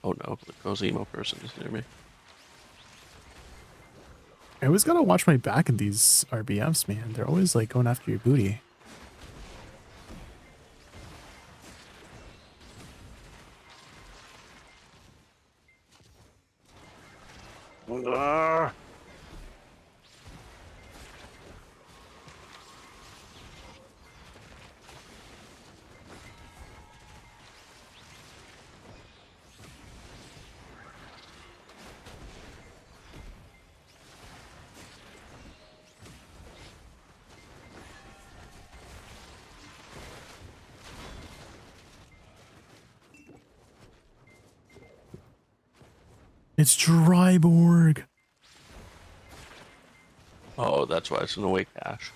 Oh no, the Cosimo person is near me. I always gotta watch my back in these RBFs, man. They're always like going after your booty. It's Dryborg. Oh, that's why it's an awake cache.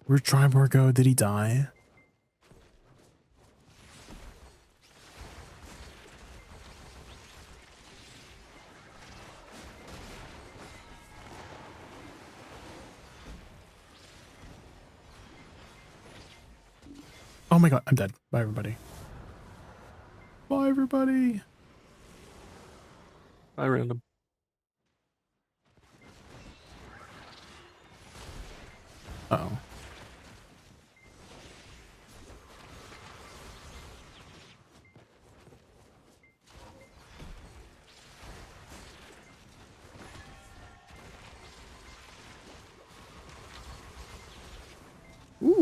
Where'd Dryborg go? Did he die? Oh my god, I'm dead. Bye, everybody. Bye, everybody. I random. Uh-oh.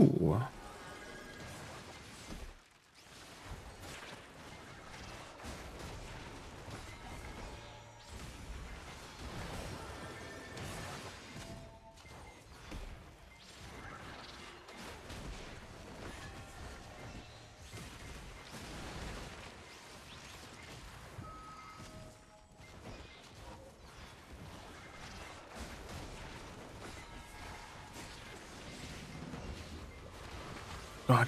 Ooh. God.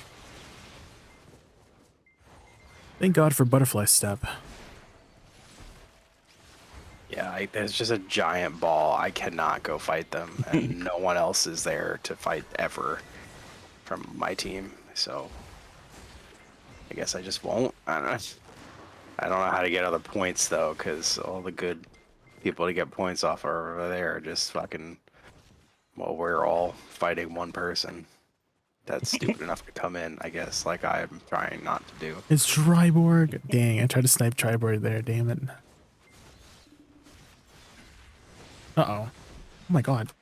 Thank God for butterfly step. Yeah, there's just a giant ball. I cannot go fight them, and no one else is there to fight ever from my team. So I guess I just won't. I don't know. I don't know how to get other points though, because all the good people to get points off are over there. Just fucking. Well, we're all fighting one person that's stupid enough to come in. I guess, like I'm trying not to do. It's Triborg. Dang, I tried to snipe Triborg there. Damn it. Uh-oh. Oh my god.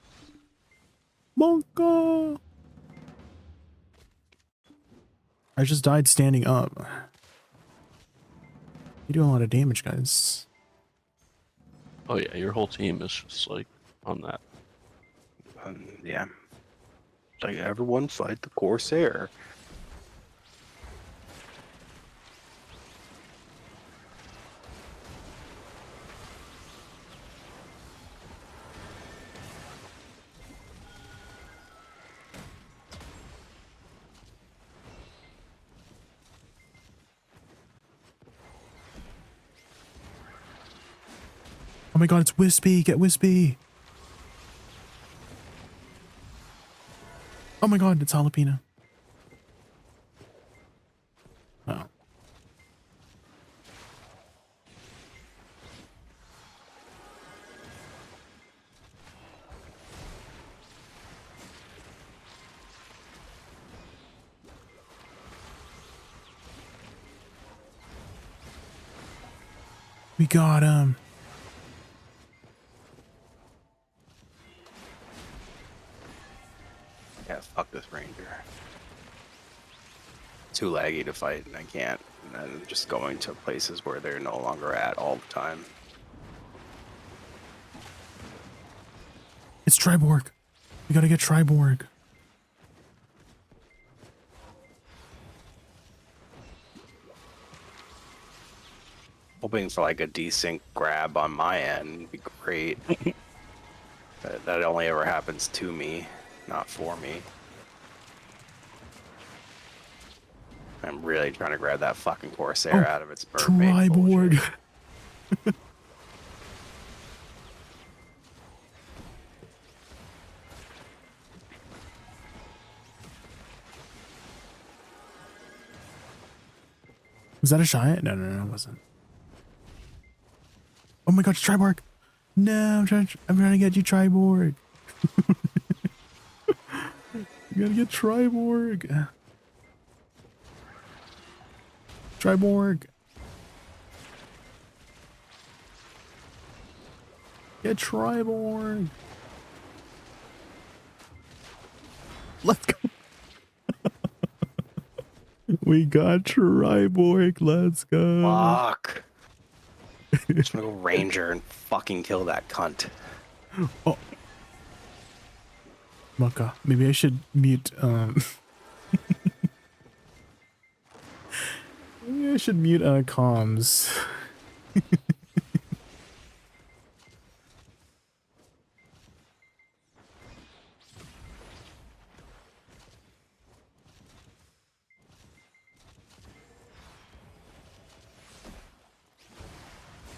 Monka! I just died standing up. You do a lot of damage, guys. Oh yeah, your whole team is just like on that. Yeah. It's like everyone fight the Corsair. Oh my god, it's Wispy! Get Wispy! Oh my god, it's Jalapeno. Oh. We got him. Yeah, fuck this ranger. Too laggy to fight, and I can't. And I'm just going to places where they're no longer at all the time. It's Triborg. We gotta get Triborg. Hoping for like a desync grab on my end would be great. That only ever happens to me, not for me. I'm really trying to grab that fucking Corsair out of its bird bait Triborg. bullshit. Was that a Giant? No, it wasn't. Oh my god, it's Triborg. No, I'm trying to get you, Triborg. You gotta get Triborg. Triborg. Get Triborg. Let's go. We got Triborg. Let's go. Fuck. I'm just gonna go Ranger and fucking kill that cunt. Oh. Maka, maybe I should mute, maybe I should mute, comms.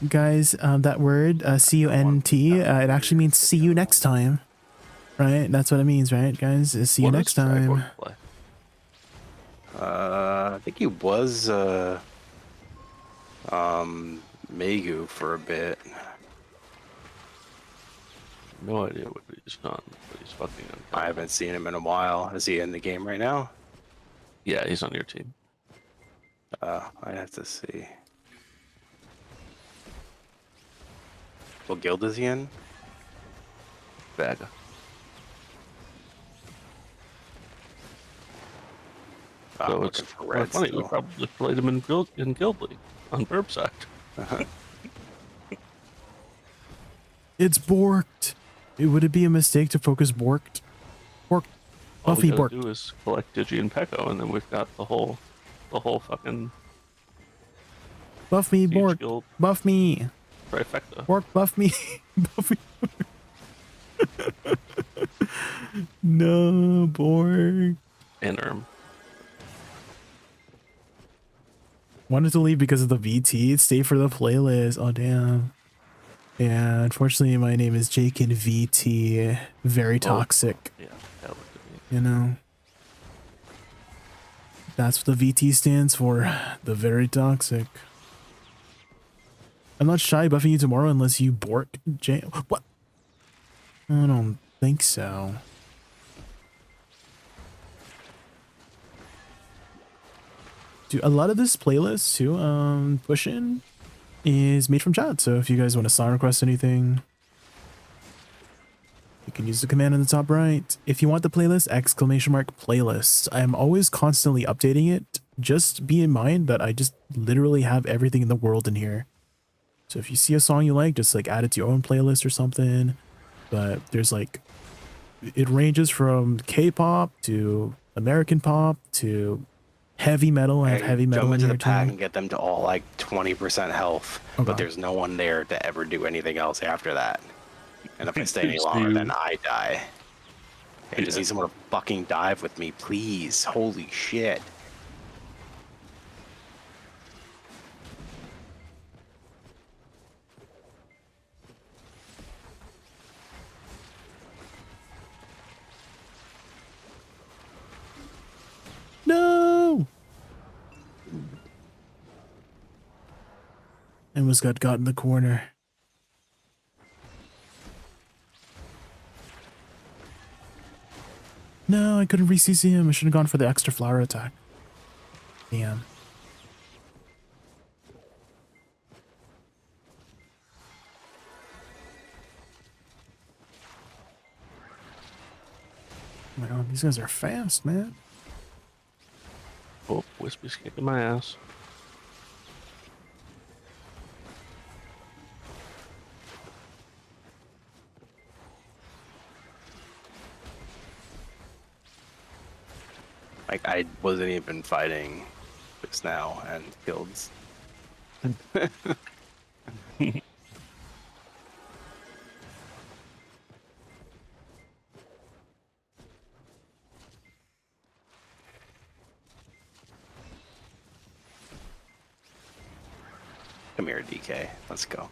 Guys, that word, C-U-N-T, it actually means see you next time. Right? That's what it means, right, guys? See you next time. I think he was, Megu for a bit. No idea what he's done, but he's fucking uncommon. I haven't seen him in a while. Is he in the game right now? Yeah, he's on your team. I'd have to see. What guild is he in? Vaga. I'm So looking it's for really red funny. We still. probably played him in Guild League on Burb Sect. It's borked. Would it be a mistake to focus borked? Borked. All Buffy we gotta borked. do is collect Digi and Pecco, and then we've got the whole fucking Buff me, Siege borked. Guild Buff me. trifecta. Bork, buff me. Buff me. No, Borg. And Wanted to leave because of the VT. Stay for the playlist. Oh, damn. Yeah, unfortunately, my name is JaykunVT. Very toxic. yeah, that looked at me. You know? That's what the VT stands for. The very toxic. I'm not shy buffing you tomorrow unless you bork Jay. What? I don't think so. Dude, a lot of this playlist too, push-in is made from chat. So if you guys want to song request anything, you can use the command in the top right. If you want the playlist, !playlist. I am always constantly updating it. Just be in mind that I just literally have everything in the world in here. So if you see a song you like, just like add it to your own playlist or something. But there's like, it ranges from K-pop to American pop to heavy metal. I have heavy metal Jump in into here the pack too. and get them to all like 20% health, Okay. but there's no one there to ever do anything else after that. And if I stay any Just longer, do- then I die. I just need someone to fucking dive with me, please. Holy shit. No! Almost got in the corner. No, I couldn't re-CC him. I should have gone for the extra flower attack. Damn. Oh my god, these guys are fast, man. Oh, Wispy's kicking my ass. Like, I wasn't even fighting just now and killed. Come here, DK. Let's go.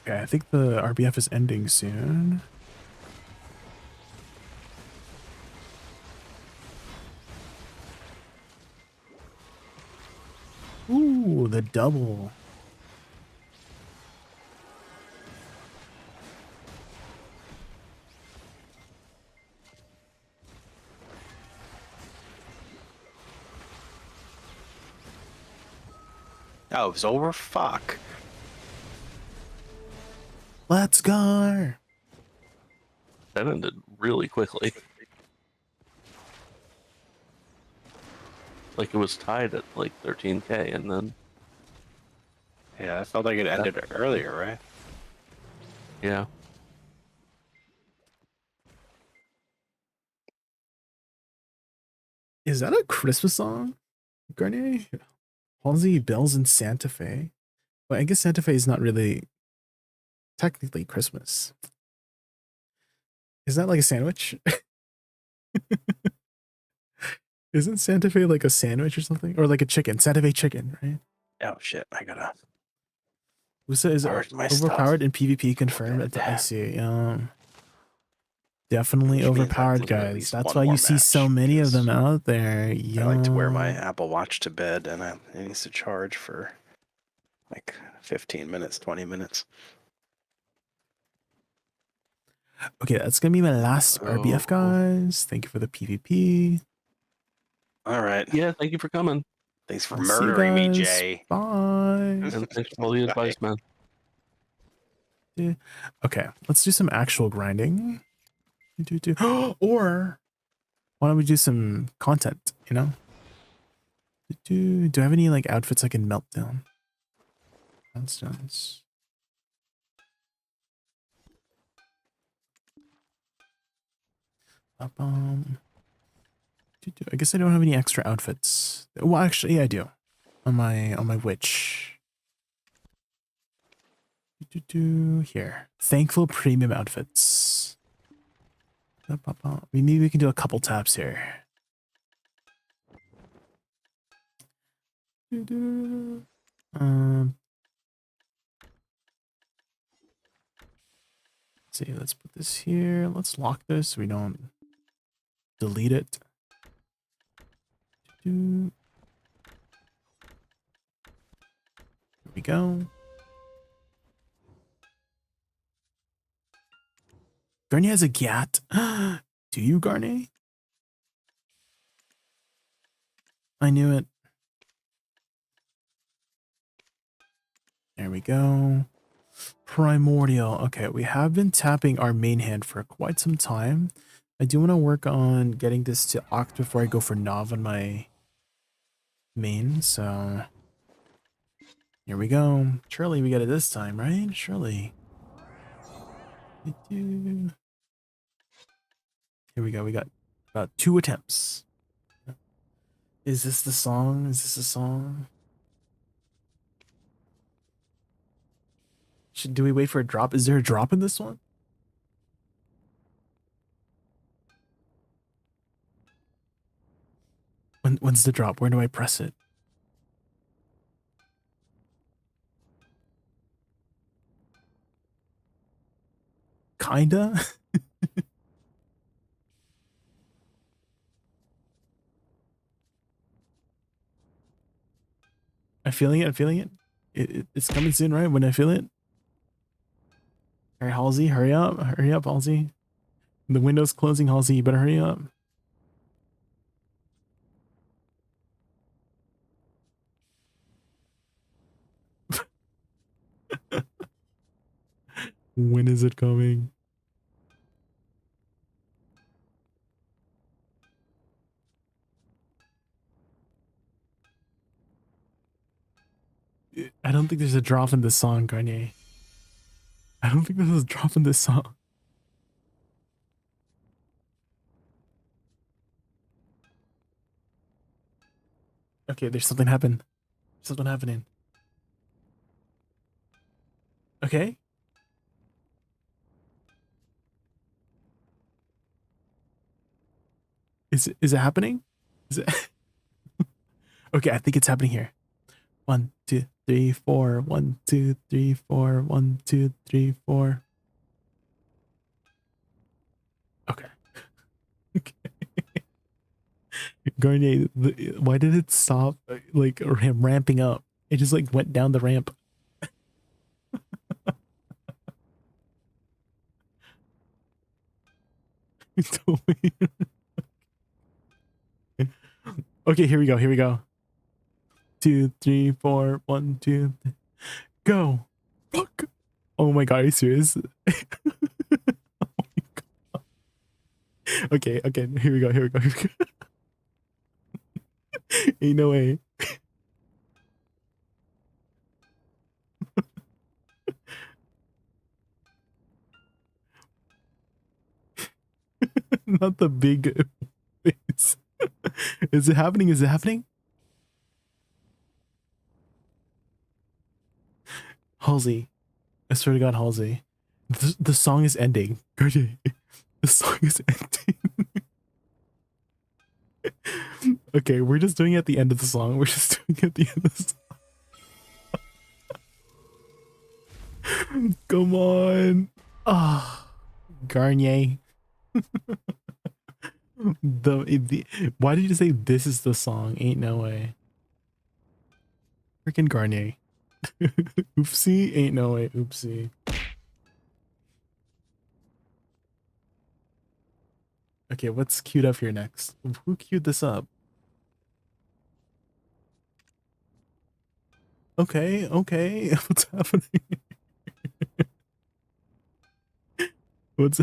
Okay, I think the RBF is ending soon. Ooh, the double. Oh, it was over? Fuck. Let's go. That ended really quickly. Like it was tied at like 13k, and then Yeah, I felt like it ended earlier, right? yeah, Is that a Christmas song, Garnier? Halsey Bells in Santa Fe. Well, I guess Santa Fe is not really technically Christmas. Is that like a sandwich? Isn't Santa Fe like a sandwich or something? Or like a chicken? Santa Fe chicken, right? Oh shit, I gotta. Woosa is Where's my overpowered stuff? in PvP confirmed Okay. at the IC. definitely Which means I have to overpowered, do at guys. least That's one why you more see so match, many of them because out there. I like to wear my Yo. Apple Watch to bed, and it needs to charge for like 15 minutes, 20 minutes. Okay, that's gonna be my last RBF, Oh. guys. Thank you for the PvP. All right. Yeah, thank you for coming. Thanks for I'll see you murdering me, guys. Jay. Bye. And thanks for all the advice, man. Okay, let's do some actual grinding. Or why don't we do some content, you know? Do I have any like outfits I can melt down? Stones. I guess I don't have any extra outfits. Well, actually, yeah, I do. On my witch. Here. Thankful premium outfits. Maybe we can do a couple taps here. Let's see, let's put this here. Let's lock this so we don't delete it. Here we go. Garnier has a gat. Do you, Garnier? I knew it. There we go. Primordial. Okay, we have been tapping our main hand for quite some time. I do want to work on getting this to Oct before I go for Nav on my main, so here we go. Surely we get it this time, right? Surely. Here we go. We got about 2 attempts. Is this the song? Is this a song? Do we wait for a drop? Is there a drop in this one? When's the drop? Where do I press it? Kinda? I'm feeling it. I'm feeling it. It's coming soon, right? When I feel it. All right, Halsey, hurry up. Hurry up, Halsey. The window's closing, Halsey. You better hurry up. When is it coming? I don't think there's a drop in this song, Garnier. I don't think there's a drop in this song. Okay, there's something happened. Something happening. Okay. Is it happening? Is it? Okay, I think it's happening here. 1, 2, 3, 4. 1, 2, 3, 4. 1, 2, 3, 4. Okay. Okay. Garnier, why did it stop like ramping up? It just like went down the ramp. It's so weird. Okay, here we go. Here we go. 2, 3, 4. 1, 2, 3. Go. Fuck. Oh my god, are you serious? Oh my god. Okay, okay, here we go. Here we go. Here we go. Ain't no way. Not the big face. Is it happening? Is it happening? Halsey. I swear to God, Halsey. The song is ending. The song is ending. Okay, we're just doing it at the end of the song. We're just doing it at the end of the song. Come on. Ah, Garnier. Why did you say this is the song? Ain't no way. Freaking Garnier. Oopsie, ain't no way. Oopsie. Okay, what's queued up here next? Who queued this up? Okay, okay. What's happening? What's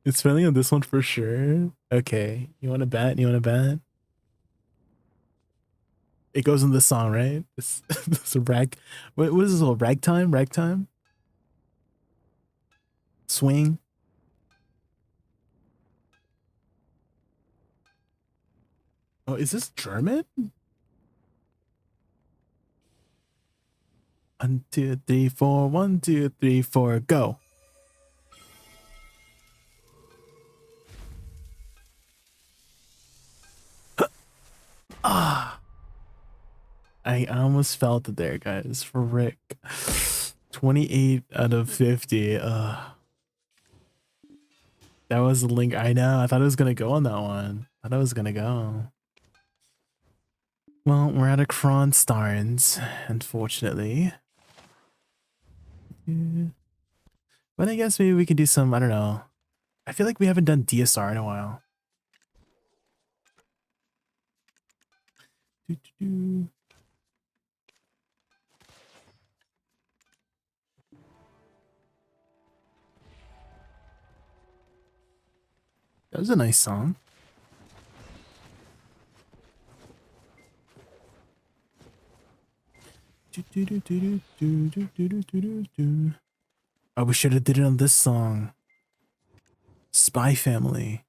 It's spending on this one for sure. Okay. You wanna bet? You wanna bet? It goes in this song, right? It's a rag. What is this called? Ragtime? Ragtime? Swing? Oh, is this German? 1, 2, 3, 4. 1, 2, 3, 4. Go. Ah. I almost felt it there, guys. For Rick. 28 out of 50. That was the link. I know. I thought it was going to go on that one. I thought it was going to go. Well, we're out of Kronstarns, unfortunately. Yeah. But I guess maybe we could do some, I don't know. I feel like we haven't done DSR in a while. That was a nice song. Oh, we should have did it on this song. Spy Family.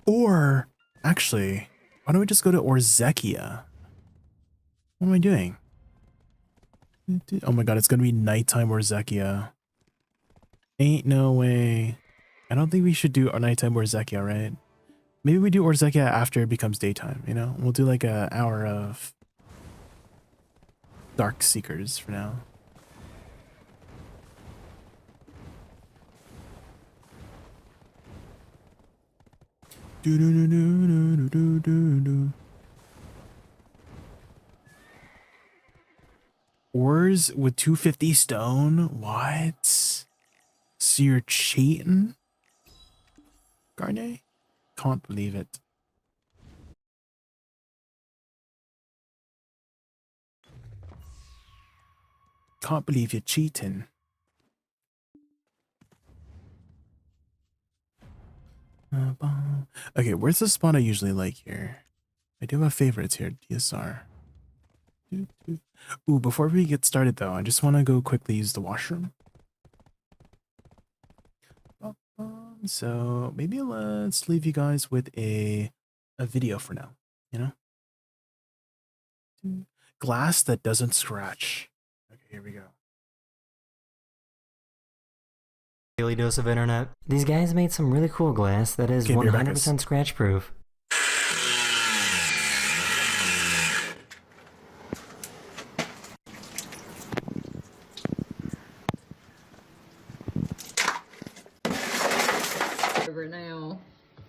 Or actually, why don't we just go to Orzekia? What am I doing? Oh my god, it's gonna be nighttime Orzekia. Ain't no way. I don't think we should do our nighttime Orzekia, right? Maybe we do Orzekia after it becomes daytime, you know? We'll do like an hour of Dark Seekers for now. Ores with 250 stone? What? So you're cheating? Garnet? Can't believe it. Can't believe you're cheating. Okay, where's the spot I usually like here? I do have favorites here, DSR. Ooh, before we get started though, I just want to go quickly use the washroom. So maybe let's leave you guys with a video for now, you know? Glass that doesn't scratch. Okay, here we go. Daily dose of internet. These guys made some really cool glass that is 100% scratch proof. Over now.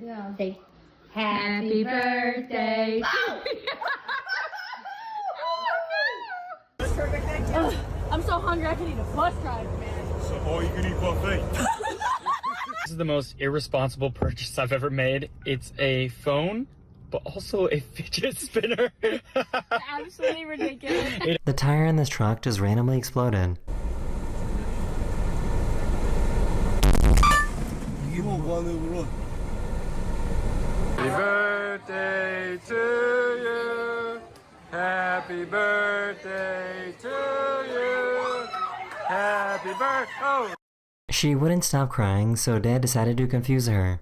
Yeah. Happy birthday. I'm so hungry I can eat a bus ride, man. So all you can eat buffet. This is the most irresponsible purchase I've ever made. It's a phone, but also a fidget spinner. Absolutely ridiculous. The tire in this truck just randomly exploded. Happy birthday to you. Happy birthday to you. Happy birthday. Oh. She wouldn't stop crying, so Dad decided to confuse her.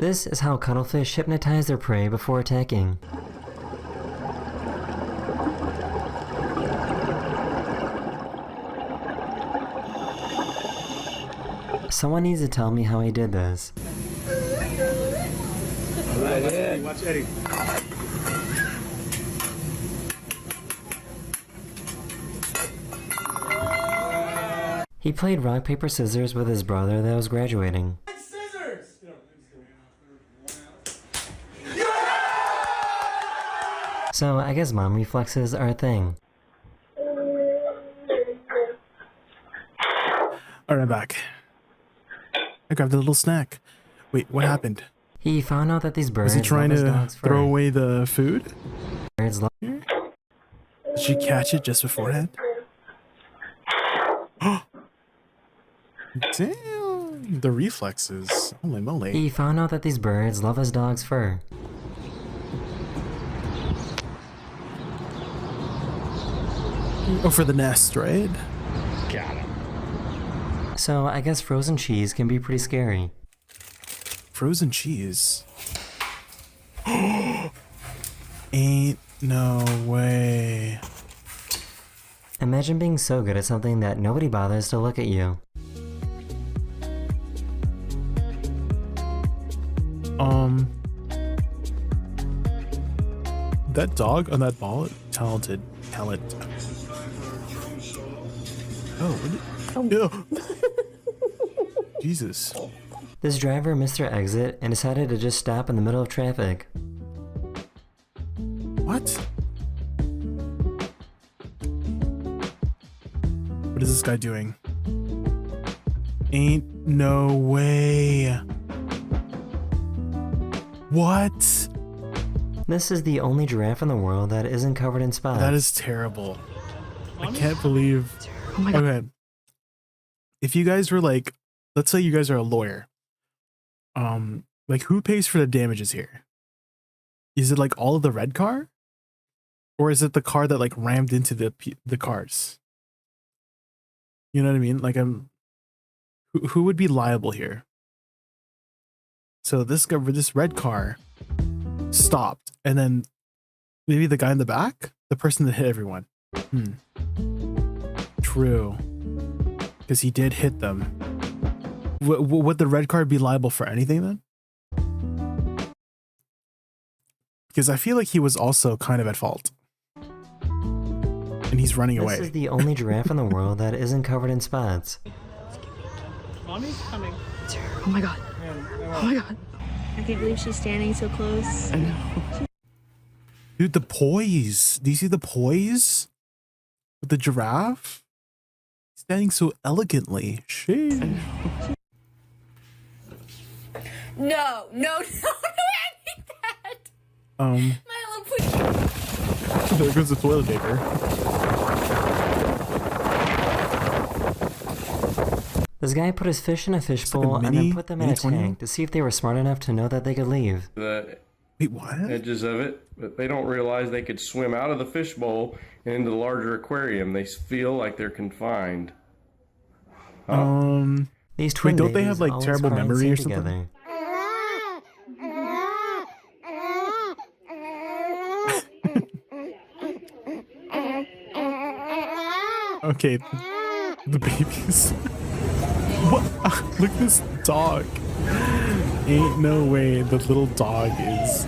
This is how cuttlefish hypnotize their prey before attacking. Someone needs to tell me how he did this. Watch Eddie. He played rock, paper, scissors with his brother that was graduating. So I guess mom reflexes are a thing. Alright, I'm back. I grabbed a little snack. Wait, what happened? He found out that these birds Was he trying love his to dog's fur. throw away the food? Birds love Did she catch it just beforehand? Damn, the reflexes. Holy moly. He found out that these birds love his dog's fur. Oh, for the nest, right? Got him. So I guess frozen cheese can be pretty scary. Frozen cheese? Ain't no way. Imagine being so good at something that nobody bothers to look at you. That dog on that ball, talent. Oh, what did, Jesus. This driver missed their exit and decided to just stop in the middle of traffic. What? What is this guy doing? Ain't no way. What? This is the only giraffe in the world that isn't covered in spots. That is terrible. I can't believe. Oh my god. Okay. If you guys were like, let's say you guys are a lawyer. Like who pays for the damages here? Is it like all of the red car? Or is it the car that like rammed into the cars? You know what I mean? Like who would be liable here? So this red car stopped, and then maybe the guy in the back, the person that hit everyone. True, because he did hit them. Would the red car be liable for anything then? Because I feel like he was also kind of at fault, and he's running away. This is the only giraffe in the world that isn't covered in spots. Mommy's coming. Oh my god. Oh my god. I can't believe she's standing so close. I know. Dude, the poise. Do you see the poise? With the giraffe? Standing so elegantly. Shit. No, I hate that. Milo, please. There goes the toilet paper. This guy put his fish in a fishbowl like a and mini- then put them in a mini 20? tank to see if they were smart enough to know that they could leave. The Wait, what? edges of it, but they don't realize they could swim out of the fishbowl and into the larger aquarium. They feel like they're confined. These twin don't they babies have like always terrible cry and memory or sing something? together. Okay, the babies. What? Look at this dog. Ain't no way the little dog is.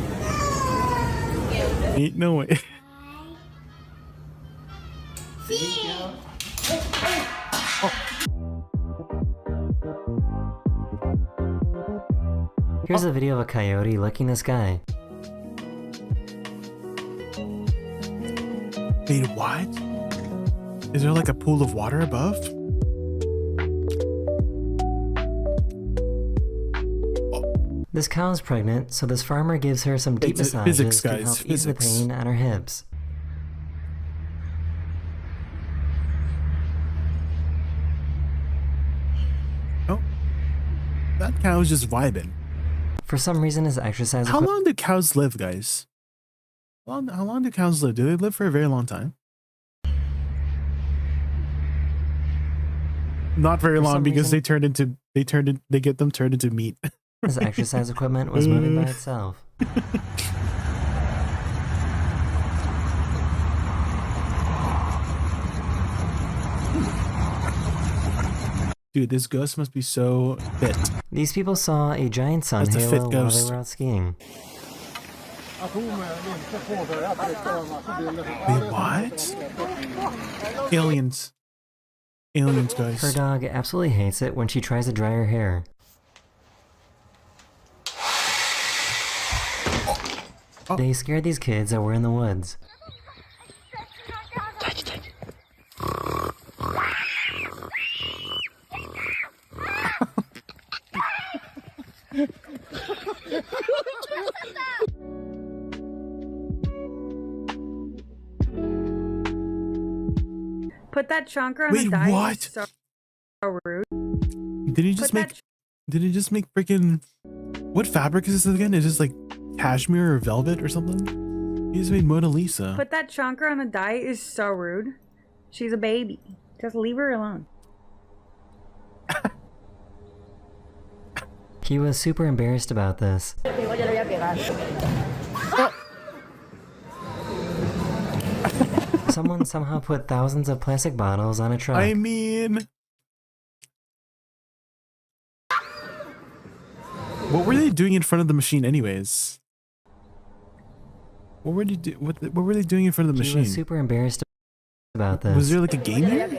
Ain't no way. Here's a video of a coyote licking this guy. Wait, what? Is there like a pool of water above? This cow is pregnant, so this farmer gives her some deep It's massages physics, to guys, help ease the physics. pain on her hips. Oh, that cow's just vibing. For some reason, his exercise How long do cows live, guys? How long do cows live? Do they live for a very long time? Not very For long some because reason- they get them turned into meat. This exercise equipment was moving by itself. Dude, this ghost must be so fit. These people saw a giant sun That's a fit halo while they ghost. were out skiing. Wait, what? Aliens. Aliens, guys. Her dog absolutely hates it when she tries to dry her hair. They scared these kids that were in the woods. Put that chonker on Wait, the dice. what? So rude. Did he just make? Did he just make freaking? What fabric is this again? Is this like cashmere or velvet or something? He just made Mona Lisa. Put that chonker on the die is so rude. She's a baby. Just leave her alone. He was super embarrassed about this. Someone somehow put thousands of plastic bottles on a truck. I mean, what were they doing in front of the machine, anyways? What were they what were they doing in front of the machine? He was super embarrassed about this. Was there like a game here?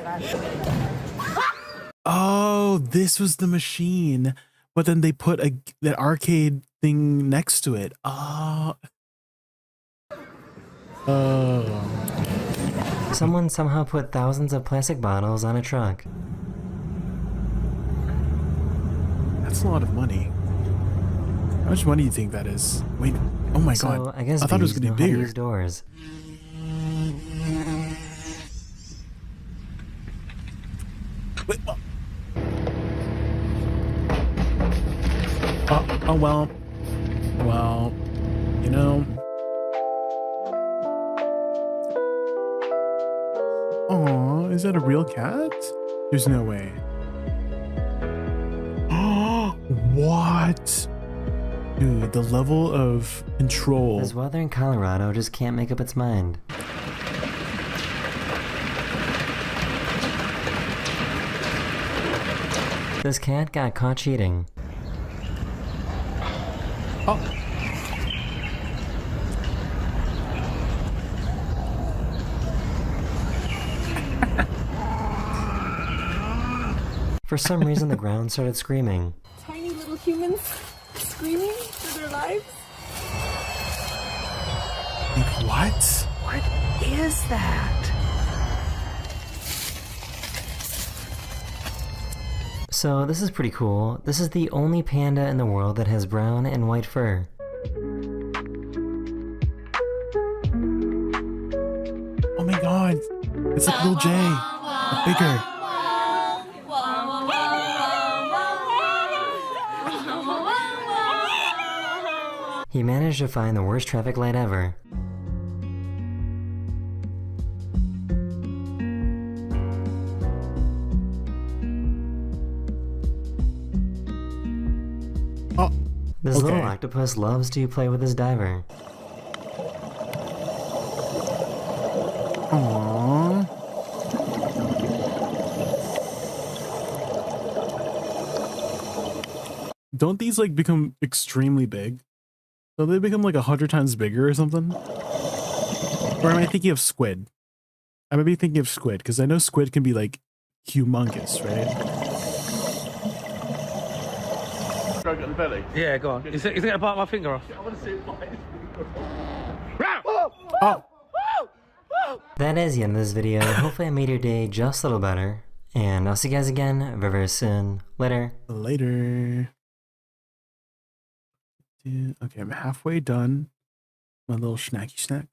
Oh, this was the machine, but then they put that arcade thing next to it. Oh. Someone somehow put thousands of plastic bottles on a truck. That's a lot of money. How much money do you think that is? Wait, oh my god. I guess I thought it was bees gonna know be how to bigger. use doors. Wait, oh well. Well, you know. Oh, is that a real cat? There's no way. Oh, what? Dude, the level of control. This weather in Colorado just can't make up its mind. This cat got caught cheating. Oh. For some reason, the ground started screaming. Tiny little humans screaming for their lives. Like, what? What is that? So this is pretty cool. This is the only panda in the world that has brown and white fur. Oh my god. It's like Lil J, but bigger. He managed to find the worst traffic light ever. Oh, this little octopus loves to play with his diver. Aww. Don't these like become extremely big? So they become like 100 times bigger or something? Or am I thinking of squid? I might be thinking of squid because I know squid can be like humongous, right? Go get the belly. Yeah, go on. Is it gonna bite my finger off? I want to see it bite his finger Oh. That is the end of this video. Hopefully I made your day just a little better. And I'll see you guys again very, very soon. Later. Later. Okay, I'm halfway done. My little snacky snack.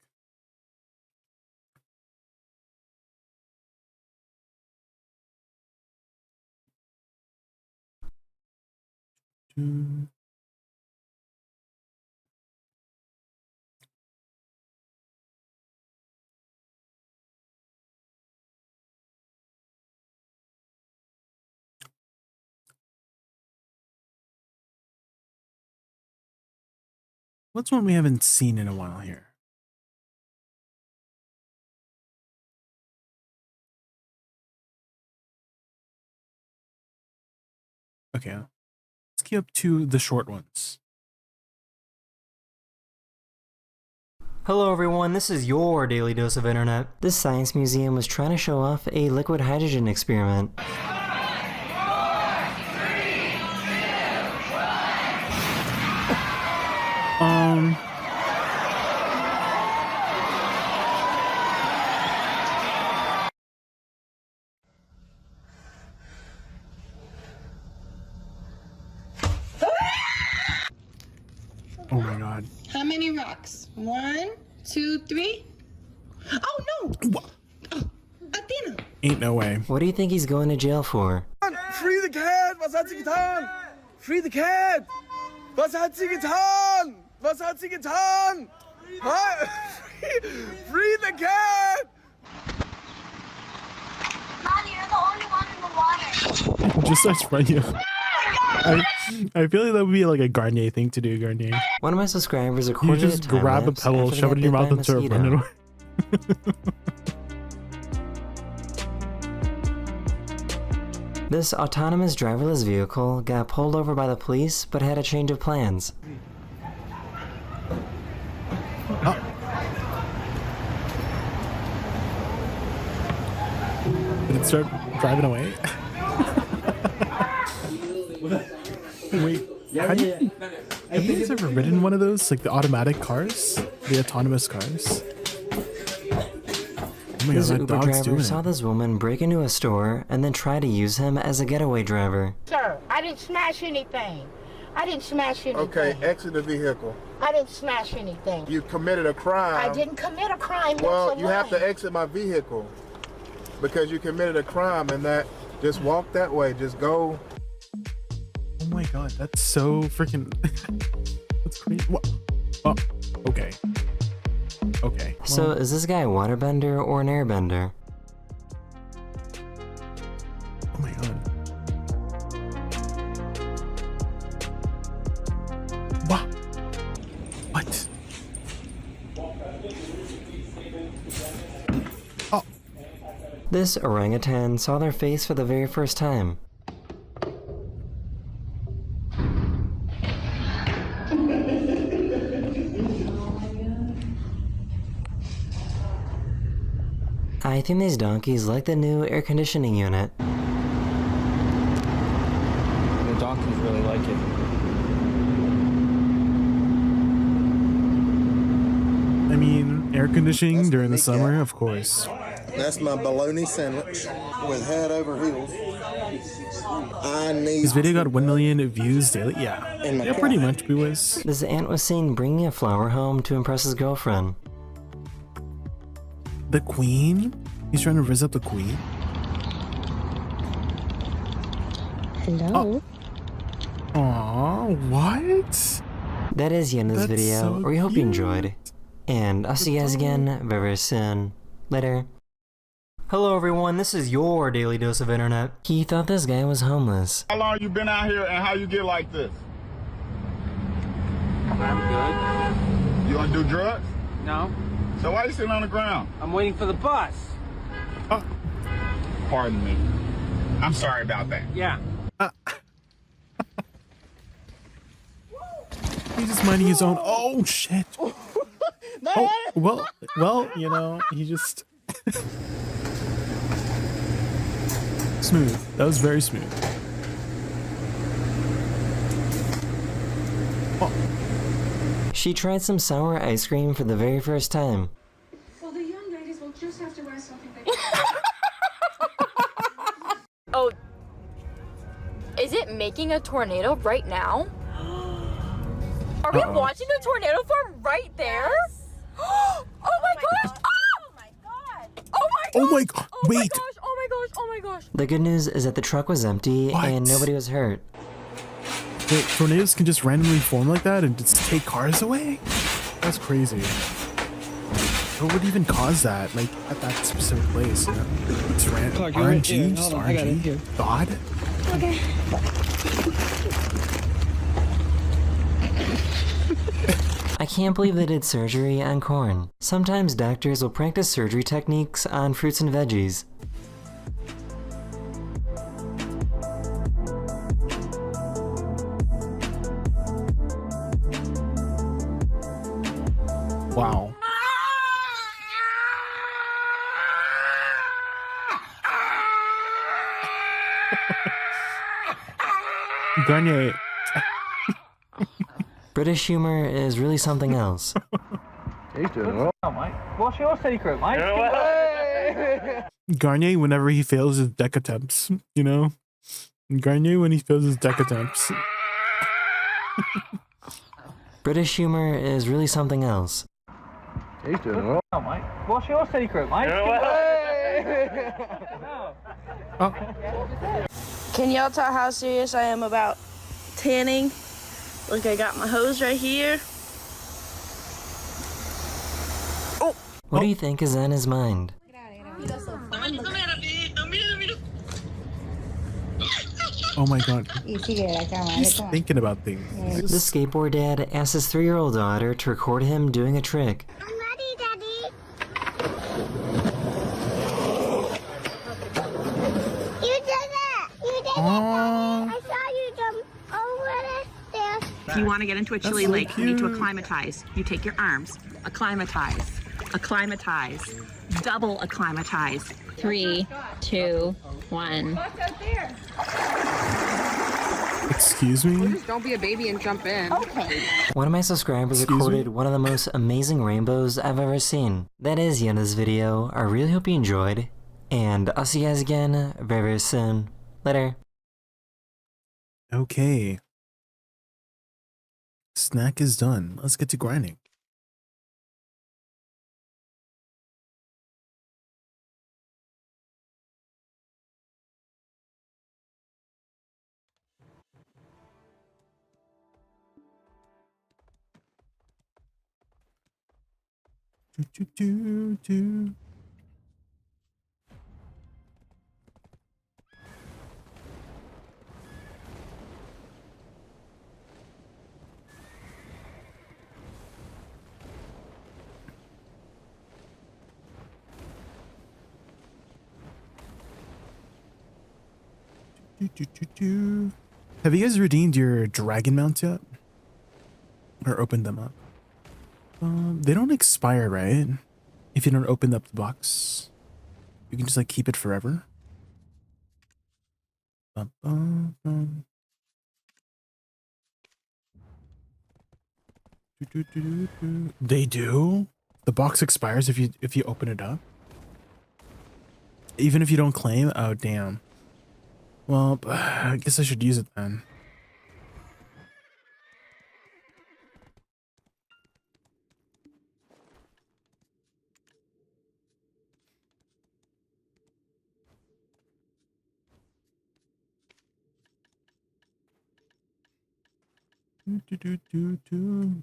What's one we haven't seen in a while here? Okay, let's keep up to the short ones. Hello everyone, this is your daily dose of internet. This science museum was trying to show off a liquid hydrogen experiment. Oh my god. How many rocks? 1, 2, 3. Oh no! What? Athena! Ain't no way. What do you think he's going to jail for? Free the cat! Was hat sie getan? Free the cat! Was hat sie getan? Was hat sie getan? Free the cat! Mommy, you're the only one in the water. Just starts running. I feel like that would be like a Garnier thing to do, Garnier. One of my subscribers You recorded just a time grab a lapse pebble, after shove it they in your got mouth, bit and by a start running mosquito. away. This autonomous driverless vehicle got pulled over by the police but had a change of plans. Did it start driving away? Wait, have you guys ever ridden one of those? Like the automatic cars? The autonomous cars? Oh my This god, that Uber dog's driver doing saw it. this woman break into a store and then try to use him as a getaway driver. Sir, I didn't smash anything. I didn't smash anything. Okay, exit the vehicle. I didn't smash anything. You committed a crime. I didn't commit a crime. Well, That's a you have lie. to exit my vehicle because you committed a crime, and that just walk that way. Just go. Oh my god, that's so freaking. That's crazy. What? Oh, okay. Okay. So is this guy a waterbender or an airbender? Oh my god. What? What? Oh. This orangutan saw their face for the very first time. I think these donkeys like the new air conditioning unit. The donkeys really like it. I mean, air conditioning during the summer, of course. That's my bologna sandwich with head over heels. I need. This video got 1 million views daily. Yeah, yeah, pretty much, boys. This ant was seen bringing a flower home to impress his girlfriend. The queen? He's trying to rizz up the queen? Hello? Aw, what? That is the end of this That's video. so We hope you cute. enjoyed. And I'll see you guys again very, very soon. Later. Hello everyone, this is your daily dose of internet. He thought this guy was homeless. How long you been out here, and how you get like this? I'm good. You wanna do drugs? No, So why you sitting on the ground? I'm waiting for the bus. Pardon me. I'm sorry about that. Yeah. He's just minding his own. Oh, shit. Oh, well, you know, he just... Smooth. That was very smooth. She tried some sour ice cream for the very first time. Well, the young ladies will just have to wear something they Oh, is it making a tornado right now? Are we watching a tornado form right there? Oh my gosh! Oh my god! Oh my Oh my god! Wait! Oh my gosh! Oh my gosh! Oh my gosh! The good news is that the truck was empty and nobody was hurt. Wait, tornadoes can just randomly form like that and just take cars away? That's crazy. What would even cause that? Like, at that specific place, you know? It's random. Clark, you're right RNG? here. Just Hold on, I got it here. RNG? God? Okay. I can't believe they did surgery on corn. Sometimes doctors will practice surgery techniques on fruits and veggies. Wow. Garnier. British humor is really something else. He's doing well. Mate. What's your secret, mate? Garnier, whenever he fails his deck attempts, you know? Garnier when he fails his deck attempts. British humor is really something else. He's doing well. Mate. What's your secret, mate? Can y'all tell how serious I am about tanning? Look, I got my hose right here. What do you think is on his mind? Oh my god. He's thinking about things. The skateboard dad asks his 3-year-old daughter to record him doing a trick. I'm ready, Daddy. You did it! You did it, Daddy! I saw you jump over the stairs. If you want to get into a chilly lake, you need to acclimatize. You take your arms, acclimatize, acclimatize, double acclimatize. 3, 2, 1. Excuse me? Just don't be a baby and jump in. Okay. One of my subscribers recorded one of the most amazing rainbows I've ever seen. That is the end of this video. I really hope you enjoyed, and I'll see you guys again very, very soon. Later. Okay. Snack is done. Let's get to grinding. Do. Have you guys redeemed your dragon mounts yet? Or opened them up? They don't expire, right? If you don't open up the box. You can just like keep it forever. They do? The box expires if you open it up? Even if you don't claim? Oh damn. Well, I guess I should use it then.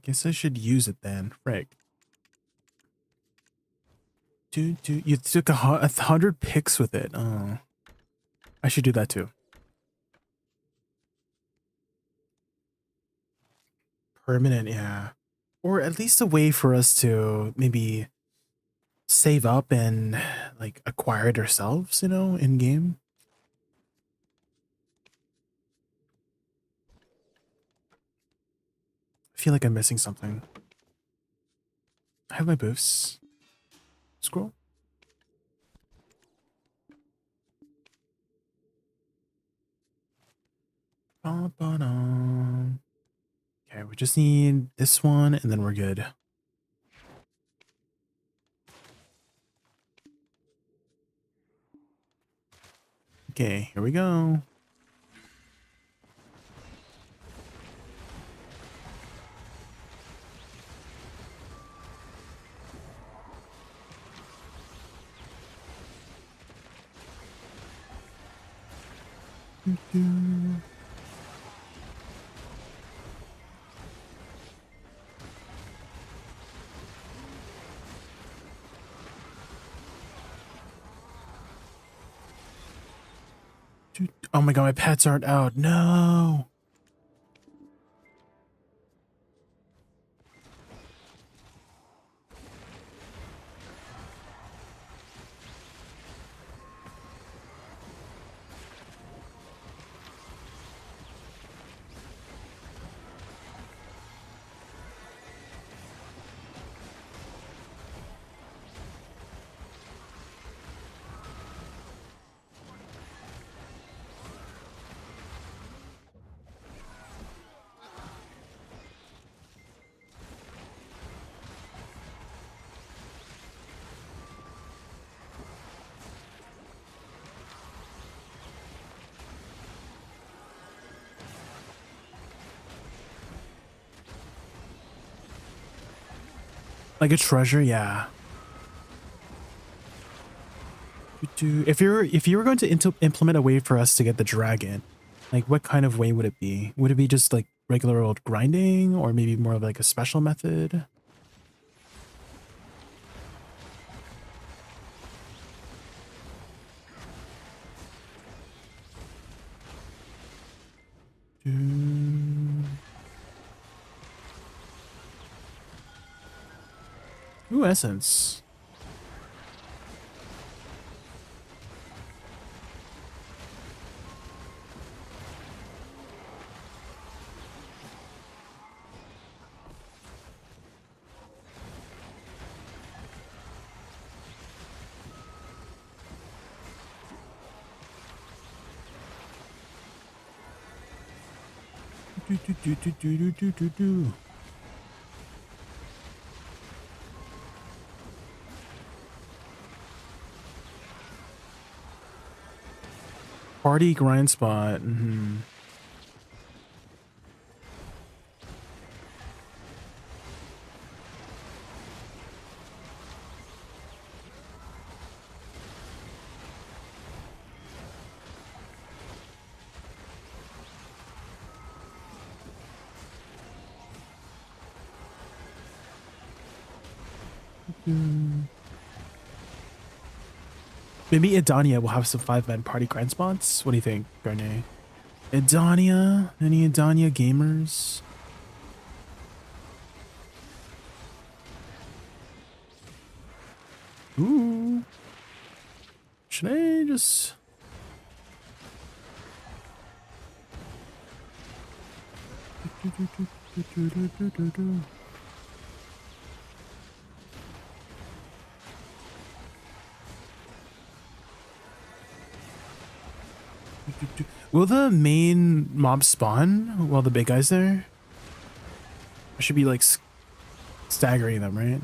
Guess I should use it then. Frick. You took 100 picks with it. Oh. I should do that too. Permanent, yeah. Or at least a way for us to maybe save up and like acquire it ourselves, you know, in game. I feel like I'm missing something. I have my boosts. Scroll. Okay, we just need this one and then we're good. Okay, here we go. Oh my god, my pets aren't out. No. Like a treasure, yeah. If you were going to implement a way for us to get the dragon, like what kind of way would it be? Would it be just like regular old grinding, or maybe more of like a special method? Ooh, essence. Do. Party grind spot. Mm-hmm. Maybe Edania will have some 5-man party grind spots. What do you think, Garnet? Edania? Any Edania gamers? Ooh. Should I just... Will the main mob spawn while the big guy's there? I should be like staggering them, right?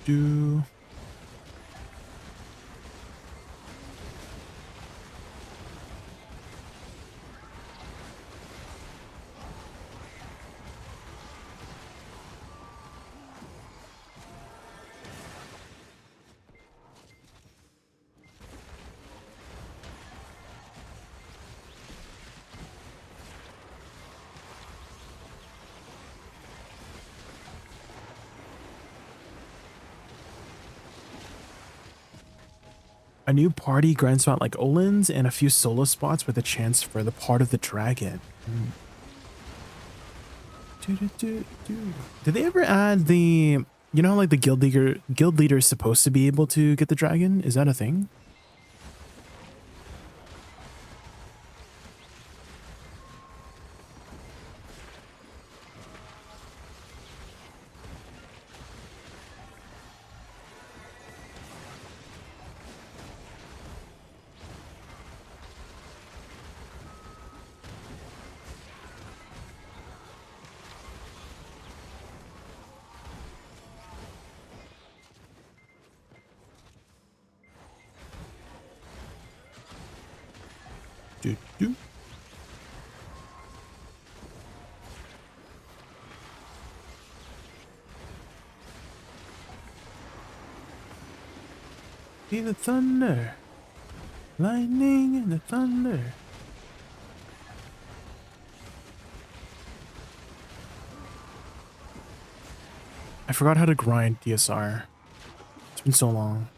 Do. A new party grind spot like Olin's and a few solo spots with a chance for the part of the dragon. Did they ever add the, you know, like the guild leader is supposed to be able to get the dragon? Is that a thing? Do. See the thunder, lightning and the thunder. I forgot how to grind DSR. It's been so long.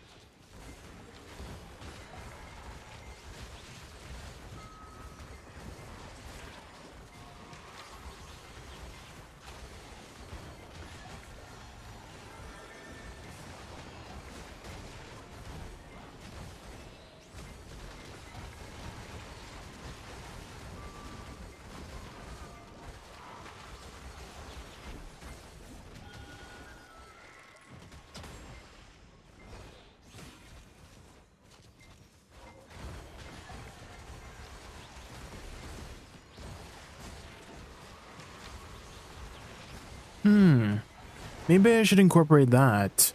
Maybe I should incorporate that.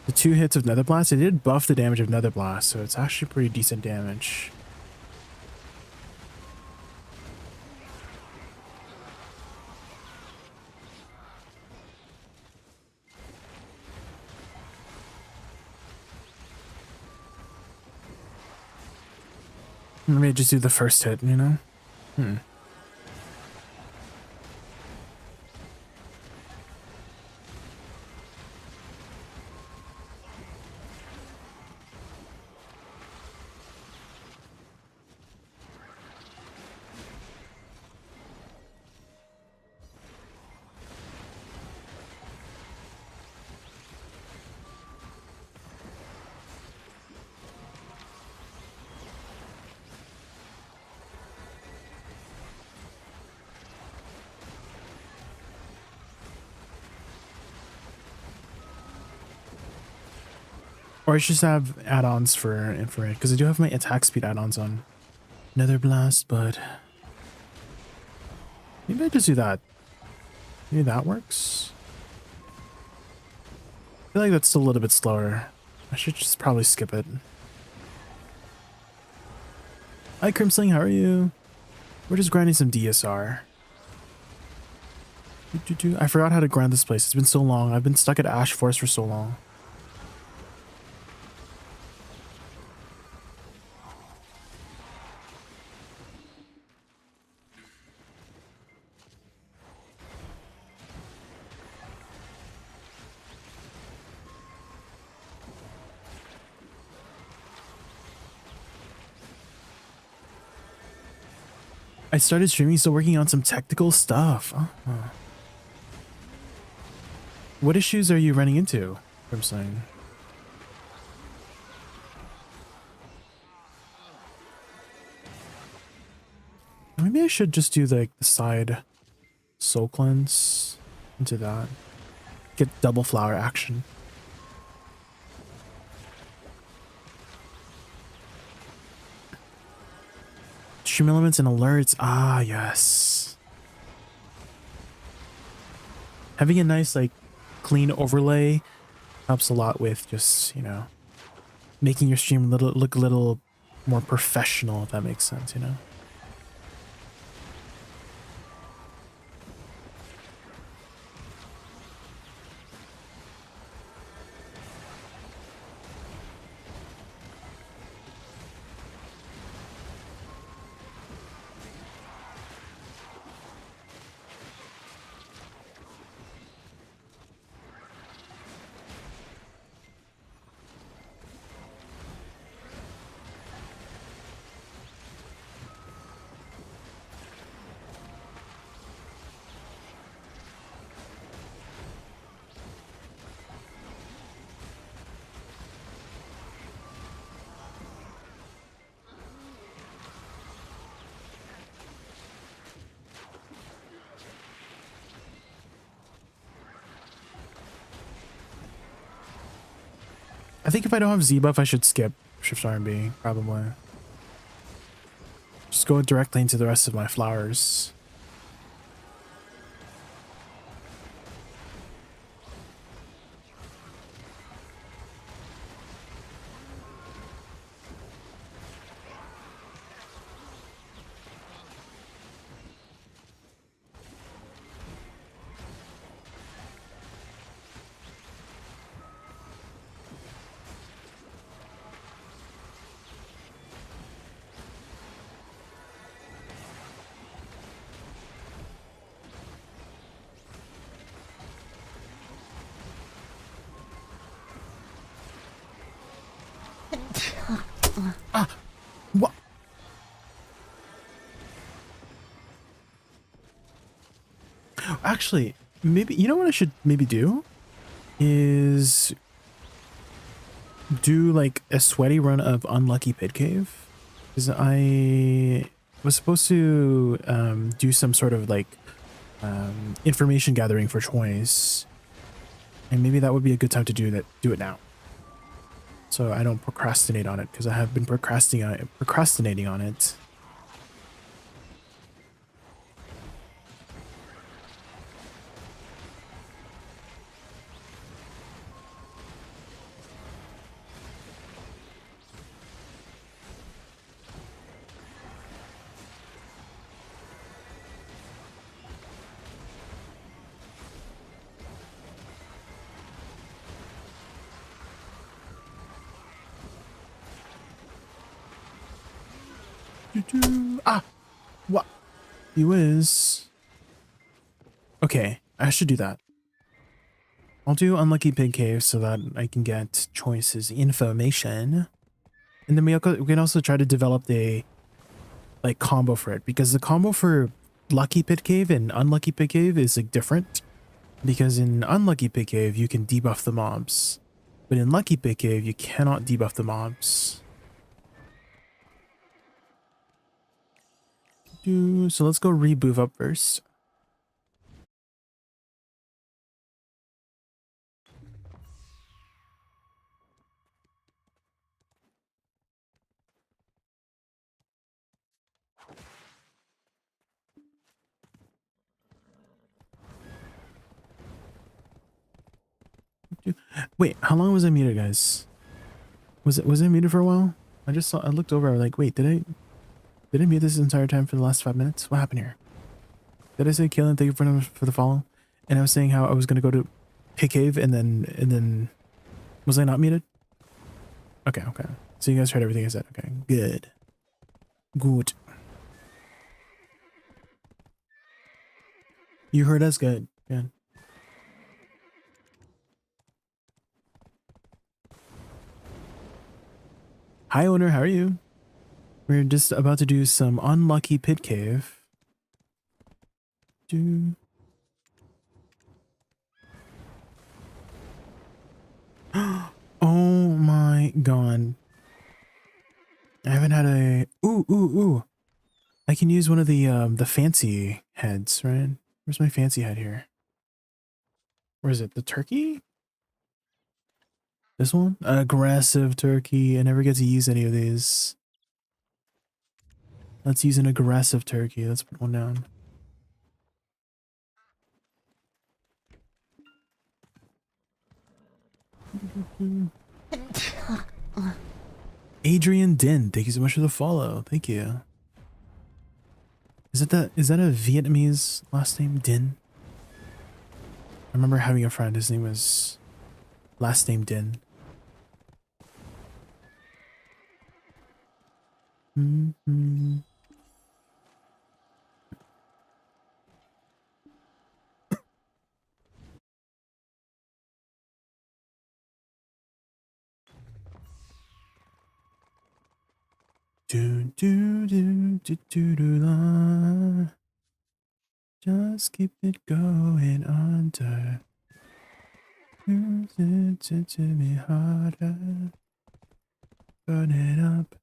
The 2 hits of Nether Blast, it did buff the damage of Nether Blast, so it's actually pretty decent damage. Maybe just do the first hit, you know? Or I should just have add-ons for infrared, because I do have my attack speed add-ons on Nether Blast, but maybe I just do that. Maybe that works. I feel like that's still a little bit slower. I should just probably skip it. Hi Crimsling, how are you? We're just grinding some DSR. I forgot how to grind this place. It's been so long. I've been stuck at Ash Forest for so long. I started streaming, still working on some technical stuff. What issues are you running into? I'm saying. Maybe I should just do like the side soul cleanse into that. Get double flower action. Stream elements and alerts. Ah, yes. Having a nice, like, clean overlay helps a lot with just, you know, making your stream look a little more professional, if that makes sense, you know? I think if I don't have Z buff, I should skip Shift R&B, probably. Just go directly into the rest of my flowers. What? Actually, maybe, you know what I should maybe do? Is do like a sweaty run of Unlucky Pit Cave. Because I was supposed to do some sort of like information gathering for choice. And maybe that would be a good time to do it now. So I don't procrastinate on it, because I have been procrastinating on it. Ah! What? He whiz. Okay, I should do that. I'll do Unlucky Pig Cave so that I can get choices information. And then we can also try to develop a like combo for it, because the combo for Lucky Pig Cave and Unlucky Pig Cave is like different. Because in Unlucky Pig Cave you can debuff the mobs, but in Lucky Pig Cave you cannot debuff the mobs. So let's go reboof up first. Wait, how long was I muted, guys? Was I muted for a while? I looked over, I was like, wait, did I mute this entire time for the last 5 minutes? What happened here? Did I say Kaylin, thank you for the follow? And I was saying how I was gonna go to Pig Cave and then was I not muted? Okay. So you guys heard everything I said. Okay, good. You heard us good. Good. Hi owner, how are you? We're just about to do some Unlucky Pit Cave. Oh my god. I haven't had a ooh. I can use one of the fancy heads, right? Where's my fancy head here? Where is it? The turkey? This one? Aggressive turkey. I never get to use any of these. Let's use an aggressive turkey. Let's put one down. Adrian Din, thank you so much for the follow. Thank you. Is that a Vietnamese last name, Din? I remember having a friend, his name was last name Din. Just keep it going under. Use it to me harder. Burning up.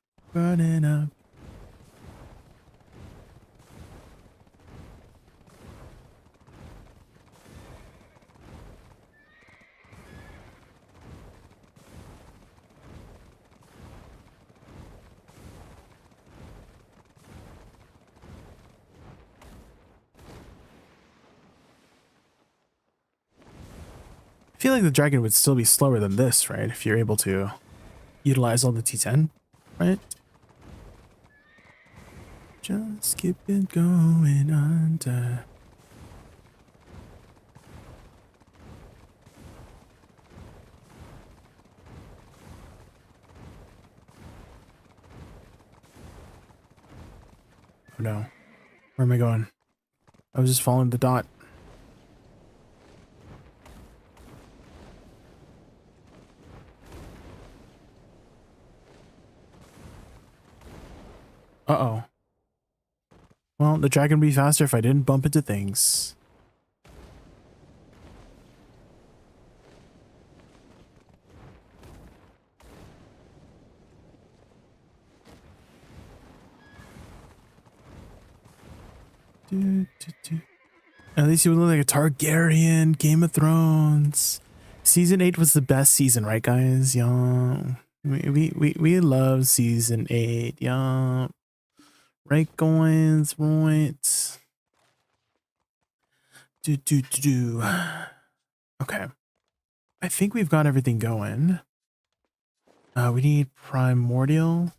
I feel like the dragon would still be slower than this, right? If you're able to utilize all the T10, right? Just keep it going under. Oh no. Where am I going? I was just following the dot. Uh-oh. Well, the dragon would be faster if I didn't bump into things. At least you would look like a Targaryen. Game of Thrones. Season 8 was the best season, right, guys? Yeah. We love season 8. Yeah. Right, guys? Right. Okay. I think we've got everything going. We need primordial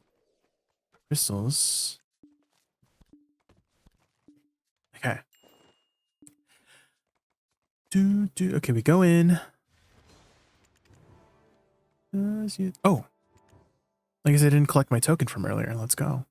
crystals. Okay. Okay, we go in. Oh. I guess I didn't collect my token from earlier. Let's go.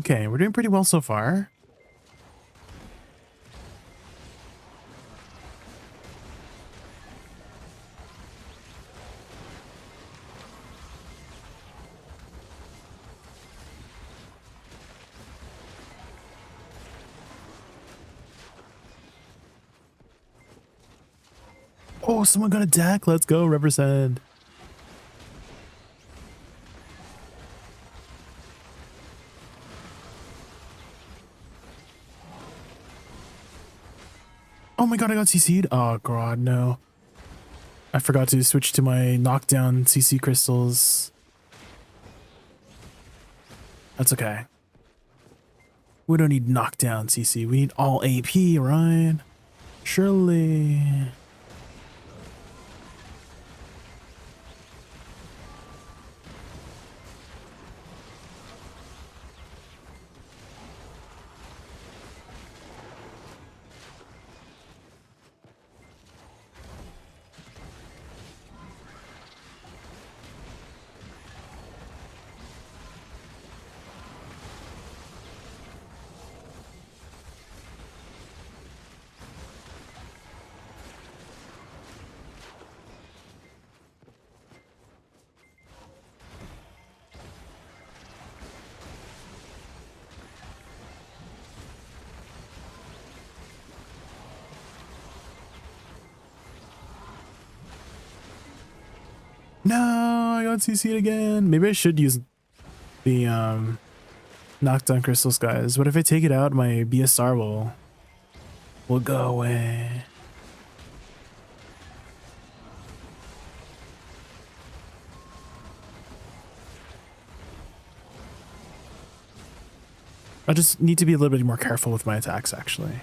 Okay, we're doing pretty well so far. Oh, someone got a deck. Let's go, represent. Oh my god, I got CC'd. Oh god, no. I forgot to switch to my knockdown CC crystals. That's okay. We don't need knockdown CC. We need all AP, right? Surely. No, I got CC'd again. Maybe I should use the knockdown crystals, guys. What if I take it out? My BSR will go away. I just need to be a little bit more careful with my attacks, actually,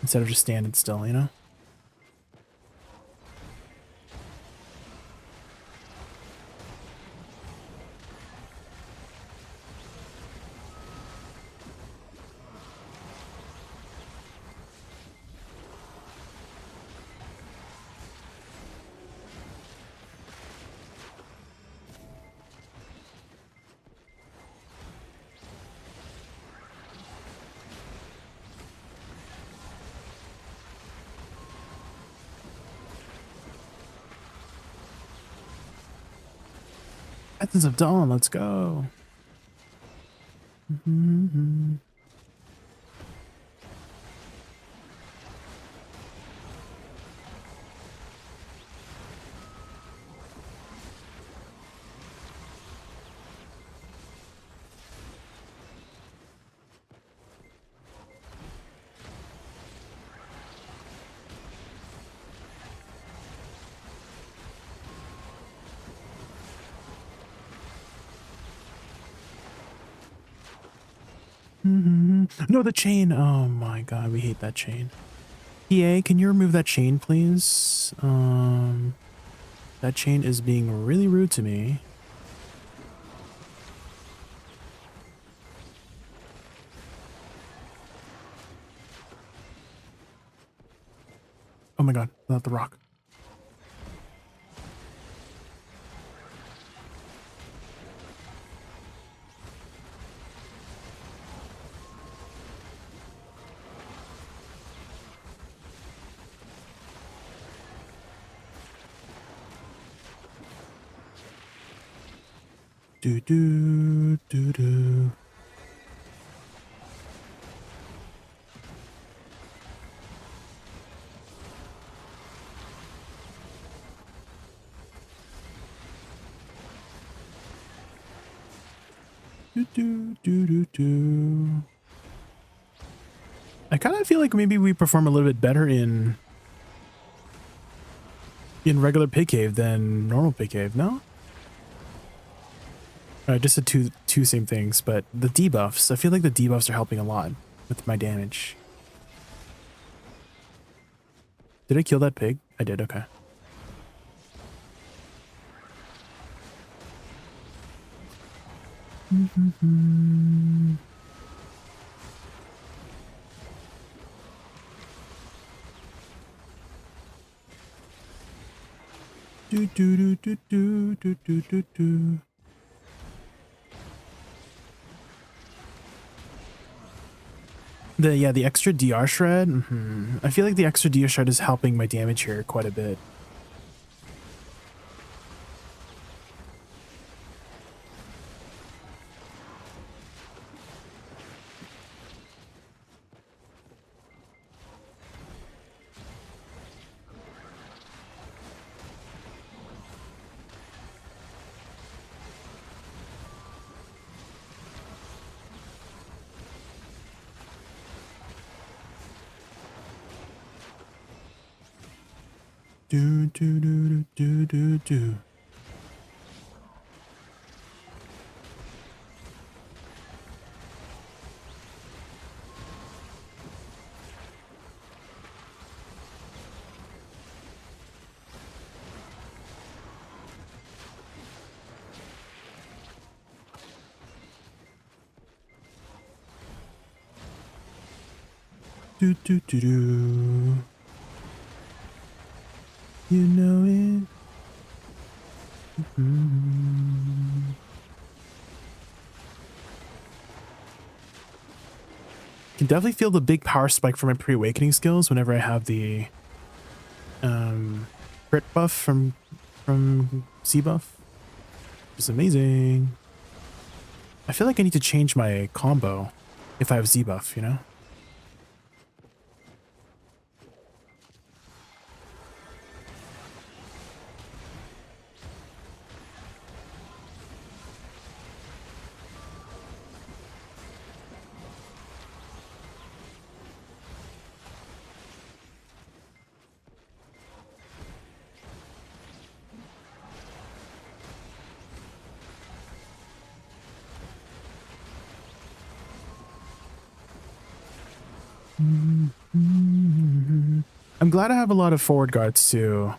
instead of just standing still, you know? Essence of Dawn, let's go. No, the chain. Oh my god, we hate that chain. PA, can you remove that chain, please? That chain is being really rude to me. Oh my god, not the rock. do do do do. Do do do do do. I kind of feel like maybe we perform a little bit better in regular pig cave than normal pig cave, no? Just the two same things, but the debuffs, I feel like the debuffs are helping a lot with my damage. Did I kill that pig? I did, okay. Do do do do do do do do do. The extra DR shred. I feel like the extra DR shred is helping my damage here quite a bit. Do do do do do do. Do do do do. You know it. Can definitely feel the big power spike from my pre-awakening skills whenever I have the crit buff from C buff. It's amazing. I feel like I need to change my combo if I have Z buff, you know? I'm glad I have a lot of forward guards to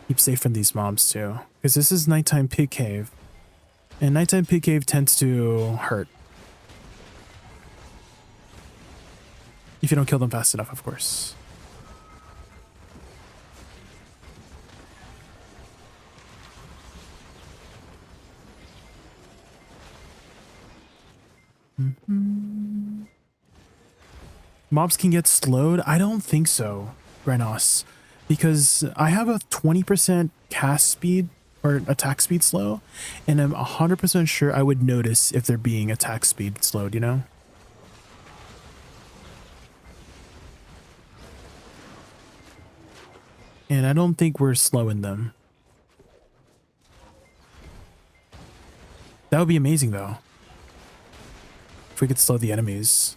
keep safe from these mobs too, because this is nighttime pig cave, and nighttime pig cave tends to hurt if you don't kill them fast enough, of course. Mobs can get slowed? I don't think so, Grenos, because I have a 20% cast speed or attack speed slow, and I'm 100% sure I would notice if they're being attack speed slowed, you know? And I don't think we're slowing them. That would be amazing though, if we could slow the enemies.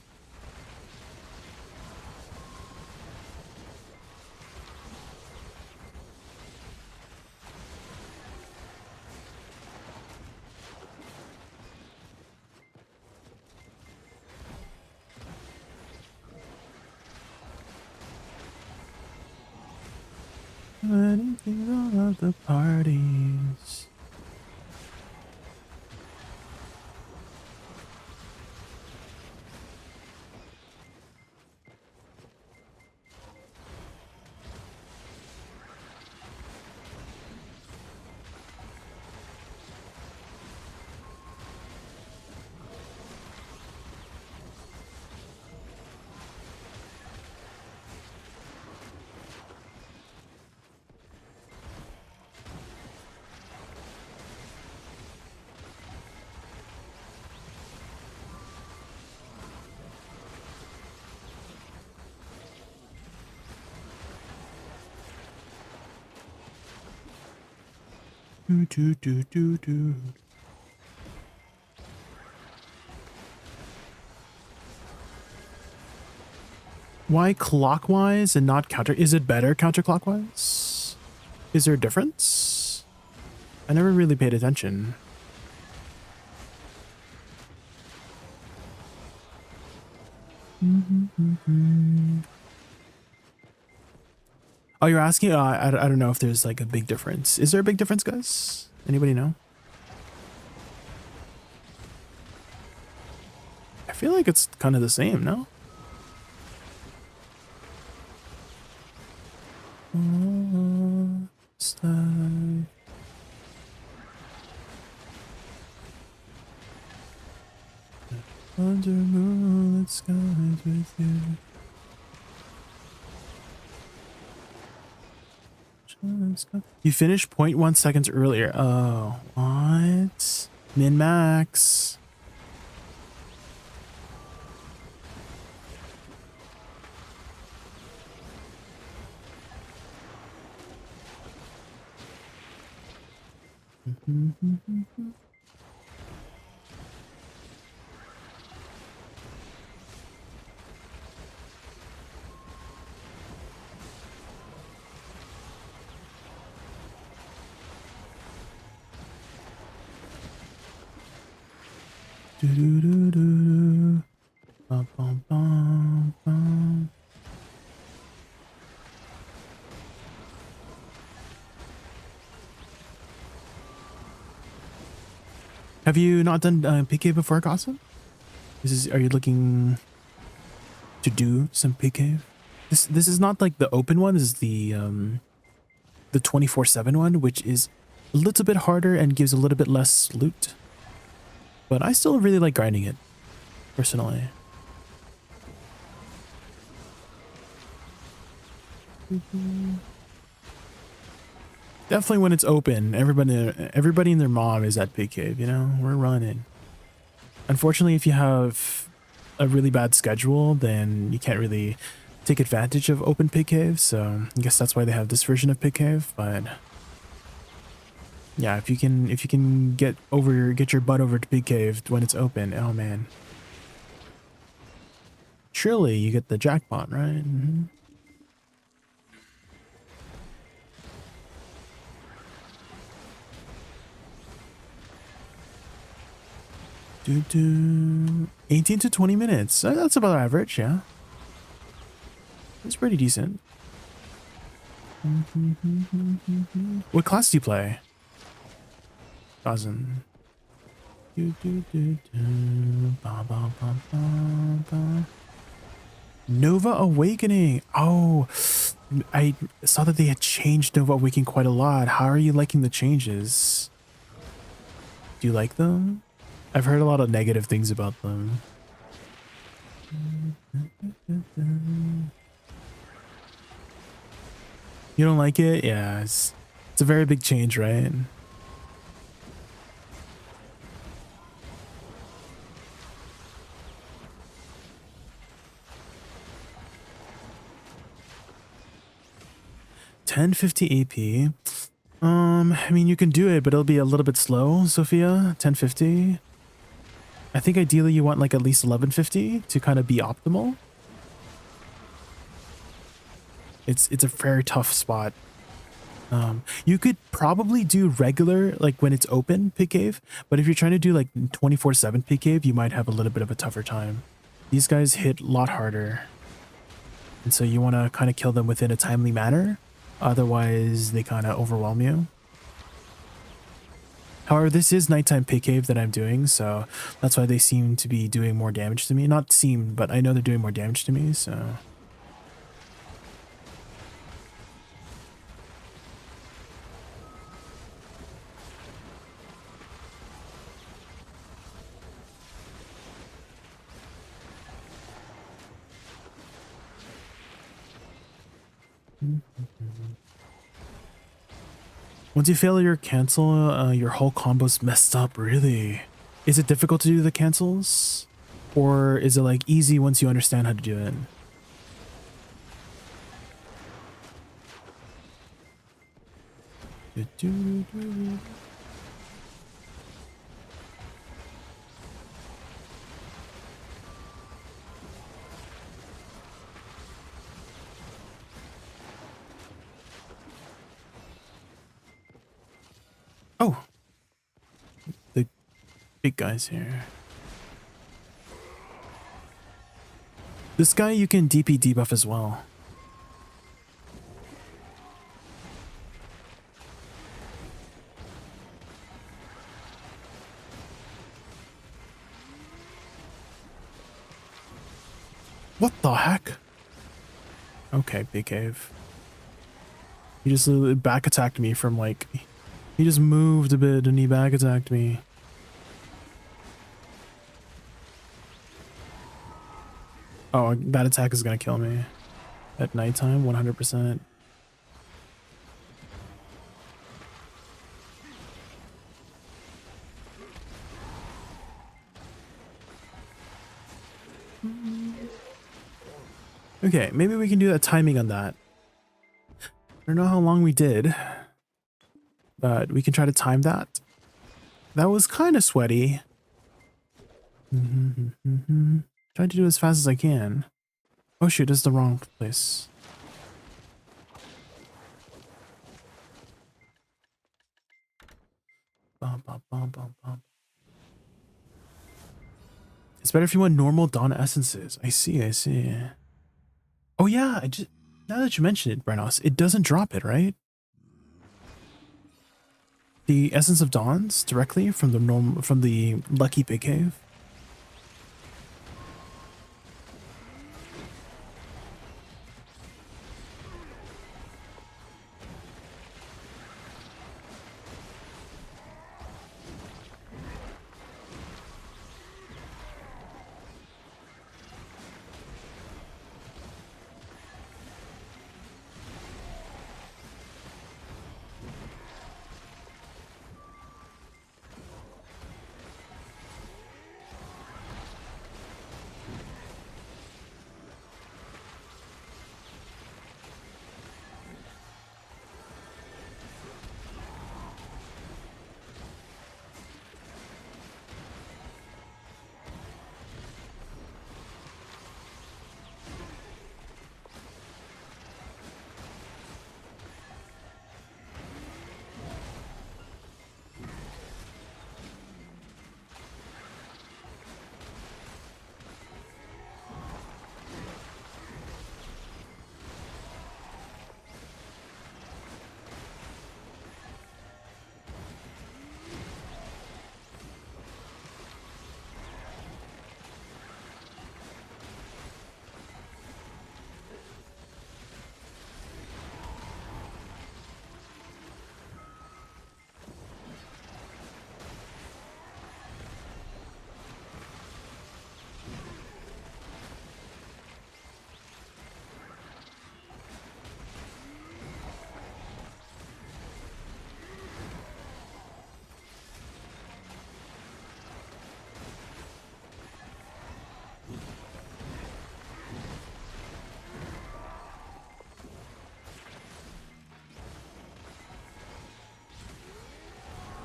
Anything all of the parties. Do, do, do, do, do. Why clockwise and not counter? Is it better counterclockwise? Is there a difference? I never really paid attention. Oh, you're asking? I don't know if there's like a big difference. Is there a big difference, guys? Anybody know? I feel like it's kind of the same, no? Under moonlit skies with you. You finished 0.1 seconds earlier. Oh, what? Min max. Do do do do do. Bum, bum, bum, bum. Have you not done PK before, Gossip? Are you looking to do some PK? This is not like the open one. This is the 24/7 one, which is a little bit harder and gives a little bit less loot. But I still really like grinding it, personally. Definitely when it's open, everybody and their mom is at Pig Cave, you know? We're running. Unfortunately, if you have a really bad schedule, then you can't really take advantage of open Pig Cave, so I guess that's why they have this version of Pig Cave, but yeah, if you can get your butt over to Pig Cave when it's open, oh man. Surely you get the jackpot, right? Mm-hmm. Do 18 to 20 minutes. That's about average, yeah. It's pretty decent. What class do you play? Doesn't. Nova Awakening. Oh, I saw that they had changed Nova Awakening quite a lot. How are you liking the changes? Do you like them? I've heard a lot of negative things about them. You don't like it? Yeah, it's a very big change, right? $10.50 AP. I mean, you can do it, but it'll be a little bit slow, Sophia. $10.50. I think ideally you want like at least $11.50 to kind of be optimal. It's a very tough spot. You could probably do regular, like when it's open Pig Cave, but if you're trying to do like 24/7 Pig Cave, you might have a little bit of a tougher time. These guys hit a lot harder, and so you want to kind of kill them within a timely manner. Otherwise, they kind of overwhelm you. However, this is nighttime Pig Cave that I'm doing, so that's why they seem to be doing more damage to me. Not seem, but I know they're doing more damage to me, so... Once you fail your cancel, your whole combo's messed up, really. Is it difficult to do the cancels? Or is it like easy once you understand how to do it? Oh, the big guys here. This guy you can DP debuff as well. What the heck? Okay, big cave. He just back attacked me from like, he just moved a bit and he back attacked me. Oh, that attack is gonna kill me at nighttime, 100%. Okay, maybe we can do that timing on that. I don't know how long we did, but we can try to time that. That was kind of sweaty. Trying to do it as fast as I can. Oh shoot, this is the wrong place. It's better if you want normal dawn essences. I see, I see. Oh yeah, now that you mention it, Brenos, it doesn't drop it, right? The essence of dawns directly from the lucky big cave.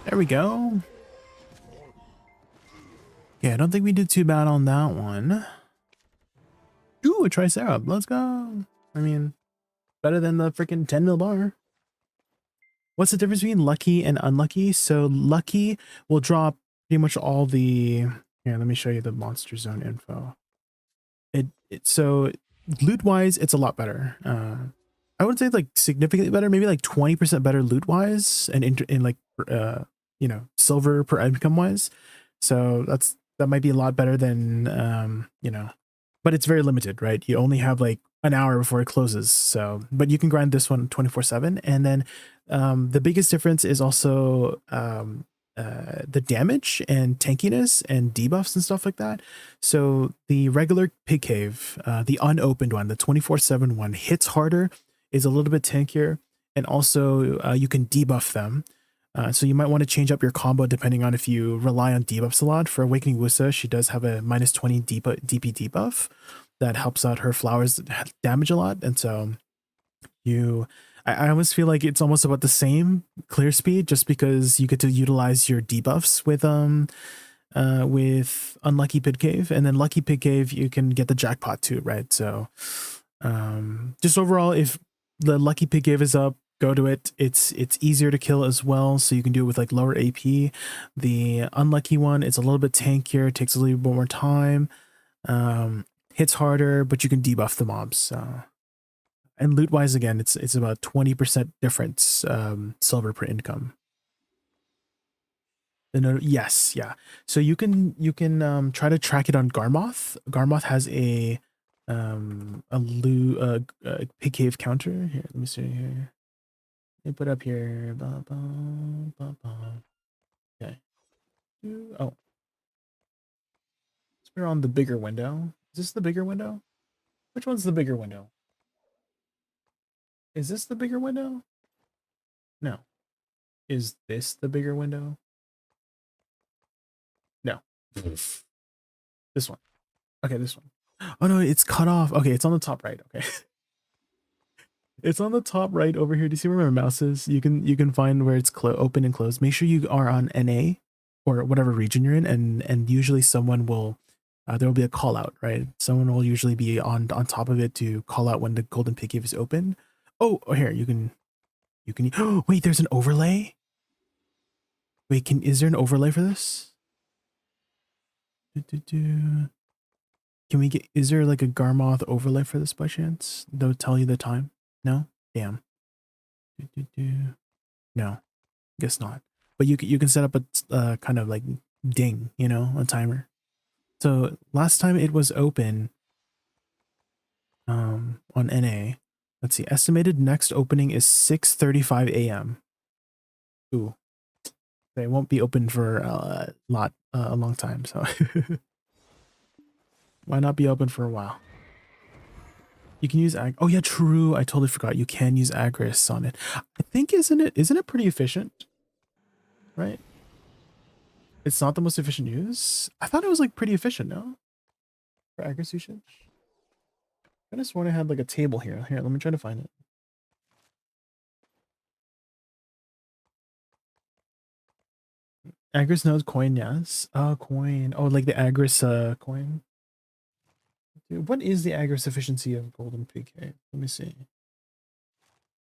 There we go. Yeah, I don't think we did too bad on that one. Ooh, a Triceratops. Let's go. I mean, better than the freaking 10 mil bar. What's the difference between lucky and unlucky? So lucky will drop pretty much all the... Here, let me show you the monster zone info. So loot-wise, it's a lot better. I would say like significantly better, maybe like 20% better loot-wise and in like, you know, silver per income-wise. So that might be a lot better than, you know, but it's very limited, right? You only have like an hour before it closes. So, but you can grind this one 24/7. And then the biggest difference is also the damage and tankiness and debuffs and stuff like that. So the regular pig cave, the unopened one, the 24/7 one, hits harder, is a little bit tankier, and also you can debuff them. So you might want to change up your combo depending on if you rely on debuffs a lot. For Awakening Woosa, she does have a -20 DP debuff that helps out her flowers damage a lot. And so you I almost feel like it's almost about the same clear speed, just because you get to utilize your debuffs with Unlucky Pig Cave, and then Lucky Pig Cave you can get the jackpot too, right? So just overall, if the Lucky Pig Cave is up, go to it. It's easier to kill as well, so you can do it with like lower AP. The Unlucky one, it's a little bit tankier, it takes a little bit more time, hits harder, but you can debuff the mobs. And loot wise, again, it's about 20% difference, silver per income. Yes, yeah. So you can try to track it on Garmoth. Garmoth has a pig cave counter. Here, let me see here. Let me put up here. Okay. Oh, we're on the bigger window. Is this the bigger window? Which one's the bigger window? Is this the bigger window? No. Is this the bigger window? No. This one. Okay, this one. Oh no, it's cut off. Okay, it's on the top right. Okay. It's on the top right over here. Do you see where my mouse is? You can find where it's open and closed. Make sure you are on NA or whatever region you're in, and usually someone will there will be a call out, right? Someone will usually be on top of it to call out when the golden pig cave is open. Oh, here you can oh, wait, there's an overlay. Wait, is there an overlay for this? Can we get, is there like a Garmoth overlay for this by chance? They'll tell you the time? No? Damn. No, guess not. But you can set up a kind of like ding, you know, a timer. So last time it was open on NA. Let's see, estimated next opening is 6:35 a.m. Ooh. They won't be open for a long time, so why not be open for a while? You can use oh yeah, true. I totally forgot. You can use Agris on it. I think isn't it pretty efficient? Right? It's not the most efficient use. I thought it was like pretty efficient, no? For Agris usage. I just want to have like a table here. Here, let me try to find it. Agris node coin, yes. Oh, coin. Oh, like the Agris coin. Dude, what is the Agris efficiency of golden PK? Let me see.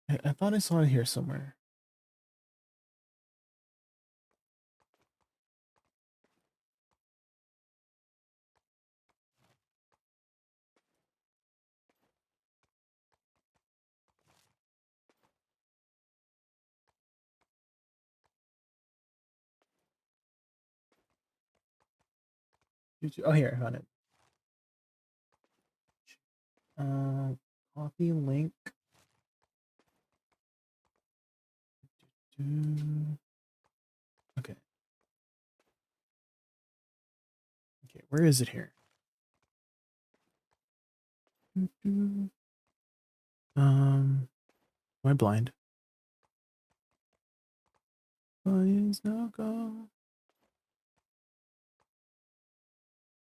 I thought I saw it here somewhere. Oh, here, I found it. Copy link. Okay. Okay, where is it here? Am I blind?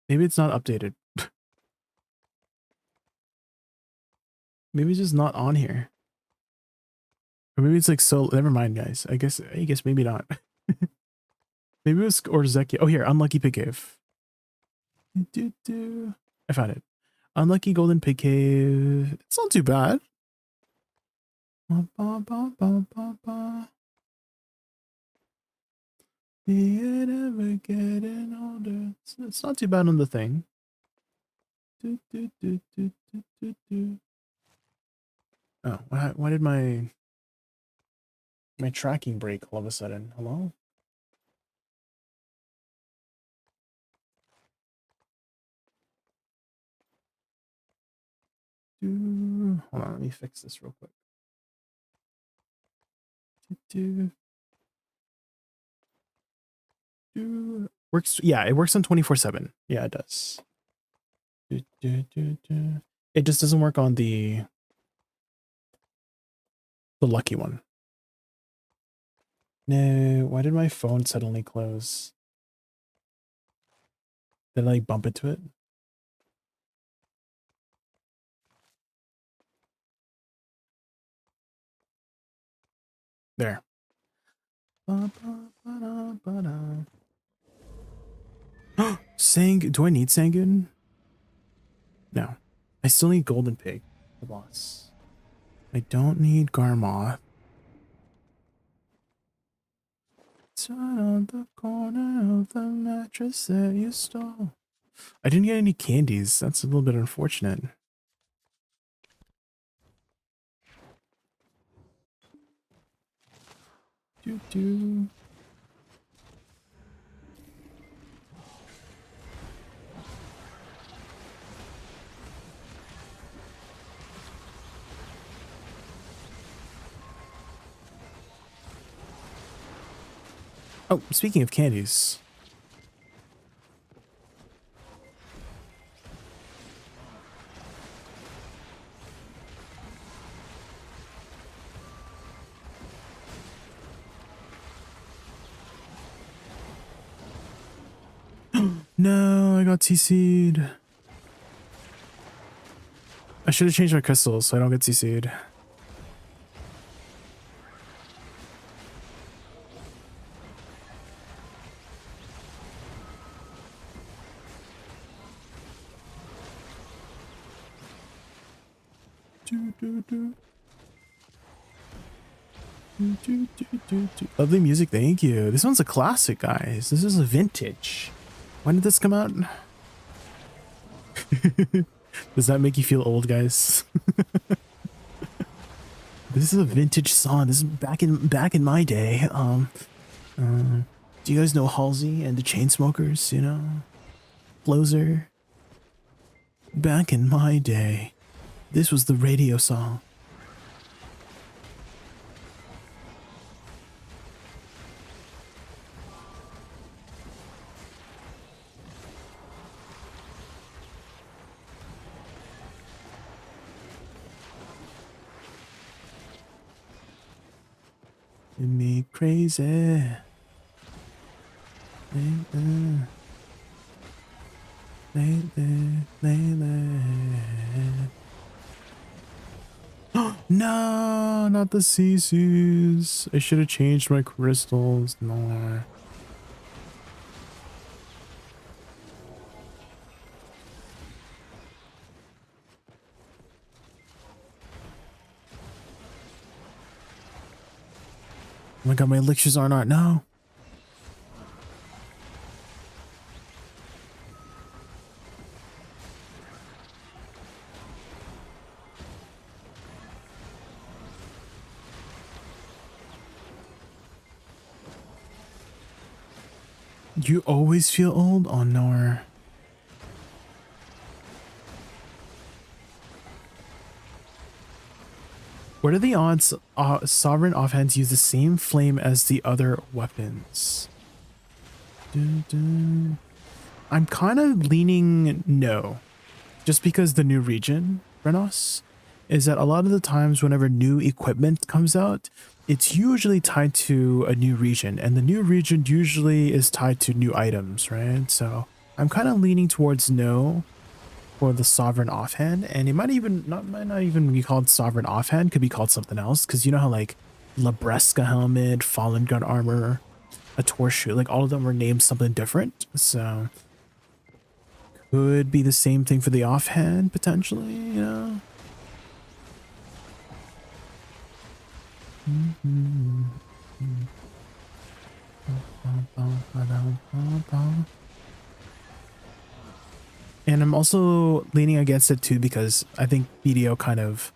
Maybe it's not updated. Maybe it's just not on here. Or maybe it's like, so never mind, guys. I guess maybe not. Maybe it was or Zeki. Oh, here, Unlucky Pig Cave. I found it. Unlucky Golden Pig Cave. It's not too bad. Ever getting older. It's not too bad on the thing. Oh, why did my tracking break all of a sudden? Hello? Hold on, let me fix this real quick. Works, yeah, it works on 24/7. Yeah, it does. It just doesn't work on the lucky one. No, why did my phone suddenly close? Did I like bump into it? There. Sang. Do I need Sangoon? No. I still need Golden Pig, the boss. I don't need Garmoth. It's right on the corner of the mattress that you stole. I didn't get any candies. That's a little bit unfortunate. Doo-doo. Oh, speaking of candies. No, I got CC'd. I should have changed my crystals so I don't get CC'd. Lovely music, thank you. This one's a classic, guys. This is a vintage. When did this come out? Does that make you feel old, guys? This is a vintage song. This is back in my day. Do you guys know Halsey and the Chainsmokers? You know, Closer. Back in my day, this was the radio song. Me crazy. No, not the CCs. I should have changed my crystals. No. Oh my god, my elixirs are not. No. You always feel old? Oh no. What are the odds Sovereign offhands use the same flame as the other weapons? I'm kind of leaning no. Just because the new region, Renos, is that a lot of the times whenever new equipment comes out, it's usually tied to a new region, and the new region usually is tied to new items, right? So I'm kind of leaning towards no for the Sovereign offhand, and it might not even be called Sovereign offhand, could be called something else, because you know how like Labresca helmet, Fallen Gun armor, a Torshu, like all of them were named something different, so could be the same thing for the offhand potentially, you know. And I'm also leaning against it too because I think BDO kind of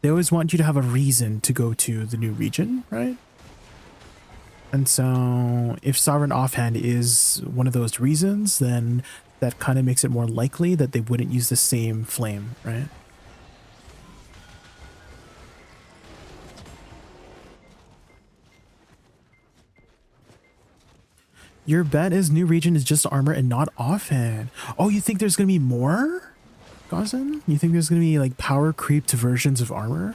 they always want you to have a reason to go to the new region, right? And so if Sovereign offhand is one of those reasons, then that kind of makes it more likely that they wouldn't use the same flame, right? Your bet is new region is just armor and not offhand. Oh, you think there's going to be more? Gauzen? You think there's going to be like power creep to versions of armor?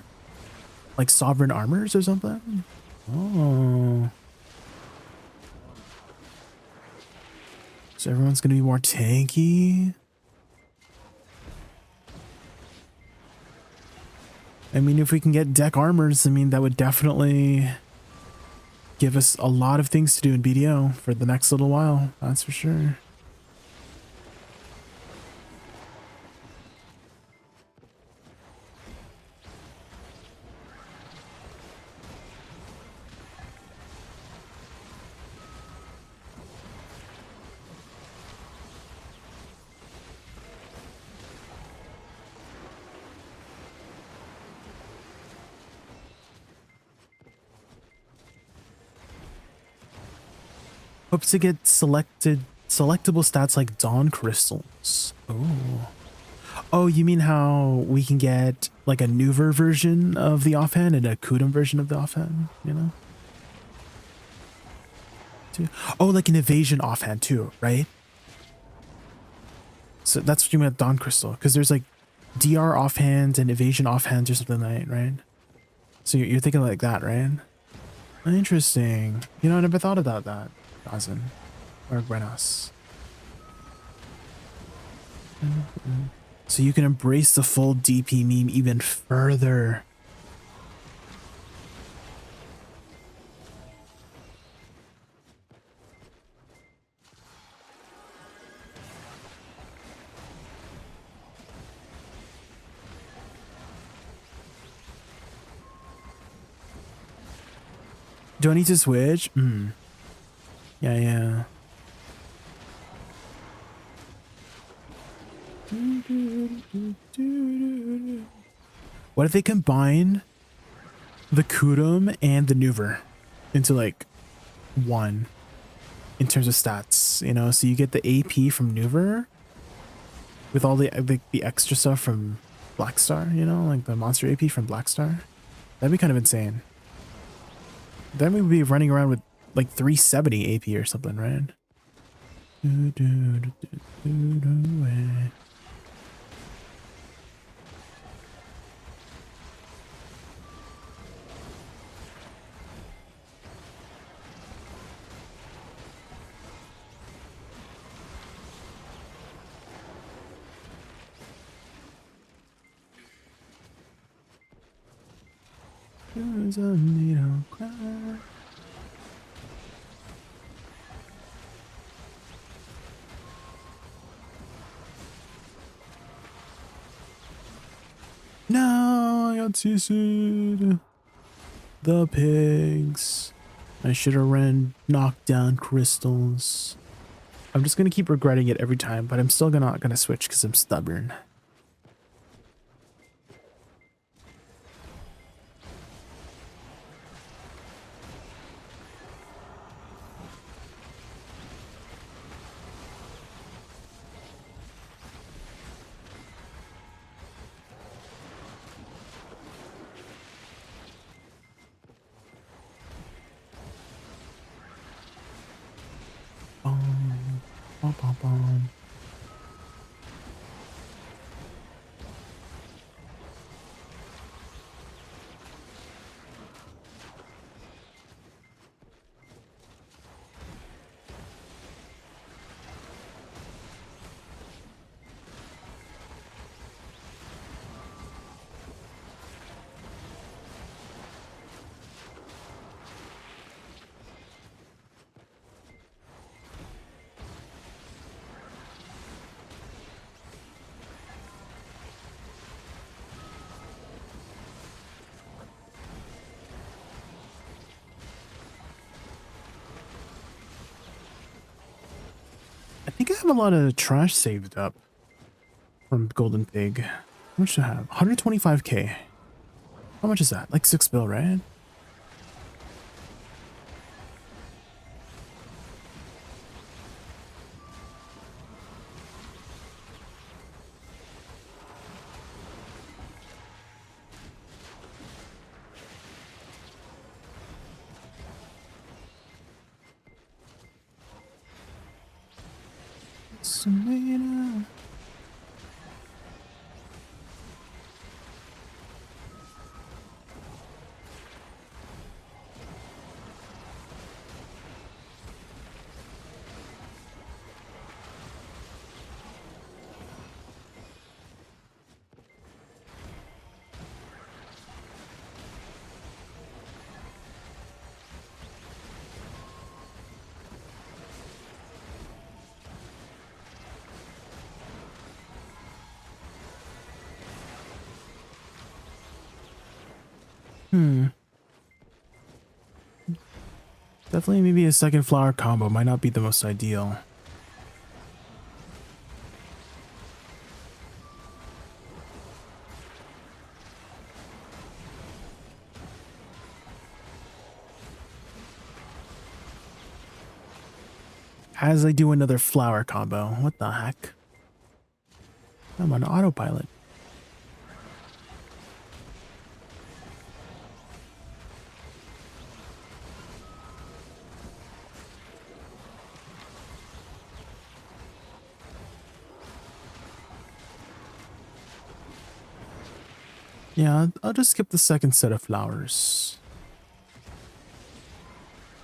Like sovereign armors or something? Oh. So everyone's going to be more tanky? I mean, if we can get deck armors, I mean, that would definitely give us a lot of things to do in BDO for the next little while. That's for sure. Hopes to get selectable stats like Dawn Crystals. Oh. Oh, you mean how we can get like a Nuver version of the offhand and a Kudum version of the offhand, you know? Oh, like an evasion offhand too, right? So that's what you meant, Dawn Crystal, because there's like DR offhands and evasion offhands or something like that, right? So you're thinking like that, right? Interesting. You know, I never thought about that. Dozen or Buenos. So you can embrace the full DP meme even further. Do I need to switch? Yeah. What if they combine the Kudum and the Nuver into like one in terms of stats, you know? So you get the AP from Nuver with all the extra stuff from Blackstar, you know, like the monster AP from Blackstar. That'd be kind of insane. Then we would be running around with like 370 AP or something, right? No, I got seafood. The pigs. I should have ran knockdown crystals. I'm just gonna keep regretting it every time, but I'm still not gonna switch because I'm stubborn. Bom. I think I have a lot of trash saved up from Golden Pig. How much do I have? 125k. How much is that? Like 6 bill, right? Selena. Definitely maybe a second flower combo might not be the most ideal. As I do another flower combo. What the heck? I'm on autopilot. Yeah, I'll just skip the second set of flowers.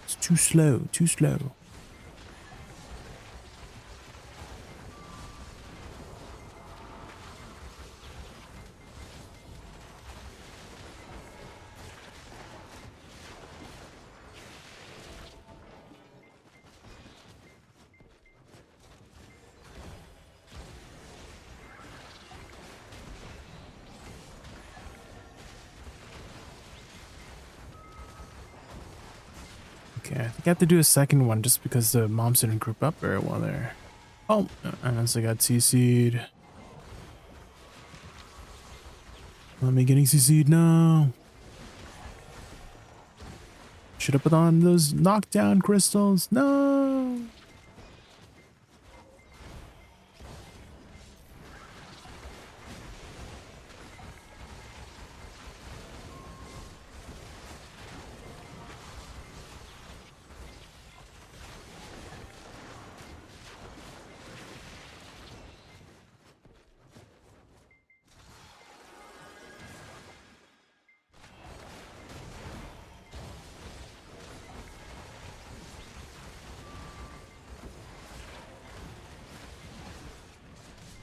It's too slow, too slow. Okay, I think I have to do a second one just because the moms didn't group up very well there. Oh, and as I got CC'd. Not me getting CC'd now. Should have put on those knockdown crystals. No.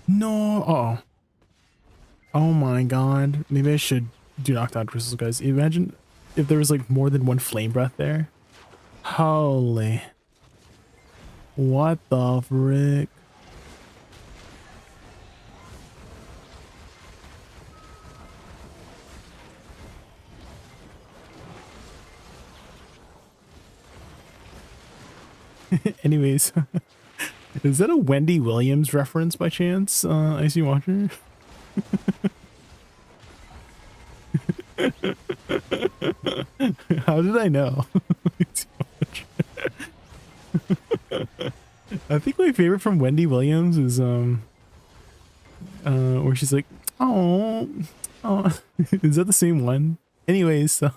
No. Uh-oh. Oh my god. Maybe I should do knockdown crystals, guys. Imagine if there was like more than one flame breath there. Holy. What the frick? Anyways. Is that a Wendy Williams reference by chance, Icy Watcher? How did I know? I think my favorite from Wendy Williams is where she's like, oh, is that the same one? Anyways, so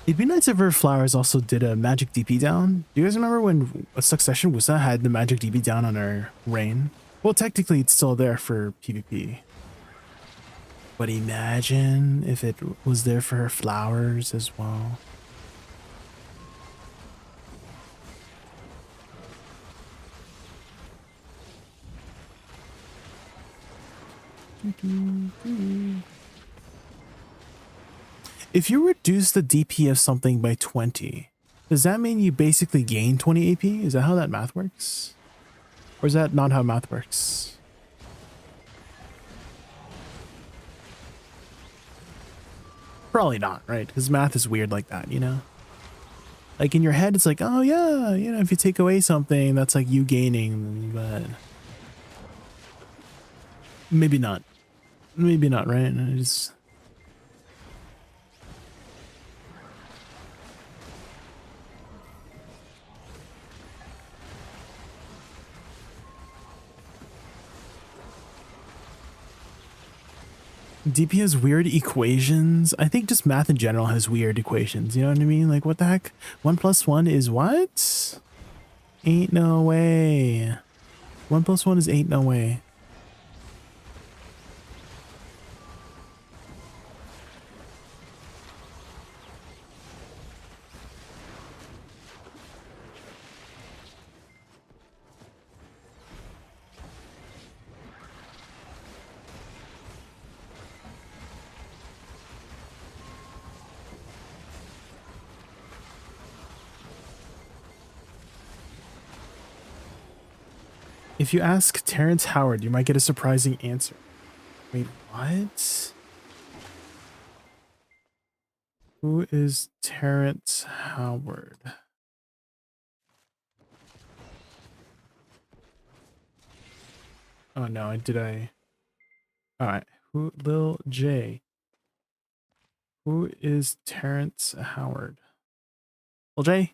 it'd be nice if her flowers also did a magic DP down. Do you guys remember when a Succession Woosa had the magic DP down on her rain? Well, technically it's still there for PvP. But imagine if it was there for her flowers as well. If you reduce the DP of something by 20, does that mean you basically gain 20 AP? Is that how that math works? Or is that not how math works? Probably not, right? Because math is weird like that, you know? Like in your head, it's like, oh yeah, you know, if you take away something, that's like you gaining, but maybe not. Maybe not, right? I just... DP has weird equations. I think just math in general has weird equations. You know what I mean? Like, what the heck? 1 + 1 is what? Ain't no way. 1 + 1 is ain't no way. If you ask Terrence Howard, you might get a surprising answer. Wait, what? Who is Terrence Howard? Oh no, did I? Alright, who, Lil J. Who is Terrence Howard? Lil J,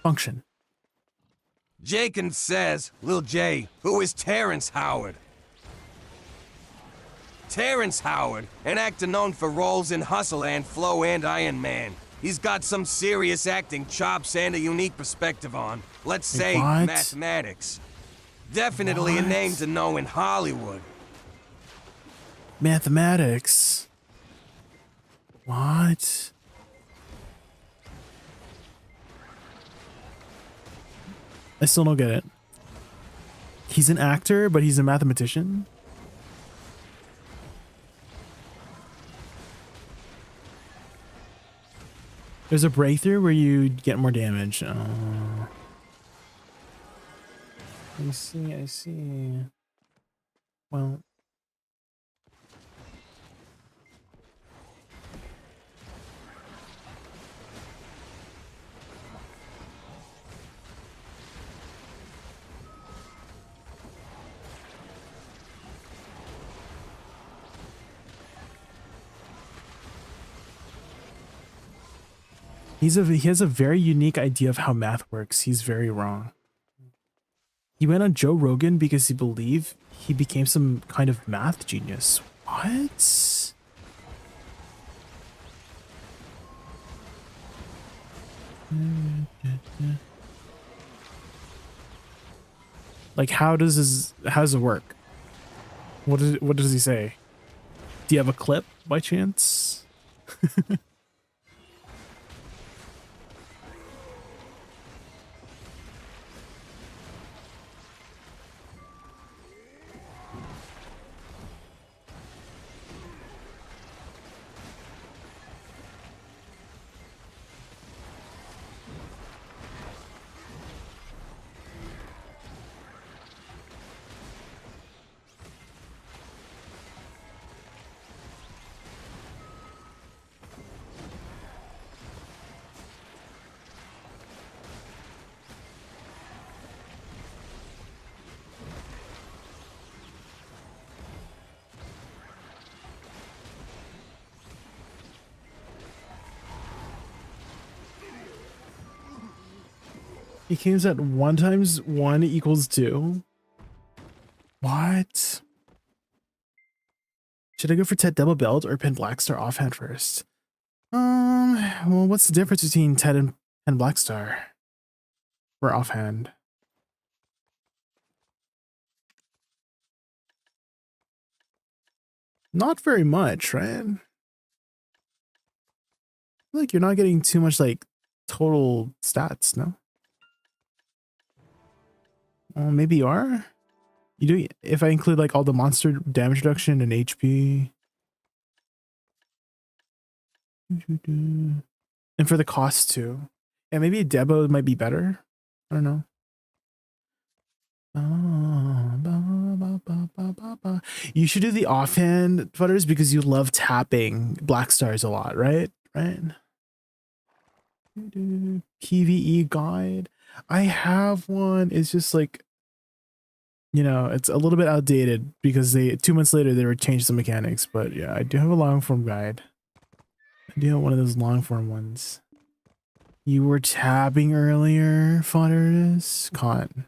function. Jaykin says, Lil J, who is Terrence Howard? Terrence Howard, an actor known for roles in Hustle and Flow and Iron Man. He's got some serious acting chops and a unique perspective on, let's say, what? mathematics. Definitely a name to know in Hollywood. Mathematics? What? I still don't get it. He's an actor, but he's a mathematician? There's a breakthrough where you get more damage. I see, I see. Well... he has a very unique idea of how math works. He's very wrong. He went on Joe Rogan because he believed he became some kind of math genius. What? Like, how does it work? What does he say? Do you have a clip by chance? He came at 1 × 1 = 2. What? Should I go for Ted Double Belt or pin Blackstar offhand first? Well, what's the difference between Ted and Blackstar? For offhand. Not very much, right? I feel like you're not getting too much like total stats, no? Well, maybe you are. You do if I include like all the monster damage reduction and HP. And for the cost too. Yeah, maybe a Debo might be better. I don't know. You should do the offhand footers because you love tapping black stars a lot, right? Right. PvE guide. I have one. It's just like, you know, it's a little bit outdated because 2 months later they were changed the mechanics. But yeah, I do have a long form guide. I do have one of those long form ones. You were tapping earlier, fodders. Con.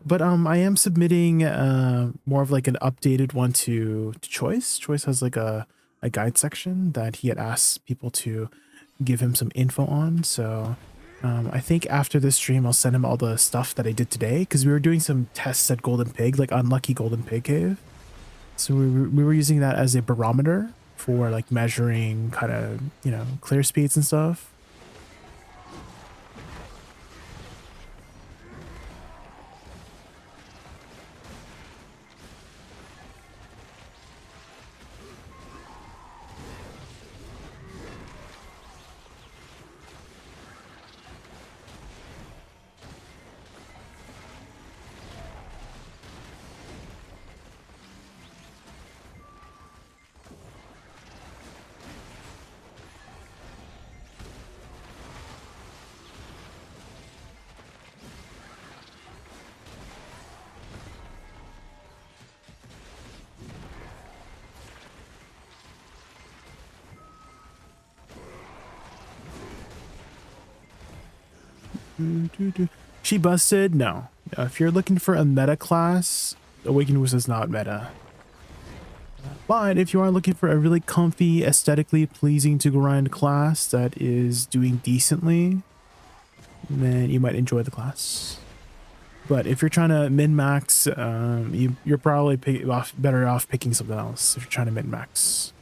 But I am submitting more of like an updated one to Choice. Choice has like a guide section that he had asked people to give him some info on. So I think after this stream I'll send him all the stuff that I did today, because we were doing some tests at Golden Pig, like Unlucky Golden Pig Cave. So we were using that as a barometer for like measuring kind of, you know, clear speeds and stuff. She busted? No. If you're looking for a meta class, Awakened Woosa is not meta. But if you are looking for a really comfy, aesthetically pleasing to grind class that is doing decently, then you might enjoy the class. But if you're trying to min-max, you're probably better off picking something else if you're trying to min-max.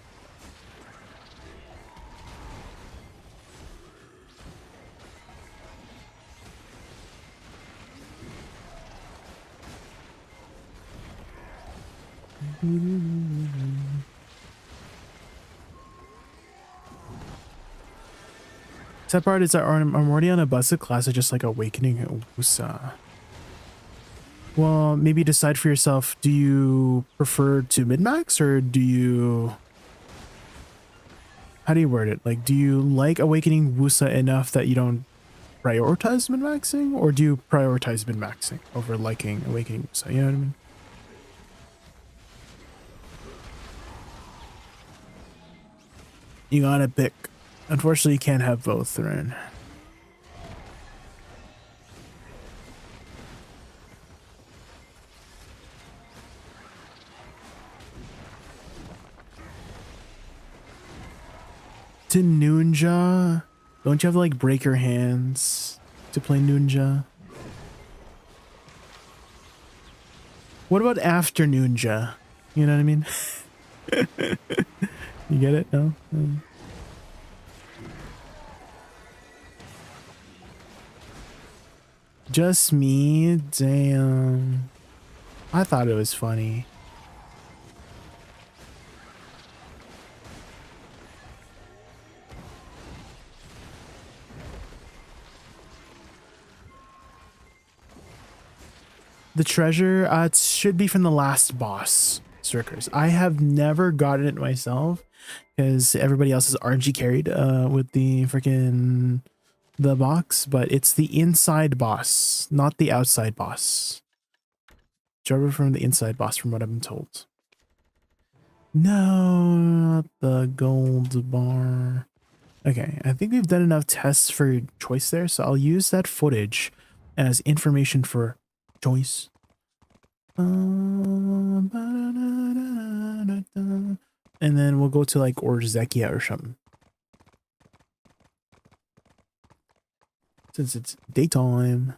Sad part is that I'm already on a busted class of just like Awakening Woosa. Well, maybe decide for yourself, do you prefer to min-max or do you... How do you word it? Like, do you like Awakening Woosa enough that you don't prioritize min-maxing, or do you prioritize min-maxing over liking Awakening Woosa? You know what I mean? You gotta pick. Unfortunately, you can't have both, right? To Ninja? Don't you have to like break your hands to play Ninja? What about after Ninja? You know what I mean? You get it? No? Just me? Damn. I thought it was funny. The treasure, it should be from the last boss, Circus. I have never gotten it myself because everybody else is RNG carried with the freaking the box, but it's the inside boss, not the outside boss. Treasure from the inside boss, from what I've been told. No, not the gold bar. Okay, I think we've done enough tests for Choice there, so I'll use that footage as information for Choice. And then we'll go to like Orzekia or something. Since it's daytime.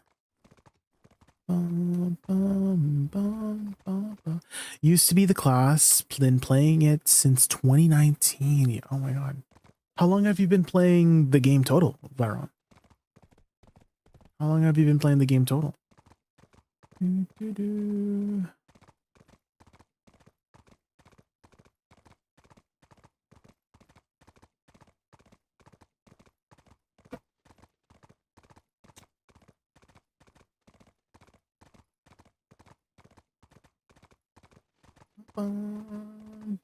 Used to be the class, been playing it since 2019. Oh my god. How long have you been playing the game total, Byron? How long have you been playing the game total? Started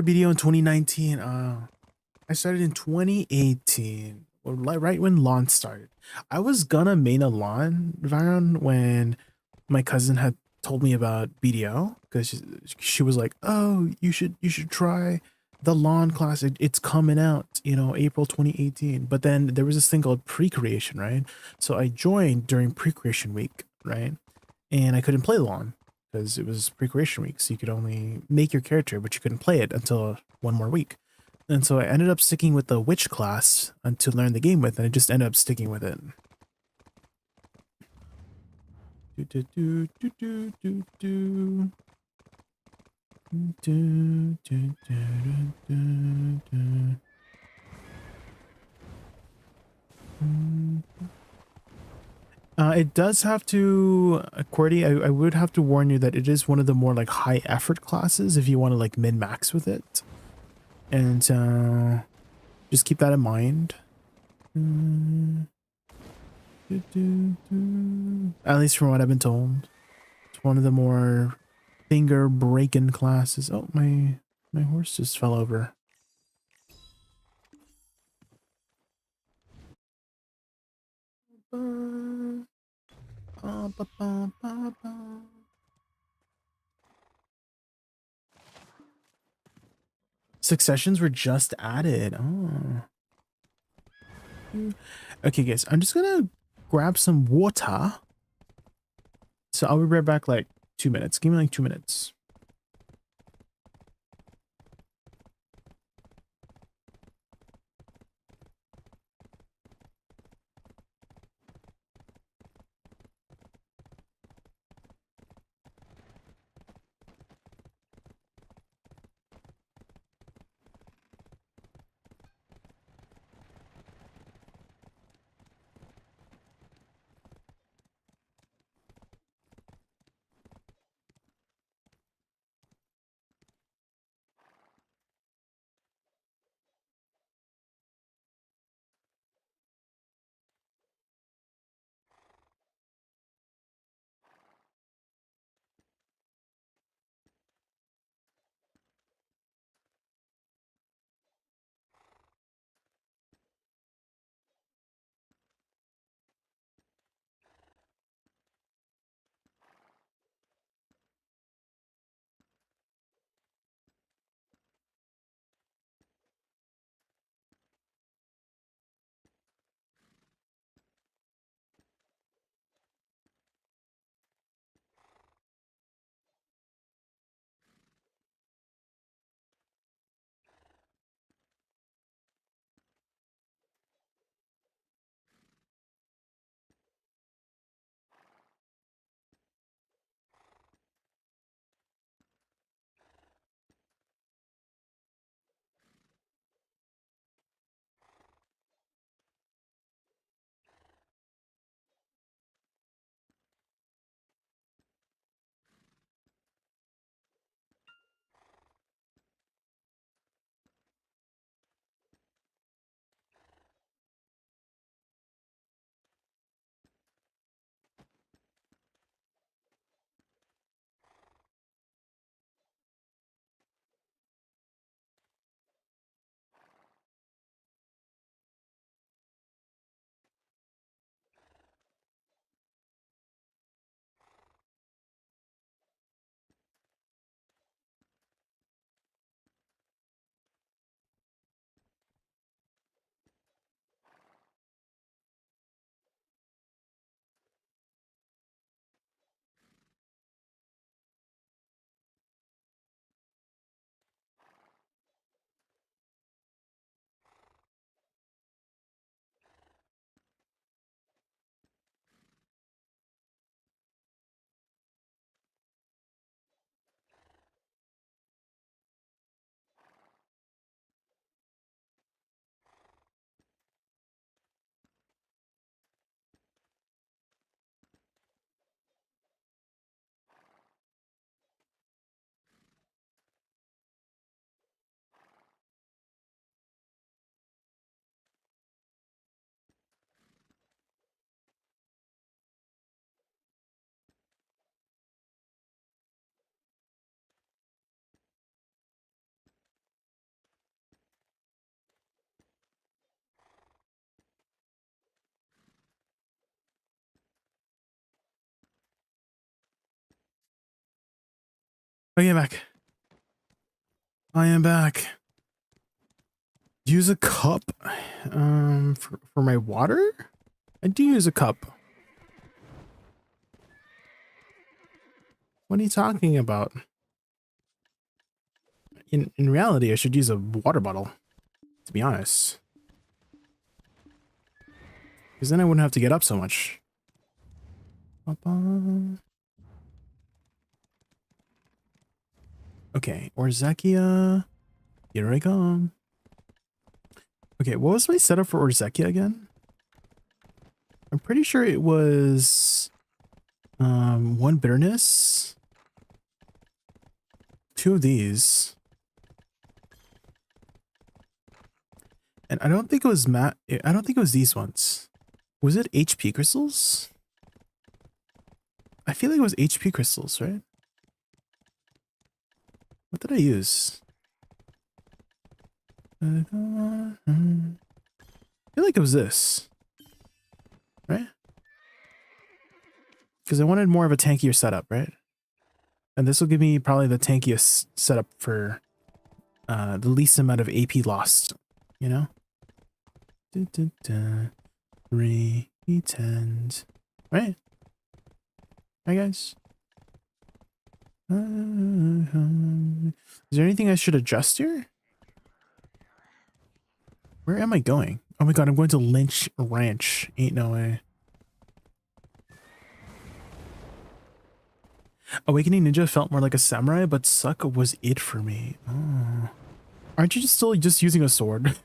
BDO in 2019. I started in 2018, right when lawn started. I was gonna main a lawn Viron when my cousin had told me about BDO because she was like, "Oh, you should try the lawn class. It's coming out, you know, April 2018." But then there was this thing called pre-creation, right? So I joined during pre-creation week, right? And I couldn't play lawn because it was pre-creation week, so you could only make your character, but you couldn't play it until one more week. And so I ended up sticking with the witch class to learn the game with, and I just ended up sticking with it. It does have to, QWERTY, I would have to warn you that it is one of the more like high effort classes if you want to like min-max with it. And just keep that in mind. At least from what I've been told. It's one of the more finger breaking classes. Oh, my horse just fell over. Successions were just added. Oh. Okay, guys, I'm just gonna grab some water. So I'll be right back like 2 minutes. Give me like 2 minutes. Okay, back. I am back. Use a cup for my water? I do use a cup. What are you talking about? In reality, I should use a water bottle, to be honest. Because then I wouldn't have to get up so much. Okay, Orzekia. Here I come. Okay, what was my setup for Orzekia again? I'm pretty sure it was 1 bitterness, 2 of these. And I don't think it was I don't think it was these ones. Was it HP crystals? I feel like it was HP crystals, right? What did I use? I feel like it was this, right? Because I wanted more of a tankier setup, right? And this will give me probably the tankiest setup for the least amount of AP lost, you know? 3 E10s, right? Right, guys? Is there anything I should adjust here? Where am I going? Oh my god, I'm going to Lynch Ranch. Ain't no way. Awakening Ninja felt more like a samurai, but Suck was it for me. Oh. Aren't you still just using a sword?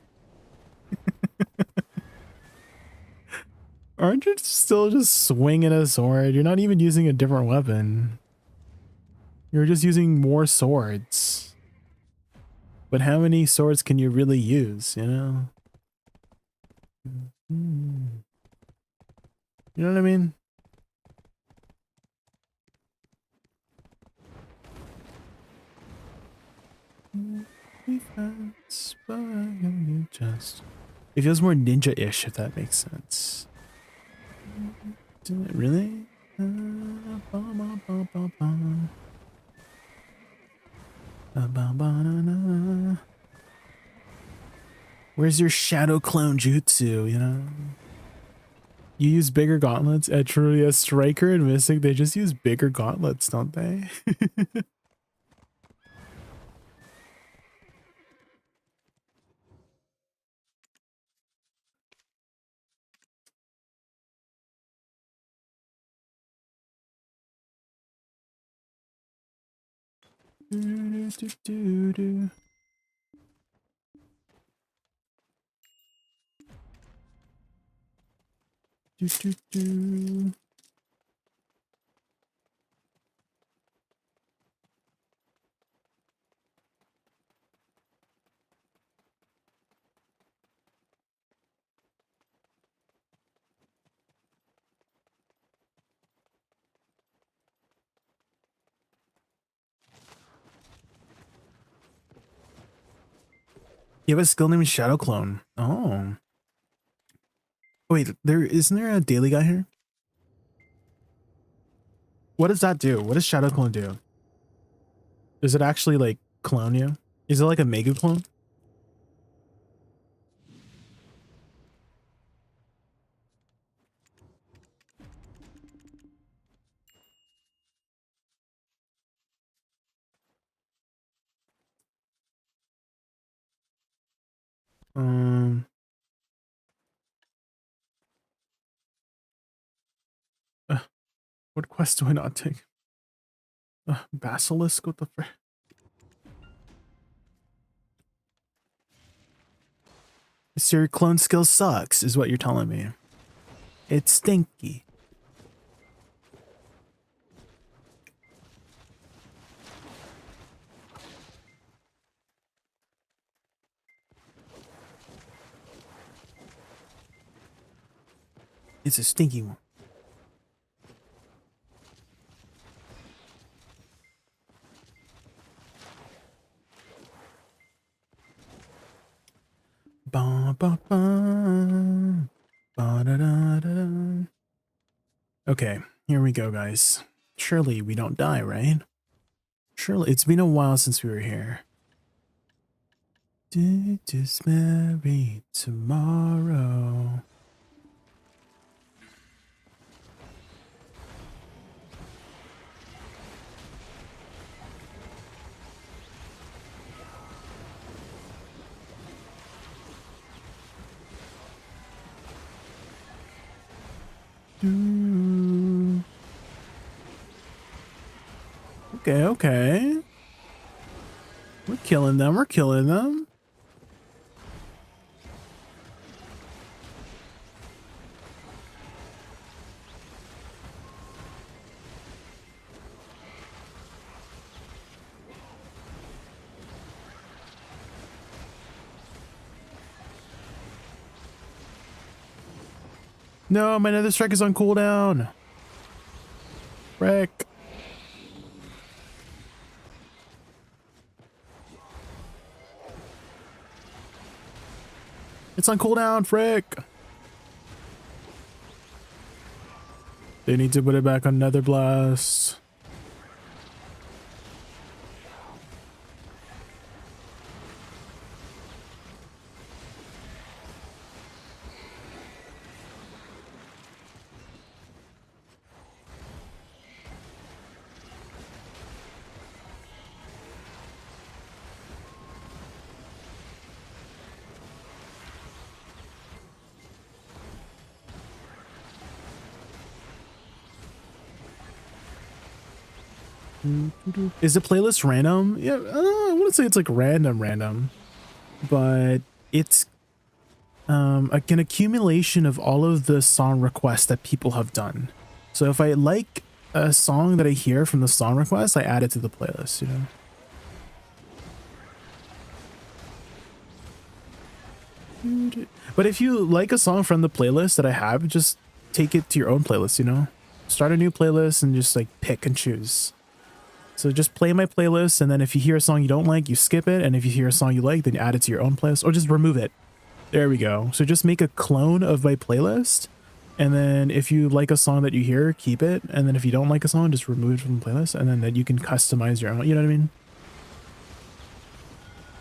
Aren't you still just swinging a sword? You're not even using a different weapon. You're just using more swords. But how many swords can you really use, you know? You know what I mean? It feels more ninja-ish, if that makes sense. Did it really? Where's your shadow clone jutsu, you know? You use bigger gauntlets? At truly a striker and mystic, they just use bigger gauntlets, don't they? You have a skill named Shadow Clone. Oh. Wait, isn't there a daily guy here? What does that do? What does Shadow Clone do? Does it actually like clone you? Is it like a mega clone? What quest do I not take? Basilisk? What the frick? So your clone skill sucks, is what you're telling me. It's stinky. It's a stinky one. Ba, ba, ba. Ba, da, da, da, da. Okay, here we go, guys. Surely we don't die, right? Surely it's been a while since we were here. Just marry tomorrow. Okay, okay. We're killing them. We're killing them. No, my nether strike is on cooldown. Frick. It's on cooldown, frick. They need to put it back on Nether Blast. Is the playlist random? Yeah, I wouldn't say it's like random, but it's like an accumulation of all of the song requests that people have done. So if I like a song that I hear from the song request, I add it to the playlist, you know? But if you like a song from the playlist that I have, just take it to your own playlist, you know? Start a new playlist and just like pick and choose. So just play my playlist, and then if you hear a song you don't like, you skip it, and if you hear a song you like, then add it to your own playlist, or just remove it. There we go. So just make a clone of my playlist, and then if you like a song that you hear, keep it, and then if you don't like a song, just remove it from the playlist, and then you can customize your own, you know what I mean?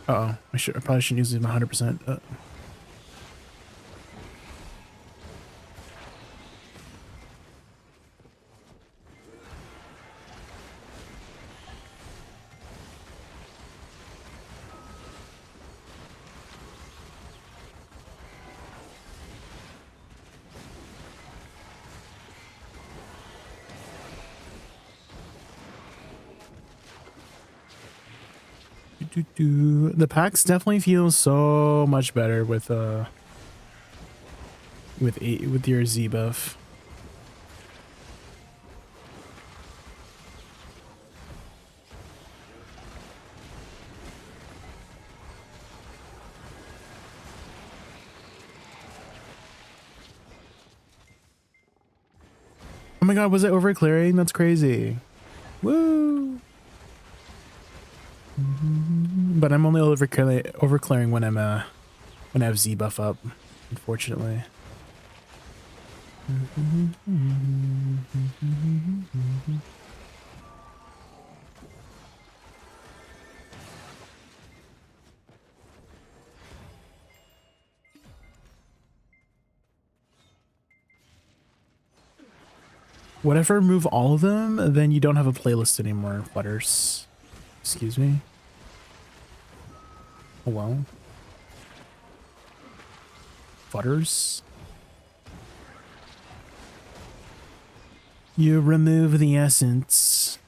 Uh-oh, I probably shouldn't use it 100%. The packs definitely feel so much better with your Z buff. Oh my god, was it over clearing? That's crazy. Woo! But I'm only over clearing when when I have Z buff up, unfortunately. Whatever, remove all of them, then you don't have a playlist anymore, Butters. Excuse me. Oh well. Butters. You remove the essence.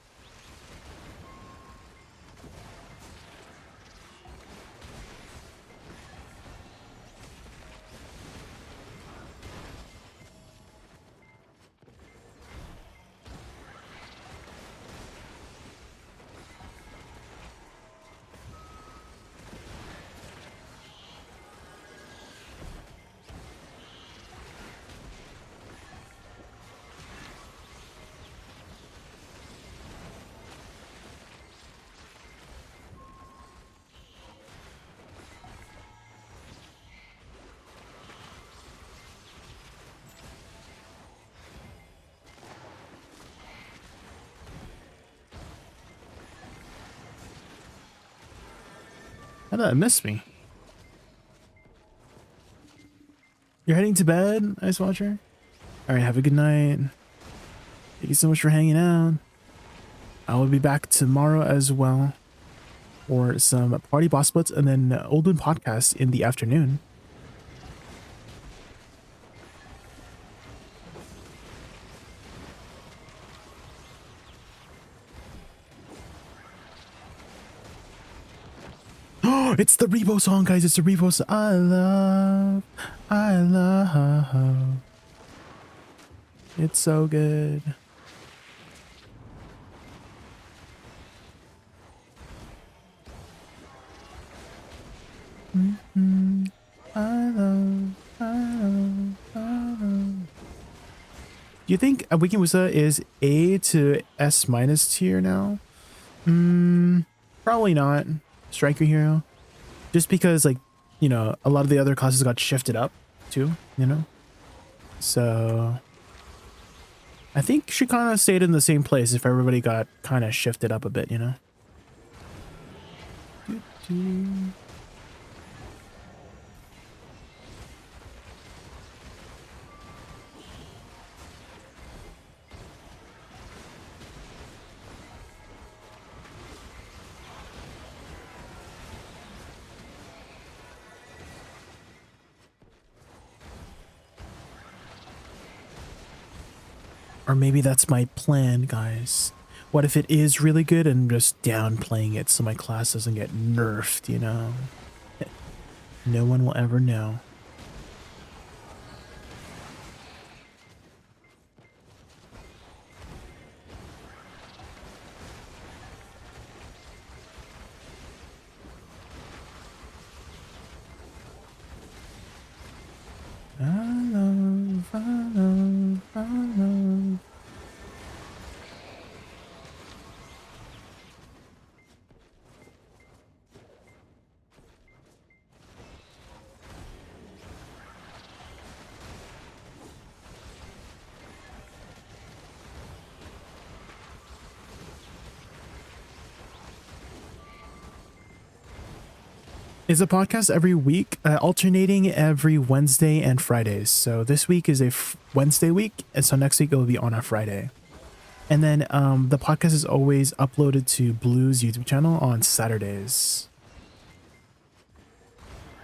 How did that miss me? You're heading to bed, Ice Watcher? Alright, have a good night. Thank you so much for hanging out. I will be back tomorrow as well for some party boss splits and then Olden podcast in the afternoon. Oh, it's the Rebo song, guys. It's the Rebo song. I love. It's so good. I love. Do you think ADVgg Woosa is A to S minus tier now? Probably not. Striker hero. Just because, like, you know, a lot of the other classes got shifted up too, you know? So I think she kind of stayed in the same place if everybody got kind of shifted up a bit, you know? Or maybe that's my plan, guys. What if it is really good and I'm just downplaying it so my class doesn't get nerfed, you know? No one will ever know. I love. Is a podcast every week, alternating every Wednesday and Fridays. So this week is a Wednesday week, and so next week it will be on a Friday. And then the podcast is always uploaded to Blue's YouTube channel on Saturdays.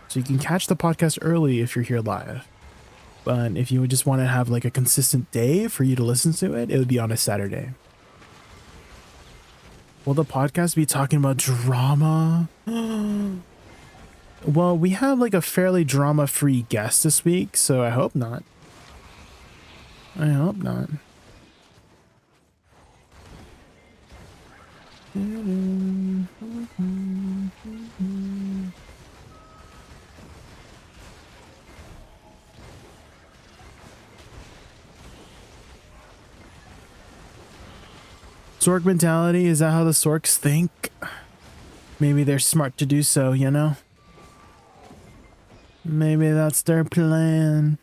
So you can catch the podcast early if you're here live. But if you would just want to have like a consistent day for you to listen to it, it would be on a Saturday. Will the podcast be talking about drama? Well, we have like a fairly drama-free guest this week, so I hope not. I hope not. Sork mentality, is that how the Sorks think? Maybe they're smart to do so, you know? Maybe that's their plan.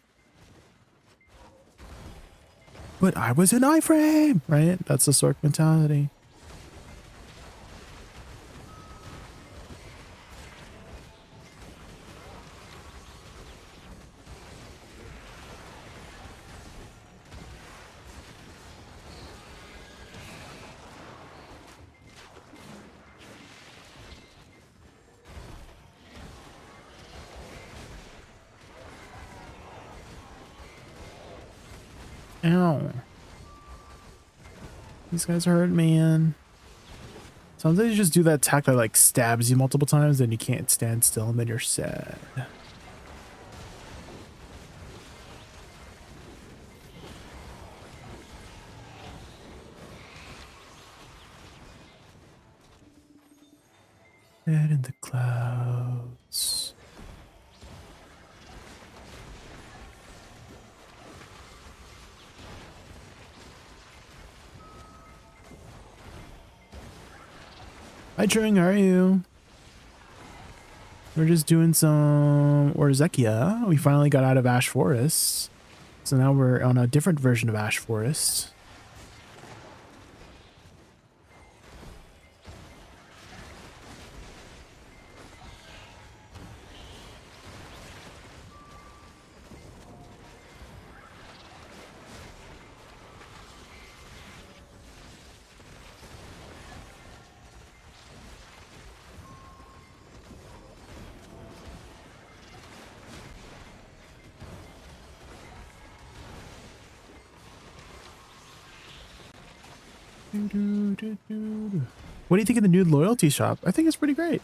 But I was an iframe, right? That's the Sork mentality. Ow. These guys hurt, man. Sometimes you just do that attack that like stabs you multiple times, then you can't stand still, and then you're sad. Dead in the clouds. Hi Tring, how are you? We're just doing some Orzekia. We finally got out of Ash Forest. So now we're on a different version of Ash Forest. What do you think of the new loyalty shop? I think it's pretty great.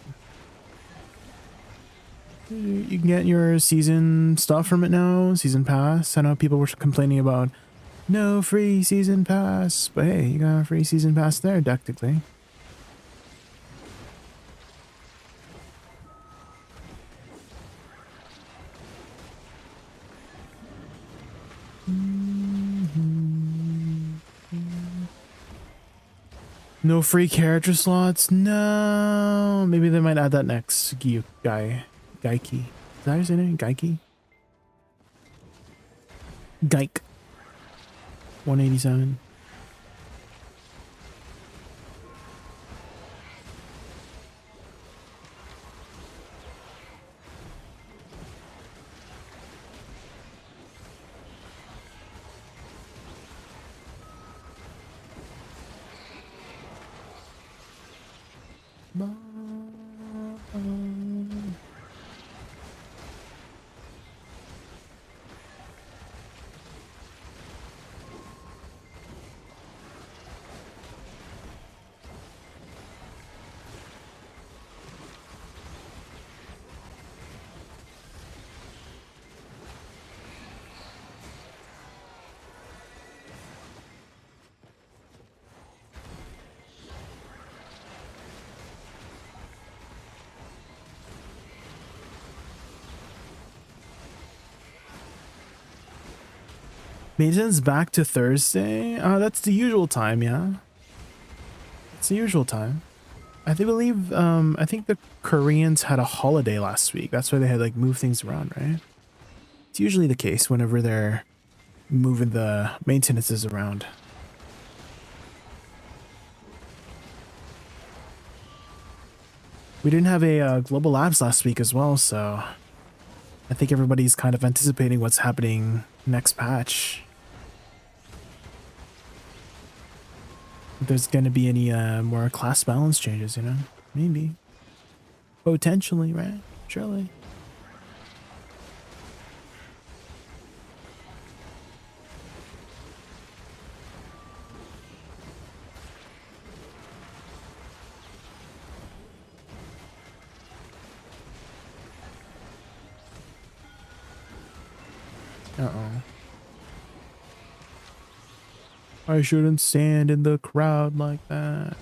You can get your season stuff from it now, season pass. I know people were complaining about no free season pass, but hey, you got a free season pass there, technically. No free character slots? No. Maybe they might add that next guy. Gaiki. Is that his name? Gaiki? Gaik. 187. Maintenance back to Thursday? That's the usual time, yeah. It's the usual time. I think the Koreans had a holiday last week. That's why they had like moved things around, right? It's usually the case whenever they're moving the maintenances around. We didn't have a Global Labs last week as well, so I think everybody's kind of anticipating what's happening next patch. If there's going to be any more class balance changes, you know? Maybe. Potentially, right? Surely. Uh-oh. I shouldn't stand in the crowd like that.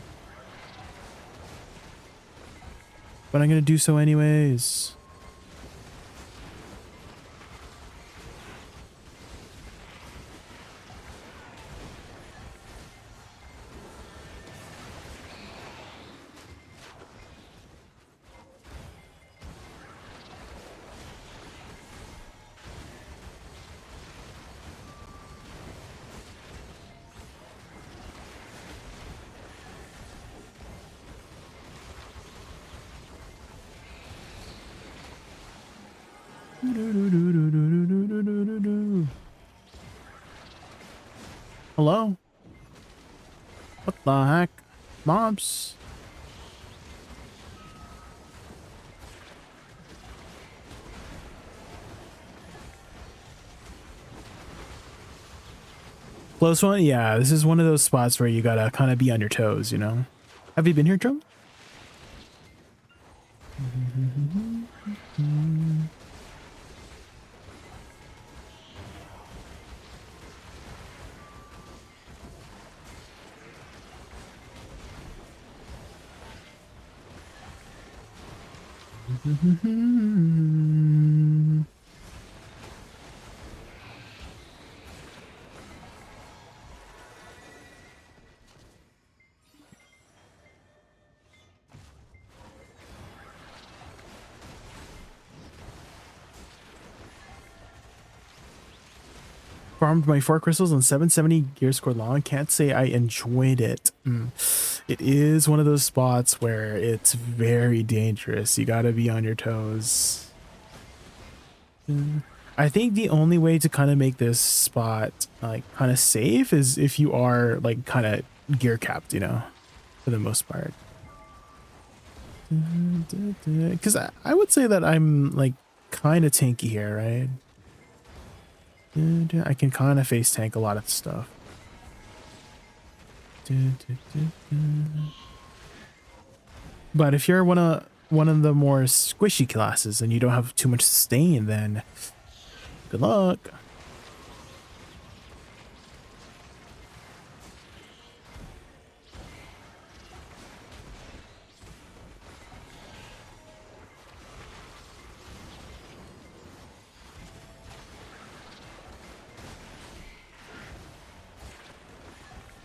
But I'm gonna do so anyways. Hello? What the heck? Mobs? Close one? Yeah, this is one of those spots where you gotta kind of be on your toes, you know? Have you been here, Joe? Farmed my 4 crystals on 770 gear score long. Can't say I enjoyed it. It is one of those spots where it's very dangerous. You gotta be on your toes. I think the only way to kind of make this spot like kind of safe is if you are like kind of gear capped, you know, for the most part. Because I would say that I'm like kind of tanky here, right? I can kind of face tank a lot of stuff. But if you're one of the more squishy classes and you don't have too much sustain, then good luck.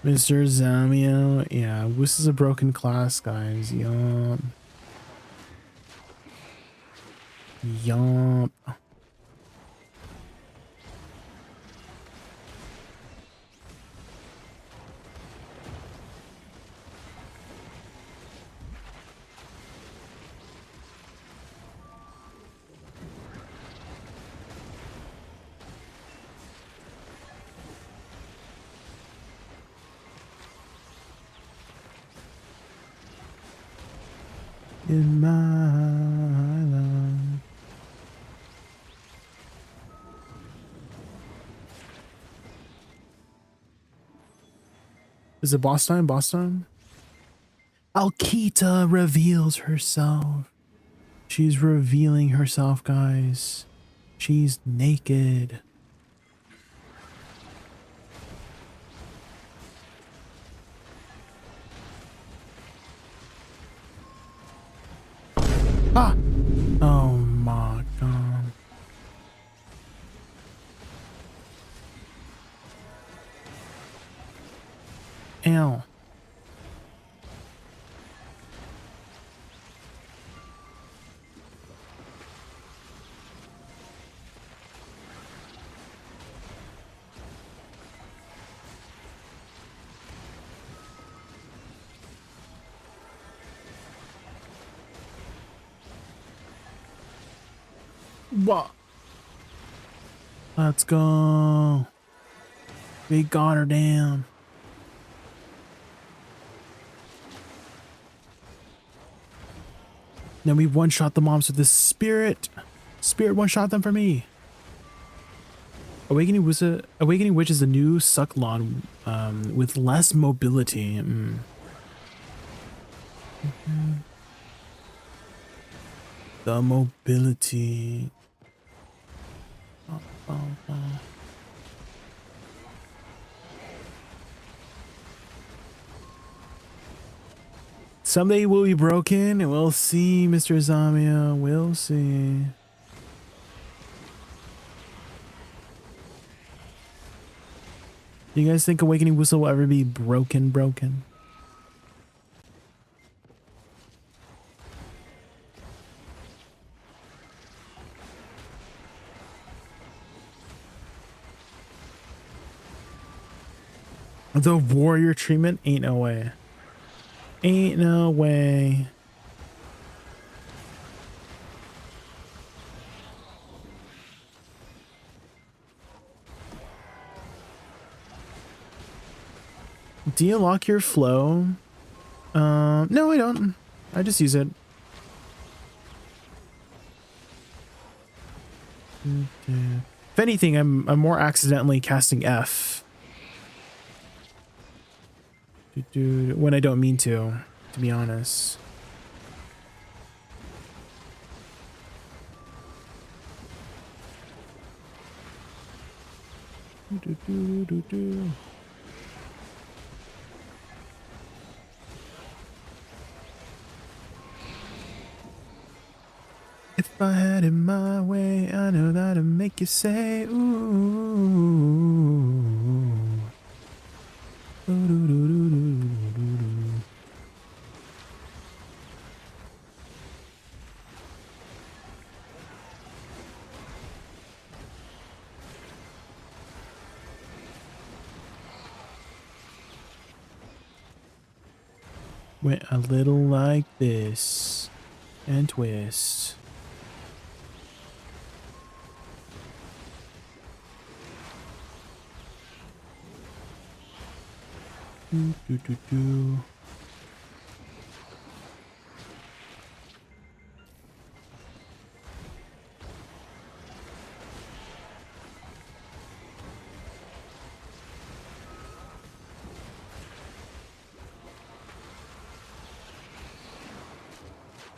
Mr. Zamio, yeah, this is a broken class, guys. Yup. Yup. In my life. Is it boss time? Boss time? Alkita reveals herself. She's revealing herself, guys. She's naked. Ah! Oh my god. Ow. What? Let's go. We got her down. Then we one-shot the moms with the spirit. Spirit one-shot them for me. Awakening Woosa, Awakening Witch is a new Sucklon with less mobility. The mobility. Someday we'll be broken and we'll see, Mr. Zamia. We'll see. Do you guys think Awakening Whistle will ever be broken? The warrior treatment? Ain't no way. Ain't no way. Do you lock your flow? No, I don't. I just use it. If anything, I'm more accidentally casting F. When I don't mean to be honest. If I had it my way, I know that'd make you say, ooh. Went a little like this and twist.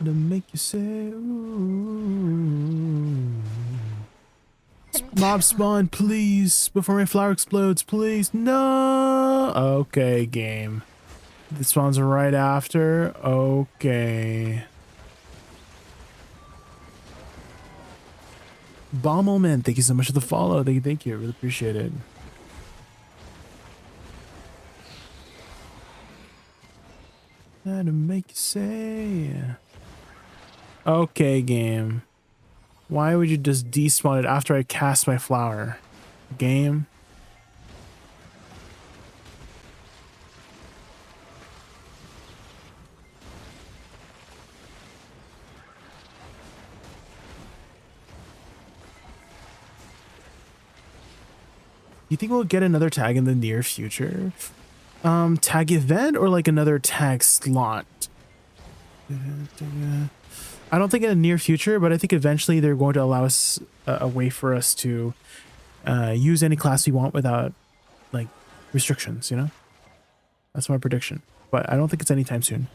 To make you say, ooh. Mob spawn, please, before my flower explodes, please. No. Okay, game. It spawns right after. Okay. Bommelman, thank you so much for the follow. Thank you. Really appreciate it. How to make you say. Okay, game. Why would you just despawn it after I cast my flower? Game. You think we'll get another tag in the near future? Tag event or like another tag slot? I don't think in the near future, but I think eventually they're going to allow us a way for us to use any class we want without like restrictions, you know? That's my prediction, but I don't think it's anytime soon.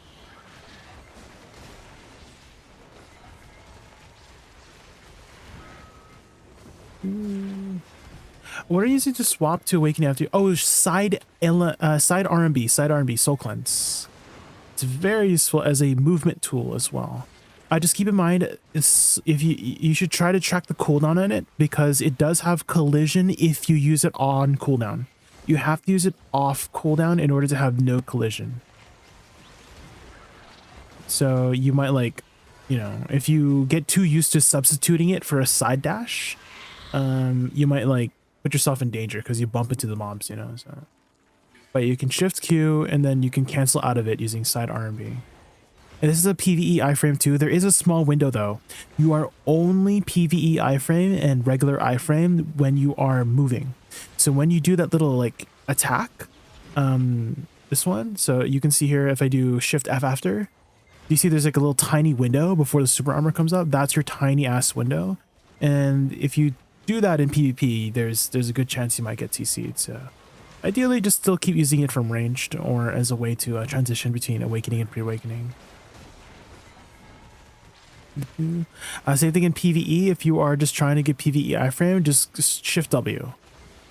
What are you using to swap to awakening after? Oh, side RMB, soul cleanse. It's very useful as a movement tool as well. Just keep in mind, if you should try to track the cooldown on it, because it does have collision if you use it on cooldown. You have to use it off cooldown in order to have no collision. So you might like, you know, if you get too used to substituting it for a side dash, you might like put yourself in danger because you bump into the mobs, you know. So, but you can shift Q and then you can cancel out of it using side RMB. And this is a PvE iframe too. There is a small window though. You are only PvE iframe and regular iframe when you are moving. So when you do that little like attack, this one, so you can see here if I do shift F after, you see there's like a little tiny window before the super armor comes up. That's your tiny ass window. And if you do that in PvP, there's a good chance you might get CC'd. So ideally just still keep using it from ranged or as a way to transition between awakening and pre-awakening. Same thing in PvE. If you are just trying to get PvE iframe, just shift W.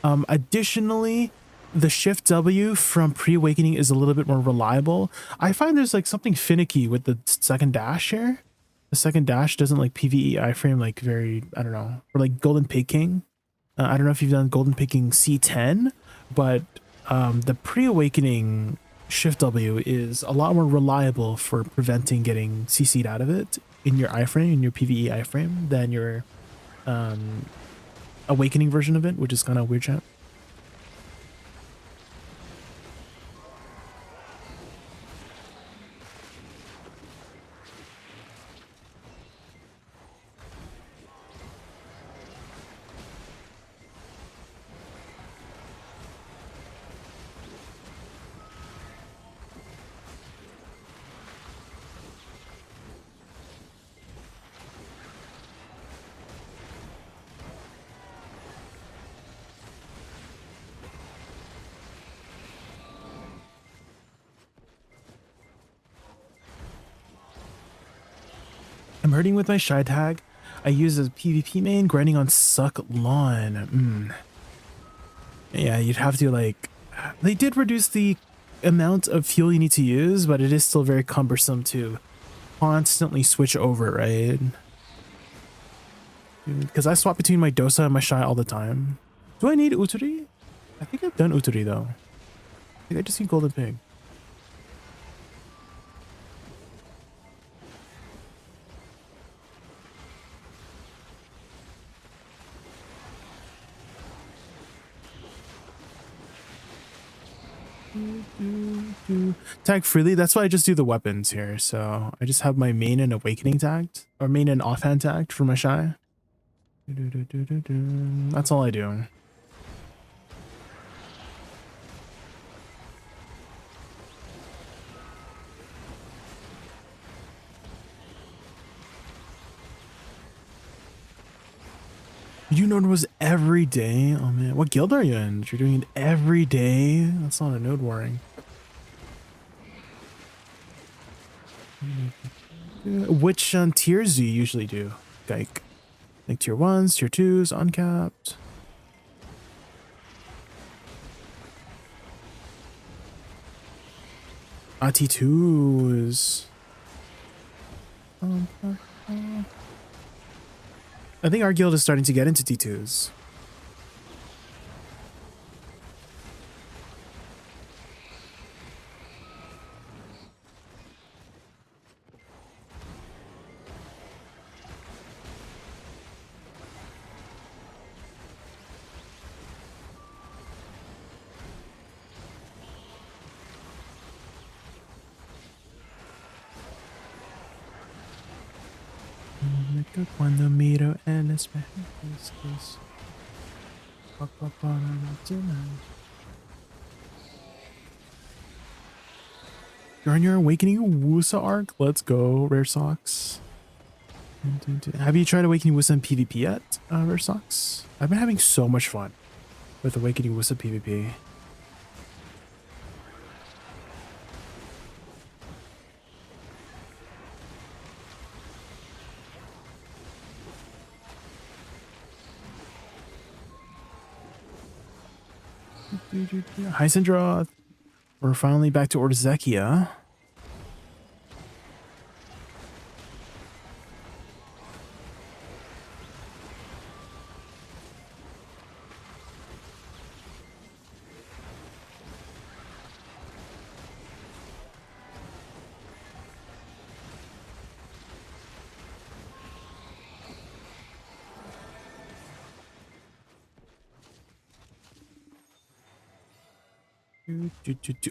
Additionally, the shift W from pre-awakening is a little bit more reliable. I find there's like something finicky with the second dash here. The second dash doesn't like PvE iframe like very, I don't know, or like golden picking. I don't know if you've done golden picking C10, but the pre-awakening shift W is a lot more reliable for preventing getting CC'd out of it in your iframe, in your PvE iframe, than your awakening version of it, which is kind of weird chat. I'm hurting with my shy tag. I use a PvP main grinding on suck lawn. Yeah, you'd have to like, they did reduce the amount of fuel you need to use, but it is still very cumbersome to constantly switch over, right? Because I swap between my Dosa and my shy all the time. Do I need Uturi? I think I've done Uturi though. I think I just need Golden Pig. Tag freely. That's why I just do the weapons here. So I just have my main and awakening tagged, or main and offhand tagged for my shy. That's all I do. You know it was every day? Oh man, what guild are you in? You're doing it every day? That's not a node warring. Which tiers do you usually do, like tier 1s, tier 2s, uncapped? T2s. I think our guild is starting to get into T2s. Cuando miro el espejo, you're on your Awakening Woosa arc? Let's go, Rare Socks. Have you tried Awakening Woosa in PvP yet, Rare Socks? I've been having so much fun with Awakening Woosa PvP. Hi, Syndra. We're finally back to Orzekia.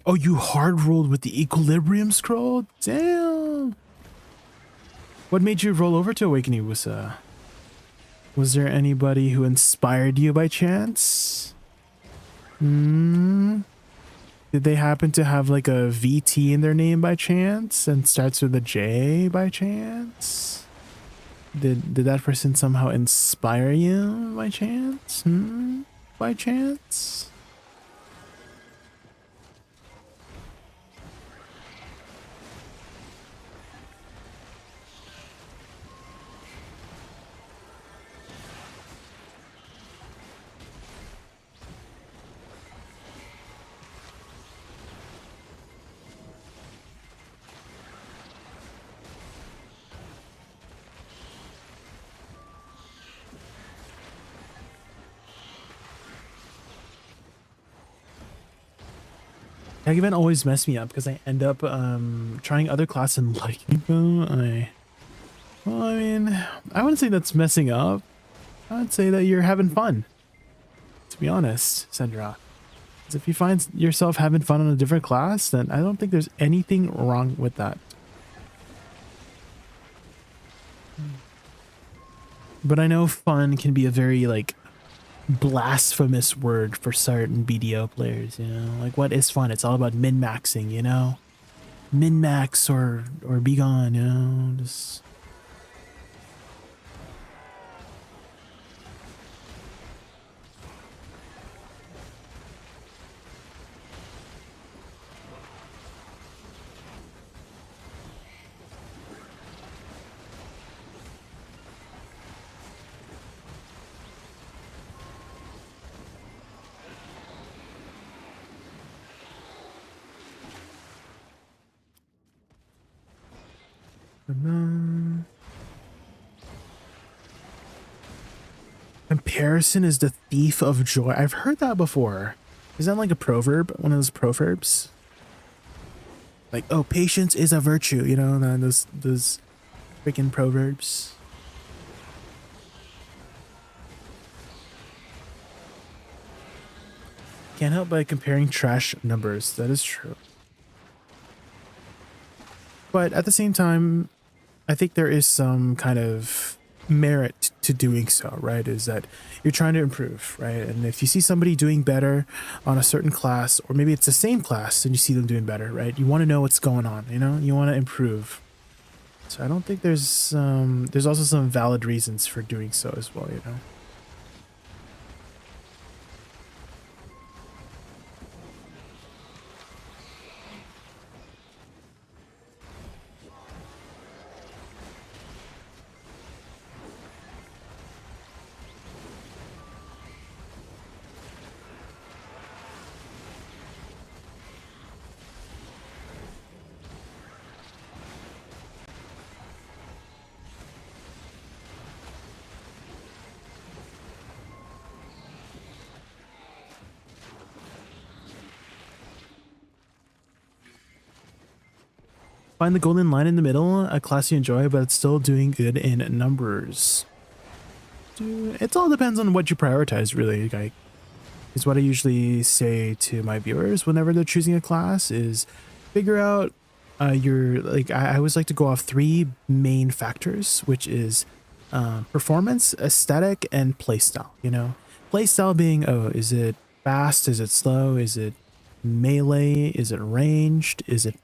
Oh, you hard rolled with the Equilibrium Scroll? Damn. What made you roll over to Awakening Woosa? Was there anybody who inspired you by chance? Did they happen to have like a VT in their name by chance and starts with a J by chance? Did that person somehow inspire you by chance? By chance? Tag event always mess me up because I end up trying other classes and liking them. Well, I mean, I wouldn't say that's messing up. I would say that you're having fun. To be honest, Sandra. Because if you find yourself having fun on a different class, then I don't think there's anything wrong with that. But I know fun can be a very like blasphemous word for certain BDO players, you know? Like, what is fun? It's all about min-maxing, you know? Min-max or be gone, you know? Just... Comparison is the thief of joy. I've heard that before. Is that like a proverb? One of those proverbs? Like, oh, patience is a virtue, you know, those freaking proverbs. Can't help by comparing trash numbers. That is true. But at the same time, I think there is some kind of merit to doing so, right? Is that you're trying to improve, right? And if you see somebody doing better on a certain class, or maybe it's the same class and you see them doing better, right? You want to know what's going on, you know? You want to improve. So I don't think there's also some valid reasons for doing so as well, you know? Find the golden line in the middle, a class you enjoy, but it's still doing good in numbers. It all depends on what you prioritize, really. Like, is what I usually say to my viewers whenever they're choosing a class is figure out your, like, I always like to go off 3 main factors, which is performance, aesthetic, and playstyle. You know, playstyle being, oh, is it fast? Is it slow? Is it melee? Is it ranged? Is it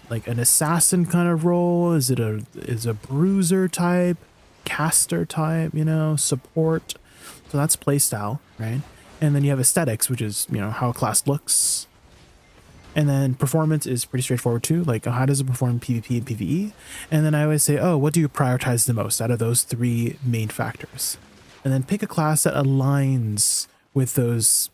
like an assassin kind of role? Is it a bruiser type, caster type, you know, support? So that's playstyle, right? And then you have aesthetics, which is, you know, how a class looks. And then performance is pretty straightforward too, like how does it perform PvP and PvE? And then I always say, oh, what do you prioritize the most out of those 3 main factors? And then pick a class that aligns with those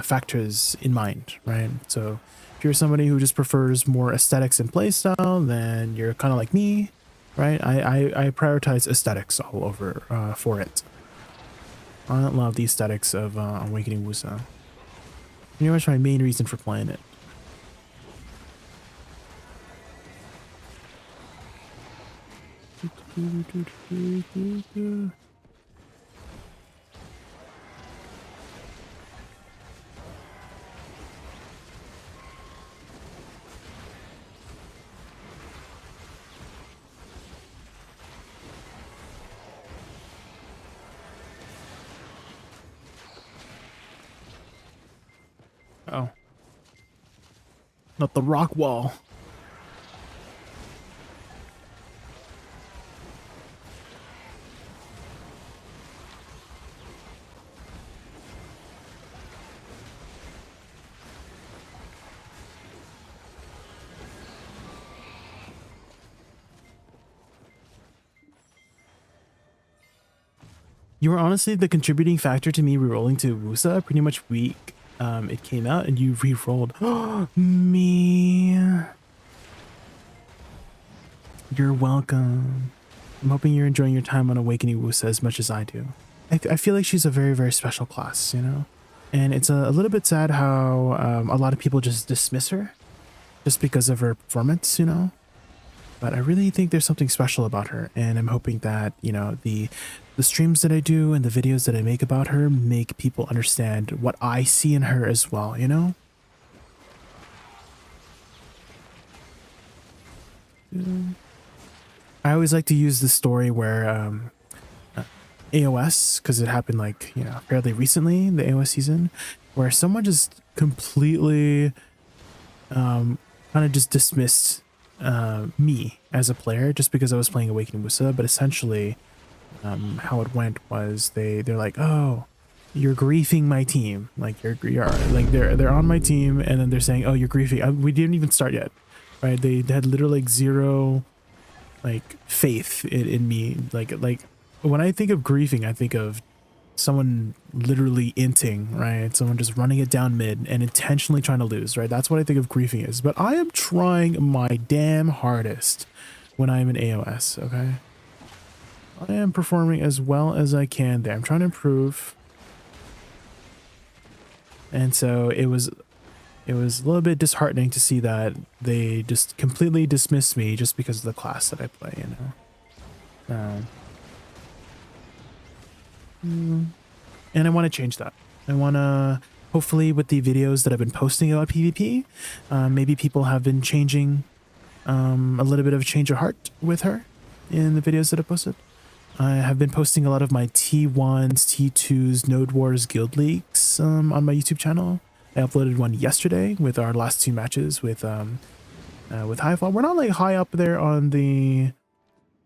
factors in mind, right? So if you're somebody who just prefers more aesthetics and playstyle, then you're kind of like me, right? I prioritize aesthetics all over for it. I don't love the aesthetics of Awakening Woosa. Pretty much my main reason for playing it. Oh. Not the rock wall. You were honestly the contributing factor to me rerolling to Woosa pretty much week it came out, and you re-rolled. Me. You're welcome. I'm hoping you're enjoying your time on Awakening Woosa as much as I do. I feel like she's a very, very special class, you know? And it's a little bit sad how a lot of people just dismiss her just because of her performance, you know? But I really think there's something special about her, and I'm hoping that, you know, the streams that I do and the videos that I make about her make people understand what I see in her as well, you know? I always like to use the story where AOS, because it happened like, you know, fairly recently, the AOS season, where someone just completely kind of just dismissed me as a player just because I was playing Awakening Woosa, but essentially how it went was they're like, oh, you're griefing my team, like you're like they're on my team, and then they're saying, oh, you're griefing. We didn't even start yet, right? They had literally like 0 like faith in me. Like when I think of griefing, I think of someone literally inting, right? Someone just running it down mid and intentionally trying to lose, right? That's what I think of griefing is. But I am trying my damn hardest when I'm in AOS, okay? I am performing as well as I can there. I'm trying to improve. And so it was a little bit disheartening to see that they just completely dismissed me just because of the class that I play, you know? And I want to change that. I want to, hopefully with the videos that I've been posting about PvP, maybe people have been changing a little bit of a change of heart with her in the videos that I posted. I have been posting a lot of my T1s, T2s, Node Wars guild leaks on my YouTube channel. I uploaded one yesterday with our last 2 matches with Highfall. We're not like high up there on the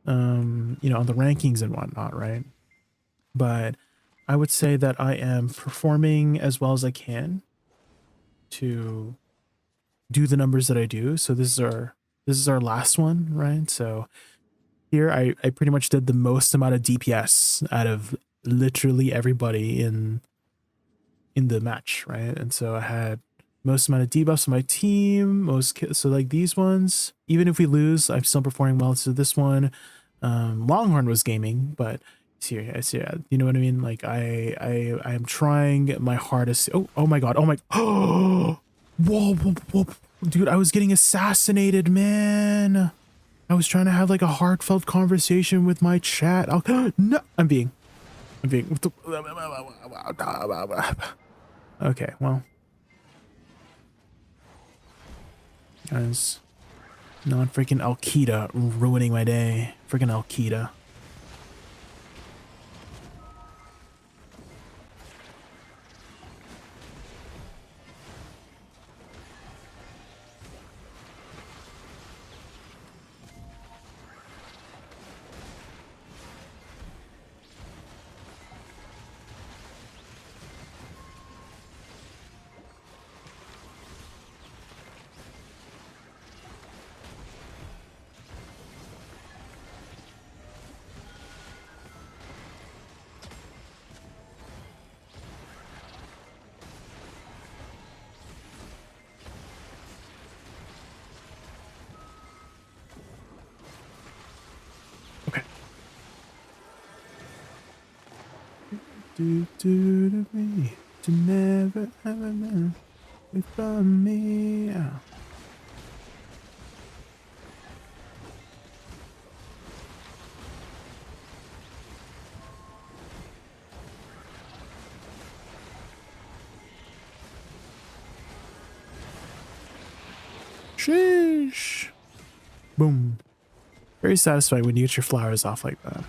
you know, on the rankings and whatnot, right? But I would say that I am performing as well as I can to do the numbers that I do. So this is our last one, right? So here I pretty much did the most amount of DPS out of literally everybody in the match, right? And so I had most amount of debuffs on my team, so like these ones, even if we lose, I'm still performing well. So this one, Longhorn was gaming, but see, you know what I mean? Like I am trying my hardest. Oh my god, oh my, oh, whoa, Dude, I was getting assassinated, man. I was trying to have like a heartfelt conversation with my chat. No, I'm being. Okay, well. Guys, not freaking Al-Qaeda ruining my day. Freaking Al-Qaeda. Do to me to never ever know without me. Oh. Sheesh. Boom. Very satisfying when you get your flowers off like that.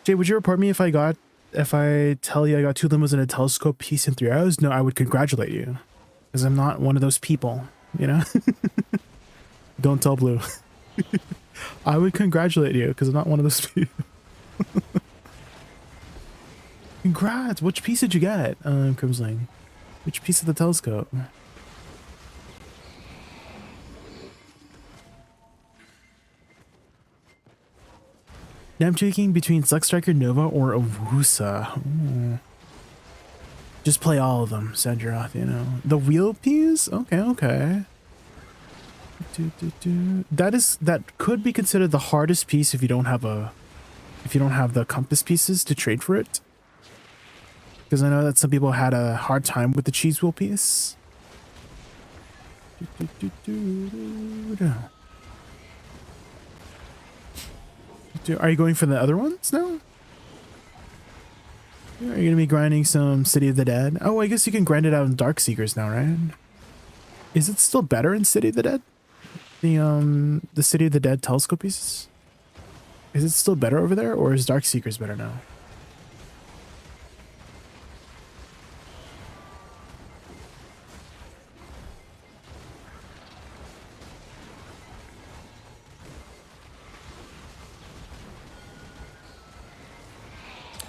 Jay, would you report me if I tell you I got 2 limos and a telescope piece in 3 hours? No, I would congratulate you. Because I'm not one of those people, you know? Don't tell Blue. I would congratulate you because I'm not one of those people. Congrats! Which piece did you get? Crimsling. Which piece of the telescope? Now I'm choosing between Slug Striker Nova or a Woosa. Ooh. Just play all of them, Sandroth, you know. The wheel piece? Okay. That could be considered the hardest piece if you don't have the compass pieces to trade for it. Because I know that some people had a hard time with the cheese wheel piece. Are you going for the other ones now? Are you going to be grinding some City of the Dead? Oh, I guess you can grind it out in Dark Seekers now, right? Is it still better in City of the Dead? The City of the Dead telescope pieces? Is it still better over there, or is Dark Seekers better now?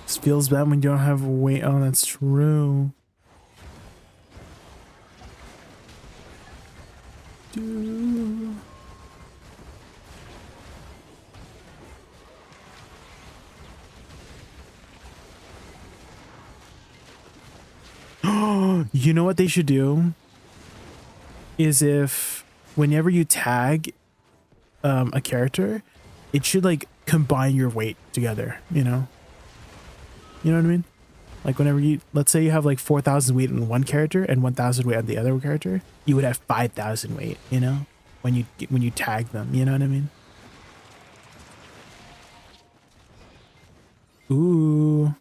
This feels bad when you don't have weight. Oh, that's true. You know what they should do? Is if whenever you tag a character, it should like combine your weight together, you know? You know what I mean? Like whenever let's say you have like 4,000 weight on one character and 1,000 weight on the other character, you would have 5,000 weight, you know? When you tag them, you know what I mean? Ooh.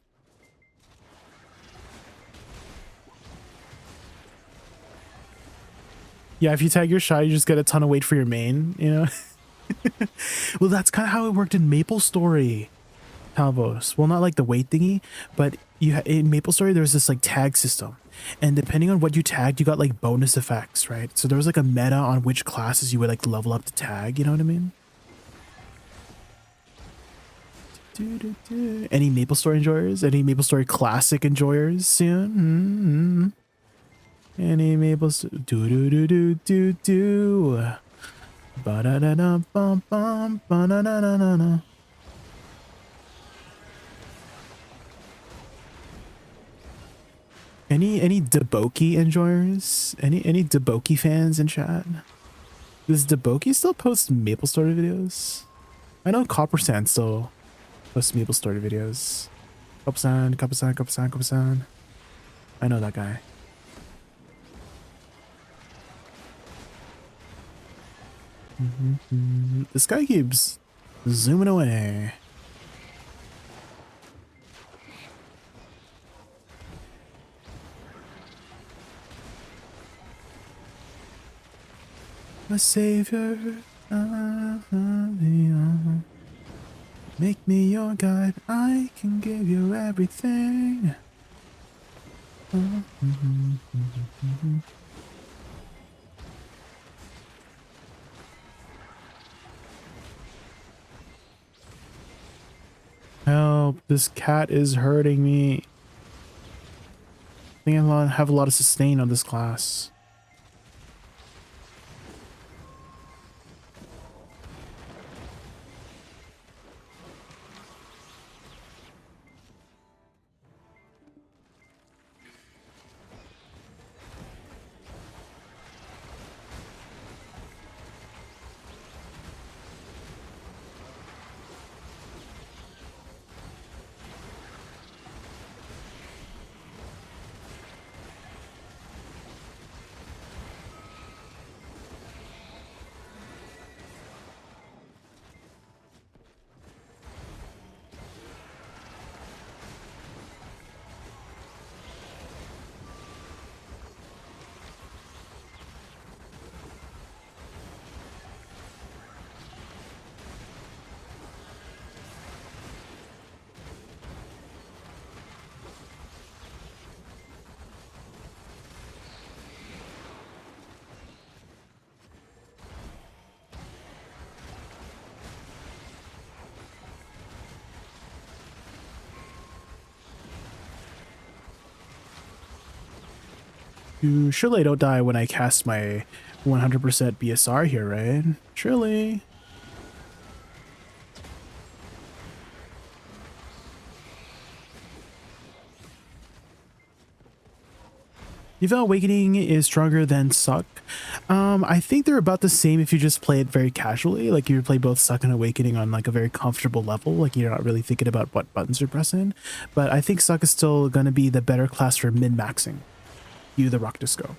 Yeah, if you tag your shy, you just get a ton of weight for your main, you know? Well, that's kind of how it worked in Maple Story. Talvos. Well, not like the weight thingy, but in Maple Story there was this like tag system, and depending on what you tagged, you got like bonus effects, right? So there was like a meta on which classes you would like level up to tag, you know what I mean? Any MapleStory enjoyers? Any MapleStory Classic enjoyers soon? Any MapleStory? Do. Ba da da da bum bum ba na na na na na. Any Deboki enjoyers? Any Deboki fans in chat? Does Deboki still post MapleStory videos? I know Coppersan still posts MapleStory videos. Coppersan. I know that guy. This guy keeps zooming away. My savior, make me your guide. I can give you everything. Help, this cat is hurting me. I think I have a lot of sustain on this class. Surely I don't die when I cast my 100% BSR here, right? Surely. Diva Awakening is stronger than Suck. I think they're about the same if you just play it very casually. Like you play both Suck and Awakening on like a very comfortable level. Like you're not really thinking about what buttons you're pressing. But I think Suck is still going to be the better class for min-maxing. You the Rock Disco,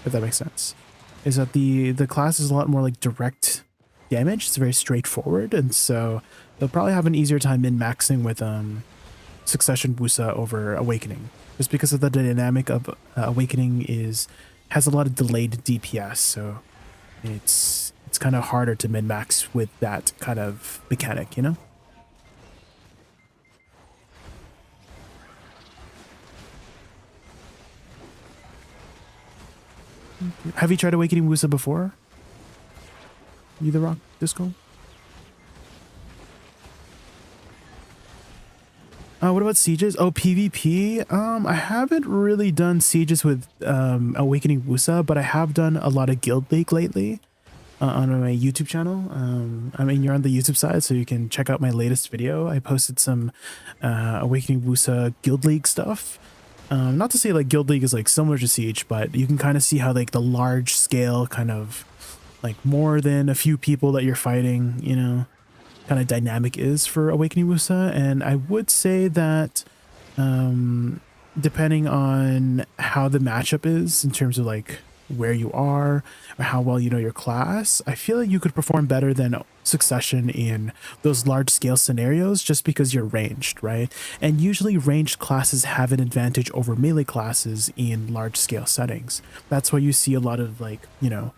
if that makes sense. Is that the class is a lot more like direct damage. It's very straightforward, and so they'll probably have an easier time min-maxing with Succession Woosa over Awakening, just because of the dynamic of Awakening has a lot of delayed DPS, so it's kind of harder to min-max with that kind of mechanic, you know. Have you tried Awakening Woosa before? You the Rock Disco? What about sieges? Oh, PvP? I haven't really done sieges with Awakening Woosa, but I have done a lot of Guild League lately on my YouTube channel. I mean, you're on the YouTube side, so you can check out my latest video. I posted some Awakening Woosa Guild League stuff. Not to say like Guild League is like similar to Siege, but you can kind of see how like the large scale kind of like more than a few people that you're fighting, you know, kind of dynamic is for Awakening Woosa. And I would say that depending on how the matchup is in terms of like where you are or how well you know your class, I feel like you could perform better than Succession in those large scale scenarios just because you're ranged, right? And usually ranged classes have an advantage over melee classes in large scale settings. That's why you see a lot of like, you know,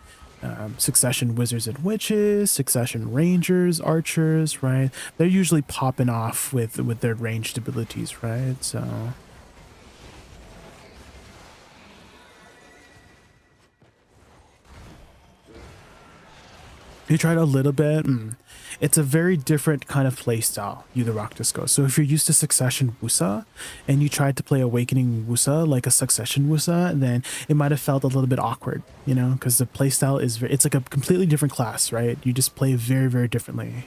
Succession Wizards and Witches, Succession Rangers, Archers, right? They're usually popping off with their ranged abilities, right? So You tried a little bit. It's a very different kind of play style, You the Rock Disco. So if you're used to Succession Woosa and you tried to play Awakening Woosa like a Succession Woosa, then it might have felt a little bit awkward, you know, because the play style is it's like a completely different class, right? You just play very, very differently.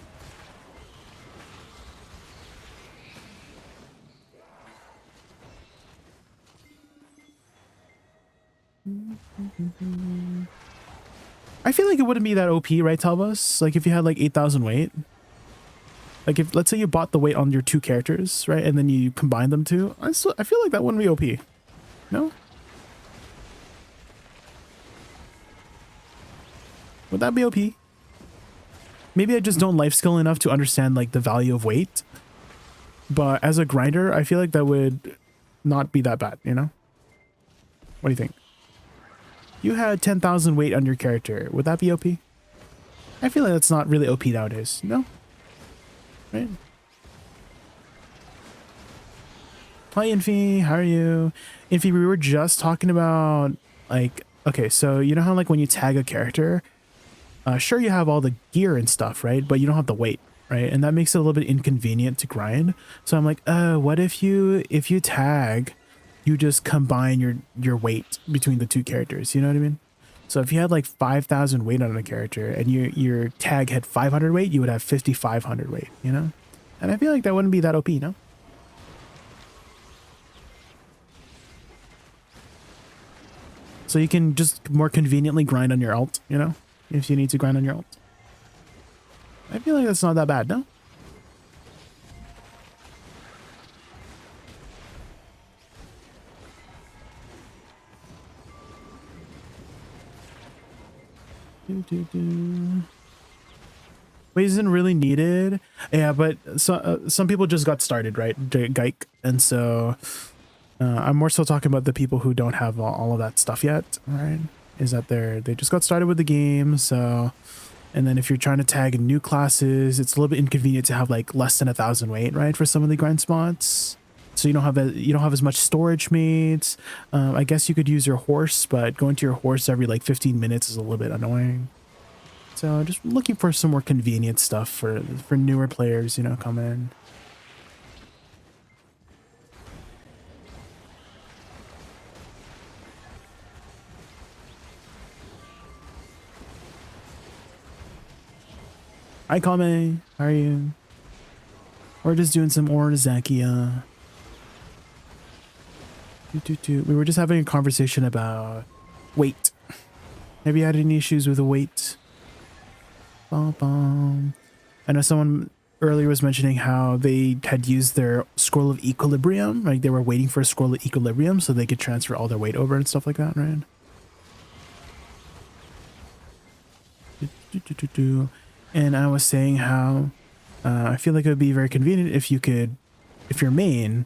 I feel like it wouldn't be that OP, right, Talbos? Like if you had like 8,000 weight. Like if, let's say you bought the weight on your 2 characters, right? And then you combine them too. I feel like that wouldn't be OP. No? Would that be OP? Maybe I just don't life skill enough to understand like the value of weight. But as a grinder, I feel like that would not be that bad, you know? What do you think? You had 10,000 weight on your character. Would that be OP? I feel like that's not really OP nowadays. No? Right? Hi, Infi. How are you? Infi, we were just talking about, like, okay, so you know how, like, when you tag a character, sure, you have all the gear and stuff, right? But you don't have the weight, right? And that makes it a little bit inconvenient to grind. So I'm like, what if you tag, you just combine your weight between the 2 characters, you know what I mean? So if you had like 5,000 weight on a character and your tag had 500 weight, you would have 5,500 weight, you know? And I feel like that wouldn't be that OP, no? So you can just more conveniently grind on your ult, you know? If you need to grind on your ult. I feel like that's not that bad, no? Wait, isn't really needed? Yeah, but some people just got started, right? JaykunVT, and so I'm more so talking about the people who don't have all of that stuff yet, right? Is that they just got started with the game, so, and then if you're trying to tag new classes, it's a little bit inconvenient to have like less than 1,000 weight, right? For some of the grind spots. So you don't have as much storage mates. I guess you could use your horse, but going to your horse every like 15 minutes is a little bit annoying. So just looking for some more convenient stuff for newer players, you know, come in. Hi, Kame. How are you? We're just doing some Orzakia. We were just having a conversation about weight. Have you had any issues with the weight? I know someone earlier was mentioning how they had used their scroll of equilibrium. Like they were waiting for a scroll of equilibrium so they could transfer all their weight over and stuff like that, right? And I was saying how I feel like it would be very convenient if your main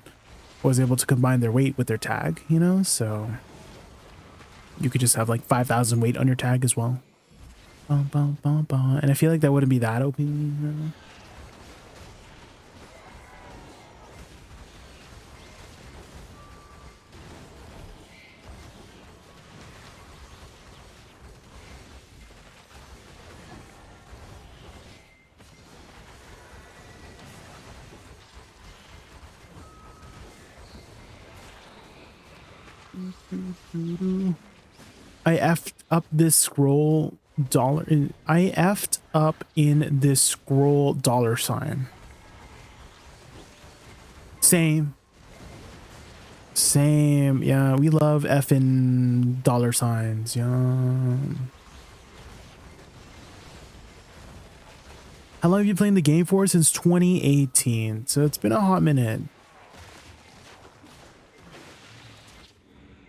was able to combine their weight with their tag, you know? So you could just have like 5,000 weight on your tag as well. And I feel like that wouldn't be that OP. Really. I effed up this scroll dollar. I effed up in this scroll dollar sign. Same. Yeah, we love effing dollar signs. Yeah. How long have you playing the game for? Since 2018. So it's been a hot minute.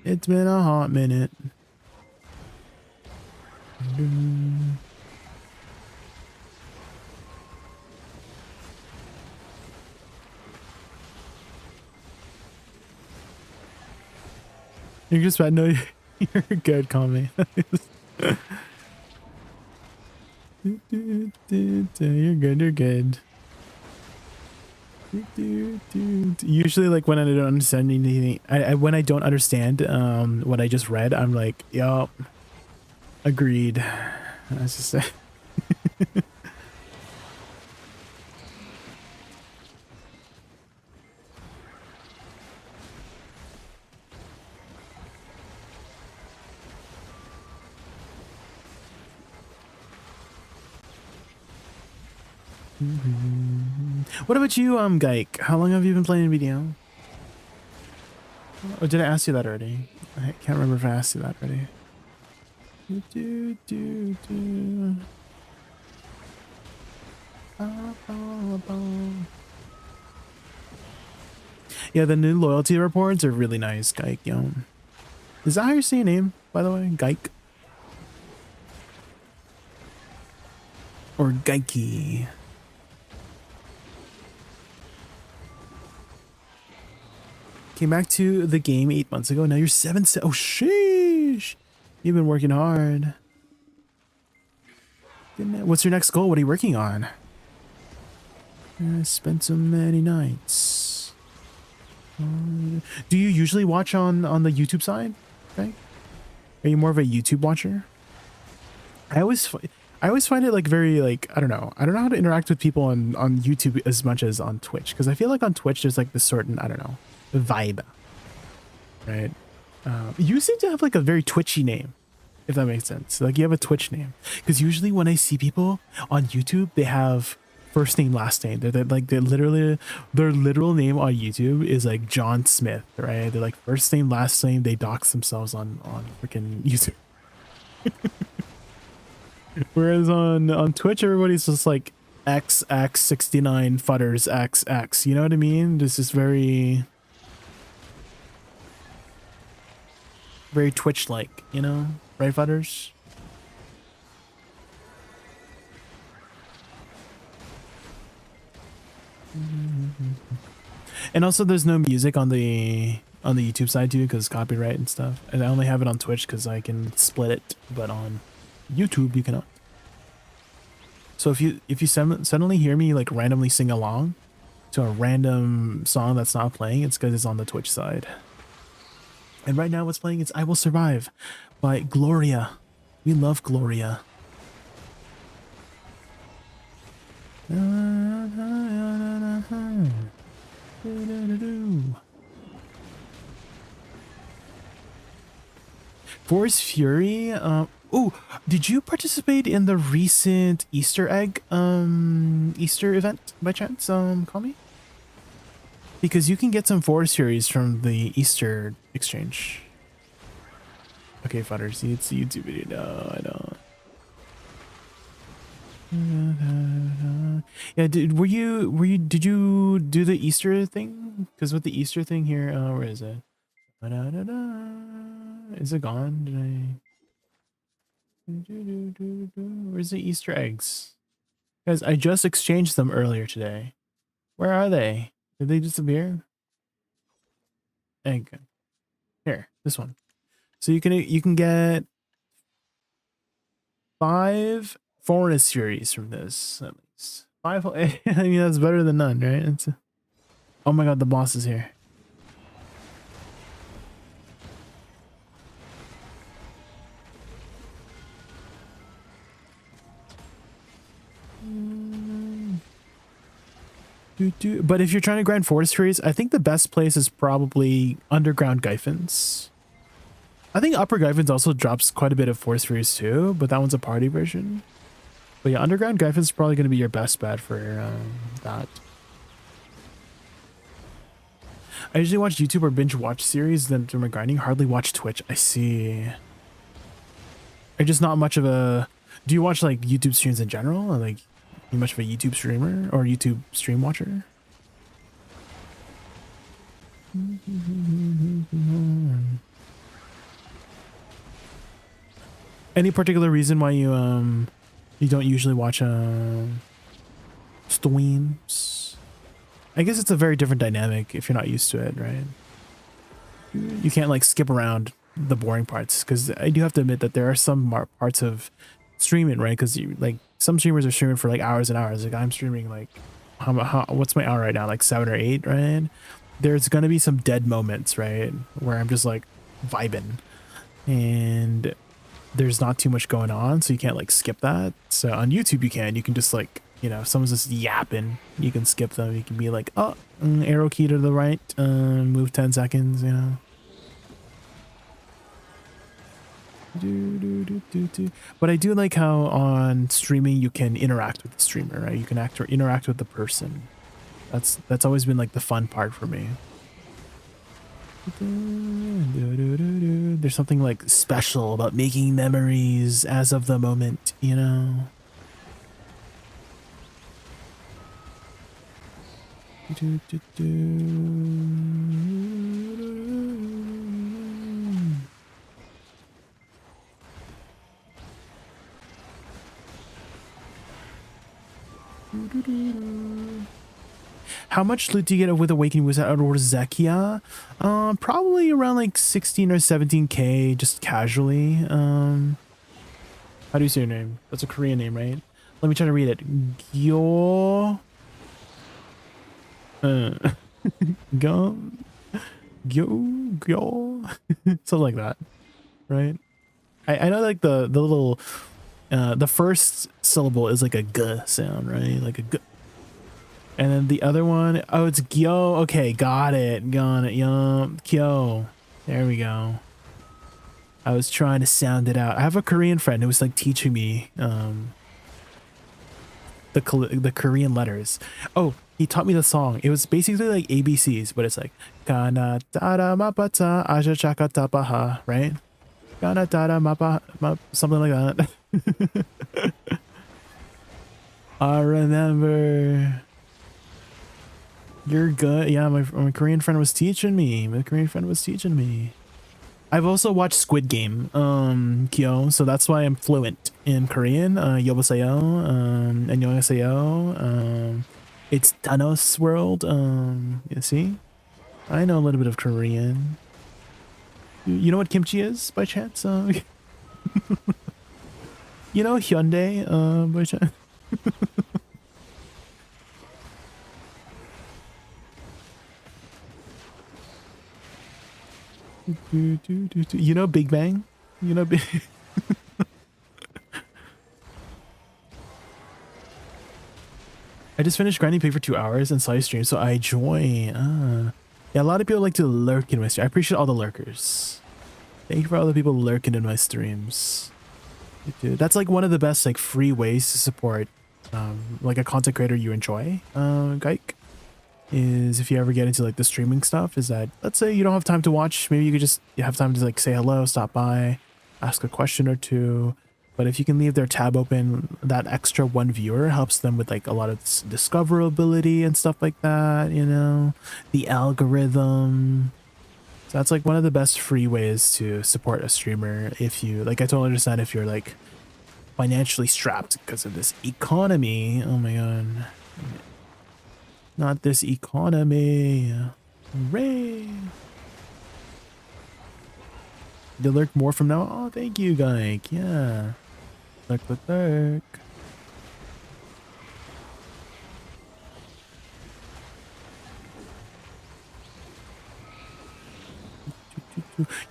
It's been a hot minute. You're just bad. No, you're good, call me. You're good. Usually, like when I don't understand anything, when I don't understand what I just read, I'm like, yup, agreed. That's just What about you, Geik? How long have you been playing video? Or did I ask you that already? I can't remember if I asked you that already. Yeah, the new loyalty reports are really nice, Geik. Yo. Is that how you say your name, by the way? Geik? Or Geiki? Came back to the game 8 months ago. Now you're 7. Oh, sheesh. You've been working hard. What's your next goal? What are you working on? I spent so many nights. Do you usually watch on the YouTube side? Okay. Are you more of a YouTube watcher? I always find it like very like, I don't know how to interact with people on YouTube as much as on Twitch, because I feel like on Twitch there's like this certain, I don't know, vibe, right? You seem to have like a very twitchy name, if that makes sense. Like you have a Twitch name, because usually when I see people on YouTube, they have first name, last name. They're literally, their literal name on YouTube is like John Smith, right? They're like first name, last name. They dox themselves on freaking YouTube. Whereas on Twitch, everybody's just like XX69 Futters XX. You know what I mean? This is very Twitch-like, you know? Right, Futters? And also there's no music on the YouTube side too, because copyright and stuff. And I only have it on Twitch because I can split it, but on YouTube you cannot. So if you suddenly hear me like randomly sing along to a random song that's not playing, it's because it's on the Twitch side. And right now what's playing is I Will Survive by Gloria. We love Gloria. Force Fury. Oh, did you participate in the recent Easter egg Easter event by chance? Call me. Because you can get some Force Furies from the Easter exchange. Okay, Futters, it's a YouTube video. No, I don't. Yeah, did you do the Easter thing? Because with the Easter thing here, where is it? Is it gone? Did I? Where's the Easter eggs? Guys, I just exchanged them earlier today. Where are they? Did they disappear? Egg. Here, this one. So you can get 5 Forest series from this, at least. 5. I mean, that's better than none, right? Oh my god, the boss is here. But if you're trying to grind Forest Furies, I think the best place is probably Underground Gyphins. I think Upper Gyphins also drops quite a bit of Forest Furies too, but that one's a party version. But yeah, Underground Gyphins is probably going to be your best bet for that. I usually watch YouTube or binge watch series, then do my grinding. Hardly watch Twitch. I see. Are just not much of a... Do you watch like YouTube streams in general? Or like, you much of a YouTube streamer or YouTube stream watcher? Any particular reason why you don't usually watch streams? I guess it's a very different dynamic if you're not used to it, right? You can't like skip around the boring parts, because I do have to admit that there are some parts of streaming, right? Because like some streamers are streaming for like hours and hours. Like I'm streaming like what's my hour right now, like 7 or 8, right? There's gonna be some dead moments, right, where I'm just like vibing, and there's not too much going on, so you can't like skip that. So on YouTube you can just like, you know, if someone's just yapping, you can skip them. You can be like, oh, arrow key to the right, move 10 seconds, you know. But I do like how on streaming you can interact with the streamer, right? You can interact with the person. That's always been like the fun part for me. There's something like special about making memories as of the moment, you know. How much loot do you get with Awakening Woosa or Zekia? Probably around like 16 or 17k, just casually. How do you say your name? That's a Korean name, right? Let me try to read it. Gyo. Gyo. Something like that, right? I know like the little the first syllable is like a g sound, right? Like a g. And then the other one, oh, it's Gyo. Okay, got it. Yum. Gyo. There we go. I was trying to sound it out. I have a Korean friend who was like teaching me the Korean letters. Oh, he taught me the song. It was basically like ABCs, but it's like kana tada mapata aja chaka tapaha, right? Kana tada mapa something like that. I remember. You're good. Yeah, my Korean friend was teaching me. I've also watched Squid Game, Kyo, so that's why I'm fluent in Korean. Yoboseyo, annyeonghaseyo. It's Thanos World. You see? I know a little bit of Korean. You know what kimchi is by chance? You know Hyundai, by chance? You know Big Bang? You know Big I just finished grinding pig for 2 hours and saw you stream, so I join. Yeah, a lot of people like to lurk in my stream. I appreciate all the lurkers. Thank you for all the people lurking in my streams. That's like one of the best like free ways to support like a content creator you enjoy, Geik. Is if you ever get into like the streaming stuff, is that let's say you don't have time to watch, maybe you could just have time to like say hello, stop by, ask a question or two. But if you can leave their tab open, that extra one viewer helps them with like a lot of discoverability and stuff like that, you know, the algorithm. So that's like one of the best free ways to support a streamer. If you like, I totally understand if you're like financially strapped because of this economy. Oh my god. Not this economy. Hooray. You lurk more from now. Oh, thank you, Geik. Yeah. Lurk.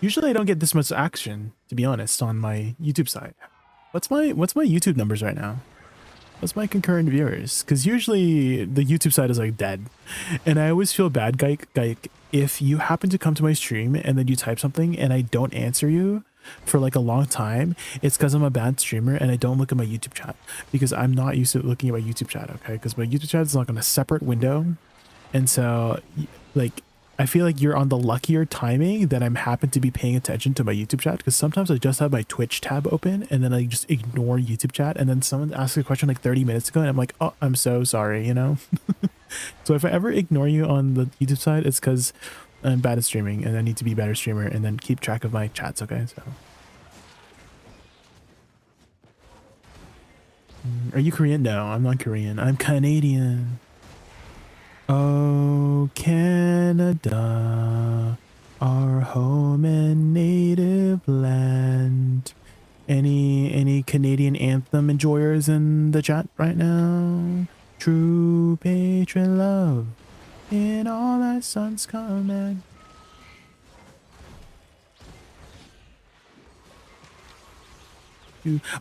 Usually I don't get this much action, to be honest, on my YouTube side. What's my YouTube numbers right now? What's my concurrent viewers? Because usually the YouTube side is like dead. And I always feel bad, Geik, if you happen to come to my stream and then you type something and I don't answer you for like a long time, it's because I'm a bad streamer and I don't look at my YouTube chat. Because I'm not used to looking at my YouTube chat, okay? Because my YouTube chat is like on a separate window. And so, like, I feel like you're on the luckier timing that I'm happen to be paying attention to my YouTube chat, because sometimes I just have my Twitch tab open and then I just ignore YouTube chat, and then someone asks a question like 30 minutes ago and I'm like, oh, I'm so sorry, you know? So if I ever ignore you on the YouTube side, it's because I'm bad at streaming and I need to be a better streamer and then keep track of my chats, okay? So. Are you Korean? No, I'm not Korean. I'm Canadian. Oh, Canada, our home and native land. Any Canadian anthem enjoyers in the chat right now? True patron love in all thy sons command.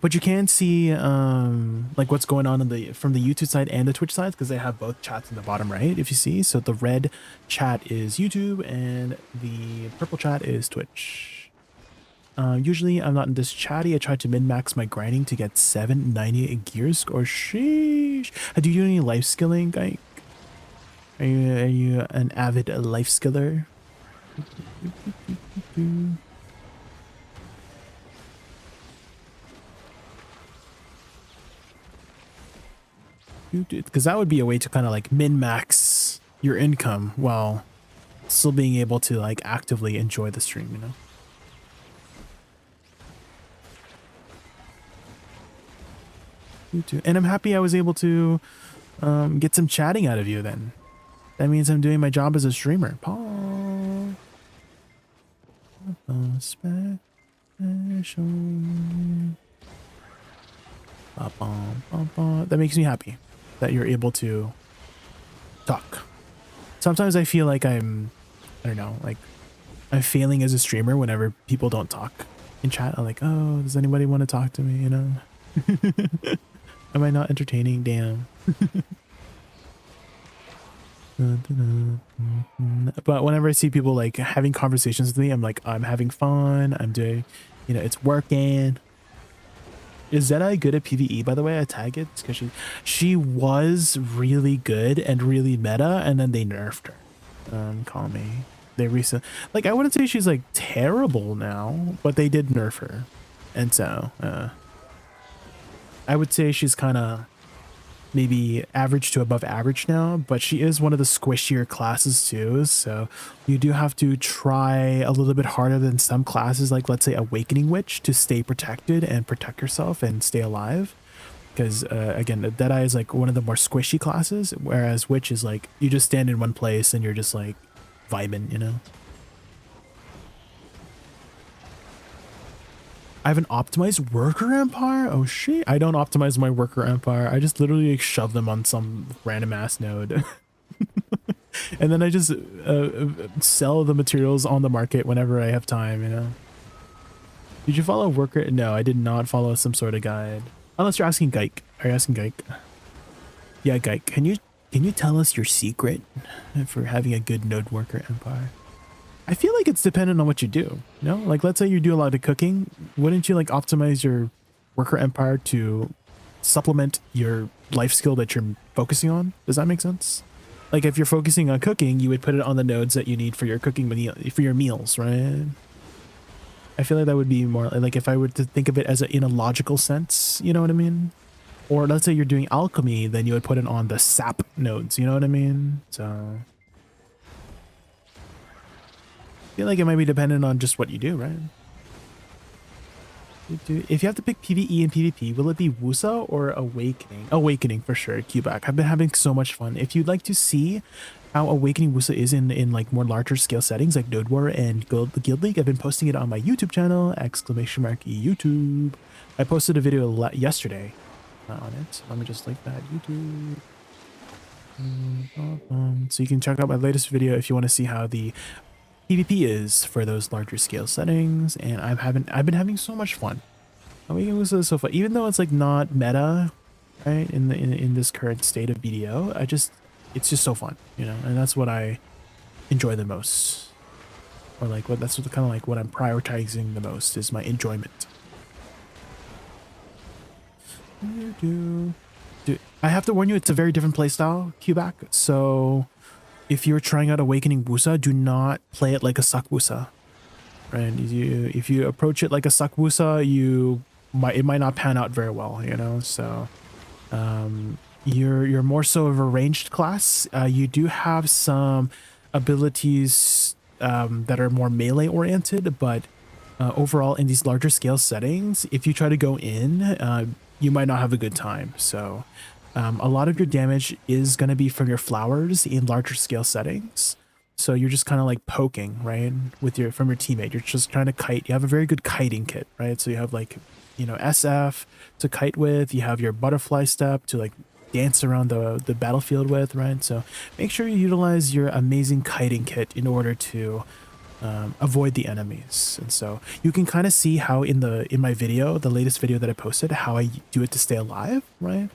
But you can see like what's going on from the YouTube side and the Twitch side, because they have both chats in the bottom right, if you see. So the red chat is YouTube and the purple chat is Twitch. Usually I'm not this chatty. I try to min-max my grinding to get 790 gear score. Sheesh. Do you do any life skilling, guy? Are you an avid life skiller? Because that would be a way to kind of like min-max your income while still being able to like actively enjoy the stream, you know? And I'm happy I was able to get some chatting out of you then. That means I'm doing my job as a streamer. Paul. Special. That makes me happy that you're able to talk. Sometimes I feel like I don't know, like I'm failing as a streamer whenever people don't talk in chat. I'm like, oh, does anybody want to talk to me, you know? Am I not entertaining? Damn. But whenever I see people like having conversations with me, I'm like, I'm having fun. I'm doing, you know, it's working. Is Zedai good at PvE, by the way? I tag it because she was really good and really meta, and then they nerfed her. Call me. They recently, like, I wouldn't say she's like terrible now, but they did nerf her, and so I would say she's kind of maybe average to above average now, but she is one of the squishier classes too, so you do have to try a little bit harder than some classes, like let's say Awakening Witch, to stay protected and protect yourself and stay alive, because again, Deadeye is like one of the more squishy classes, whereas Witch is like you just stand in one place and you're just like vibing, you know. I have an optimized worker empire? Oh shit. I don't optimize my worker empire. I just literally like, shove them on some random ass node. And then I just sell the materials on the market whenever I have time, you know. Did you follow worker? No, I did not follow some sort of guide. Unless you're asking Geik. Are you asking Geik? Yeah, Geik. Can you tell us your secret for having a good node worker empire? I feel like it's dependent on what you do, you know? Like, let's say you do a lot of cooking. Wouldn't you, like, optimize your worker empire to supplement your life skill that you're focusing on? Does that make sense? Like, if you're focusing on cooking, you would put it on the nodes that you need for your cooking, for your meals, right? I feel like that would be more, like, if I were to think of it as in a logical sense, you know what I mean? Or let's say you're doing alchemy, then you would put it on the sap nodes, you know what I mean? So I feel like it might be dependent on just what you do, right? If you have to pick PvE and PvP, will it be Woosa or Awakening? Awakening for sure, Q-Back. I've been having so much fun. If you'd like to see how Awakening Woosa is in like more larger scale settings like Node War and Guild League, I've been posting it on my YouTube channel, !YouTube. I posted a video yesterday on it. Let me just link that, YouTube. So you can check out my latest video if you want to see how the PvP is for those larger scale settings, and I've been having so much fun. Awakening Woosa is so fun, even though it's like not meta, right? In this current state of BDO, it's just so fun, you know, and that's what I enjoy the most, or like that's what kind of like what I'm prioritizing the most is my enjoyment. Dude, I have to warn you, it's a very different playstyle, Q-Back. So if you're trying out Awakening Woosa, do not play it like a Suck Woosa. Right? If you approach it like a Suck Woosa, it might not pan out very well, you know. So you're more so of a ranged class. You do have some abilities that are more melee oriented, but overall in these larger scale settings, if you try to go in, you might not have a good time. So a lot of your damage is going to be from your flowers in larger scale settings. So you're just kind of like poking, right, from your teammate. You're just trying to kite. You have a very good kiting kit, right? So you have like, you know, SF to kite with. You have your butterfly step to like dance around the battlefield with, right? So make sure you utilize your amazing kiting kit in order to avoid the enemies. And so you can kind of see how in my video, the latest video that I posted, how I do it to stay alive, right?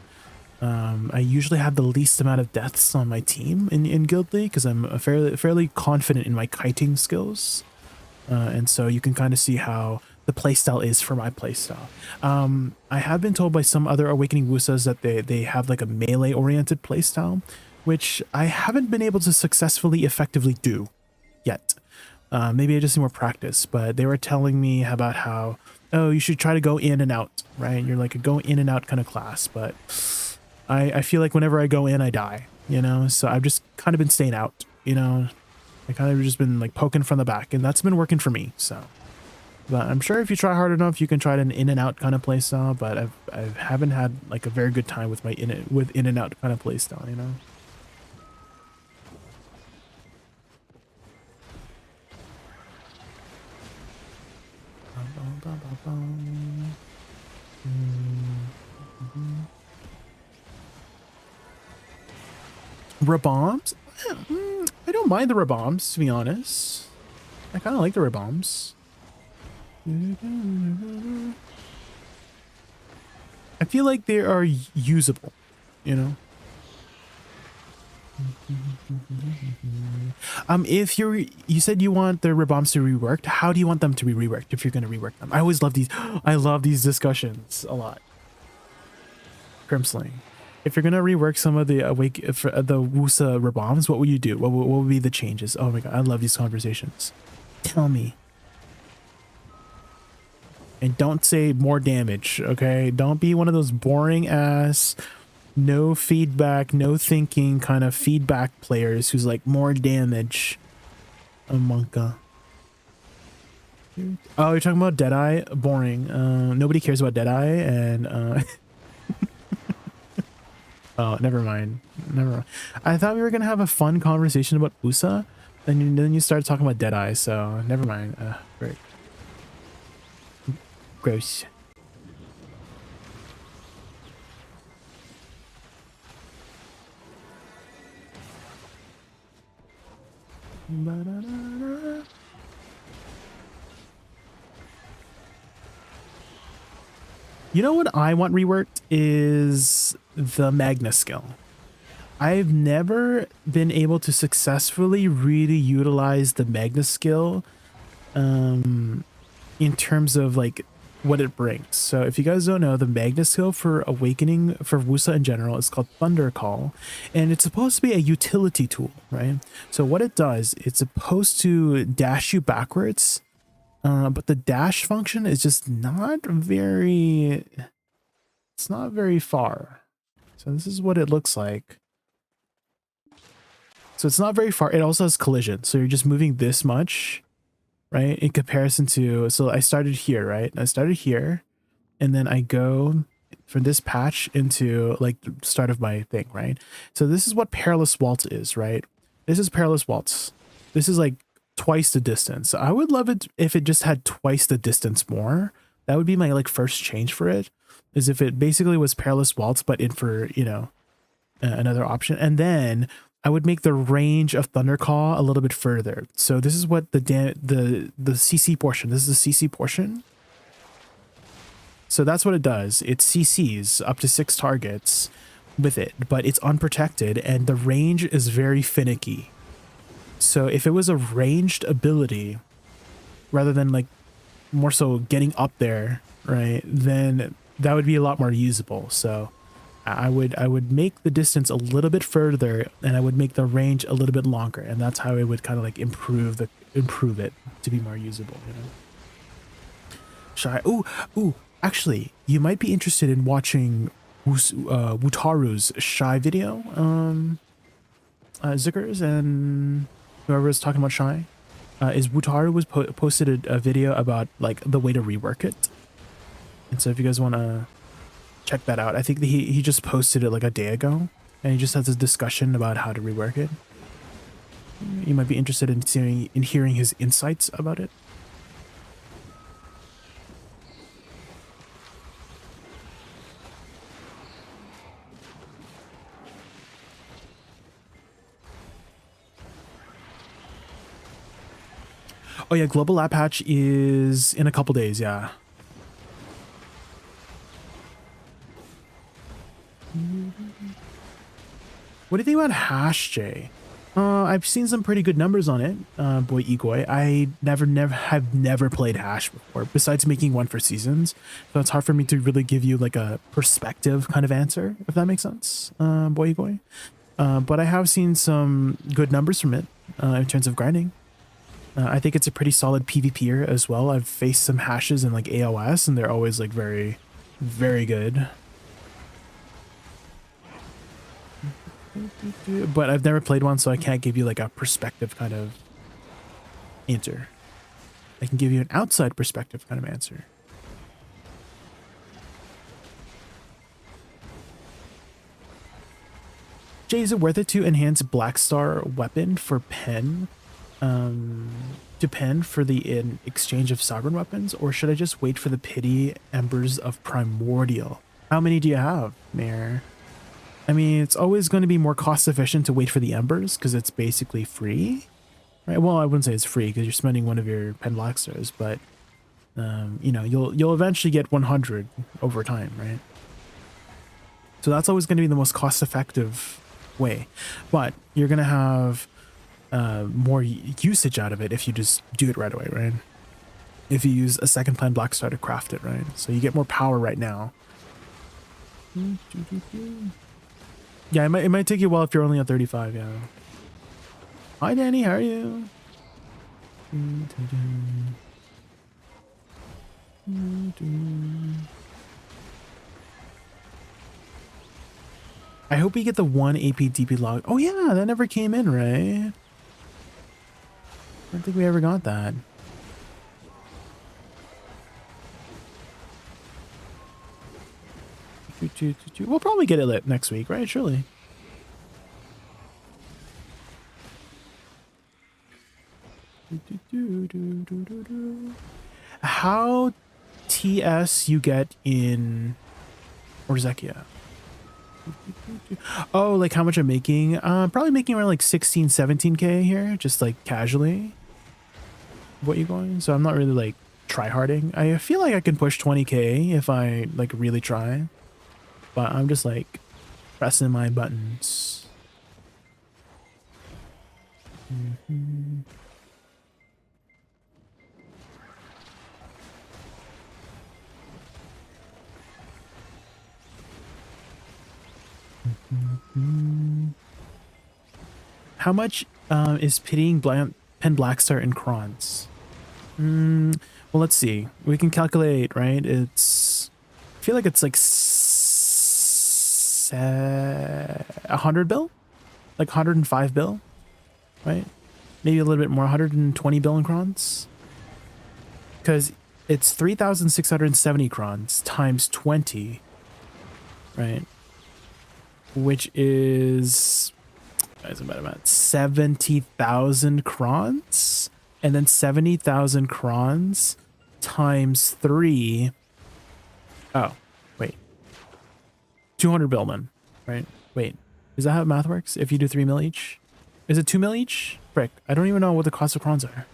I usually have the least amount of deaths on my team in Guild League because I'm fairly confident in my kiting skills. And so you can kind of see how the playstyle is for my playstyle. I have been told by some other Awakening Woosas that they have like a melee oriented playstyle, which I haven't been able to successfully effectively do yet. Maybe I just need more practice, but they were telling me about how, oh, you should try to go in and out, right? You're like a go in and out kind of class, but I feel like whenever I go in, I die, you know? So I've just kind of been staying out, you know? I kind of just been like poking from the back, and that's been working for me, so. But I'm sure if you try hard enough, you can try an in and out kind of playstyle, but I haven't had like a very good time with my in and out kind of playstyle, you know? Rabombs? I don't mind the Rabombs, to be honest. I kind of like the Rabombs. I feel like they are usable, you know? If you said you want the Rabombs to be reworked, how do you want them to be reworked if you're going to rework them? I always love these. I love these discussions a lot. Crimsling. If you're going to rework some of the the Woosa Rabombs, what would you do? What would be the changes? Oh my god, I love these conversations. Tell me. And don't say more damage, okay? Don't be one of those boring ass, no feedback, no thinking kind of feedback players who's like more damage. A monka. Oh, you're talking about Deadeye? Boring. Nobody cares about Deadeye, and oh, never mind. Never mind. I thought we were gonna have a fun conversation about Woosa, and then you started talking about Deadeye, so never mind. Great. Gross. You know what I want reworked is the Magna skill. I've never been able to successfully really utilize the Magna skill in terms of like what it brings. So if you guys don't know, the Magna skill for Awakening for Woosa in general is called Thunder Call, and it's supposed to be a utility tool, right? So what it does, it's supposed to dash you backwards, but the dash function is just not very, it's not very far. So this is what it looks like. So it's not very far. It also has collision. So you're just moving this much, right? In comparison to, so I started here, right? I started here, and then I go from this patch into like the start of my thing, right? So this is what Perilous Waltz is, right? This is Perilous Waltz. This is like twice the distance. I would love it if it just had twice the distance more. That would be my like first change for it, is if it basically was Perilous Waltz, but in for, you know, another option. And then I would make the range of Thunder Call a little bit further. So this is what the CC portion, this is the CC portion. So that's what it does. It CCs up to 6 targets with it, but it's unprotected and the range is very finicky. So if it was a ranged ability, rather than like more so getting up there, right, then that would be a lot more usable. So I would make the distance a little bit further, and I would make the range a little bit longer, and that's how I would kind of like improve it to be more usable, you know. Shy. Ooh, actually, you might be interested in watching Wutaru's Shy video. Zickers and whoever is talking about Shy, is Wutaru was posted a video about like the way to rework it. And so if you guys want to check that out, I think that he just posted it like a day ago, and he just has a discussion about how to rework it. You might be interested in hearing his insights about it. Oh yeah, global lab patch is in a couple days, yeah. What do you think about hash, Jay? I've seen some pretty good numbers on it, boy Igoi. I have never played hash before, besides making one for seasons. So it's hard for me to really give you like a perspective kind of answer, if that makes sense, boy Igoi. But I have seen some good numbers from it in terms of grinding. I think it's a pretty solid PvPer as well. I've faced some hashes in like AOS, and they're always like very, very good. But I've never played one, so I can't give you like a perspective kind of answer. I can give you an outside perspective kind of answer. Jay, is it worth it to enhance Black Star weapon for pen? To pen for the in exchange of sovereign weapons, or should I just wait for the pity embers of primordial? How many do you have, Mayor? I mean, it's always going to be more cost efficient to wait for the embers because it's basically free, right? Well, I wouldn't say it's free because you're spending one of your pen black stars, but you know, you'll eventually get 100 over time, right? So that's always going to be the most cost effective way, but you're going to have more usage out of it if you just do it right away, right? If you use a second plan black star to craft it, right? So you get more power right now. Yeah, it might take you a while if you're only at 35, yeah. Hi Danny, how are you? I hope we get the 1 AP DP log. Oh yeah, that never came in, right? I don't think we ever got that. We'll probably get it lit next week, right? Surely. How TS you get in Orzekia? Oh, like how much I'm making? Probably making around like 16, 17k here, just like casually. What you going? So I'm not really like try-harding. I feel like I can push 20k if I like really try. But I'm just like pressing my buttons. How much is pitying Pen Blackstar in crons? Well, let's see. We can calculate, right? It's, I feel like it's like 100 bill, like 105 bill, right? Maybe a little bit more, 120 bill in crons, because it's 3,670 crons times 20, right? Which is, as a matter of fact, 70,000 crons, and then 70,000 crons times 3. Oh, wait. 200 bill then, right? Wait, is that how math works? If you do 3 mil each? Is it 2 mil each? Frick, I don't even know what the cost of crons are.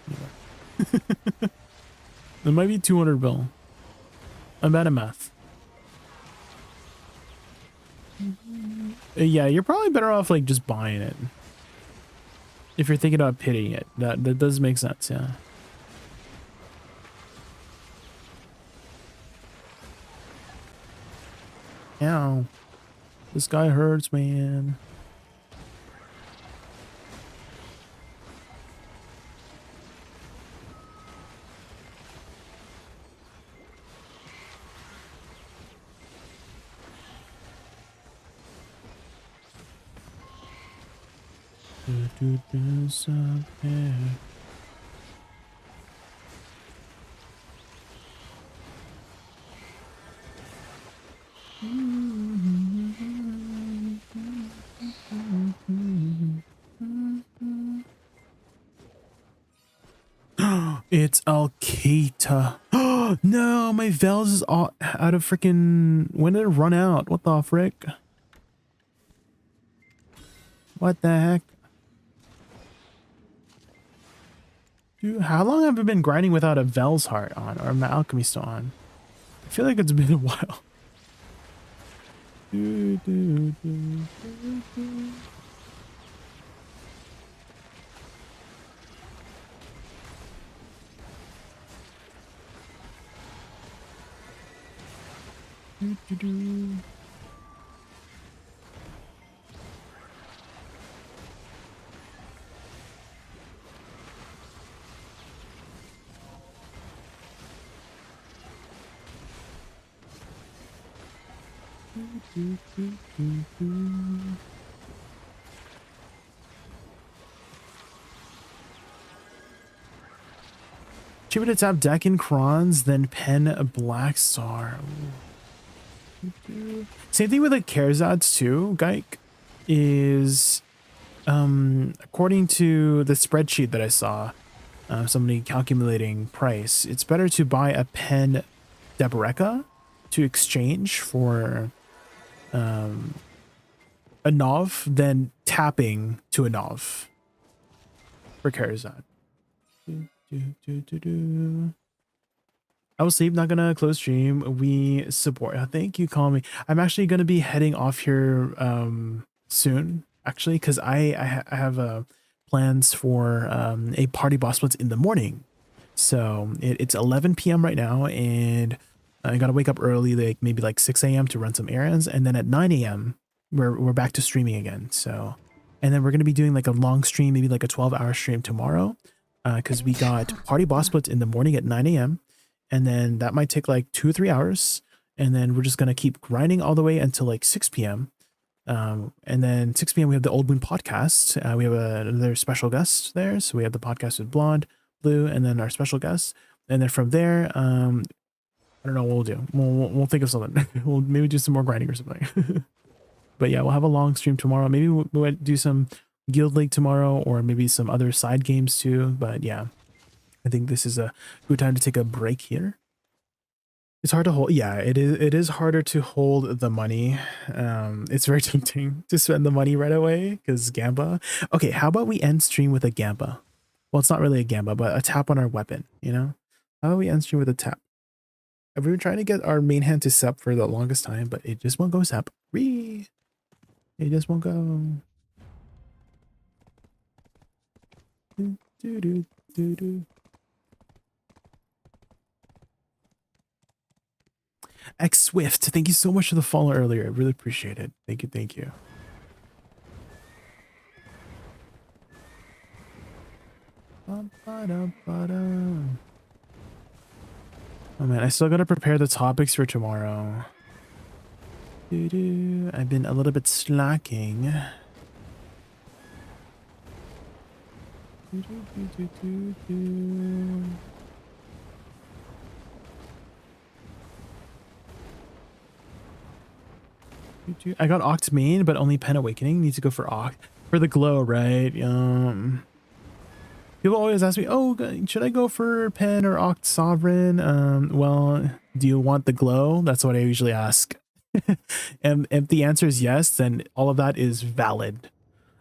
It might be 200 bill. I'm bad at math. Yeah, you're probably better off like just buying it. If you're thinking about pitying it, that does make sense, yeah. Ow. This guy hurts, man. It's Alkeita. No, my Vels is all out of freaking. When did it run out? What the frick? What the heck? Dude, how long have I been grinding without a Vel's Heart on or my alchemy still on? I feel like it's been a while. Cheaper to tap deck in Krons than pen a Black Star. Same thing with the Kerzads too, Geik, is according to the spreadsheet that I saw, somebody calculating price, it's better to buy a pen Deboreka to exchange for a Nov than tapping to a Nov for Kerazad. I will sleep, not gonna close stream. We support. Thank you, call me. I'm actually gonna be heading off here soon, actually, because I have plans for a party boss splits in the morning. So it's 11 p.m. right now, and I gotta wake up early, like maybe like 6 a.m. to run some errands, and then at 9 a.m. we're back to streaming again. So, and then we're gonna be doing like a long stream, maybe like a 12-hour stream tomorrow, because we got party boss splits in the morning at 9 a.m. and then that might take like 2 or 3 hours, and then we're just gonna keep grinding all the way until like 6 p.m. And then 6 p.m. we have the Old Moon podcast. We have another special guest there, so we have the podcast with Blonde, Blue, and then our special guest. And then from there, I don't know what we'll do. We'll think of something. We'll maybe do some more grinding or something. But yeah, we'll have a long stream tomorrow. Maybe we'll do some Guild League tomorrow, or maybe some other side games too. But yeah, I think this is a good time to take a break here. It's hard to hold. Yeah, it is harder to hold the money. It's very tempting to spend the money right away because Gamba. Okay, how about we end stream with a Gamba? Well, it's not really a Gamba, but a tap on our weapon, you know? How about we end stream with a tap? I've been trying to get our main hand to sep for the longest time, but it just won't go sep. It just won't go. X Swift, thank you so much for the follow earlier. I really appreciate it. Thank you, thank you. Oh man, I still gotta prepare the topics for tomorrow. I've been a little bit slacking. I got Oct main, but only Pen Awakening. Need to go for Oct for the glow, right? People always ask me, "Oh, should I go for Pen or Oct Sovereign?" Well, do you want the glow? That's what I usually ask. And if the answer is yes, then all of that is valid.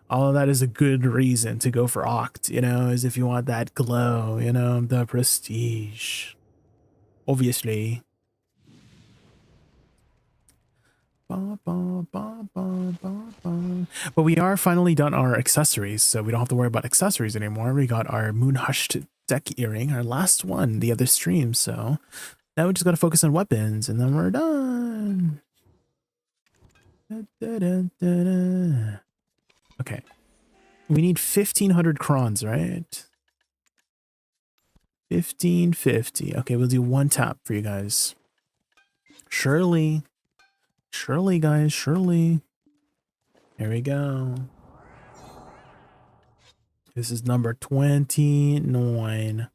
All of that is a good reason to go for Oct, you know, is if you want that glow, you know, the prestige. Obviously. But we are finally done our accessories, so we don't have to worry about accessories anymore. We got our Moon Hushed Deck Earring, our last one, the other stream, so now we just got to focus on weapons, and then we're done. Okay. We need 1,500 crons, right? 1,550. Okay, we'll do one tap for you guys. Surely, guys, surely. Here we go. This is number 29.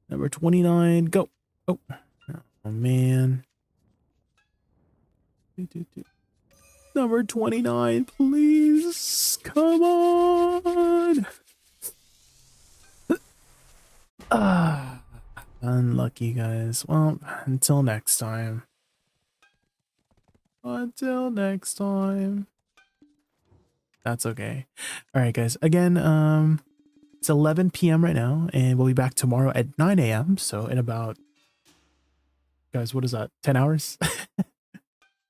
Number 29, go. Oh, man. Number 29, please. Come on. Unlucky, guys. Well, until next time. Until next time. That's okay. All right, guys. Again, It's 11 p.m. right now, and we'll be back tomorrow at 9 a.m. So in about, guys, what is that? 10 hours?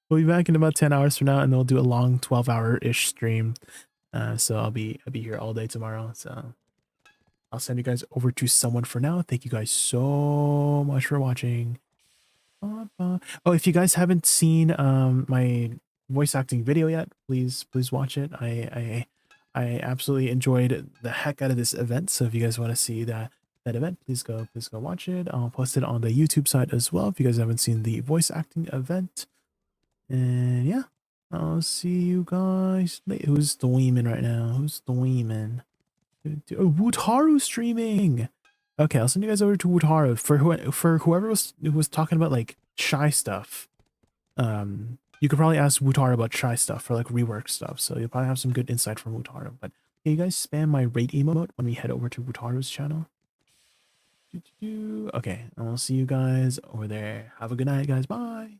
We'll be back in about 10 hours from now, and then we'll do a long 12-hour-ish stream. So I'll be here all day tomorrow. So I'll send you guys over to someone for now. Thank you guys so much for watching. Oh, if you guys haven't seen my voice acting video yet, please watch it. I absolutely enjoyed the heck out of this event. So if you guys want to see that event, please go watch it. I'll post it on the YouTube side as well if you guys haven't seen the voice acting event. And yeah, I'll see you guys later. Who's the Weeman right now? Who's the Weeman? Oh, Wutaru streaming. Okay, I'll send you guys over to Wutaru for whoever was talking about like shy stuff. You could probably ask Wutaru about shy stuff for like rework stuff. So you'll probably have some good insight from Wutaru. But can you guys spam my rate emote when we head over to Wutaru's channel? Okay, I'll see you guys over there. Have a good night, guys. Bye.